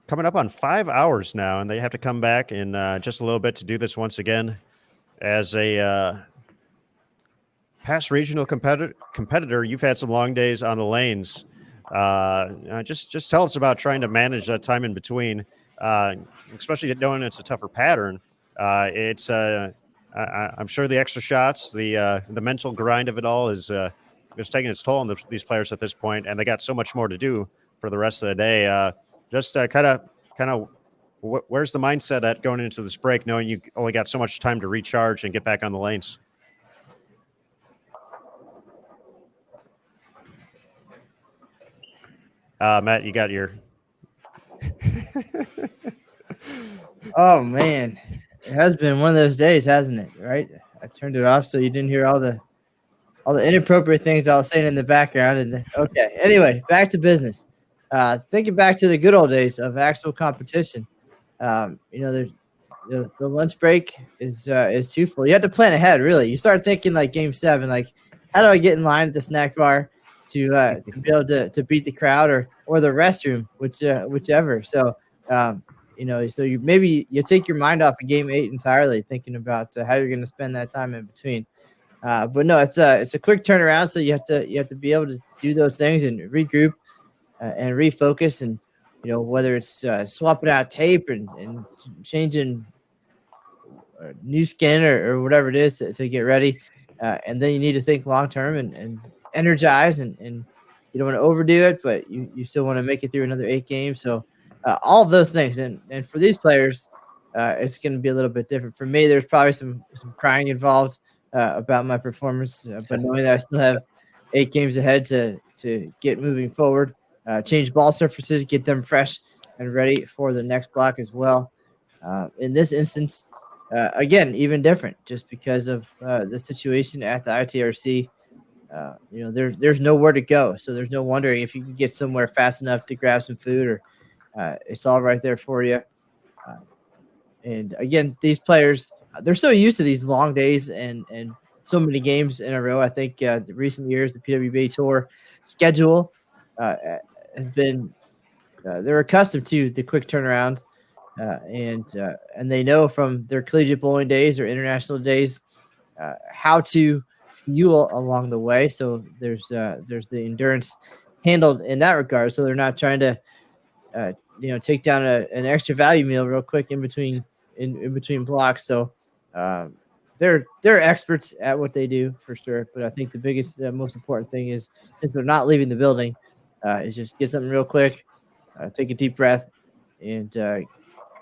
coming up on 5 hours now, and they have to come back in just a little bit to do this once again as a past regional competitor. You've had some long days on the lanes. Just tell us about trying to manage that time in between, especially knowing it's a tougher pattern. I'm sure the extra shots, the mental grind of it all is taking its toll on these players at this point, and they got so much more to do for the rest of the day. Where's the mindset at going into this break, knowing you only got so much time to recharge and get back on the lanes? Matt, you got your. Oh man, it has been one of those days, hasn't it? Right? I turned it off so you didn't hear all the inappropriate things I was saying in the background. And okay, anyway, back to business. Thinking back to the good old days of actual competition. The lunch break is twofold. You have to plan ahead, really. You start thinking like Game 7, like how do I get in line at the snack bar to be able to beat the crowd or the restroom, whichever. So so you take your mind off of Game 8 entirely, thinking about how you're going to spend that time in between. But no, it's a quick turnaround, so you have to be able to do those things and regroup and refocus, and whether it's swapping out tape and changing new skin or whatever it is to get ready, and then you need to think long term and energize, and you don't want to overdo it, but you still want to make it through another 8 games. So all of those things, and for these players, it's going to be a little bit different. For me, there's probably some crying involved about my performance, but knowing that I still have 8 games ahead to get moving forward, change ball surfaces, get them fresh and ready for the next block as well. In this instance, again, even different, just because of the situation at the ITRC. There's nowhere to go, so there's no wondering if you can get somewhere fast enough to grab some food, or it's all right there for you. And again, these players, they're so used to these long days and so many games in a row. I think the recent years, the PWBA Tour schedule has been they're accustomed to the quick turnarounds, and they know from their collegiate bowling days or international days how to fuel along the way. So there's the endurance handled in that regard. So they're not trying to take down an extra value meal real quick in between blocks. So they're experts at what they do for sure. But I think the biggest, most important thing is, since they're not leaving the building, is just get something real quick, take a deep breath, and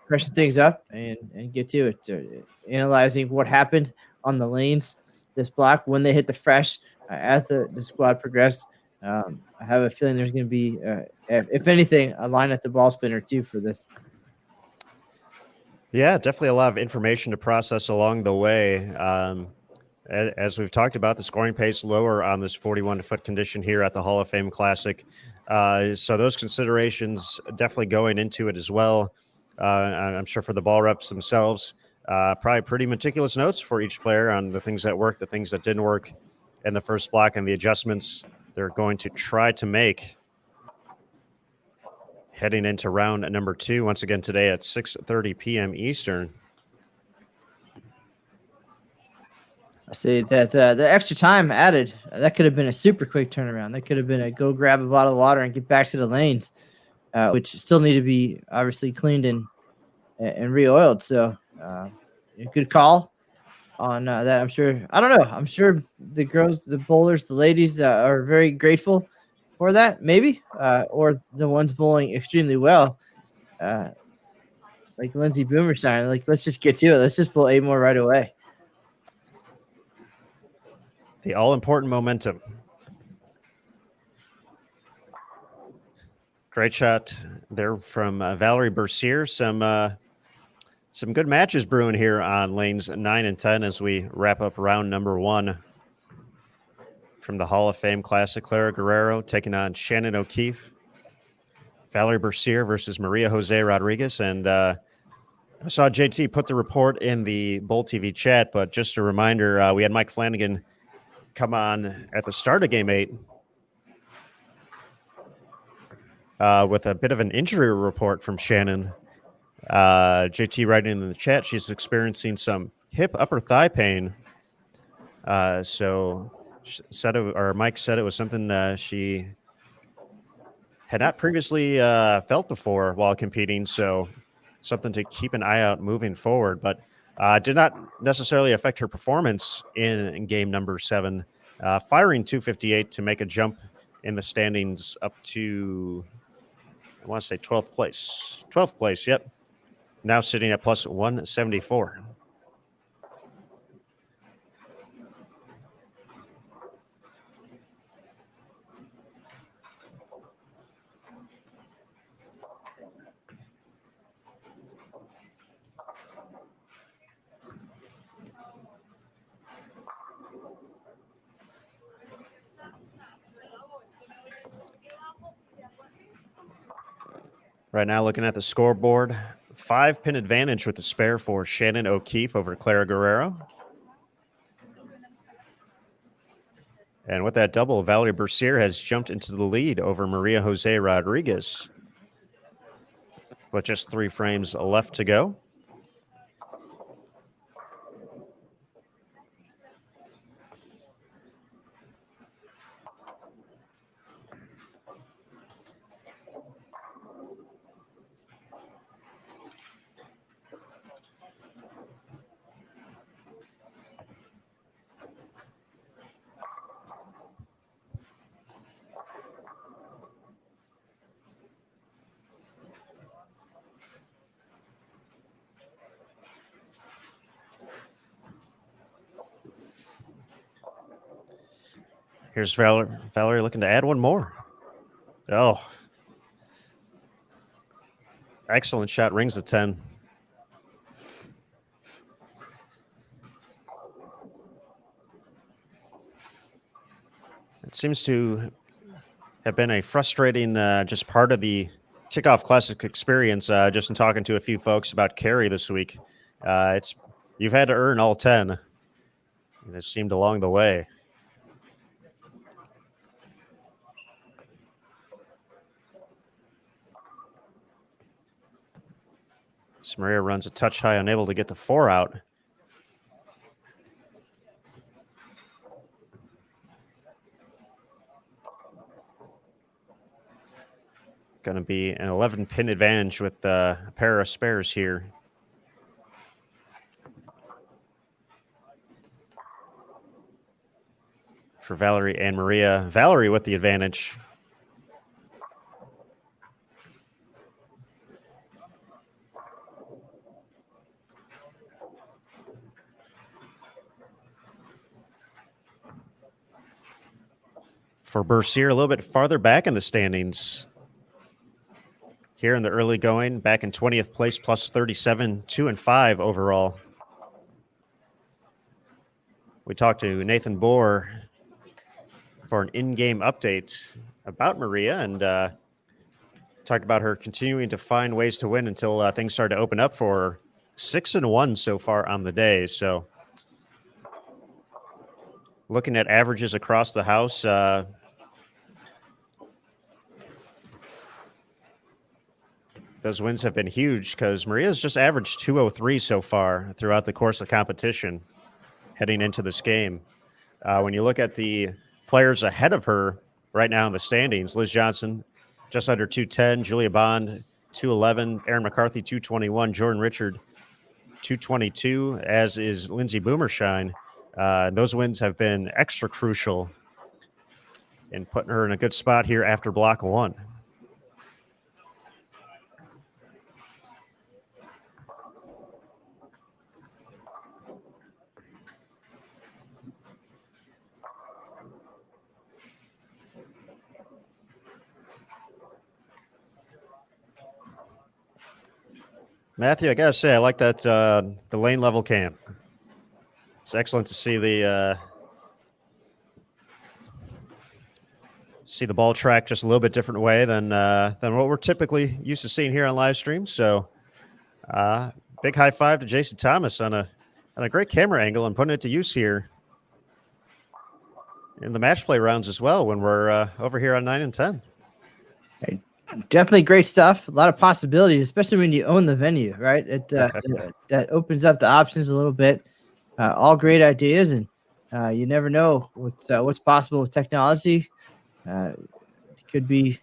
freshen things up and get to it. Analyzing what happened on the lanes this block when they hit the fresh as the squad progressed. I have a feeling there's going to be, if anything, a line at the ball spinner too for this. Yeah, definitely a lot of information to process along the way. As we've talked about, the scoring pace lower on this 41-foot condition here at the Hall of Fame Classic. So those considerations definitely going into it as well. I'm sure for the ball reps themselves, probably pretty meticulous notes for each player on the things that worked, the things that didn't work in the first block, and the adjustments they're going to try to make heading into round number 2 once again today at 6:30 p.m. Eastern. I say that the extra time added, that could have been a super quick turnaround. That could have been a go grab a bottle of water and get back to the lanes, which still need to be obviously cleaned and re-oiled. So a good call on that. I'm sure. I don't know. I'm sure the girls, the bowlers, the ladies are very grateful for that, maybe, or the ones bowling extremely well, like Lindsey Boomerstein. Like, let's just get to it. Let's just bowl 8 more right away. The all-important momentum. Great shot there from Valerie Bercier. Some good matches brewing here on lanes 9 and 10 as we wrap up round number 1 from the Hall of Fame Classic. Clara Guerrero taking on Shannon O'Keefe. Valerie Bercier versus Maria Jose Rodriguez. And I saw JT put the report in the Bowl TV chat, but just a reminder, we had Mike Flanagan come on at the start of Game 8 with a bit of an injury report from Shannon. JT writing in the chat, she's experiencing some hip upper thigh pain. So Mike said it was something she had not previously felt before while competing. So something to keep an eye out moving forward, but did not necessarily affect her performance in game number 7, firing 258 to make a jump in the standings up to, I want to say 12th place. 12th place, yep. Now sitting at plus 174. Right now, looking at the scoreboard, 5-pin advantage with the spare for Shannon O'Keefe over Clara Guerrero. And with that double, Valerie Bercier has jumped into the lead over Maria Jose Rodriguez with just 3 frames left to go. Here's Valerie looking to add one more. Oh. Excellent shot, rings the 10. It seems to have been a frustrating just part of the Kickoff Classic experience, just in talking to a few folks about carry this week. You've had to earn all 10, and it seemed along the way. Maria runs a touch high, unable to get the 4 out. Going to be an 11-pin advantage with a pair of spares here. For Valerie and Maria. Valerie with the advantage. For Bercier, a little bit farther back in the standings. Here in the early going, back in 20th place, plus 37, 2 and 5 overall. We talked to Nathan Boore for an in-game update about Maria and talked about her continuing to find ways to win until things started to open up for her. 6-1 so far on the day. So looking at averages across the house, those wins have been huge because Maria's just averaged 203 so far throughout the course of competition heading into this game. When you look at the players ahead of her right now in the standings, Liz Johnson just under 210, Julia Bond 211, Erin McCarthy 221, Jordan Richard 222, as is Lindsay Boomershine. Those wins have been extra crucial in putting her in a good spot here after block 1. Matthew, I gotta say, I like that the lane level cam. It's excellent to see the ball track just a little bit different way than what we're typically used to seeing here on live stream. So, big high five to Jason Thomas on a great camera angle and putting it to use here in the match play rounds as well when we're over here on 9 and 10. Definitely great stuff. A lot of possibilities, especially when you own the venue, right? That opens up the options a little bit. All great ideas, and you never know what's possible with technology. It could be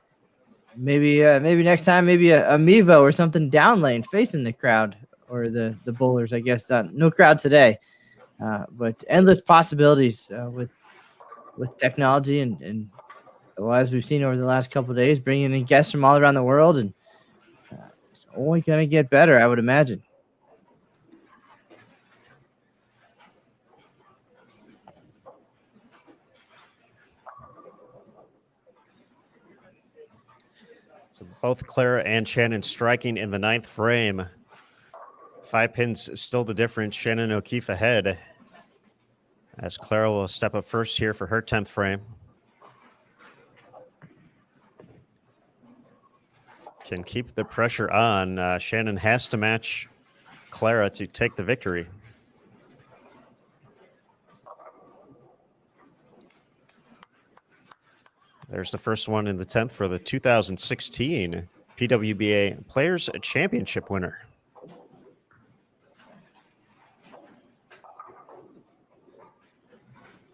maybe next time, maybe a Mevo or something down lane facing the crowd or the bowlers. I guess no crowd today, but endless possibilities with technology and well, as we've seen over the last couple of days, bringing in guests from all around the world, and it's only going to get better, I would imagine. So both Clara and Shannon striking in the 9th frame. 5 pins still the difference. Shannon O'Keefe ahead as Clara will step up first here for her 10th frame. Can keep the pressure on. Shannon has to match Clara to take the victory. There's the first one in the 10th for the 2016 PWBA Players Championship winner.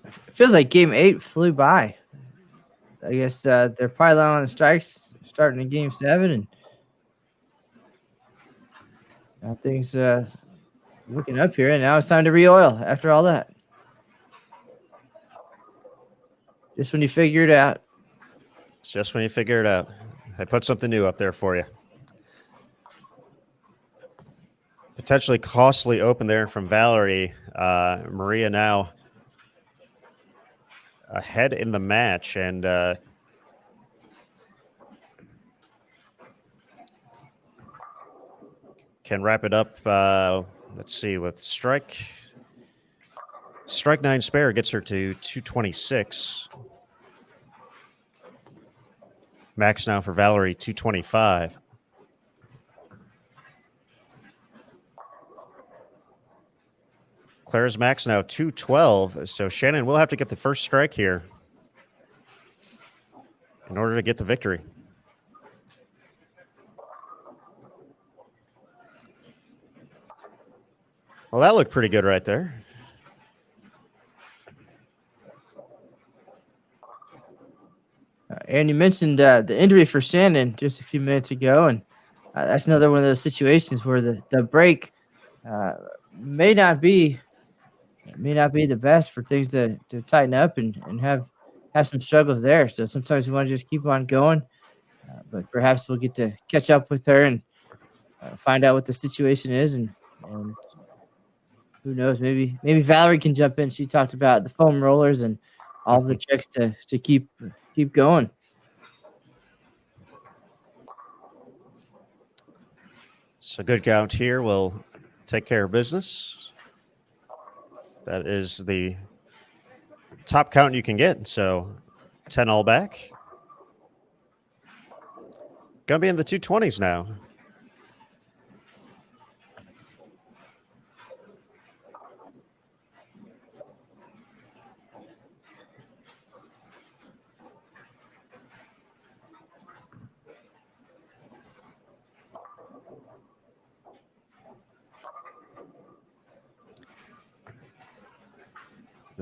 It feels like game 8 flew by. I guess they're probably on the strikes starting in game 7, and things looking up here. And now it's time to re-oil after all that. Just when you figure it out. It's just when you figure it out. I put something new up there for you. Potentially costly open there from Valerie. Maria now ahead in the match, and can wrap it up. Let's see, with strike 9 spare gets her to 226. Max now for Valerie, 225. Clara's max now 212. So Shannon will have to get the first strike here in order to get the victory. Well, that looked pretty good right there. And you mentioned the injury for Shannon just a few minutes ago, and that's another one of those situations where the break may not be the best for things to tighten up and have some struggles there. So sometimes we want to just keep on going, but perhaps we'll get to catch up with her and find out what the situation is, and who knows, maybe Valerie can jump in. She talked about the foam rollers and all the tricks to keep going. So good count here will take care of business. That is the top count you can get. So 10 all back. Gonna be in the 220s now.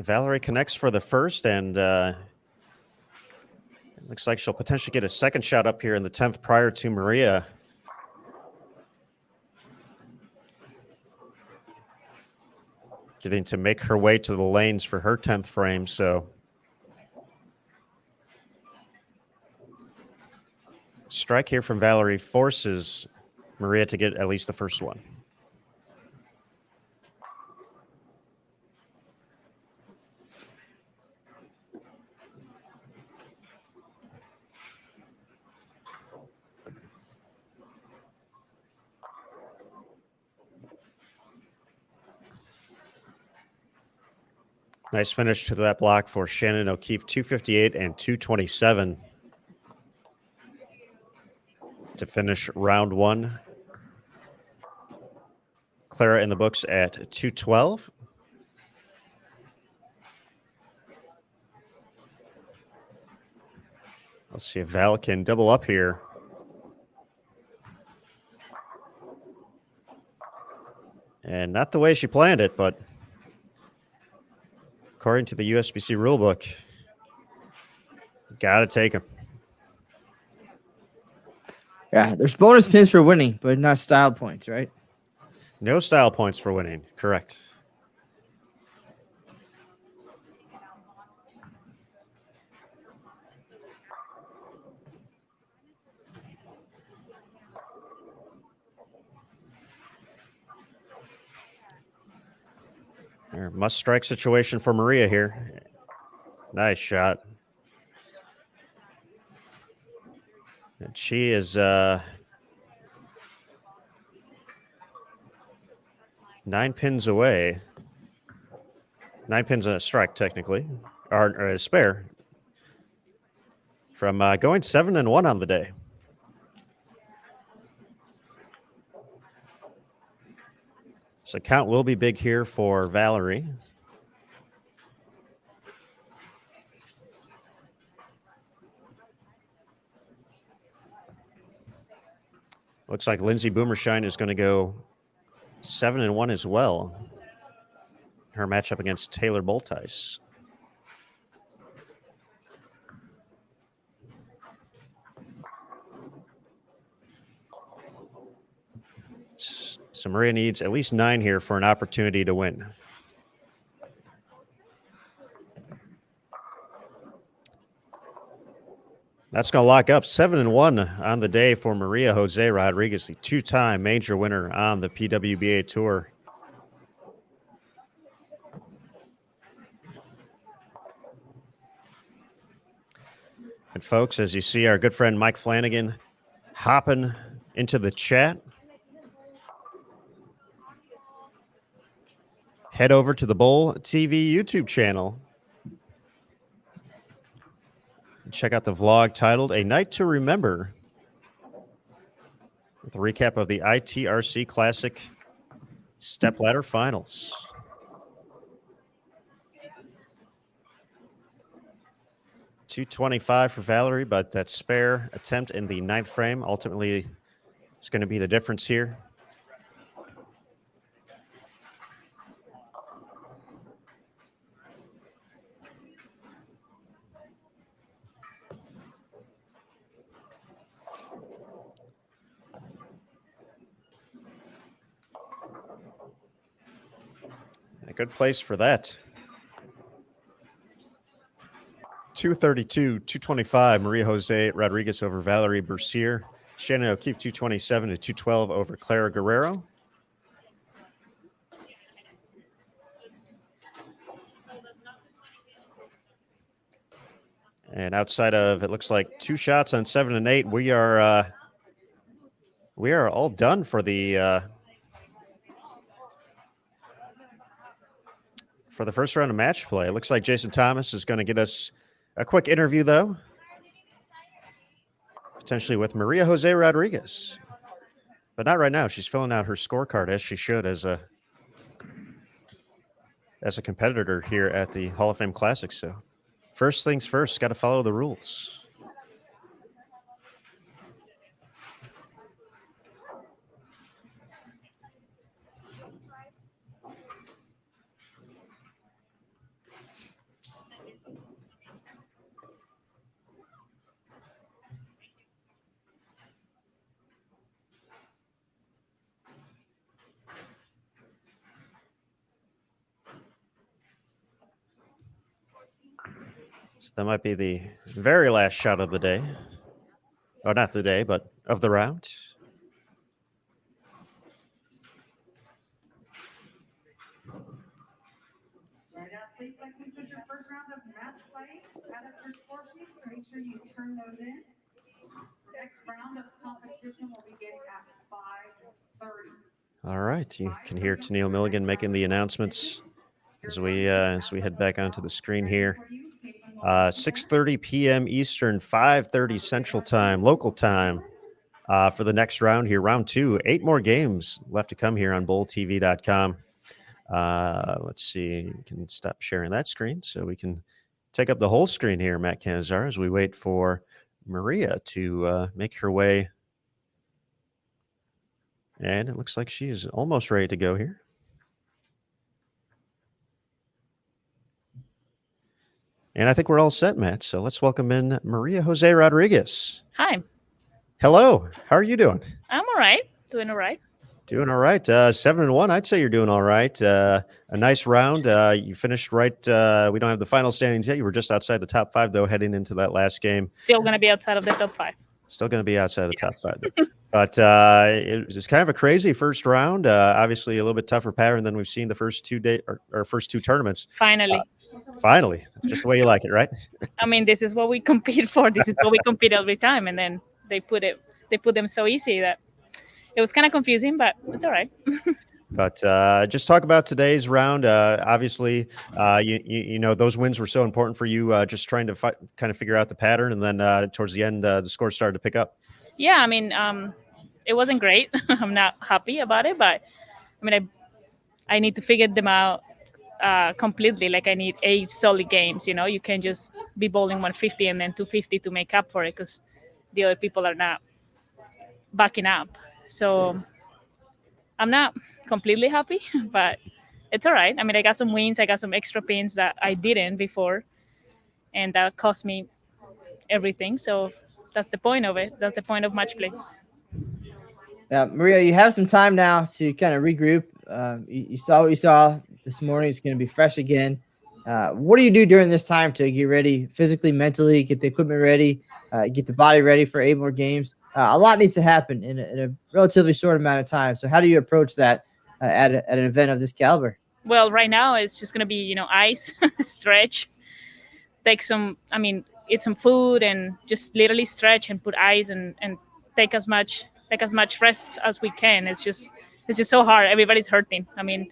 Valerie connects for the first, and it looks like she'll potentially get a second shot up here in the 10th prior to Maria. Getting to make her way to the lanes for her 10th frame, so strike here from Valerie forces Maria to get at least the first one. Nice finish to that block for Shannon O'Keefe, 258 and 227 to finish round one. Clara in the books at 212. Let's see if Val can double up here. And not the way she planned it, but according to the USBC rulebook, got to take them. Yeah, there's bonus pins for winning, but not style points, right? No style points for winning. Correct. Must strike situation for Maria here. Nice shot. And she is 9 pins away. 9 pins and a strike, technically, or a spare, from going 7-1 on the day. So count will be big here for Valerie. Looks like Lindsay Boomershine is going to go 7-1 as well. Her matchup against Taylor Boltice. So Maria needs at least 9 here for an opportunity to win. That's going to lock up 7-1 on the day for Maria Jose Rodriguez, the 2-time major winner on the PWBA Tour. And folks, as you see, our good friend Mike Flanagan hopping into the chat. Head over to the Bowl TV YouTube channel. Check out the vlog titled A Night to Remember, with a recap of the ITRC Classic Stepladder Finals. .225 for Valerie, but that spare attempt in the 9th frame ultimately is going to be the difference here. A good place for that. 232, 225, Maria Jose Rodriguez over Valerie Bercier. Shannon O'Keefe, 227 to 212 over Clara Guerrero. And outside of, it looks like 2 shots on 7 and 8, we are all done for the first round of match play. It looks like Jason Thomas is going to get us a quick interview, though, potentially with Maria Jose Rodriguez, but not right now. She's filling out her scorecard as she should as a competitor here at the Hall of Fame Classic. So first things first, got to follow the rules. So that might be the very last shot of the day. Oh, not the day, but of the round. Right now, please, like we put your first round of match play out of your score sheets. Make sure you turn those in. Next round of competition will begin at 5:30. All right, you can hear Tennille Milligan making the announcements as we head back onto the screen here. 6:30 p.m. Eastern, 5:30 Central Time, local time, for the next round here, round 2. 8 more games left to come here on BowlTV.com. Let's see, you can stop sharing that screen so we can take up the whole screen here, Matt Canizar, as we wait for Maria to make her way. And it looks like she is almost ready to go here. And I think we're all set, Matt. So let's welcome in Maria Jose Rodriguez. Hi. Hello. How are you doing? I'm all right. Doing all right. Doing all right. 7-1. I'd say you're doing all right. A nice round. You finished right. We don't have the final standings yet. You were just outside the top 5, though, heading into that last game. Still going to be outside of the top 5. Still going to be outside the top 5. But it was kind of a crazy first round. Obviously, a little bit tougher pattern than we've seen the first 2 first 2 tournaments. Finally. Finally. Just the way you like it, right? I mean, this is what we compete for. This is what we compete every time. And then they put them so easy that it was kind of confusing, but it's all right. But just talk about today's round. Obviously, you know, those wins were so important for you, just trying to kind of figure out the pattern. And then towards the end, the score started to pick up. Yeah, I mean, it wasn't great. I'm not happy about it, but I mean, I need to figure them out completely. Like I need 8 solid games. You know, you can't just be bowling 150 and then 250 to make up for it because the other people are not backing up. So I'm not completely happy, but it's all right. I mean, I got some wins. I got some extra pins that I didn't before, and that cost me everything. So that's the point of it. That's the point of match play. Now, Maria, you have some time now to kind of regroup. You saw what you saw this morning. It's going to be fresh again. What do you do during this time to get ready physically, mentally, get the equipment ready, get the body ready for 8 more games? A lot needs to happen in a relatively short amount of time. So how do you approach that at an event of this caliber? Well, right now it's just going to be, ice, stretch, eat some food and just literally stretch and put ice and take as much rest as we can. It's just so hard. Everybody's hurting. I mean,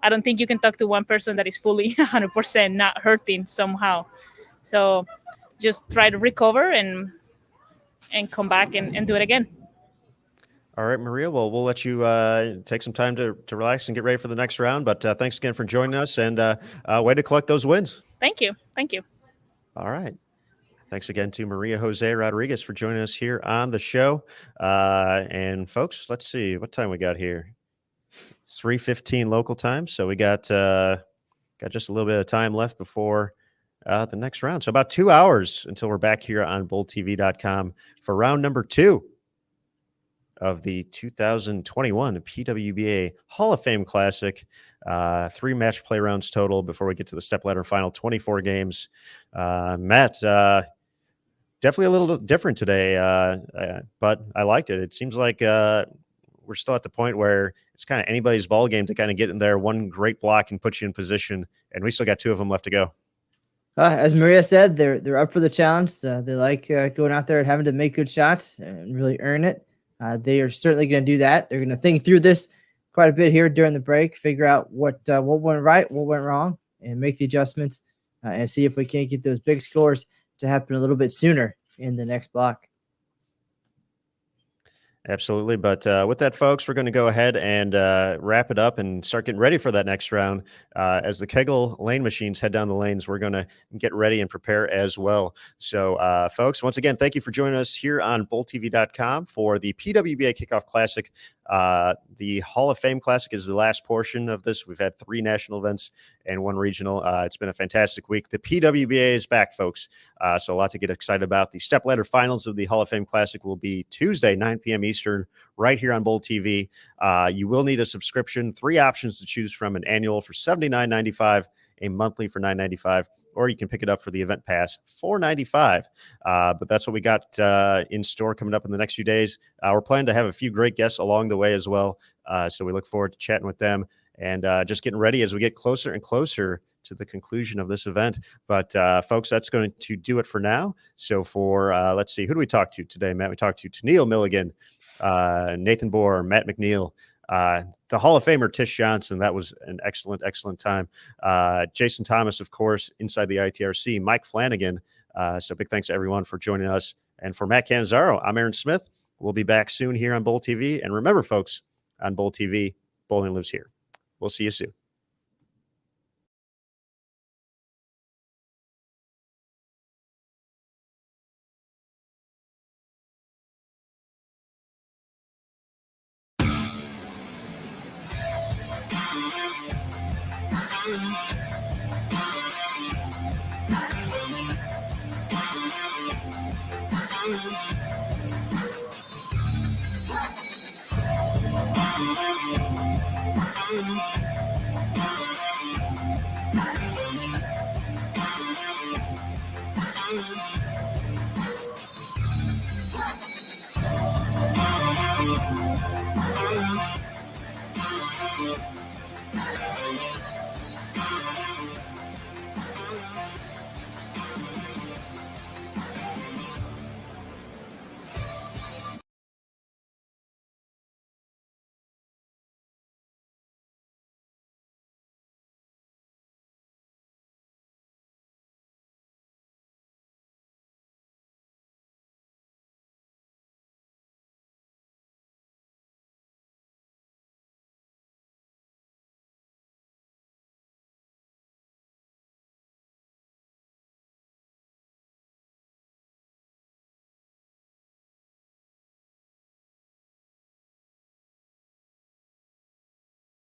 I don't think you can talk to one person that is fully 100% not hurting somehow. So just try to recover and come back and do it again. All right, Maria. Well, we'll let you take some time to relax and get ready for the next round. But thanks again for joining us, and way to collect those wins. Thank you. Thank you. All right. Thanks again to Maria Jose Rodriguez for joining us here on the show. And folks, let's see what time we got here. It's 3:15 local time, so we got just a little bit of time left before the next round. So about 2 hours until we're back here on BowlTV.com for round number 2 of the 2021 PWBA Hall of Fame Classic. 3 match play rounds total before we get to the stepladder final, 24 games. Matt, definitely a little different today, but I liked it. It seems like we're still at the point where it's kind of anybody's ball game to kind of get in there. One great block and put you in position, and we still got 2 of them left to go. As Maria said, they're up for the challenge. They like going out there and having to make good shots and really earn it. They are certainly going to do that. They're going to think through this quite a bit here during the break, figure out what went right, what went wrong, and make the adjustments and see if we can't get those big scores to happen a little bit sooner in the next block. Absolutely. But with that, folks, we're going to go ahead and wrap it up and start getting ready for that next round. As the Kegel lane machines head down the lanes, we're going to get ready and prepare as well. So, folks, once again, thank you for joining us here on BowlTV.com for the PWBA Kickoff Classic. The Hall of Fame Classic is the last portion of this. We've had 3 national events and 1 regional. It's been a fantastic week. The PWBA is back, folks. So a lot to get excited about. The stepladder finals of the Hall of Fame Classic will be Tuesday, 9 p.m. Eastern, right here on Bowl TV. You will need a subscription. 3 options to choose from: an annual for $79.95, a monthly for $9.95, or you can pick it up for the event pass, $4.95. But that's what we got in store coming up in the next few days. We're planning to have a few great guests along the way as well. So we look forward to chatting with them and just getting ready as we get closer and closer to the conclusion of this event. But folks, that's going to do it for now. So for, let's see, who do we talk to today, Matt? We talked to Neil Milligan, Nathan Boore, Matt McNeel, the Hall of Famer Tish Johnson. That was an excellent, excellent time. Jason Thomas, of course, inside the ITRC, Mike Flanagan. So big thanks to everyone for joining us. And for Matt Cannizzaro, I'm Aaron Smith. We'll be back soon here on Bowl TV. And remember, folks, on Bowl TV, bowling lives here. We'll see you soon. Thank you.